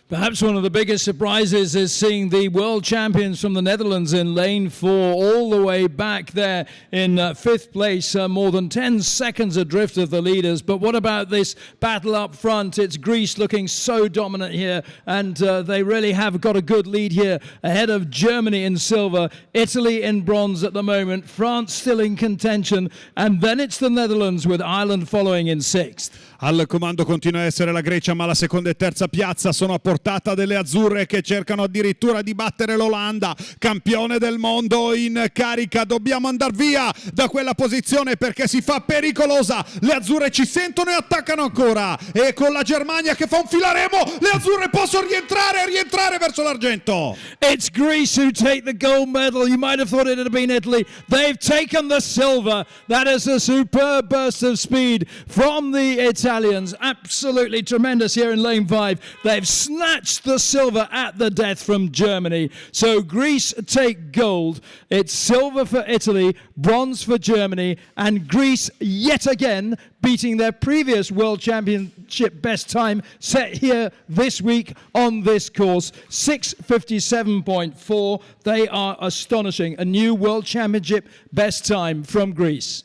Perhaps one of the biggest surprises is seeing the world champions from the Netherlands in lane 4 all the way back there in 5th place, more than 10 seconds adrift of the leaders. But what about this battle up front? It's Greece looking so dominant here, and they really have got a good lead here ahead of Germany in silver, Italy in bronze at the moment, France still in contention, and then it's the Netherlands with Ireland following in 6th. Al comando continua a essere la Grecia, ma la seconda e terza piazza sono a portata delle azzurre che cercano addirittura di battere l'Olanda, campione del mondo in carica. Dobbiamo andare via da quella posizione perché si fa pericolosa. Le azzurre ci sentono e attaccano ancora, e con la Germania che fa un filaremo le azzurre possono rientrare verso l'argento. It's Greece who take the gold medal. You might have thought it had been Italy. They've taken the silver. That is a superb burst of speed from the Italians. Absolutely tremendous here in lane 5. They've snatched the silver at the death from Germany. So Greece take gold. It's silver for Italy, bronze for Germany, and Greece yet again beating their previous World Championship best time set here this week on this course, 6:57.4. They are astonishing. A new World Championship best time from Greece.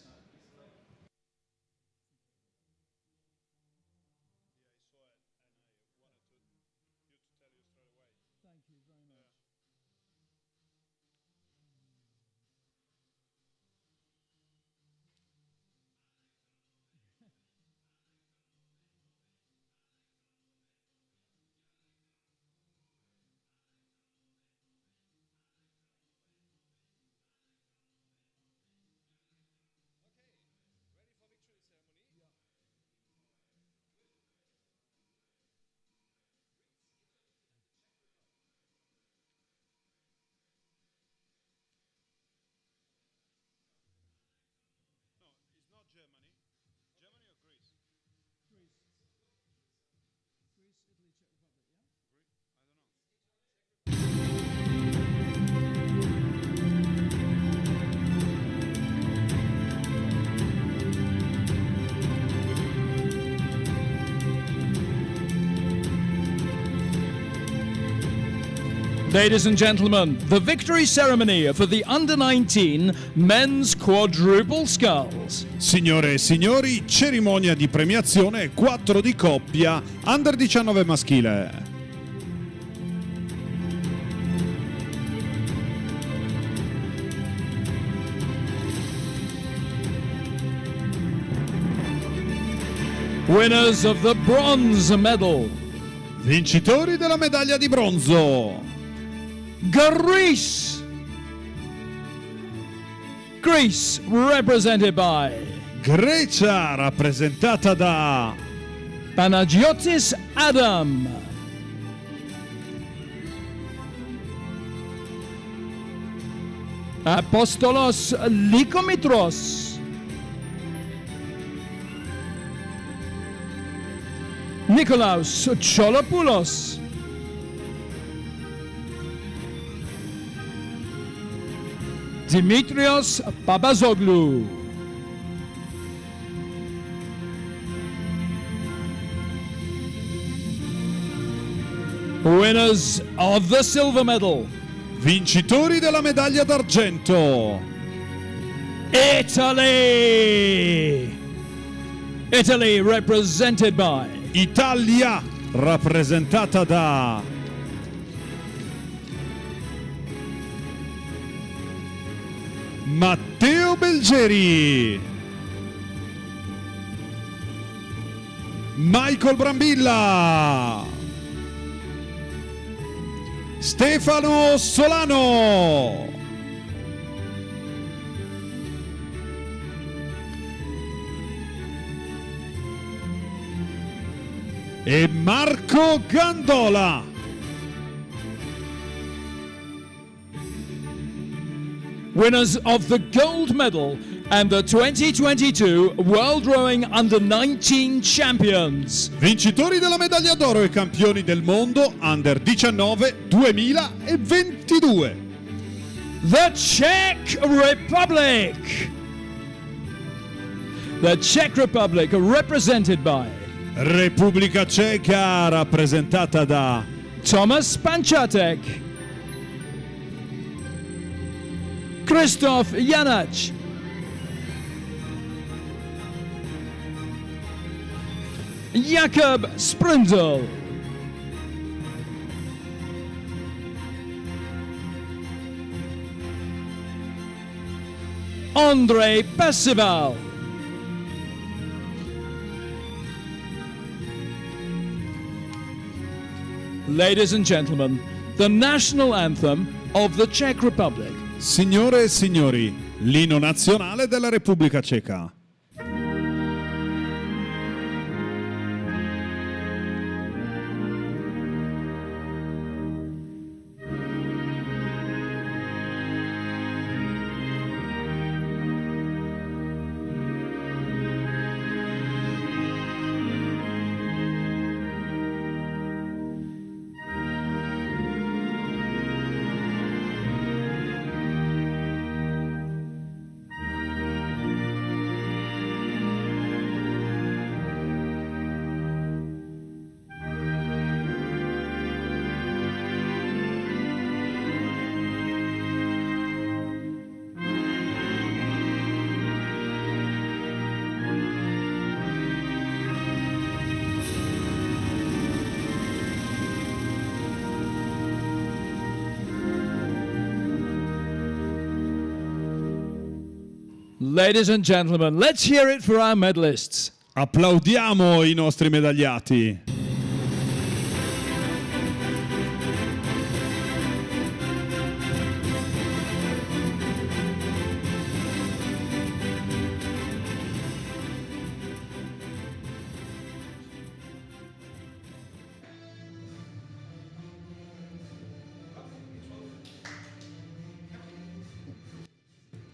Ladies and gentlemen, the victory ceremony for the Under-19 men's quadruple sculls. Signore e signori, cerimonia di premiazione 4 di coppia Under 19 maschile. Winners of the bronze medal. Vincitori della medaglia di bronzo. Greece. Greece represented by Grecia rappresentata da Panagiotis Adam, Apostolos Likomitros, Nikolaos Cholopoulos, Dimitrios Papazoglou. Winners of the silver medal, Vincitori della medaglia d'argento. Italy! Italy represented by Italia rappresentata da Matteo Belgeri, Michael Brambilla, Stefano Solano, e Marco Gandola. winners of the gold medal and the 2022 World Rowing Under-19 Champions. Vincitori della medaglia d'oro e campioni del mondo Under 19 2022. The Czech Republic. The Czech Republic represented by Repubblica Ceca rappresentata da Thomas Panchatek, Krzysztof Janacz, Jakub Sprindel, Andrei Percival, ladies and gentlemen, the national anthem of the Czech Republic. Signore e signori, l'inno nazionale della Repubblica Ceca. Ladies and gentlemen, let's hear it for our medalists. Applaudiamo i nostri medagliati.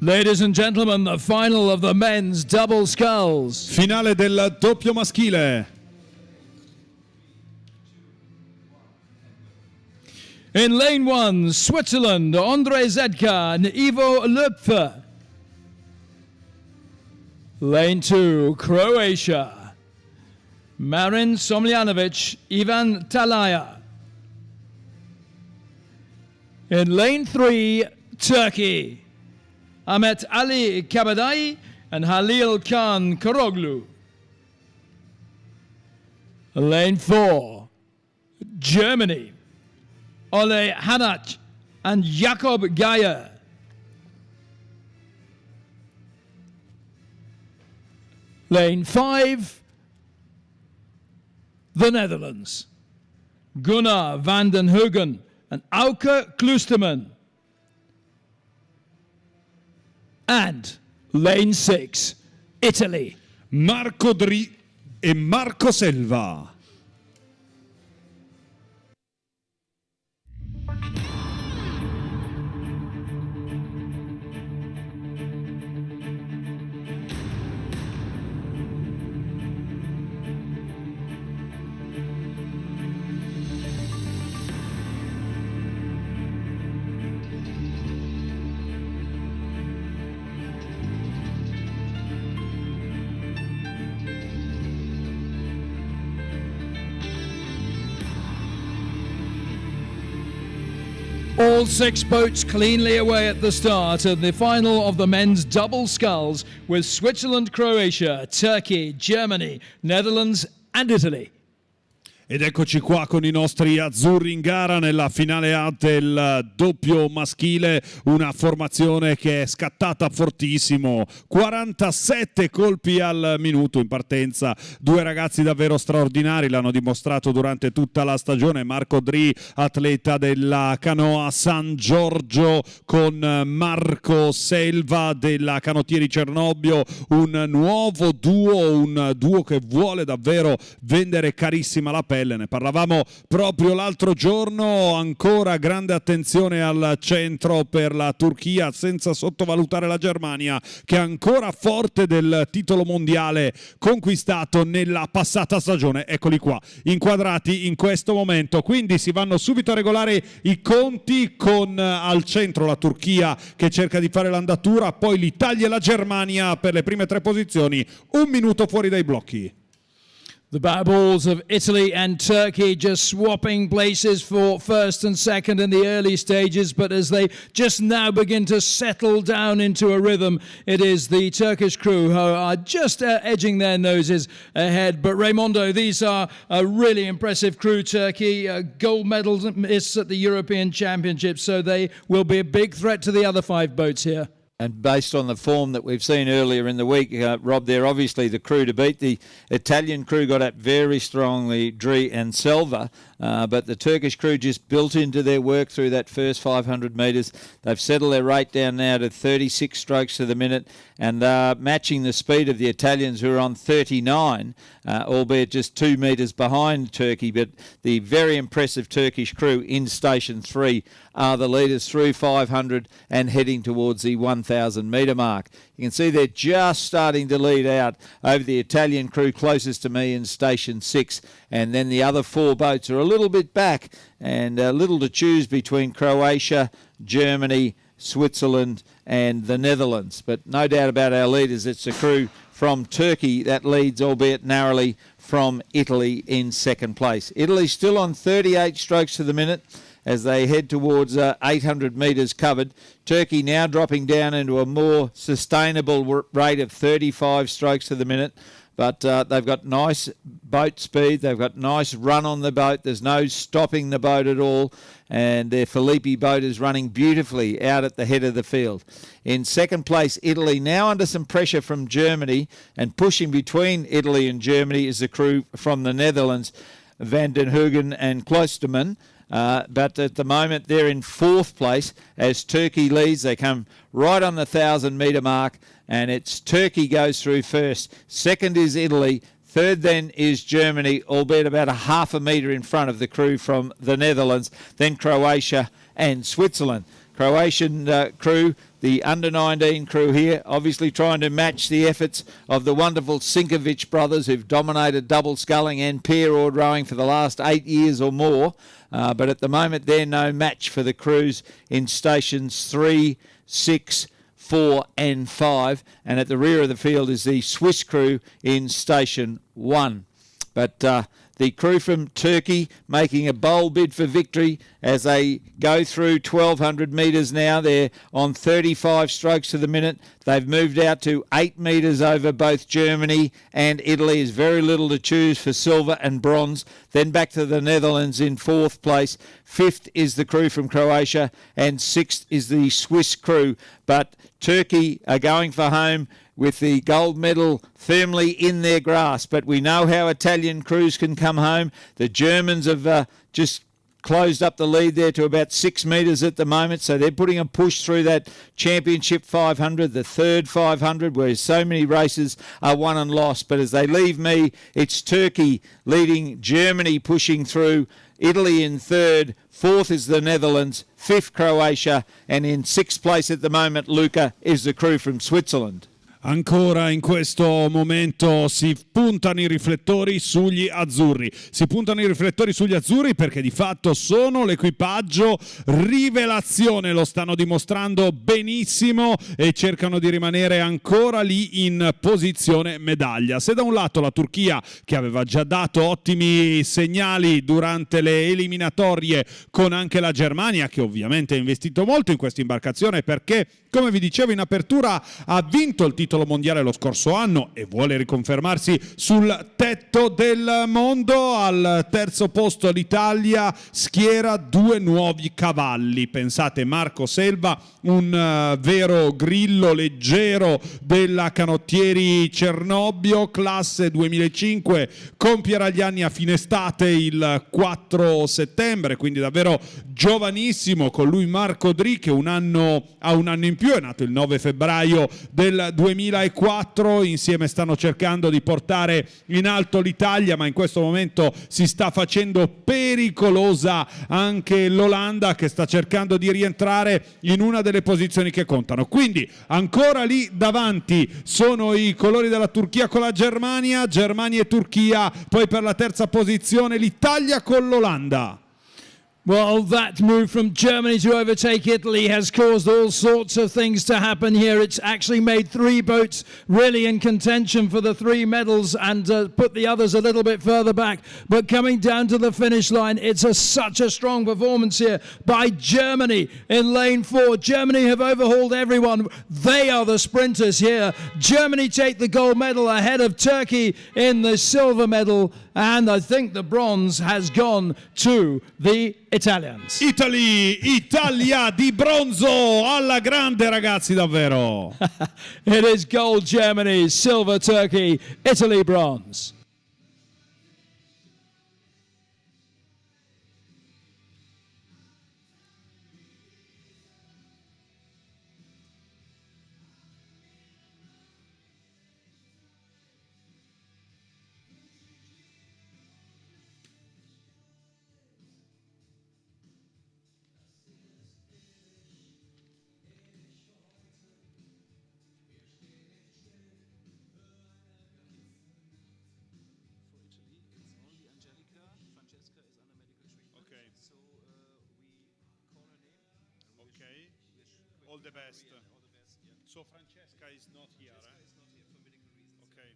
Ladies and gentlemen, the final of the men's double sculls. Finale del doppio maschile. In lane 1, Switzerland, Andrei Zedka and Ivo Löpfer. Lane 2, Croatia, Marin Somljanovic, Ivan Talaya. In lane 3, Turkey, Ahmet Ali Kabadai and Halil Khan Karoglu. Lane 4, Germany, Ole Hanach and Jakob Geyer. Lane 5, the Netherlands, Gunnar van den Heugen and Auke Kloosterman. And lane 6, Italy, Marco Dri e Marco Selva. All 6 boats cleanly away at the start and the final of the men's double sculls with Switzerland, Croatia, Turkey, Germany, Netherlands and Italy. Ed eccoci qua con i nostri azzurri in gara nella finale A del doppio maschile, una formazione che è scattata fortissimo, 47 colpi al minuto in partenza, 2 ragazzi davvero straordinari, l'hanno dimostrato durante tutta la stagione, Marco Dri, atleta della canoa San Giorgio, con Marco Selva della canottieri Cernobbio, un nuovo duo, un duo che vuole davvero vendere carissima la pelle. Ne parlavamo proprio l'altro giorno, ancora grande attenzione al centro per la Turchia, senza sottovalutare la Germania che è ancora forte del titolo mondiale conquistato nella passata stagione. Eccoli qua inquadrati in questo momento, quindi si vanno subito a regolare i conti con al centro la Turchia che cerca di fare l'andatura, poi l'Italia e la Germania per le prime 3 posizioni, 1 minuto fuori dai blocchi. The bat balls of Italy and Turkey just swapping places for first and second in the early stages, but as they just now begin to settle down into a rhythm, it is the Turkish crew who are just edging their noses ahead. But Raimondo, these are a really impressive crew, Turkey, gold medalists at the European Championships, so they will be a big threat to the other 5 boats here. And based on the form that we've seen earlier in the week, Rob, they're obviously the crew to beat. The Italian crew got up very strongly, Dri and Selva, but the Turkish crew just built into their work through that first 500 metres. They've settled their rate down now to 36 strokes to the minute, and matching the speed of the Italians, who are on 39, albeit just 2 metres behind Turkey. But the very impressive Turkish crew in Station 3 are the leaders through 500 and heading towards the 1,000 metre mark. You can see they're just starting to lead out over the Italian crew closest to me in Station 6, and then the other 4 boats are a little bit back and a little to choose between Croatia, Germany, Switzerland and the Netherlands. But no doubt about our leaders, it's the crew from Turkey that leads, albeit narrowly, from Italy in second place. Italy still on 38 strokes to the minute as they head towards 800 metres covered. Turkey now dropping down into a more sustainable rate of 35 strokes to the minute. But they've got nice boat speed. They've got nice run on the boat. There's no stopping the boat at all. And their Filippi boat is running beautifully out at the head of the field. In second place, Italy, now under some pressure from Germany. And pushing between Italy and Germany is the crew from the Netherlands, Van den Hoogen and Klosterman. But at the moment they're in 4th place as Turkey leads. They come right on the 1,000 metre mark, and it's Turkey goes through first. Second is Italy. Third then is Germany, albeit about a half a metre in front of the crew from the Netherlands. Then Croatia and Switzerland. Croatian crew, the under-19 crew here, obviously trying to match the efforts of the wonderful Sinkovic brothers who've dominated double sculling and pair oar rowing for the last 8 years or more. But at the moment, they're no match for the crews in stations 3, 6, 4 and 5. And at the rear of the field is the Swiss crew in station 1. But the crew from Turkey making a bold bid for victory as they go through 1,200 metres now. They're on 35 strokes to the minute. They've moved out to 8 metres over both Germany and Italy. Is very little to choose for silver and bronze. Then back to the Netherlands in 4th place. 5th is the crew from Croatia and 6th is the Swiss crew. But Turkey are going for home with the gold medal firmly in their grasp. But we know how Italian crews can come home. The Germans have just closed up the lead there to about 6 metres at the moment, so they're putting a push through that championship 500, the third 500, where so many races are won and lost. But as they leave me, it's Turkey leading, Germany pushing through, Italy in 3rd, 4th is the Netherlands, 5th Croatia, and in 6th place at the moment, Luca, is the crew from Switzerland. Ancora in questo momento si puntano i riflettori sugli azzurri. Si puntano i riflettori sugli azzurri perché di fatto sono l'equipaggio rivelazione, lo stanno dimostrando benissimo e cercano di rimanere ancora lì in posizione medaglia. Se da un lato la Turchia, che aveva già dato ottimi segnali durante le eliminatorie con anche la Germania, che ovviamente ha investito molto in questa imbarcazione perché, come vi dicevo in apertura, ha vinto il titolo mondiale lo scorso anno e vuole riconfermarsi sul tetto del mondo. Al terzo posto l'Italia schiera 2 nuovi cavalli. Pensate, Marco Selva, un vero grillo leggero della canottieri Cernobbio, classe 2005, compierà gli anni a fine estate il 4 settembre, quindi davvero giovanissimo. Con lui Marco Dri, che ha un anno in più, è nato il 9 febbraio del 2004, insieme stanno cercando di portare in alto l'Italia, ma in questo momento si sta facendo pericolosa anche l'Olanda, che sta cercando di rientrare in una delle posizioni che contano. Quindi ancora lì davanti sono i colori della Turchia con la Germania e Turchia, poi per la terza posizione l'Italia con l'Olanda. Well, that move from Germany to overtake Italy has caused all sorts of things to happen here. It's actually made 3 boats really in contention for the 3 medals and put the others a little bit further back. But coming down to the finish line, it's such a strong performance here by Germany in lane 4. Germany have overhauled everyone. They are the sprinters here. Germany take the gold medal ahead of Turkey in the silver medal. And I think the bronze has gone to the Italians. Italia di bronzo alla grande, ragazzi, davvero. It is gold Germany, silver Turkey, Italy bronze. All the best. So Francesca is not here. Okay.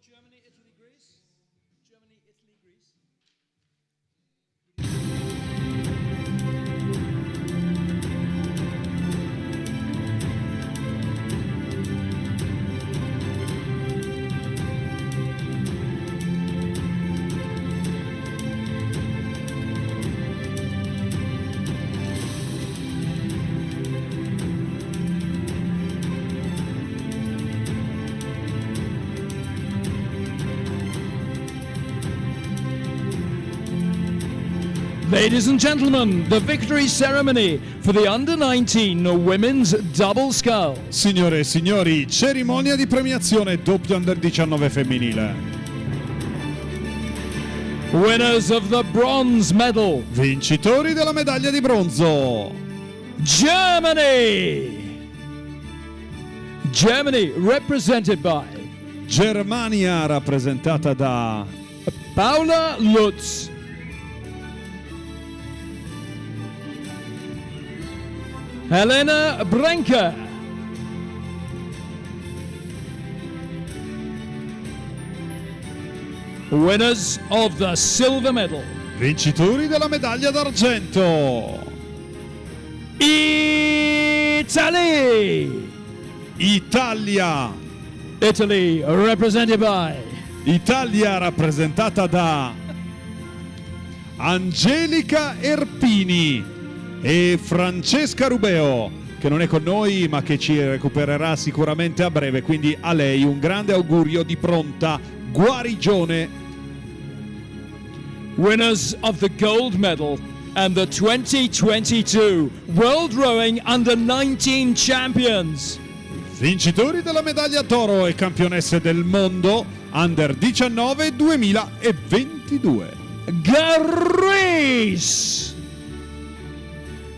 Germany, Italy, Greece. Germany, Italy, Greece. Ladies and gentlemen, the victory ceremony for the Under-19 Women's Double Scull. Signore e signori, cerimonia di premiazione doppio Under-19 femminile. Winners of the bronze medal. Vincitori della medaglia di bronzo. Germany. Germany represented by Germania rappresentata da Paula Lutz, Helena Brenker, winners of the silver medal. vincitori della medaglia d'argento. Italy. Italia. Italy represented by Italia rappresentata da Angelica Erpini e Francesca Rubeo, che non è con noi ma che ci recupererà sicuramente a breve, quindi a lei un grande augurio di pronta guarigione. winners of the gold medal and the 2022 World Rowing Under-19 Champions. Vincitori della medaglia d'oro e campionesse del mondo Under 19 2022. Greece.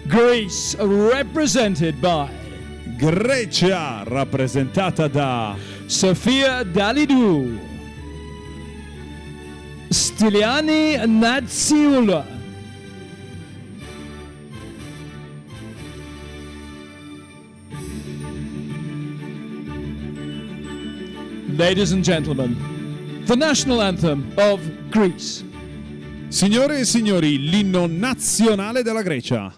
Greece represented by Grecia, rappresentata da Sofia Dalidou, Stiliani Natsiula, ladies and gentlemen, the national anthem of Greece. Signore e signori, l'inno nazionale della Grecia.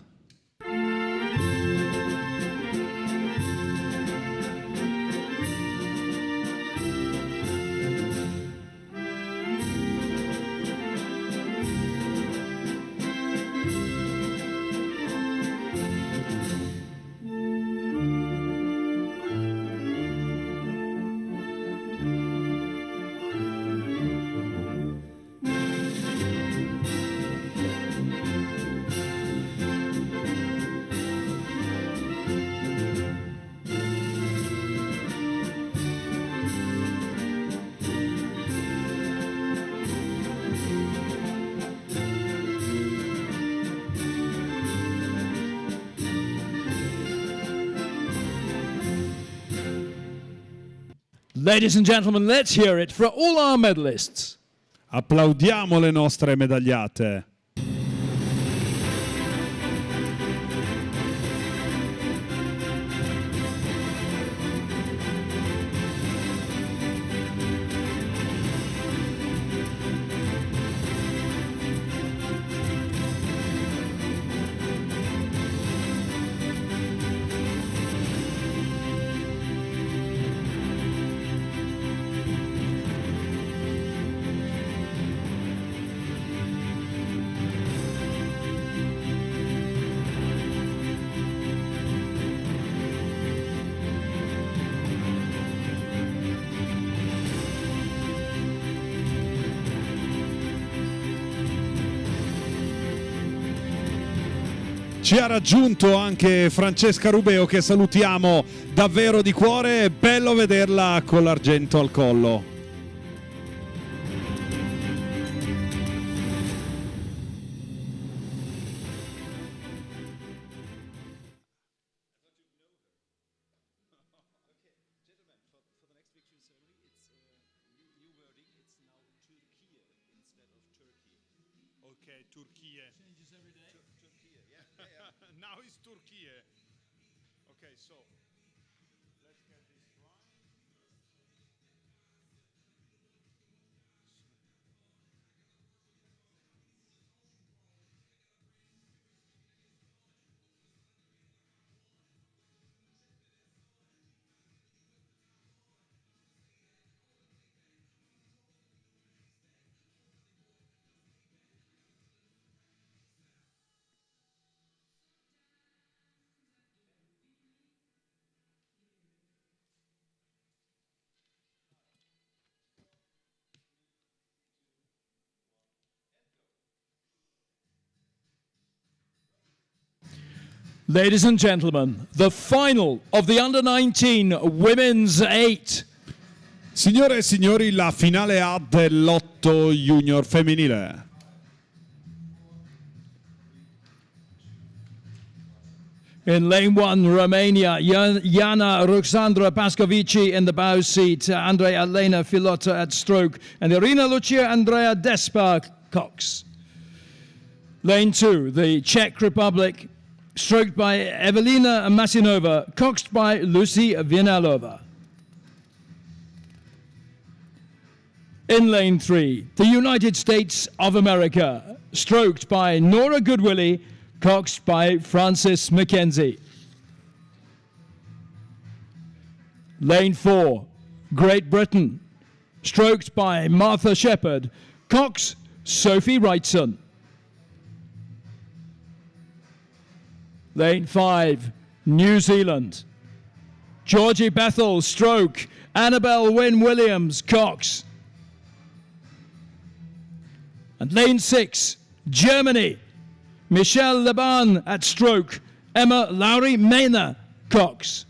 Ladies and gentlemen, let's hear it for all our medalists. Applaudiamo le nostre medagliate. Ci ha raggiunto anche Francesca Rubeo, che salutiamo davvero di cuore, è bello vederla con l'argento al collo. Now it's Turkey. Okay, so let's get this right. Ladies and gentlemen, the final of the Under-19 Women's 8. Signore e signori, la finale A dell'8 junior femminile. In lane 1, Romania, Yana Ruxandra Pascovici in the bow seat, Andrea Elena Filotto at stroke, and Irina Lucia Andrea Despa Cox. Lane 2, the Czech Republic, stroked by Evelina Masinova, coxed by Lucy Vinalova. In lane 3, the United States of America, stroked by Nora Goodwillie, coxed by Frances McKenzie. Lane 4, Great Britain, stroked by Martha Shepherd, cox Sophie Wrightson. Lane 5, New Zealand, Georgie Bethel, stroke, Annabelle Wynne-Williams, cox. And lane 6, Germany, Michelle Leban at stroke, Emma Lowry Mena, cox.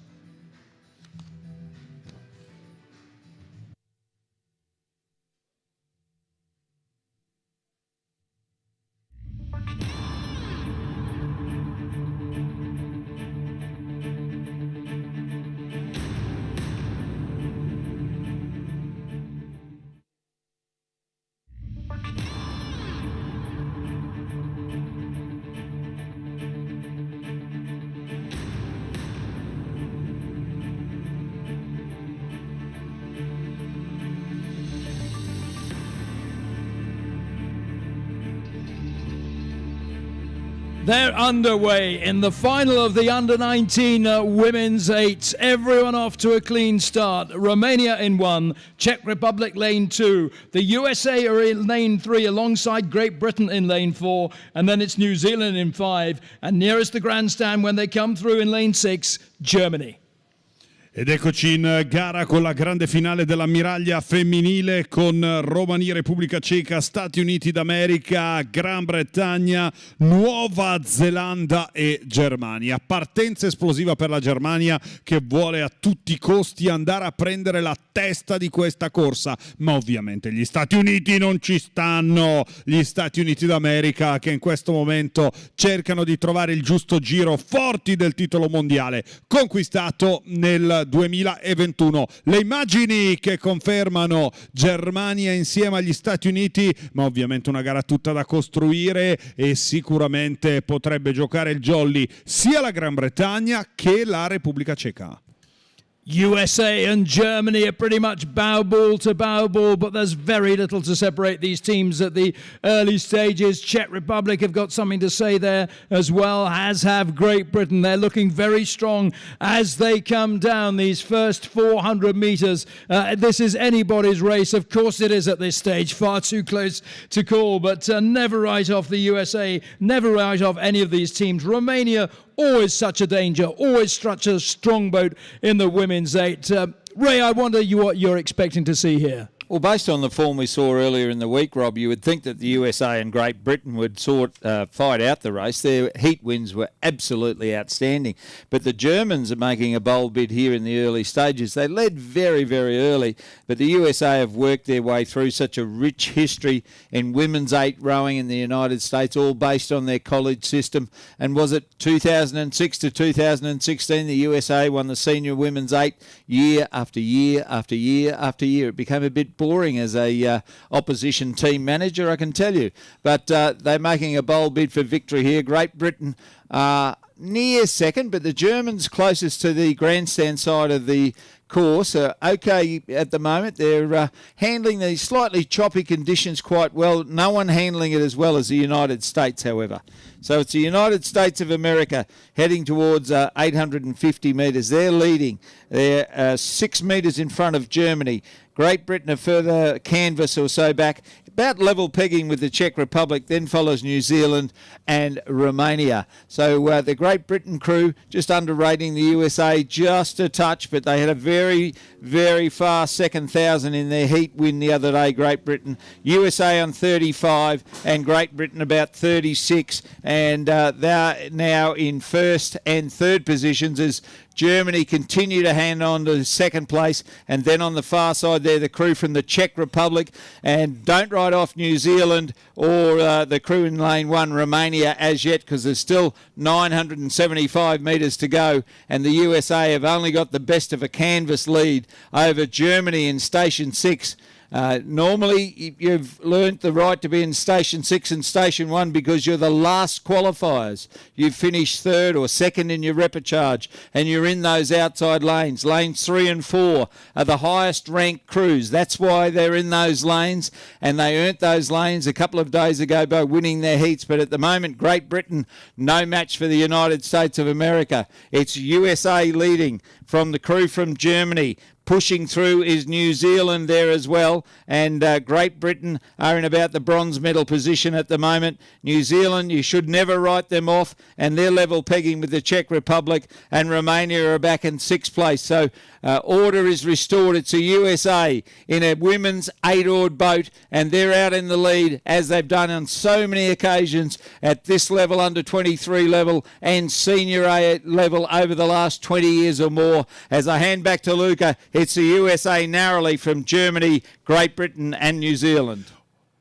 They're underway in the final of the Under-19 Women's 8. Everyone off to a clean start. Romania in 1, Czech Republic lane 2. The USA are in lane 3 alongside Great Britain in lane 4. And then it's New Zealand in 5. And nearest the grandstand when they come through in lane 6, Germany. Ed eccoci in gara con la grande finale dell'ammiraglia femminile con Romania, Repubblica Ceca, Stati Uniti d'America, Gran Bretagna, Nuova Zelanda e Germania. Partenza esplosiva per la Germania che vuole a tutti i costi andare a prendere la testa di questa corsa, ma ovviamente gli Stati Uniti non ci stanno. Gli Stati Uniti d'America che in questo momento cercano di trovare il giusto giro, forti del titolo mondiale conquistato nel 2021. Le immagini che confermano Germania insieme agli Stati Uniti, ma ovviamente una gara tutta da costruire e sicuramente potrebbe giocare il jolly sia la Gran Bretagna che la Repubblica Ceca. USA and Germany are pretty much bow ball to bow ball, but there's very little to separate these teams at the early stages. Czech Republic have got something to say there as well, as have Great Britain. They're looking very strong as they come down these first 400 meters. This is anybody's race. Of course it is at this stage, far too close to call, but never write off the USA, never write off any of these teams. Romania, always such a danger, always such a strong boat in the women's 8. Ray, I wonder what you're expecting to see here. Well, based on the form we saw earlier in the week, Rob, you would think that the USA and Great Britain would fight out the race. Their heat wins were absolutely outstanding. But the Germans are making a bold bid here in the early stages. They led very, very early, but the USA have worked their way through such a rich history in women's 8 rowing in the United States, all based on their college system. And was it 2006 to 2016, the USA won the senior women's 8 year after year after year after year. It became a bit boring as a opposition team manager, I can tell you. But they're making a bold bid for victory here. Great Britain near second, but the Germans closest to the grandstand side of the course are okay at the moment. They're handling these slightly choppy conditions quite well. No one handling it as well as the United States, however. So it's the United States of America heading towards 850 metres. They're leading. They're 6 metres in front of Germany. Great Britain a further canvas or so back, about level pegging with the Czech Republic, then follows New Zealand and Romania. So the Great Britain crew just underrating the USA just a touch, but they had a very, very fast second 1,000 in their heat win the other day, Great Britain. USA on 35 and Great Britain about 36, and they're now in first and third positions as Germany continue to hand on to second place, and then on the far side there, the crew from the Czech Republic, and don't write off New Zealand or the crew in lane 1, Romania, as yet, because there's still 975 metres to go, and the USA have only got the best of a canvas lead over Germany in station 6. Normally, you've learnt the right to be in Station 6 and Station 1 because you're the last qualifiers. You finish third or second in your repechage, and you're in those outside lanes. Lanes 3 and 4 are the highest ranked crews. That's why they're in those lanes, and they earned those lanes a couple of days ago by winning their heats. But at the moment, Great Britain, no match for the United States of America. It's USA leading from the crew from Germany. Pushing through is New Zealand there as well, and Great Britain are in about the bronze medal position at the moment. New Zealand, you should never write them off, and they're level pegging with the Czech Republic, and Romania are back in 6th place. So order is restored. It's a USA in a women's 8-oared boat, and they're out in the lead as they've done on so many occasions at this level, under 23 level, and senior A level over the last 20 years or more. As I hand back to Luca, it's the USA narrowly from Germany, Great Britain and New Zealand.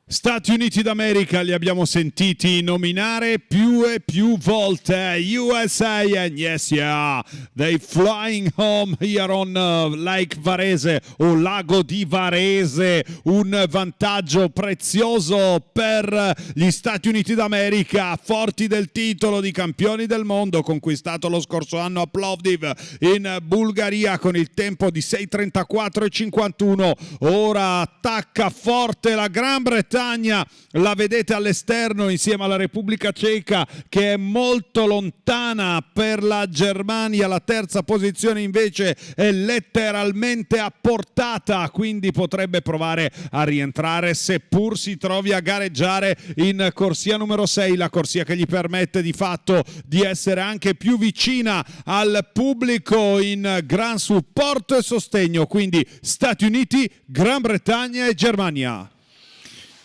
Stati Uniti d'America li abbiamo sentiti nominare più e più volte. USA, and yes, yeah, they flying home here on Lake Varese o Lago di Varese. Un vantaggio prezioso per gli Stati Uniti d'America, forti del titolo di campioni del mondo conquistato lo scorso anno a Plovdiv in Bulgaria con il tempo di 6:34:51. Ora attacca forte la Gran Bretagna Bretagna la vedete all'esterno insieme alla Repubblica Ceca, che è molto lontana per la Germania. La terza posizione invece è letteralmente a portata, quindi potrebbe provare a rientrare, seppur si trovi a gareggiare in corsia numero 6, la corsia che gli permette di fatto di essere anche più vicina al pubblico in gran supporto e sostegno, quindi Stati Uniti, Gran Bretagna e Germania.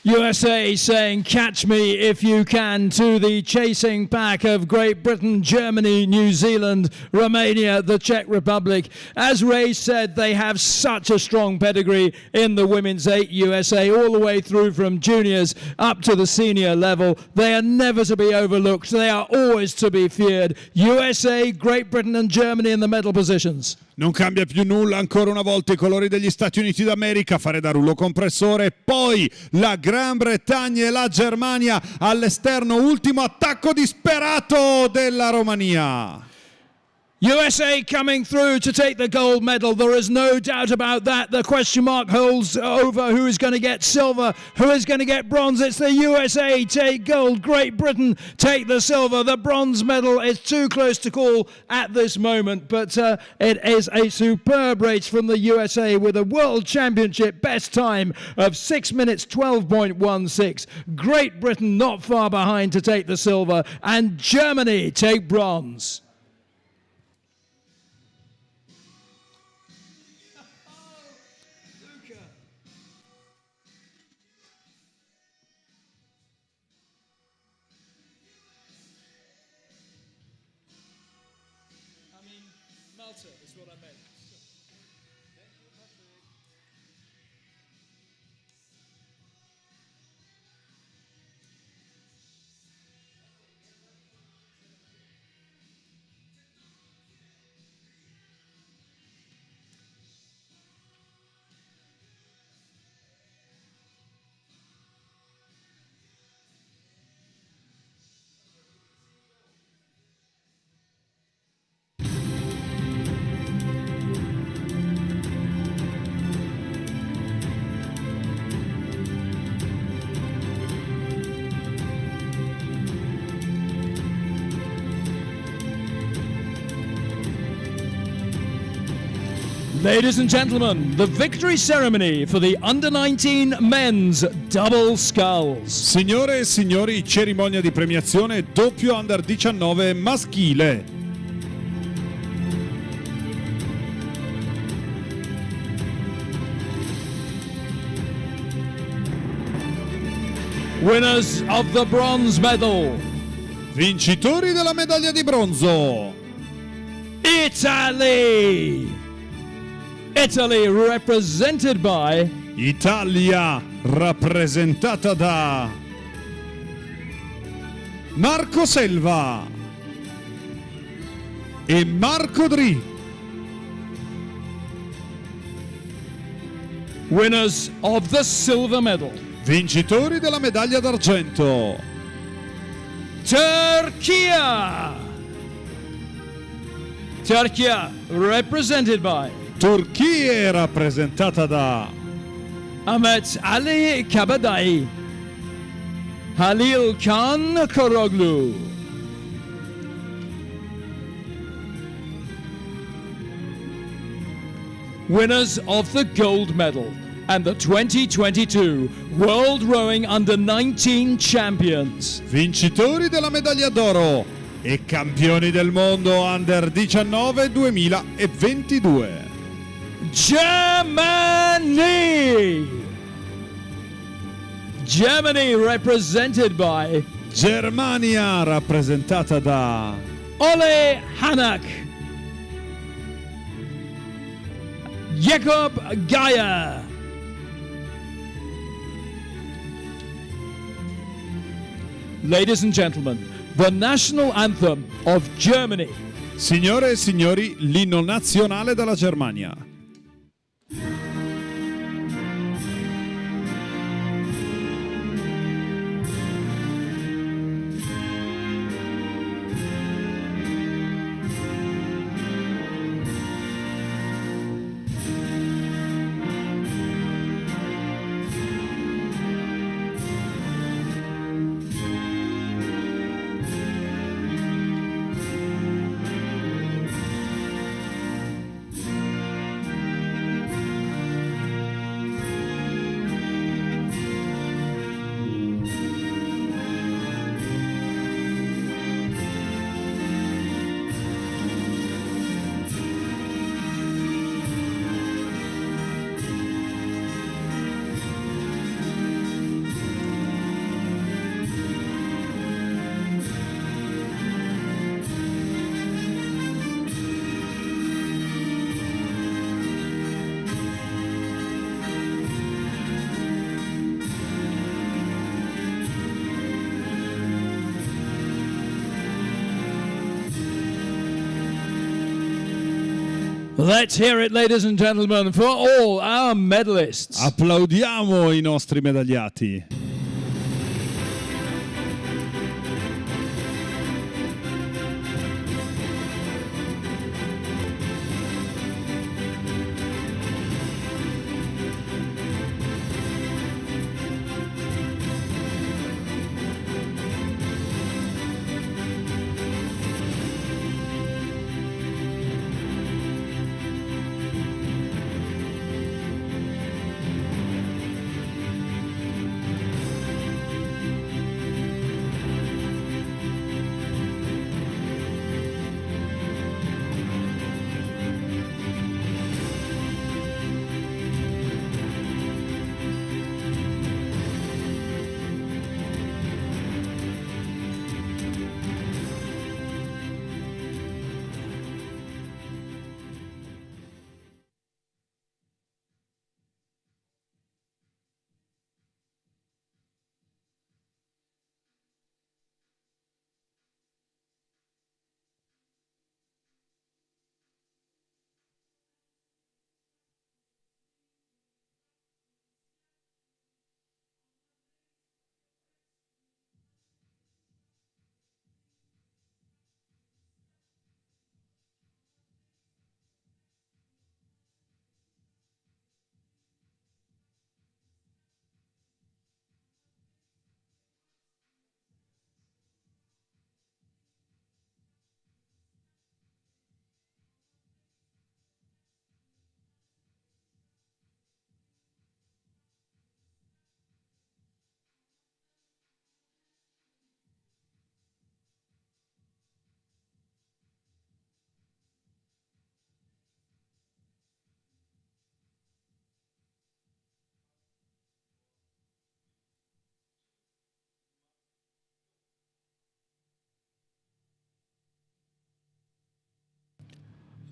USA saying catch me if you can to the chasing pack of Great Britain, Germany, New Zealand, Romania, the Czech Republic. As Ray said, they have such a strong pedigree in the women's 8 USA, all the way through from juniors up to the senior level. They are never to be overlooked. They are always to be feared. USA, Great Britain and Germany in the medal positions. Non cambia più nulla, ancora una volta i colori degli Stati Uniti d'America, fare da rullo compressore, poi la Gran Bretagna e la Germania all'esterno, ultimo attacco disperato della Romania. USA coming through to take the gold medal. There is no doubt about that. The question mark holds over who is going to get silver, who is going to get bronze. It's the USA take gold. Great Britain take the silver. The bronze medal is too close to call at this moment, but it is a superb race from the USA with a World Championship best time of 6 minutes 12.16. Great Britain not far behind to take the silver, and Germany take bronze. Malta is what I meant. Ladies and gentlemen, the victory ceremony for the Under-19 men's double sculls. Signore e signori, cerimonia di premiazione doppio Under 19 maschile. Winners of the bronze medal. Vincitori della medaglia di bronzo. Italy! Italy represented by Italia rappresentata da Marco Selva e Marco Dri. winners of the silver medal. Vincitori della medaglia d'argento. Turkey! Turkey represented by Turchia rappresentata da Ahmet Ali Kabadai, Halil Khan Koroglu, winners of the gold medal and the 2022 World Rowing Under-19 Champions. vincitori della medaglia d'oro e campioni del mondo Under 19 2022. Germany! Germany represented by Germania rappresentata da Ole Hanak, Jakob Geier, ladies and gentlemen, the national anthem of Germany. Signore e signori, l'inno nazionale della Germania. Let's hear it, ladies and gentlemen, for all our medalists. Applaudiamo i nostri medagliati.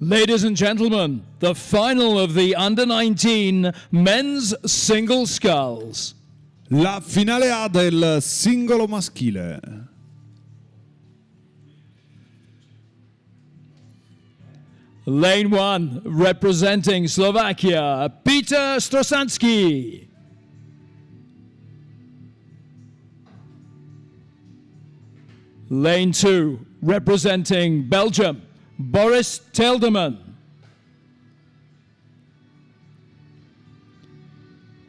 Ladies and gentlemen, the final of the Under-19 men's single sculls. La finale A del singolo maschile. Lane 1, representing Slovakia, Peter Strosanski. Lane 2, representing Belgium, Boris Telderman.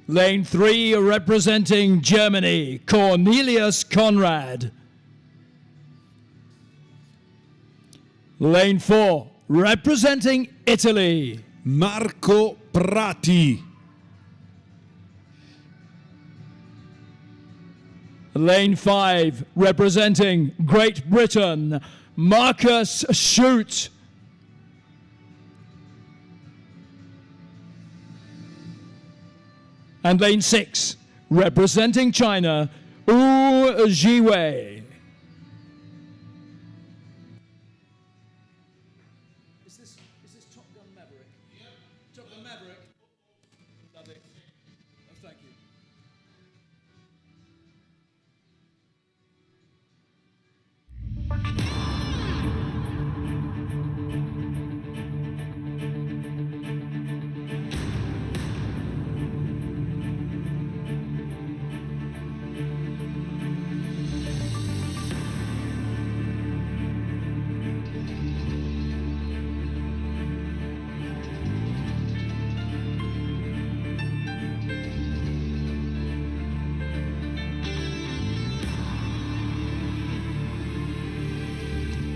Lane 3, representing Germany, Cornelius Conrad. Lane 4, representing Italy, Marco Prati. Lane 5, representing Great Britain, Marcus Shute. And lane 6, representing China, Wu Jiwei. Is this Top Gun Maverick? Yeah. Top Gun Maverick. Lovely. Oh, thank you.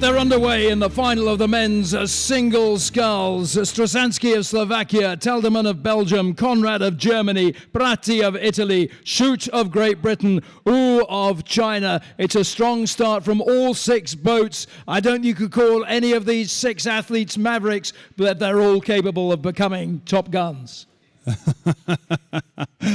They're underway in the final of the men's single sculls. Strosanski of Slovakia, Telderman of Belgium, Conrad of Germany, Prati of Italy, Shute of Great Britain, Wu of China. It's a strong start from all 6 boats. I don't think you could call any of these 6 athletes mavericks, but they're all capable of becoming Top Guns.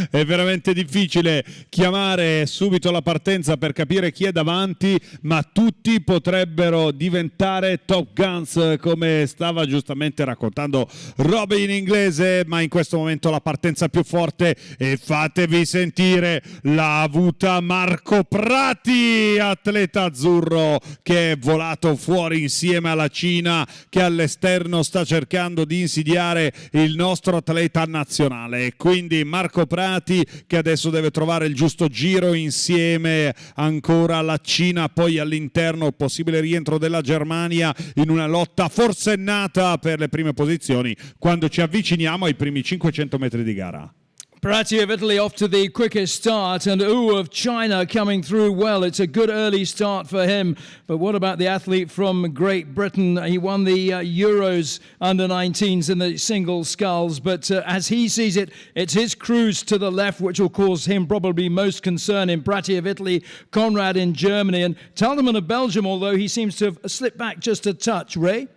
è veramente difficile chiamare subito la partenza per capire chi è davanti, ma tutti potrebbero diventare Top Guns, come stava giustamente raccontando Roby in inglese, ma in questo momento la partenza più forte, e fatevi sentire, l'ha avuta Marco Prati, atleta azzurro che è volato fuori insieme alla Cina, che all'esterno sta cercando di insidiare il nostro atleta nazionale. E quindi Marco Prati che adesso deve trovare il giusto giro insieme ancora alla Cina, poi all'interno possibile rientro della Germania in una lotta forsennata per le prime posizioni quando ci avviciniamo ai primi 500 metri di gara. Prati of Italy off to the quickest start, and of China coming through well. It's a good early start for him. But what about the athlete from Great Britain? He won the Euros under-19s in the single sculls, but as he sees it, it's his cruise to the left which will cause him probably most concern in Prati of Italy, Conrad in Germany, and Taldeman of Belgium, although he seems to have slipped back just a touch. Ray?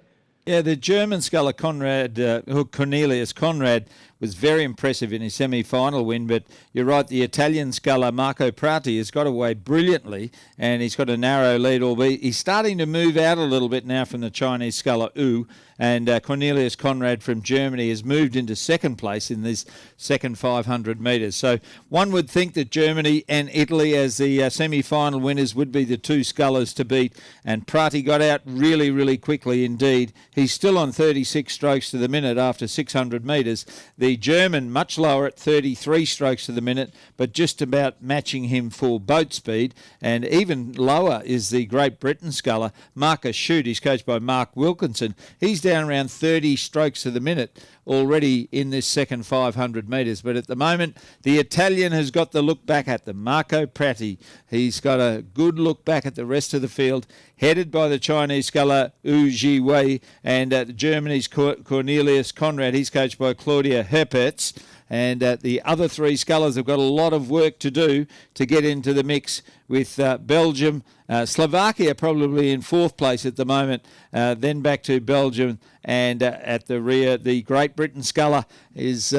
Yeah, the German sculler Cornelius Conrad was very impressive in his semi-final win, but you're right, the Italian sculler Marco Prati has got away brilliantly, and he's got a narrow lead, albeit he's starting to move out a little bit now from the Chinese sculler Wu, and Cornelius Conrad from Germany has moved into second place in this second 500 metres. So one would think that Germany and Italy as the semi-final winners would be the two scullers to beat, and Prati got out really, really quickly indeed. He's still on 36 strokes to the minute after 600 metres. The German much lower at 33 strokes to the minute, but just about matching him for boat speed. And even lower is the Great Britain sculler Marcus Shute. He's coached by Mark Wilkinson. He's down around 30 strokes to the minute already in this second 500 metres. But at the moment, the Italian has got the look back at them. Marco Prati, he's got a good look back at the rest of the field, headed by the Chinese sculler Wu Jiwei, and Germany's Cornelius Conrad. He's coached by Claudia Herpertz. And the other three scullers have got a lot of work to do to get into the mix with Belgium. Slovakia probably in fourth place at the moment, then back to Belgium. And at the rear, the Great Britain sculler is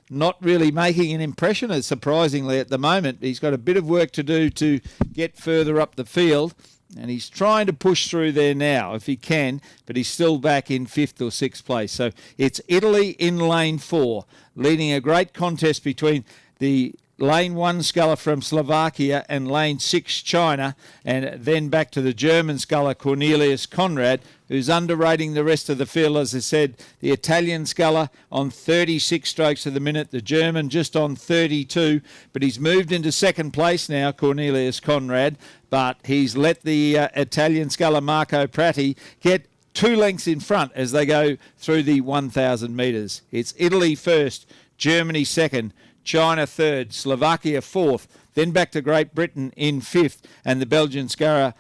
not really making an impression, surprisingly, at the moment. He's got a bit of work to do to get further up the field. And he's trying to push through there now, if he can, but he's still back in fifth or sixth place. So it's Italy in lane 4, leading a great contest between the lane 1 sculler from Slovakia and lane 6 China, and then back to the German sculler Cornelius Conrad, who's underrating the rest of the field. As I said, the Italian sculler on 36 strokes to the minute, the German just on 32, but he's moved into second place now, Cornelius Conrad, but he's let the Italian sculler Marco Prati get 2 lengths in front as they go through the 1,000 metres. It's Italy first, Germany second, China third, Slovakia fourth, then back to Great Britain in fifth, and the Belgian sculler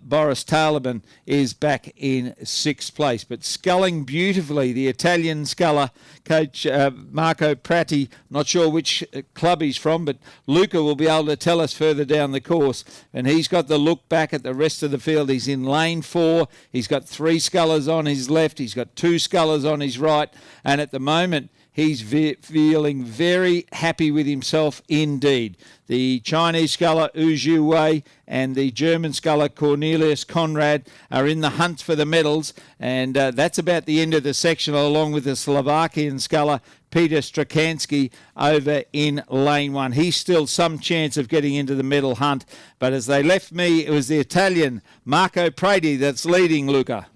Boris Taldeman is back in sixth place. But sculling beautifully, the Italian sculler coach Marco Prati, not sure which club he's from, but Luca will be able to tell us further down the course. And he's got the look back at the rest of the field. He's in lane 4. He's got 3 scullers on his left. He's got 2 scullers on his right. And at the moment, he's feeling very happy with himself indeed. The Chinese sculler Wu Jiwei and the German sculler Cornelius Conrad are in the hunt for the medals, and that's about the end of the section, along with the Slovakian sculler Peter Strakansky over in lane 1. He's still some chance of getting into the medal hunt, but as they left me, it was the Italian Marco Prati that's leading, Luca.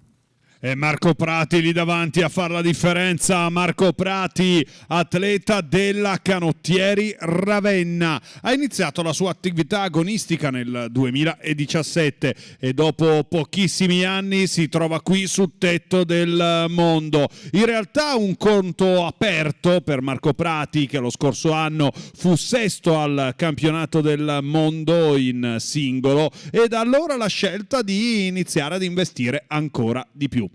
E Marco Prati lì davanti a fare la differenza. Marco Prati, atleta della Canottieri Ravenna, ha iniziato la sua attività agonistica nel 2017 e dopo pochissimi anni si trova qui sul tetto del mondo. In realtà un conto aperto per Marco Prati, che lo scorso anno fu sesto al campionato del mondo in singolo, e da allora la scelta di iniziare ad investire ancora di più.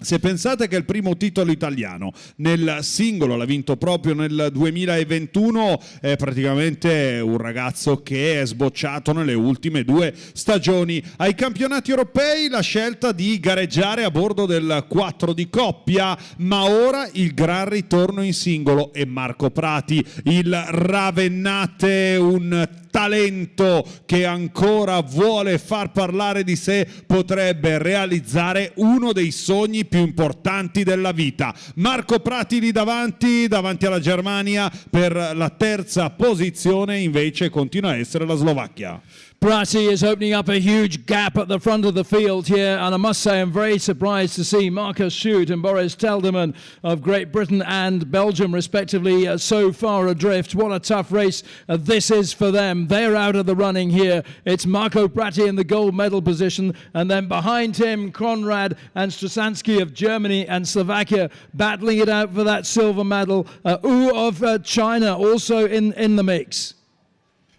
Se pensate che il primo titolo italiano nel singolo l'ha vinto proprio nel 2021, è praticamente un ragazzo che è sbocciato nelle ultime 2 stagioni. Ai campionati europei la scelta di gareggiare a bordo del 4 di coppia, ma ora il gran ritorno in singolo e Marco Prati, il ravennate, un talento che ancora vuole far parlare di sé, potrebbe realizzare uno dei sogni più importanti della vita. Marco Prati lì davanti alla Germania, per la terza posizione invece continua a essere la Slovacchia. Prati is opening up a huge gap at the front of the field here, and I must say I'm very surprised to see Marcus Schut and Boris Telderman of Great Britain and Belgium respectively so far adrift. What a tough race this is for them. They're out of the running here. It's Marco Prati in the gold medal position, and then behind him Konrad and Strasansky of Germany and Slovakia battling it out for that silver medal. Wu of China also in the mix.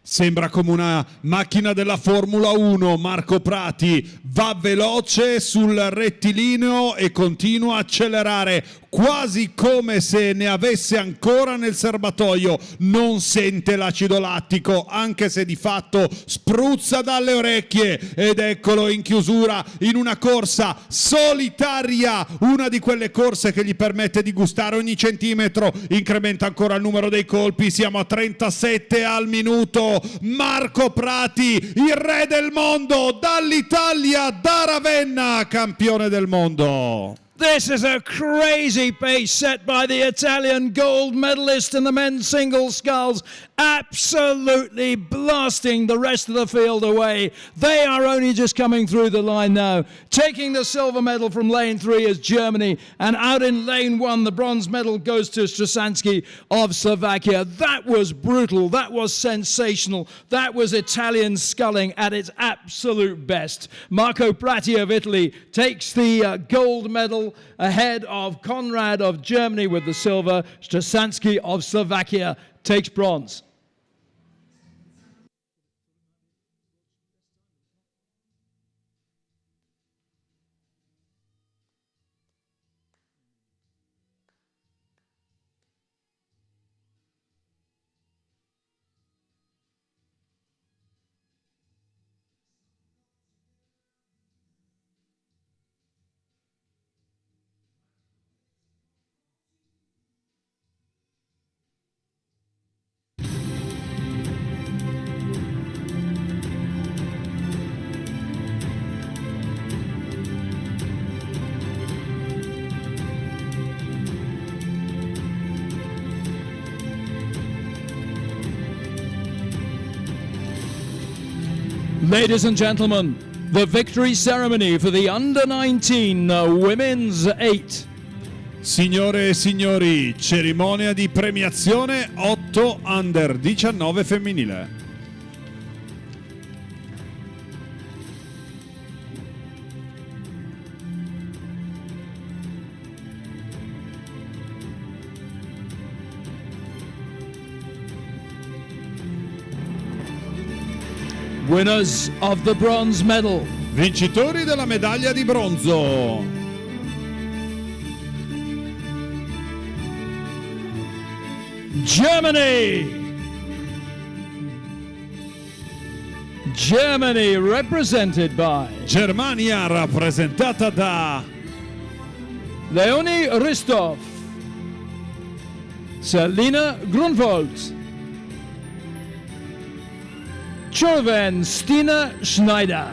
Sembra come una macchina della Formula 1, Marco Prati va veloce sul rettilineo e continua a accelerare, quasi come se ne avesse ancora nel serbatoio. Non sente l'acido lattico, anche se di fatto spruzza dalle orecchie, ed eccolo in chiusura in una corsa solitaria, una di quelle corse che gli permette di gustare ogni centimetro. Incrementa ancora il numero dei colpi, siamo a 37 al minuto. Marco Prati, il re del mondo, dall'Italia, da Ravenna, campione del mondo. This is a crazy pace set by the Italian gold medalist in the men's singles sculls, absolutely blasting the rest of the field away. They are only just coming through the line now. Taking the silver medal from lane 3 is Germany, and out in lane 1 the bronze medal goes to Strasansky of Slovakia. That was brutal, that was sensational, that was Italian sculling at its absolute best. Marco Prati of Italy takes the gold medal ahead of Konrad of Germany with the silver. Strasansky of Slovakia takes bronze. Ladies and gentlemen, the victory ceremony for the Under-19 Women's 8. Signore e signori, cerimonia di premiazione 8 Under 19 femminile. Winners of the bronze medal. Vincitori della medaglia di bronzo. Germany. Germany represented by Germania rappresentata da Leonie Ristov, Selina Grunwald, Chorven Stina Schneider,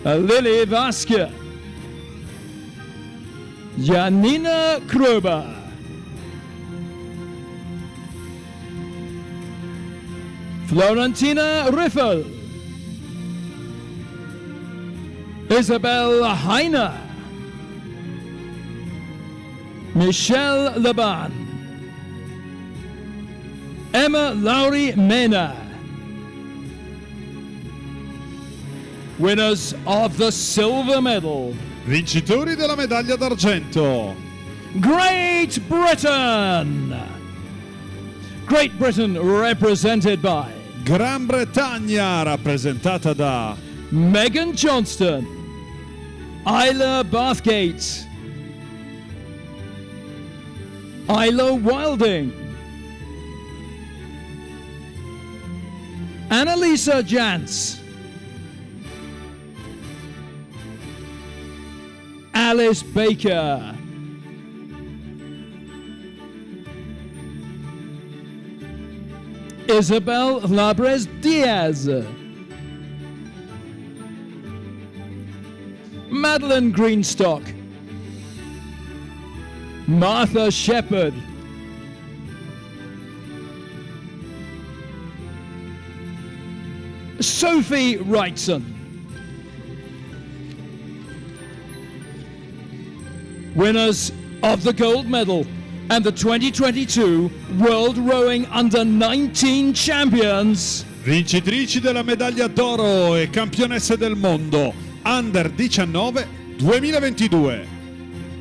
Lily Vaske, Janina Krober, Florentina Riffel, Isabel Heiner, Michelle Laban, Emma Lowry Mena. Winners of the silver medal. Vincitori della medaglia d'argento. Great Britain. Great Britain represented by Gran Bretagna rappresentata da Megan Johnston, Isla Bathgate, Isla Wilding, Annalisa Jantz, Alice Baker, Isabel Labres Diaz, Madeline Greenstock, Martha Shepherd, Sophie Wrightson, winners of the gold medal and the 2022 World Rowing Under 19 Champions, Vincitrici della medaglia d'oro e campionesse del mondo Under 19 2022.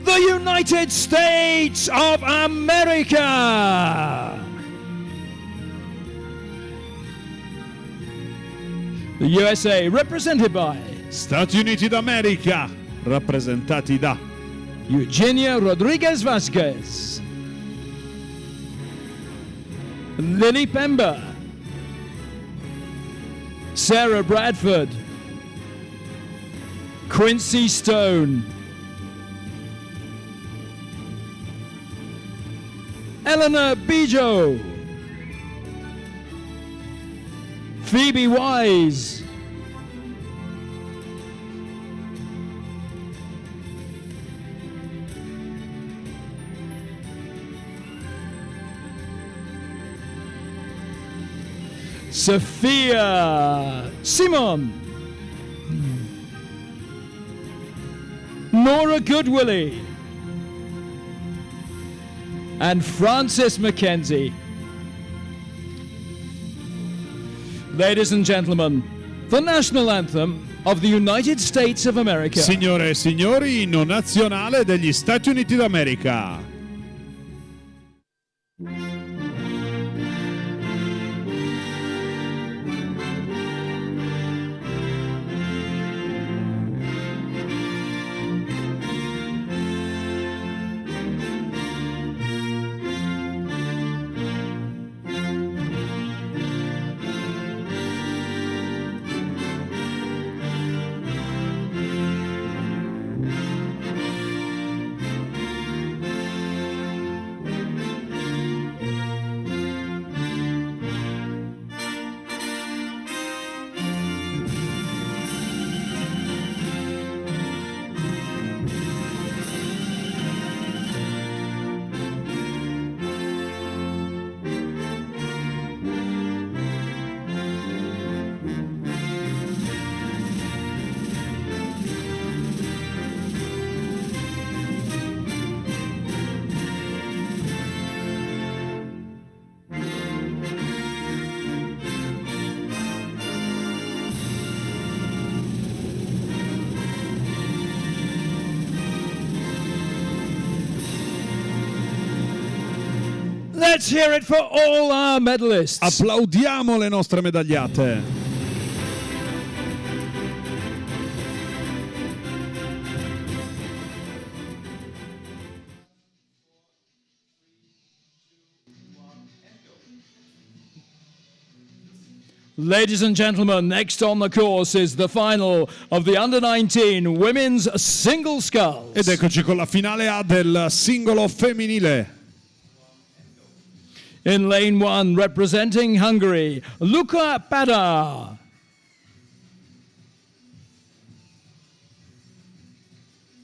the United States of America. The USA represented by Stati Uniti d'America, rappresentati da Eugenia Rodriguez Vasquez, Lily Pember, Sarah Bradford, Quincy Stone, Eleanor Bijo, Phoebe Wise, Sophia Simon, Nora Goodwillie, and Frances McKenzie. Ladies and gentlemen, the national anthem of the United States of America. Signore e signori, inno nazionale degli Stati Uniti d'America. Let's hear it for all our medalists. Applaudiamo le nostre medagliate. Ladies and gentlemen, next on the course is the final of the Under-19 Women's Single Sculls. Ed eccoci con la finale A del singolo femminile. In lane 1, representing Hungary, Luca Pada.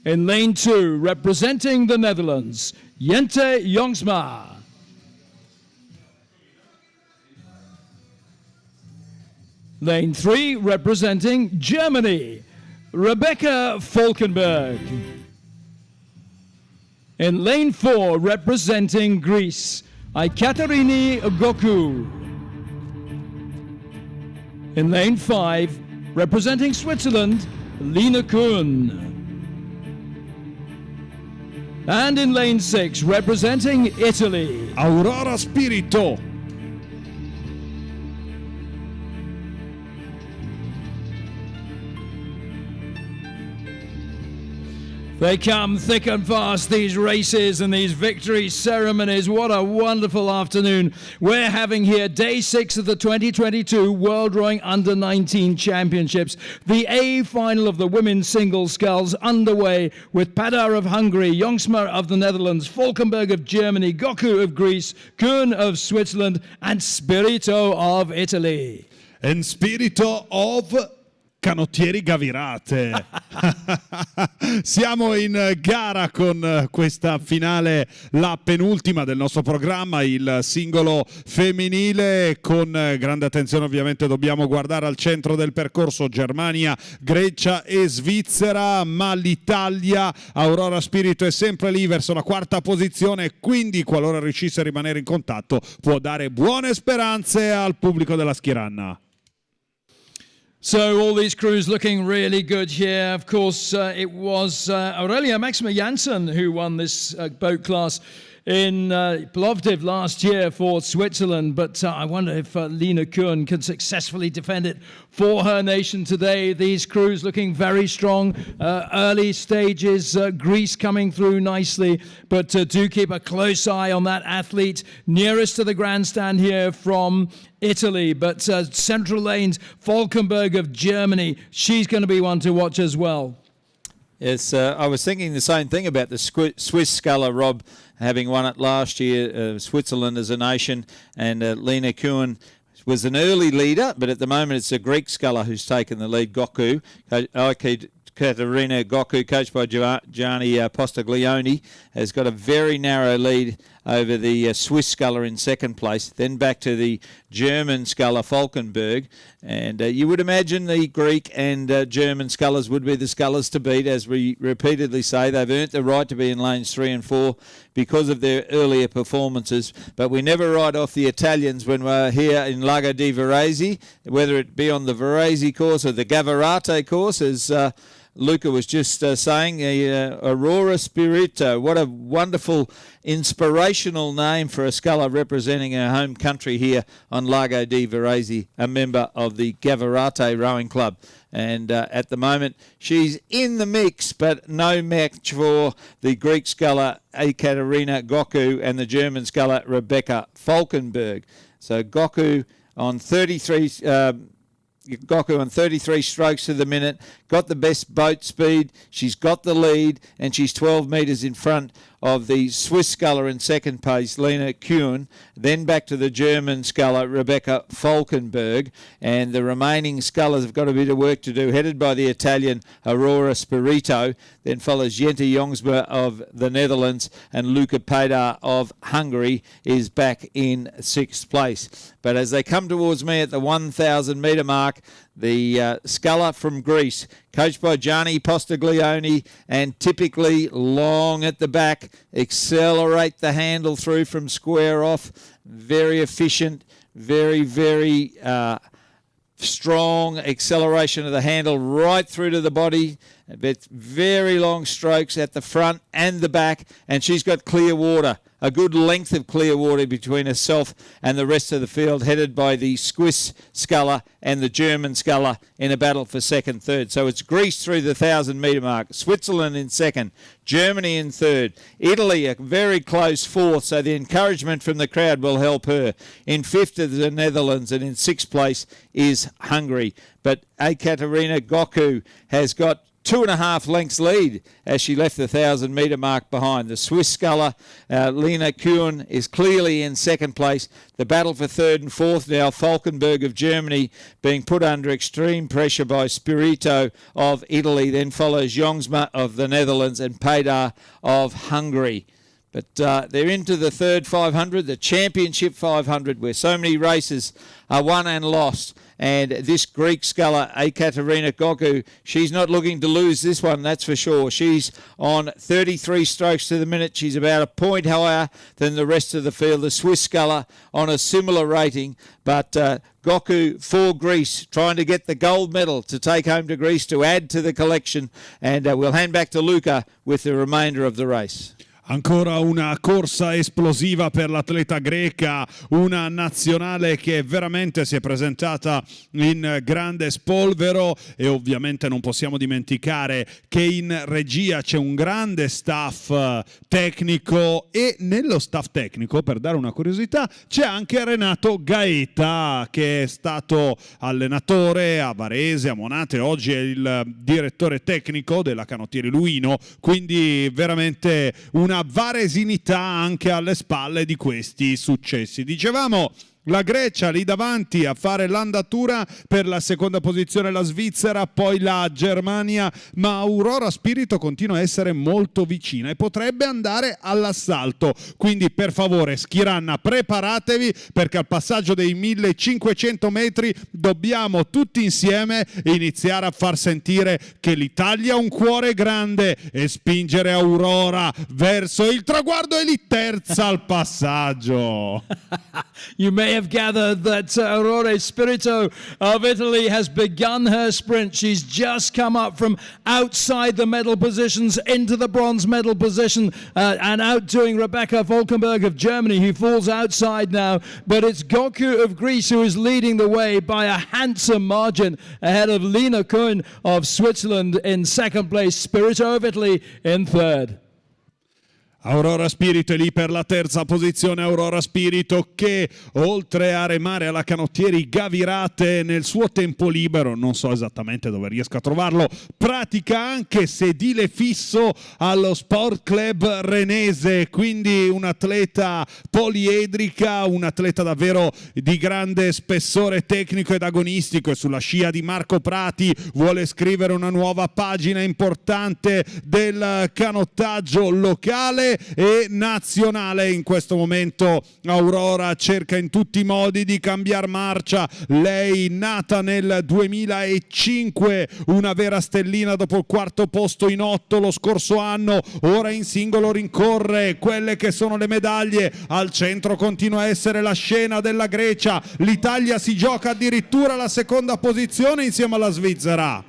In lane 2, representing the Netherlands, Jente Jongsma. Lane 3, representing Germany, Rebecca Falkenberg. In lane 4, representing Greece, Ekaterini Goku. In lane 5, representing Switzerland, Lina Kuhn. And in lane 6, representing Italy, Aurora Spirito. They come thick and fast, these races and these victory ceremonies. What a wonderful afternoon we're having here. Day 6 of the 2022 World Rowing Under-19 Championships. The A final of the women's singles sculls underway with Padar of Hungary, Jongsma of the Netherlands, Falkenberg of Germany, Goku of Greece, Kuhn of Switzerland, and Spirito of Italy. And Spirito of Canottieri Gavirate. Siamo in gara con questa finale, la penultima del nostro programma, il singolo femminile. Con grande attenzione ovviamente dobbiamo guardare al centro del percorso Germania, Grecia e Svizzera, ma l'Italia, Aurora Spirito, è sempre lì verso la quarta posizione, quindi qualora riuscisse a rimanere in contatto può dare buone speranze al pubblico della Schiranna. So all these crews looking really good here. Of course, it was Aurelia Maxima Janssen who won this boat class in Plovdiv last year for Switzerland, but I wonder if Lena Kuhn can successfully defend it for her nation today. These crews looking very strong. Early stages, Greece coming through nicely, but do keep a close eye on that athlete nearest to the grandstand here from Italy. But central lanes, Falkenberg of Germany, she's going to be one to watch as well. Yes, I was thinking the same thing about the Swiss sculler, Rob, having won it last year, Switzerland as a nation, and Lena Kuhn was an early leader, but at the moment it's a Greek sculler who's taken the lead, Goku. Katerina Goku, coached by Gianni Postaglione, has got a very narrow lead over the Swiss sculler in second place, then back to the German sculler Falkenberg, and you would imagine the Greek and German scullers would be the scullers to beat. As we repeatedly say, they've earned the right to be in lanes 3 and 4 because of their earlier performances, but we never write off the Italians when we're here in Lago di Varese, whether it be on the Varese course or the Gavirate course, as Luca was just saying, Aurora Spirito. What a wonderful, inspirational name for a sculler representing her home country here on Lago di Varese, a member of the Gavirate Rowing Club. And at the moment, she's in the mix, but no match for the Greek sculler Ekaterina Goku and the German sculler Rebecca Falkenberg. So Goku on 33 strokes to the minute, got the best boat speed, she's got the lead, and she's 12 metres in front of the Swiss sculler in second place, Lena Kuhn, then back to the German sculler, Rebecca Falkenberg, and the remaining scullers have got a bit of work to do, headed by the Italian Aurora Spirito, then follows Jente Jongsma of the Netherlands, and Luca Pedar of Hungary is back in sixth place. But as they come towards me at the 1,000 metre mark, the sculler from Greece, coached by Gianni Postaglione, and typically long at the back, accelerate the handle through from square off, very efficient, very strong acceleration of the handle right through to the body, but very long strokes at the front and the back, and she's got clear water, a good length of clear water between herself and the rest of the field, headed by the Swiss sculler and the German sculler in a battle for second, third. So it's Greece through the 1,000 metre mark, Switzerland in second, Germany in third, Italy a very close fourth, so the encouragement from the crowd will help her. In fifth is the Netherlands, and in sixth place is Hungary. But Ekaterina Goku has got 2.5 lengths lead as she left the 1,000 metre mark behind. The Swiss sculler, Lena Kuhn, is clearly in second place. The battle for third and fourth now, Falkenberg of Germany being put under extreme pressure by Spirito of Italy, then follows Jongsma of the Netherlands and Pedar of Hungary. But they're into the third 500, the championship 500, where so many races are won and lost. And this Greek sculler, Ekaterina Goku, she's not looking to lose this one, that's for sure. She's on 33 strokes to the minute. She's about a point higher than the rest of the field. The Swiss sculler on a similar rating, but Goku for Greece, trying to get the gold medal to take home to Greece to add to the collection. And we'll hand back to Luca with the remainder of the race. Ancora una corsa esplosiva per l'atleta greca, una nazionale che veramente si è presentata in grande spolvero, e ovviamente non possiamo dimenticare che in regia c'è un grande staff tecnico, e nello staff tecnico, per dare una curiosità, c'è anche Renato Gaeta, che è stato allenatore a Varese, a Monate, oggi è il direttore tecnico della Canottieri Luino, quindi veramente una varesinità anche alle spalle di questi successi. Dicevamo, la Grecia lì davanti a fare l'andatura, per la seconda posizione la Svizzera, poi la Germania, ma Aurora Spirito continua a essere molto vicina e potrebbe andare all'assalto, quindi per favore Schiranna, preparatevi, perché al passaggio dei 1500 metri dobbiamo tutti insieme iniziare a far sentire che l'Italia ha un cuore grande e spingere Aurora verso il traguardo, e lì terza al passaggio. You may have gathered that Aurora Spirito of Italy has begun her sprint. She's just come up from outside the medal positions into the bronze medal position and outdoing Rebecca Falkenberg of Germany, who falls outside now. But it's Goku of Greece who is leading the way by a handsome margin ahead of Lena Kuhn of Switzerland in second place, Spirito of Italy in third. Aurora Spirito è lì per la terza posizione. Aurora Spirito che, oltre a remare alla Canottieri Gavirate, nel suo tempo libero, non so esattamente dove riesca a trovarlo, pratica anche sedile fisso allo Sport Club Renese, quindi un'atleta poliedrica, un'atleta davvero di grande spessore tecnico ed agonistico, e sulla scia di Marco Prati vuole scrivere una nuova pagina importante del canottaggio locale e nazionale. In questo momento Aurora cerca in tutti i modi di cambiare marcia. Lei, nata nel 2005, una vera stellina dopo il quarto posto in 8 lo scorso anno, ora in singolo rincorre quelle che sono le medaglie. Al centro continua a essere la scena della Grecia, l'Italia si gioca addirittura la seconda posizione insieme alla Svizzera.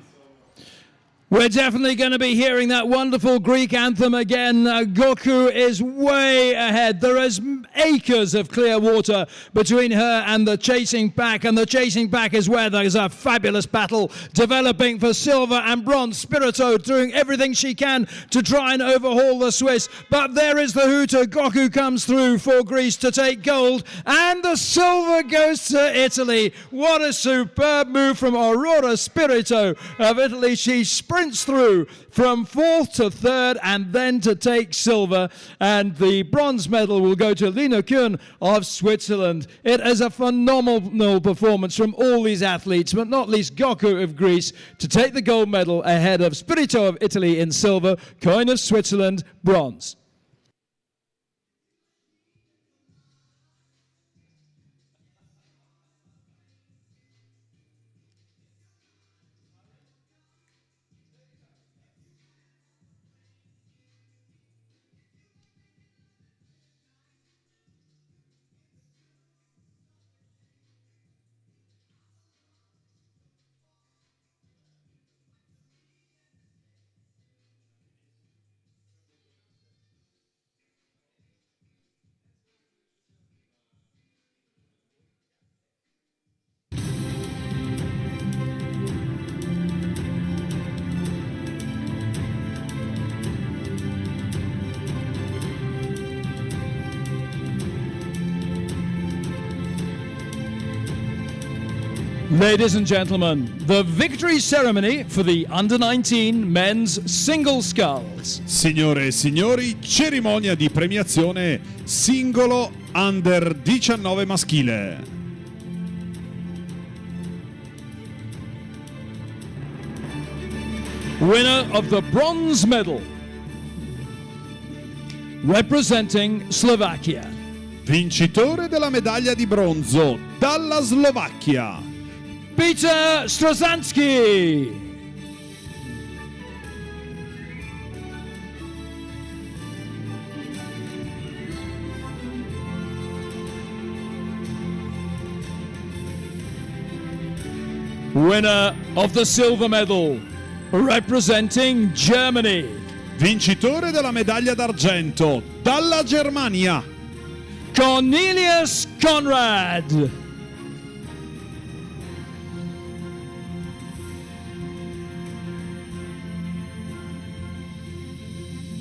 We're definitely going to be hearing that wonderful Greek anthem again. Goku is way ahead. There is acres of clear water between her and the chasing pack, and the chasing pack is where there's a fabulous battle developing for silver and bronze. Spirito doing everything she can to try and overhaul the Swiss, but there is the hooter. Goku comes through for Greece to take gold, and the silver goes to Italy. What a superb move from Aurora Spirito of Italy. She sprints through from fourth to third and then to take silver, and the bronze medal will go to Lena Kuhn of Switzerland. It is a phenomenal performance from all these athletes, but not least Goku of Greece to take the gold medal ahead of Spirito of Italy in silver, Kuhn of Switzerland bronze. Ladies and gentlemen, the victory ceremony for the Under-19 men's single sculls. Signore e signori, cerimonia di premiazione singolo Under 19 maschile. Winner of the bronze medal, representing Slovakia. Vincitore della medaglia di bronzo dalla Slovacchia, Peter Strozanski. Winner of the silver medal, representing Germany, Vincitore della medaglia d'argento dalla Germania, Cornelius Conrad.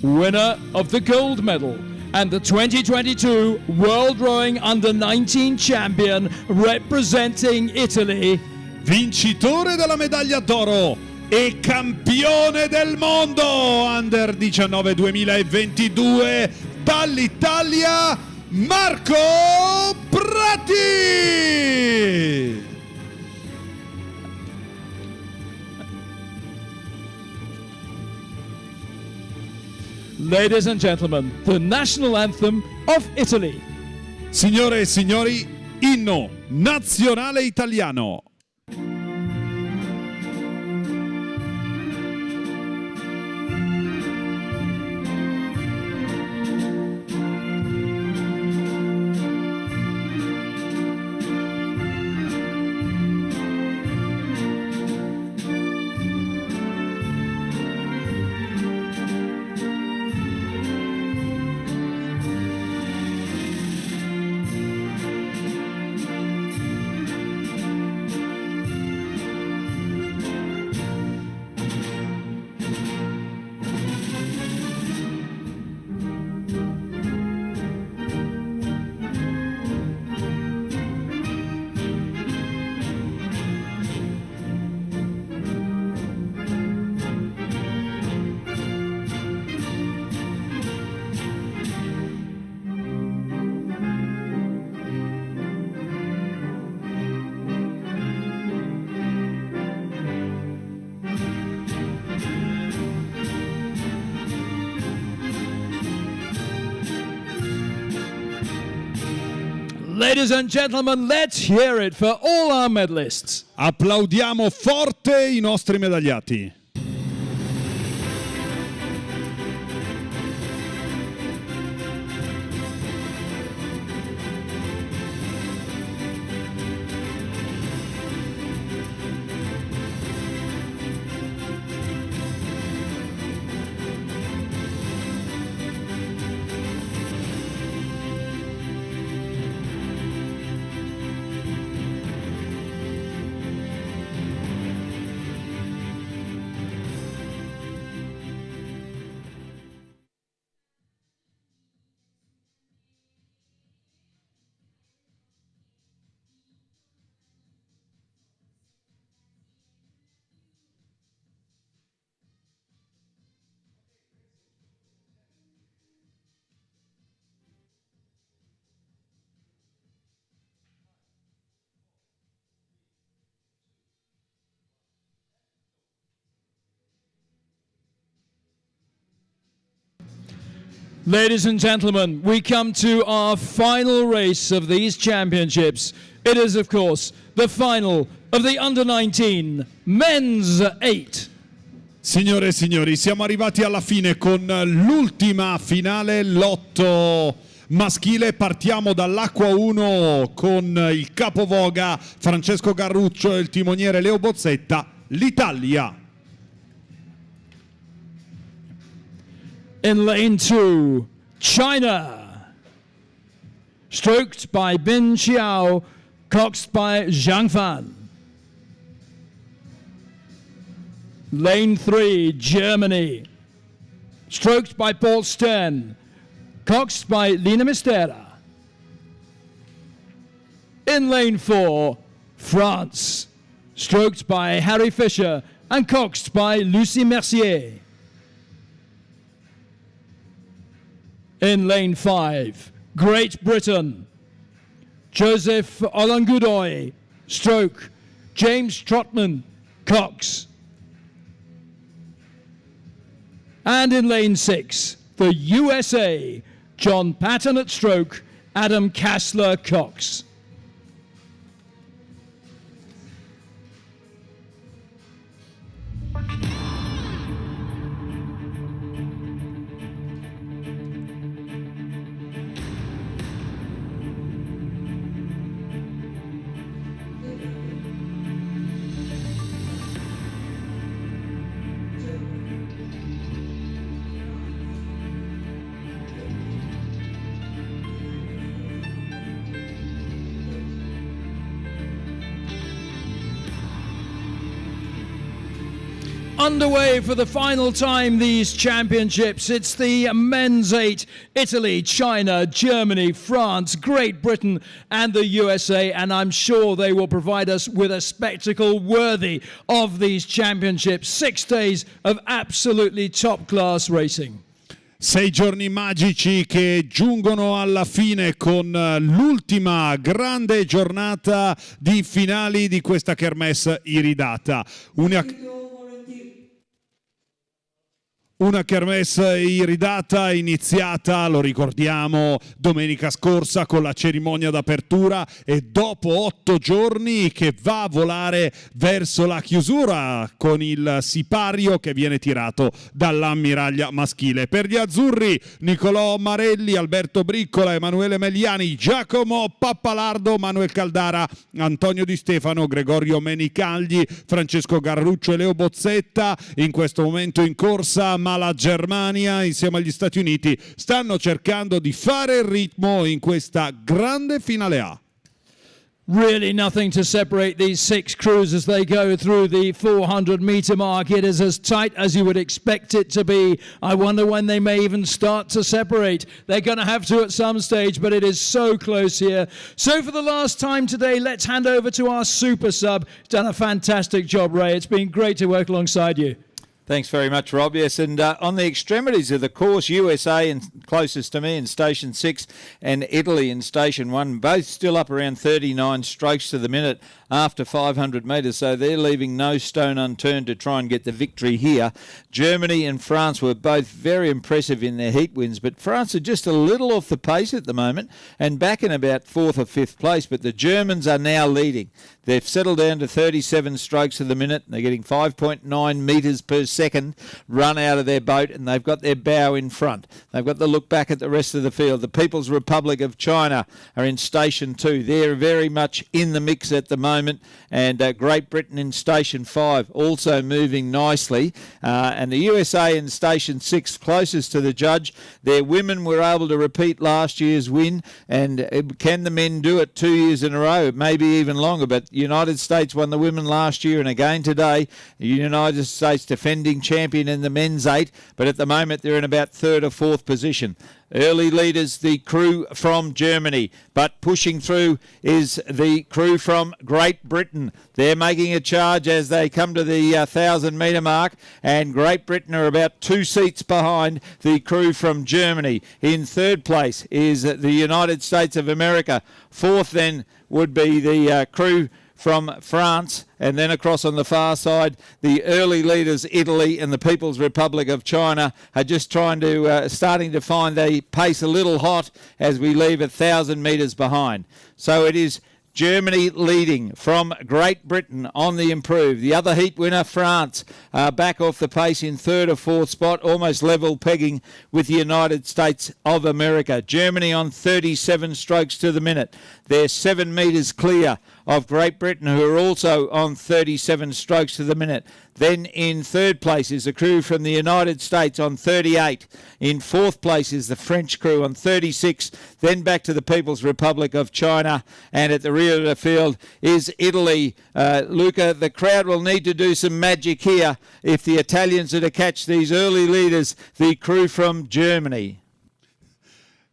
Winner of the gold medal and the 2022 World Rowing Under-19 champion representing Italy, vincitore della medaglia d'oro e campione del mondo Under 19 2022 dall'Italia, Marco Prati! Ladies and gentlemen, the national anthem of Italy. Signore e signori, inno nazionale italiano. Ladies and gentlemen, let's hear it for all our medalists. Applaudiamo forte i nostri medagliati. Ladies and gentlemen, we come to our final race of these championships. It is, of course, the final of the Under-19 Men's 8. Signore e signori, siamo arrivati alla fine con l'ultima finale, lotto maschile. Partiamo dall'Acqua 1 con il capovoga Francesco Garruccio e il timoniere Leo Bozzetta, l'Italia. In lane 2, China. Stroked by Bin Xiao, coxed by Zhang Fan. Lane 3, Germany. Stroked by Paul Stern, coxed by Lina Mistera. In lane 4, France. Stroked by Harry Fisher and coxed by Lucie Mercier. In lane 5, Great Britain. Joseph Olangudoy, stroke. James Trotman, cox. And in lane 6, the USA, John Patton at stroke, Adam Kassler, cox. underway for the final time these championships. It's the men's 8, Italy, China, Germany, France, Great Britain and the USA, and I'm sure they will provide us with a spectacle worthy of these championships. 6 days of absolutely top-class racing. 6 giorni magici che giungono alla fine con l'ultima grande giornata di finali di questa kermesse iridata. Una kermesse iridata iniziata, lo ricordiamo, domenica scorsa con la cerimonia d'apertura e dopo 8 giorni che va a volare verso la chiusura con il sipario che viene tirato dall'ammiraglia maschile. Per gli azzurri Nicolò Marelli, Alberto Briccola, Emanuele Meliani, Giacomo Pappalardo, Manuel Caldara, Antonio Di Stefano, Gregorio Menicagli, Francesco Garruccio e Leo Bozzetta. In questo momento in corsa la Germania insieme agli Stati Uniti stanno cercando di fare il ritmo in questa grande finale A. Really nothing to separate these 6 crews as they go through the 400-meter mark. It is as tight as you would expect it to be. I wonder when they may even start to separate. They're going to have to at some stage, but it is so close here. So for the last time today, let's hand over to our super sub. He's done a fantastic job, Ray. It's been great to work alongside you. Thanks very much, Rob. Yes, and on the extremities of the course, USA and closest to me in Station 6 and Italy in Station 1, both still up around 39 strokes to the minute after 500 metres, so they're leaving no stone unturned to try and get the victory here. Germany and France were both very impressive in their heat wins, but France are just a little off the pace at the moment and back in about 4th or 5th place, but the Germans are now leading. They've settled down to 37 strokes to the minute. They're getting 5.9 metres per second run out of their boat, and they've got their bow in front. They've got the look back at the rest of the field. The People's Republic of China are in Station 2. They're very much in the mix at the moment, and Great Britain in Station 5 also moving nicely. And the USA in Station 6 closest to the judge. Their women were able to repeat last year's win, and can the men do it 2 years in a row? Maybe even longer, but United States won the women last year and again today. The United States defending champion in the men's 8, but at the moment they're in about 3rd or 4th position. Early leaders, the crew from Germany, but pushing through is the crew from Great Britain. They're making a charge as they come to the 1,000-metre mark, and Great Britain are about 2 seats behind the crew from Germany. In 3rd place is the United States of America. 4th then would be the crew from France, and then across on the far side, the early leaders, Italy and the People's Republic of China, are just starting to find the pace a little hot as we leave 1,000 metres behind. So it is Germany leading from Great Britain on the improve. The other heat winner, France, back off the pace in 3rd or 4th spot, almost level pegging with the United States of America. Germany on 37 strokes to the minute. They're 7 metres clear of Great Britain, who are also on 37 strokes to the minute. Then in 3rd place is the crew from the United States on 38. In 4th place is the French crew on 36. Then back to the People's Republic of China. And at the rear of the field is Italy. Luca, the crowd will need to do some magic here if the Italians are to catch these early leaders, the crew from Germany.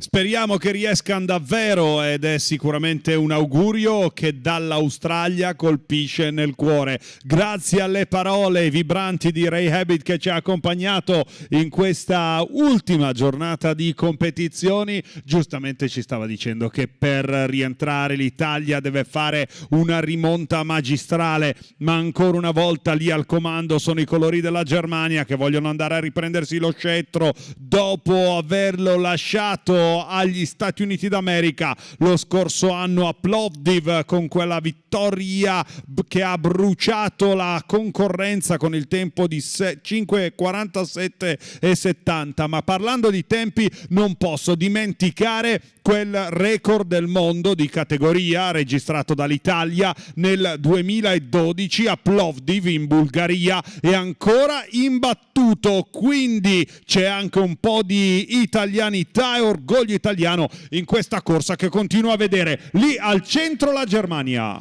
Speriamo che riescano davvero, ed è sicuramente un augurio che dall'Australia colpisce nel cuore. Grazie alle parole vibranti di Ray Habit che ci ha accompagnato in questa ultima giornata di competizioni. Giustamente ci stava dicendo che per rientrare l'Italia deve fare una rimonta magistrale, ma ancora una volta lì al comando sono i colori della Germania che vogliono andare a riprendersi lo scettro dopo averlo lasciato agli Stati Uniti d'America lo scorso anno a Plovdiv con quella vittoria che ha bruciato la concorrenza con il tempo di 5:47 e 70. Ma parlando di tempi non posso dimenticare quel record del mondo di categoria registrato dall'Italia nel 2012 a Plovdiv in Bulgaria e ancora imbattuto, quindi c'è anche un po' di italianità e orgoglio italiano in questa corsa che continua a vedere lì al centro la Germania.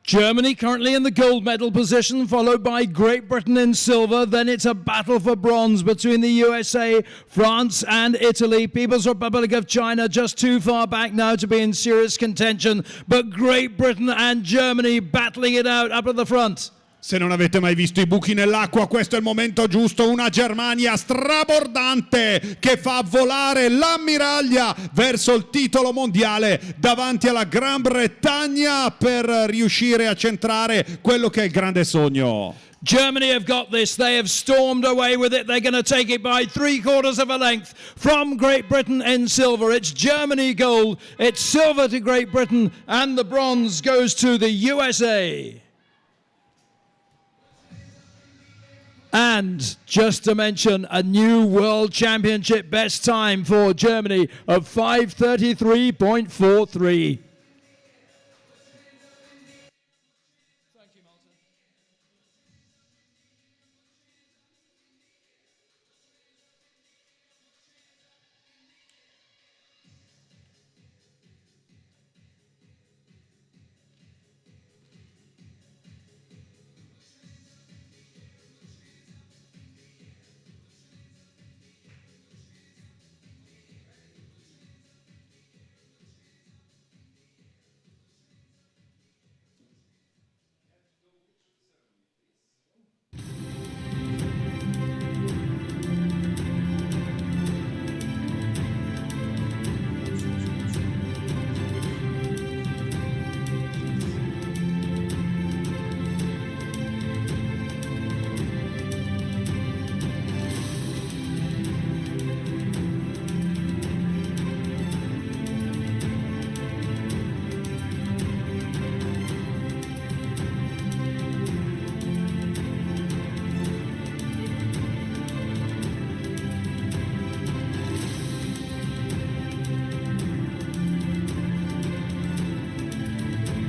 Germany currently in the gold medal position, followed by Great Britain in silver. Then it's a battle for bronze between the USA, France and Italy. People's Republic of China just too far back now to be in serious contention. But Great Britain and Germany battling it out up at the front. Se non avete mai visto i buchi nell'acqua, questo è il momento giusto. Una Germania strabordante che fa volare l'ammiraglia verso il titolo mondiale davanti alla Gran Bretagna per riuscire a centrare quello che è il grande sogno. Germany have got this. They have stormed away with it. They're going to take it by 3/4 of a length from Great Britain in silver. It's Germany gold. It's silver to Great Britain, and the bronze goes to the USA. And just to mention, a new World Championship best time for Germany of 5:33.43.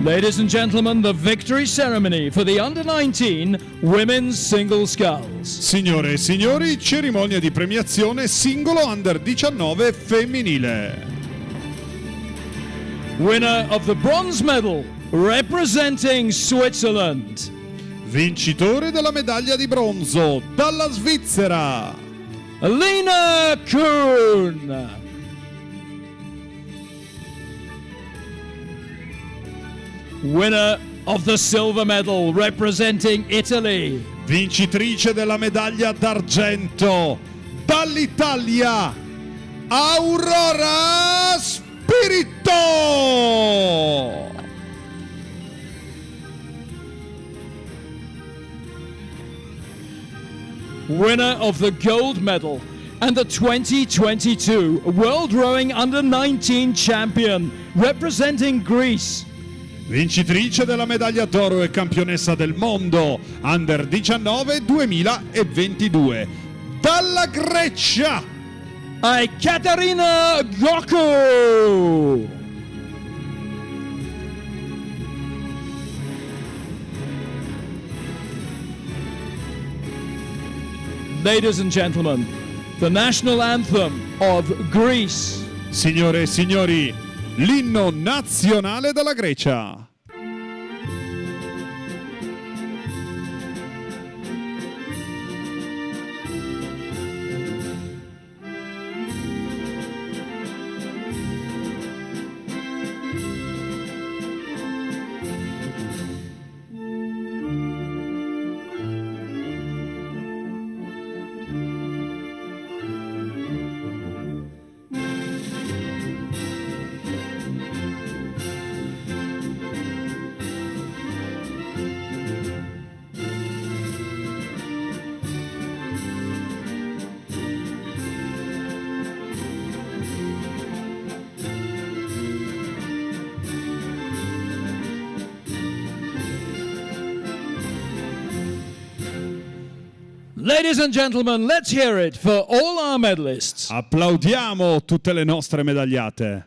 Ladies and gentlemen, the victory ceremony for the Under-19 Women's Single Sculls. Signore e signori, cerimonia di premiazione singolo Under 19 femminile. Winner of the bronze medal, representing Switzerland. Vincitore della medaglia di bronzo dalla Svizzera, Lina Kuhn. Winner of the silver medal, representing Italy. vincitrice della medaglia d'argento dall'Italia, Aurora Spirito. Winner of the gold medal and the 2022 World Rowing Under-19 Champion, representing Greece. Vincitrice della medaglia d'oro e campionessa del mondo Under 19 2022 dalla Grecia, Katerina Goku. Ladies and gentlemen, the national anthem of Greece. Signore e signori, l'inno nazionale della Grecia. Ladies and gentlemen, let's hear it for all our medalists. Applaudiamo tutte le nostre medagliate.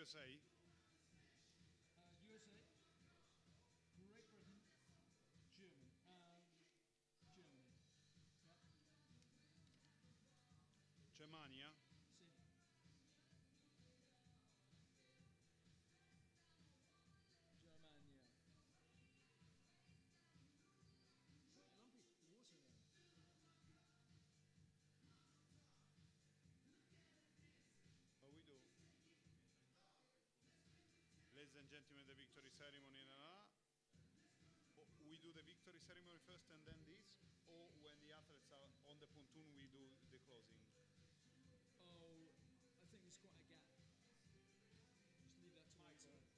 USA? USA, Great Britain, Germany. Germany. Germania? Sì. Germania. Lumpy, water there. What we do? Ladies and gentlemen, the victory ceremony. We do the victory ceremony first and then this, or when the athletes are on the pontoon, we do the closing. Oh, I think there's quite a gap. Just leave that towards her. But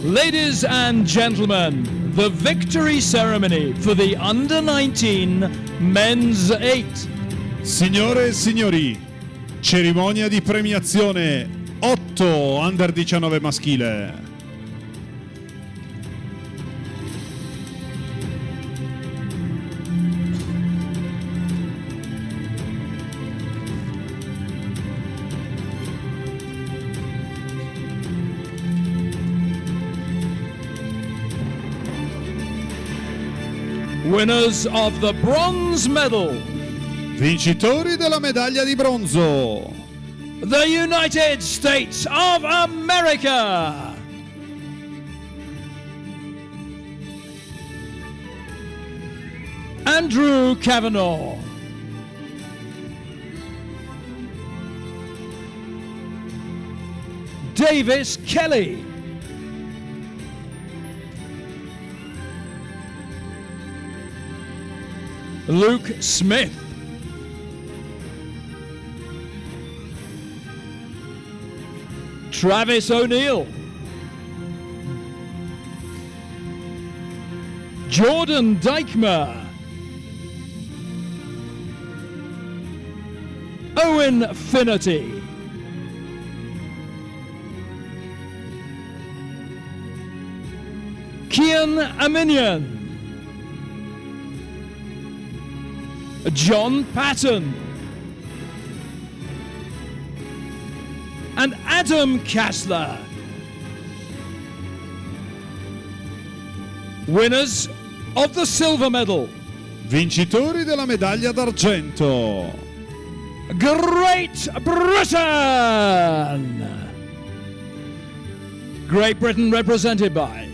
Ladies and gentlemen, the victory ceremony for the Under-19 Men's 8. Signore e signori, cerimonia di premiazione 8 Under 19 maschile. Winners of the bronze medal, Vincitori della medaglia di bronzo. the United States of America. Andrew Kavanagh. Davis Kelly. Luke Smith. Travis O'Neill. Jordan Dykmer. Owen Finnerty. Kian Aminian. John Patton. And Adam Kassler. Winners of the silver medal, Vincitori della medaglia d'argento. Great Britain. Great Britain represented by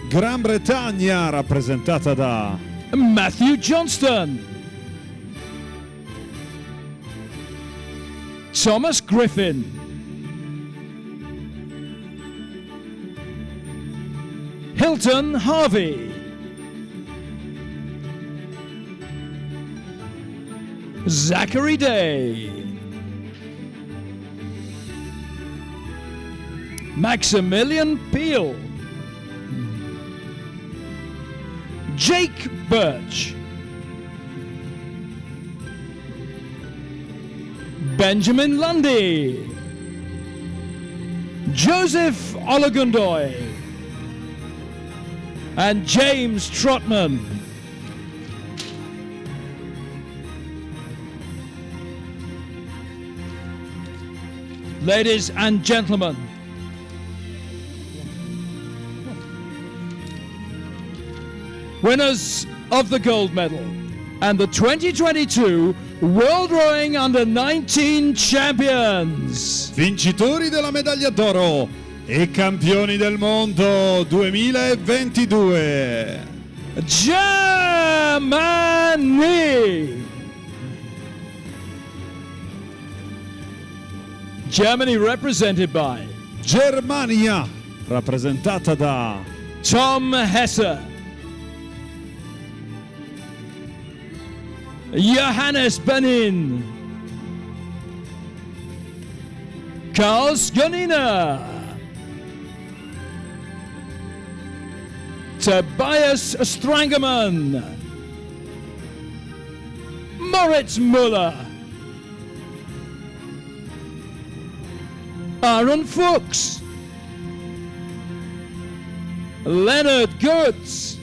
Gran Bretagna rappresentata da Matthew Johnston, Thomas Griffin, Hilton Harvey, Zachary Day, Maximilian Peel, Jake Birch, Benjamin Lundy, Joseph Olagundoy, and James Trotman. Ladies and gentlemen, winners of the gold medal and the 2022 World Rowing Under-19 Champions, vincitori della medaglia d'oro e campioni del mondo 2022. Germany. Germany represented by Germania rappresentata da Tom Hesse, Johannes Benin, Karl Skonina, Tobias Strangerman, Moritz Müller, Aaron Fuchs, Leonard Goetz,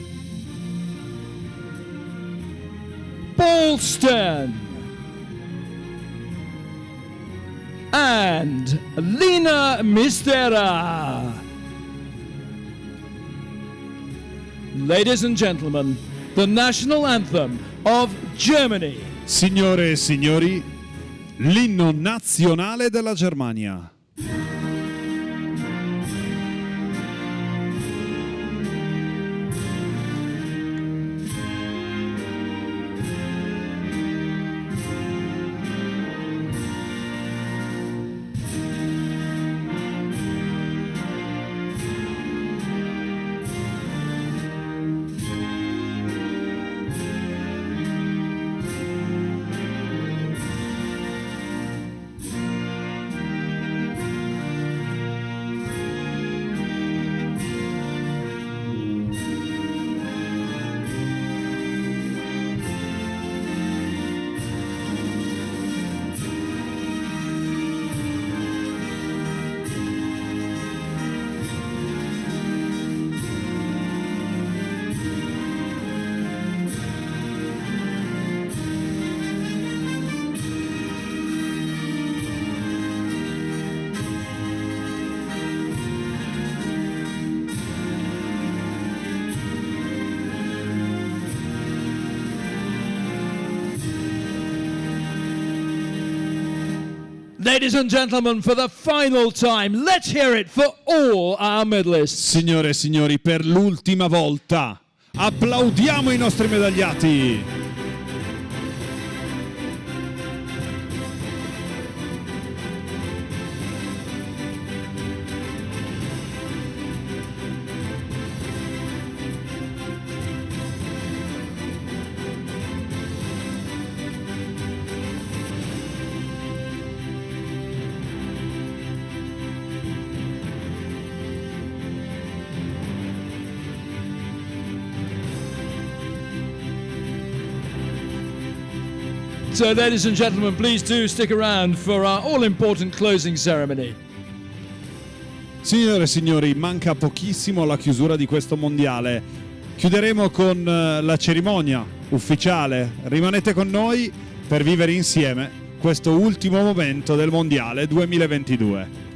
Bolston, and Lina Mistera. Ladies and gentlemen, the national anthem of Germany. Signore e signori, l'inno nazionale della Germania. Ladies and gentlemen, for the final time, let's hear it for all our medalists. Signore e signori, per l'ultima volta, applaudiamo i nostri medagliati. So, ladies and gentlemen, please do stick around for our all-important closing ceremony. Signore e signori, manca pochissimo alla chiusura di questo mondiale. Chiuderemo con la cerimonia ufficiale. Rimanete con noi per vivere insieme questo ultimo momento del mondiale 2022.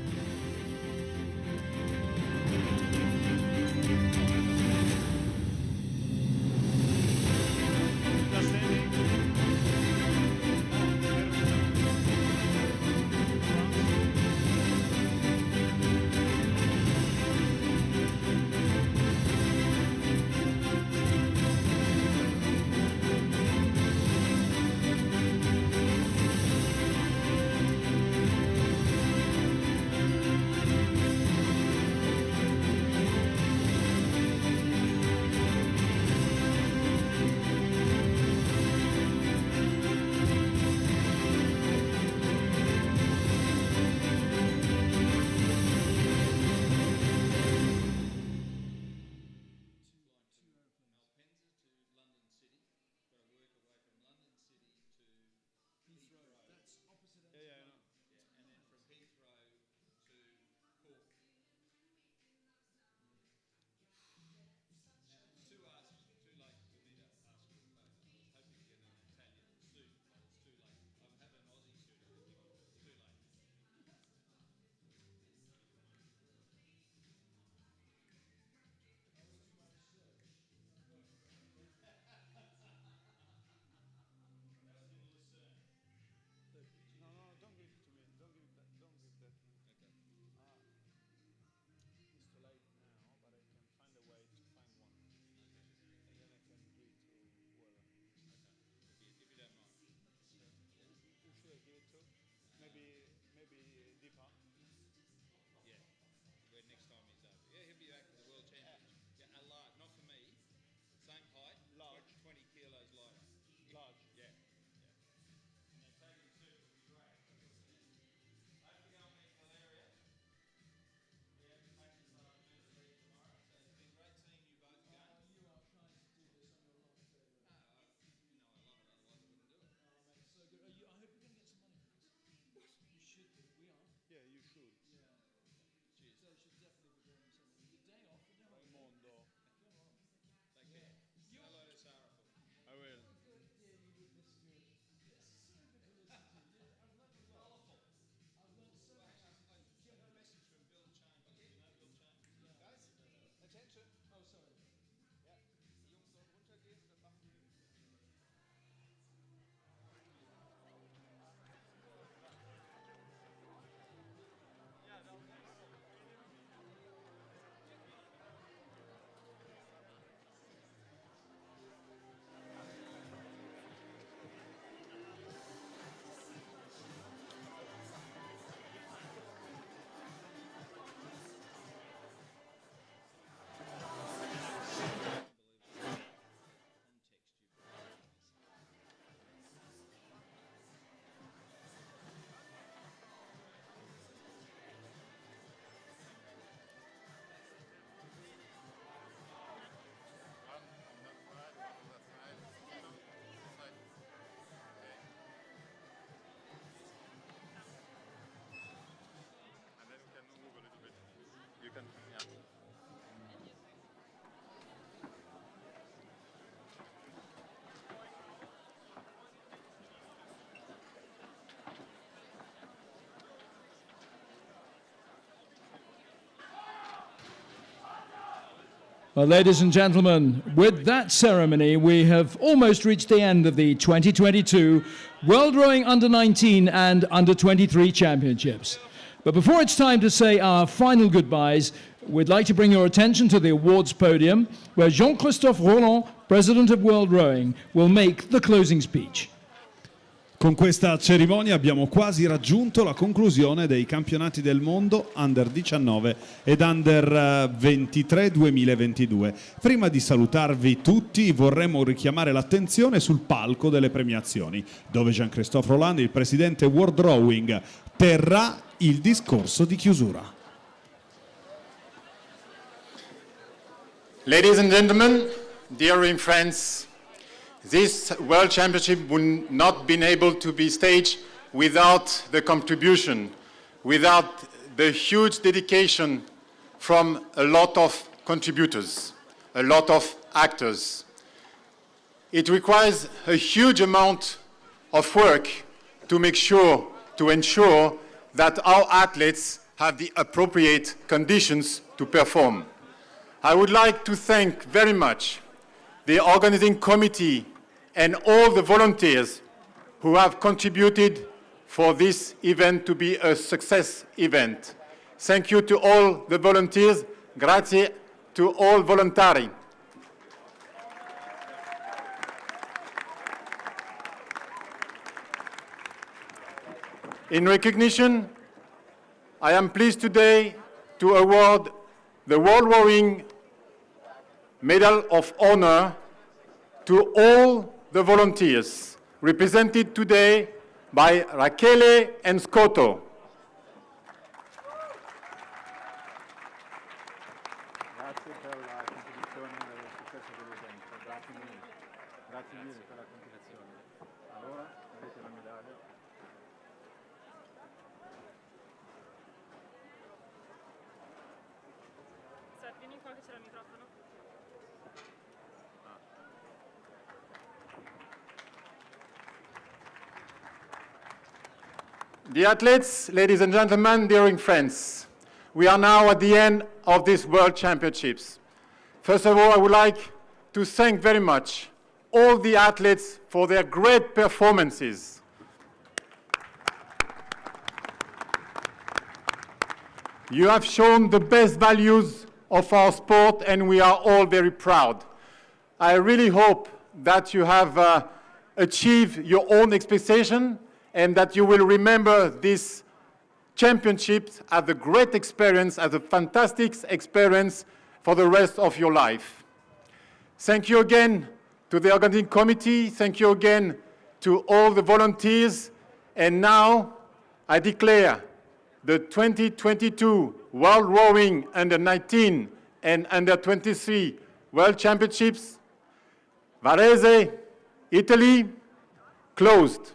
Well, ladies and gentlemen, with that ceremony, we have almost reached the end of the 2022 World Rowing Under-19 and Under-23 Championships. But before it's time to say our final goodbyes, we'd like to bring your attention to the awards podium, where Jean-Christophe Roland, President of World Rowing, will make the closing speech. Con questa cerimonia abbiamo quasi raggiunto la conclusione dei campionati del mondo Under 19 ed Under 23 2022. Prima di salutarvi tutti vorremmo richiamare l'attenzione sul palco delle premiazioni, dove Jean-Christophe Roland, il presidente World Rowing, terrà il discorso di chiusura. Ladies and gentlemen, dear rowing friends, this World Championship would not been able to be staged without the contribution, without the huge dedication from a lot of contributors, a lot of actors. It requires a huge amount of work to ensure that our athletes have the appropriate conditions to perform. I would like to thank very much the organizing committee and all the volunteers who have contributed for this event to be a success event. Thank you to all the volunteers. Grazie to all volontari. In recognition, I am pleased today to award the World Rowing Medal of Honor to all the volunteers, represented today by Rachele and Scotto. Grazie per la contribuzione al successo dell'evento. Grazie mille. Grazie mille per la continuazione. Allora, avete la medaglia. Vieni qua che c'è il microfono. Dear athletes, ladies and gentlemen, dear friends, we are now at the end of these World Championships. First of all, I would like to thank very much all the athletes for their great performances. You have shown the best values of our sport, and we are all very proud. I really hope that you have achieved your own expectation and that you will remember this championship as a great experience, as a fantastic experience for the rest of your life. Thank you again to the organizing committee. Thank you again to all the volunteers. And now I declare the 2022 World Rowing Under 19 and Under 23 World Championships, Varese, Italy, closed.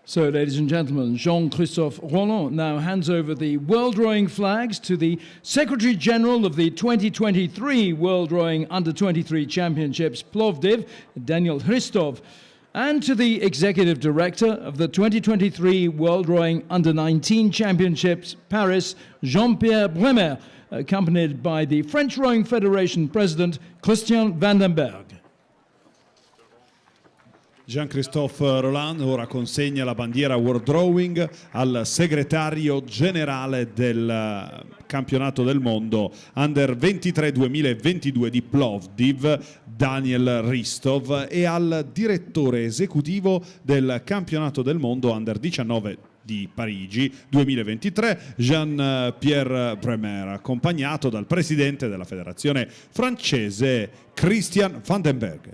So, ladies and gentlemen, Jean-Christophe Roland now hands over the World Rowing flags to the Secretary General of the 2023 World Rowing Under-23 Championships, Plovdiv, Daniel Hristov, and to the Executive Director of the 2023 World Rowing Under-19 Championships, Paris, Jean-Pierre Bremer, accompanied by the French Rowing Federation President, Christian Vandenberg. Jean-Christophe Roland ora consegna la bandiera World Rowing al segretario generale del campionato del mondo Under 23 2022 di Plovdiv, Daniel Hristov, e al direttore esecutivo del campionato del mondo Under 19 di Parigi 2023, Jean-Pierre Bremer, accompagnato dal presidente della federazione francese Christian Vandenberg.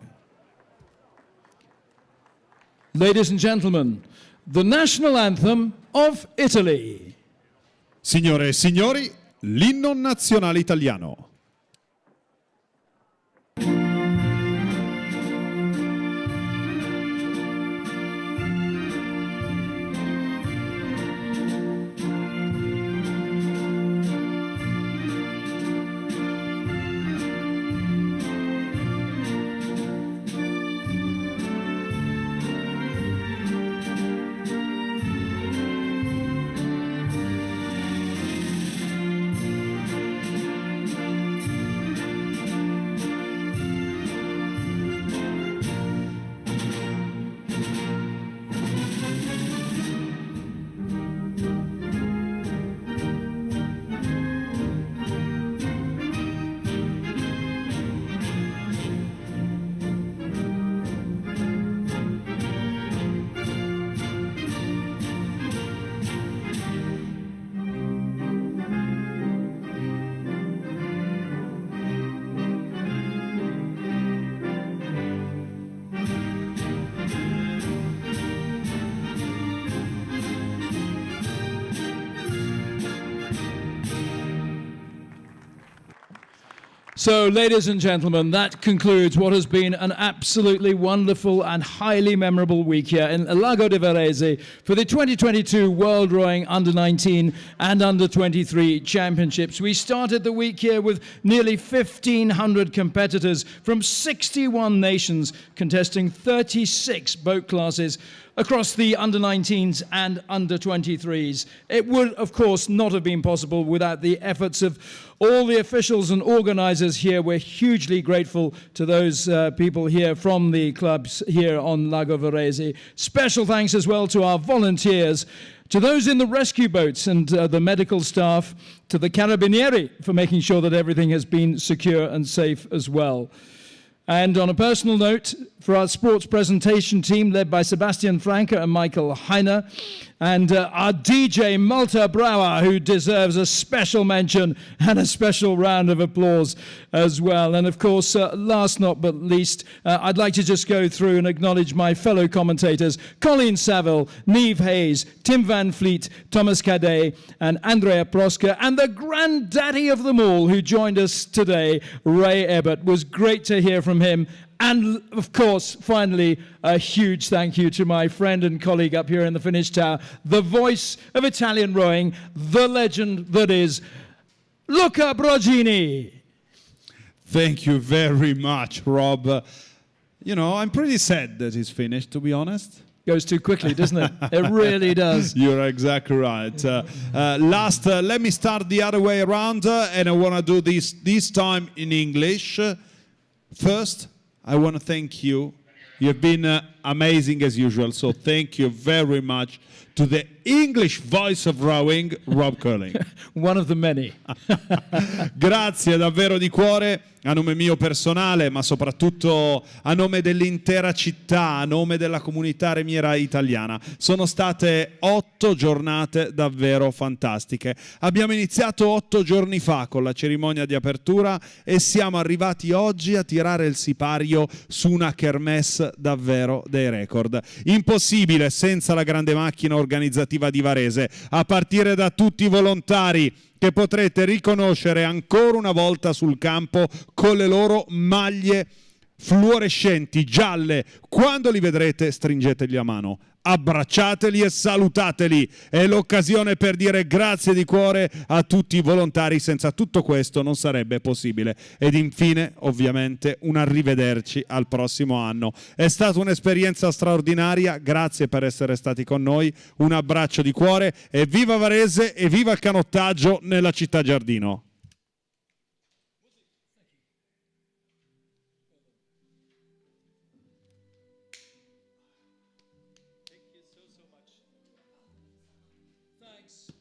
Ladies and gentlemen, the national anthem of Italy. Signore e signori, l'inno nazionale italiano. So, ladies and gentlemen, that concludes what has been an absolutely wonderful and highly memorable week here in Lago di Varese for the 2022 World Rowing Under-19 and Under-23 Championships. We started the week here with nearly 1,500 competitors from 61 nations contesting 36 boat classes across the under-19s and under-23s. It would, of course, not have been possible without the efforts of all the officials and organisers here. We're hugely grateful to those people here from the clubs here on Lago Varese. Special thanks as well to our volunteers, to those in the rescue boats and the medical staff, to the Carabinieri for making sure that everything has been secure and safe as well. And on a personal note, for our sports presentation team led by Sebastian Franke and Michael Heiner, and our DJ Malta Brauer, who deserves a special mention and a special round of applause as well. And of course, last not but least, I'd like to just go through and acknowledge my fellow commentators, Colleen Saville, Neve Hayes, Tim Van Fleet, Thomas Cadet, and Andrea Proska, and the granddaddy of them all who joined us today, Ray Ebbett. It was great to hear from him. And, of course, finally, a huge thank you to my friend and colleague up here in the Finnish Tower, the voice of Italian rowing, the legend that is Luca Brogini. Thank you very much, Rob. You know, I'm pretty sad that he's finished, to be honest. Goes too quickly, doesn't it? It really does. You're exactly right. Let me start the other way around, and I want to do this time in English. First, I want to thank you. You've been amazing as usual, so thank you very much to the English voice of rowing, Rob Curling. One of the many. Grazie davvero di cuore, a nome mio personale, ma soprattutto a nome dell'intera città, a nome della comunità remiera italiana. Sono state 8 giornate davvero fantastiche. Abbiamo iniziato 8 giorni fa con la cerimonia di apertura e siamo arrivati oggi a tirare il sipario su una kermesse davvero dei record. Impossibile senza la grande macchina organizzativa di Varese, a partire da tutti i volontari che potrete riconoscere ancora una volta sul campo con le loro maglie fluorescenti gialle. Quando li vedrete, stringetegli la mano, abbracciateli e salutateli. È l'occasione per dire grazie di cuore a tutti i volontari. Senza tutto questo non sarebbe possibile. Ed infine, ovviamente, un arrivederci al prossimo anno. È stata un'esperienza straordinaria. Grazie per essere stati con noi. Un abbraccio di cuore e viva Varese e viva il canottaggio nella città giardino. Thanks.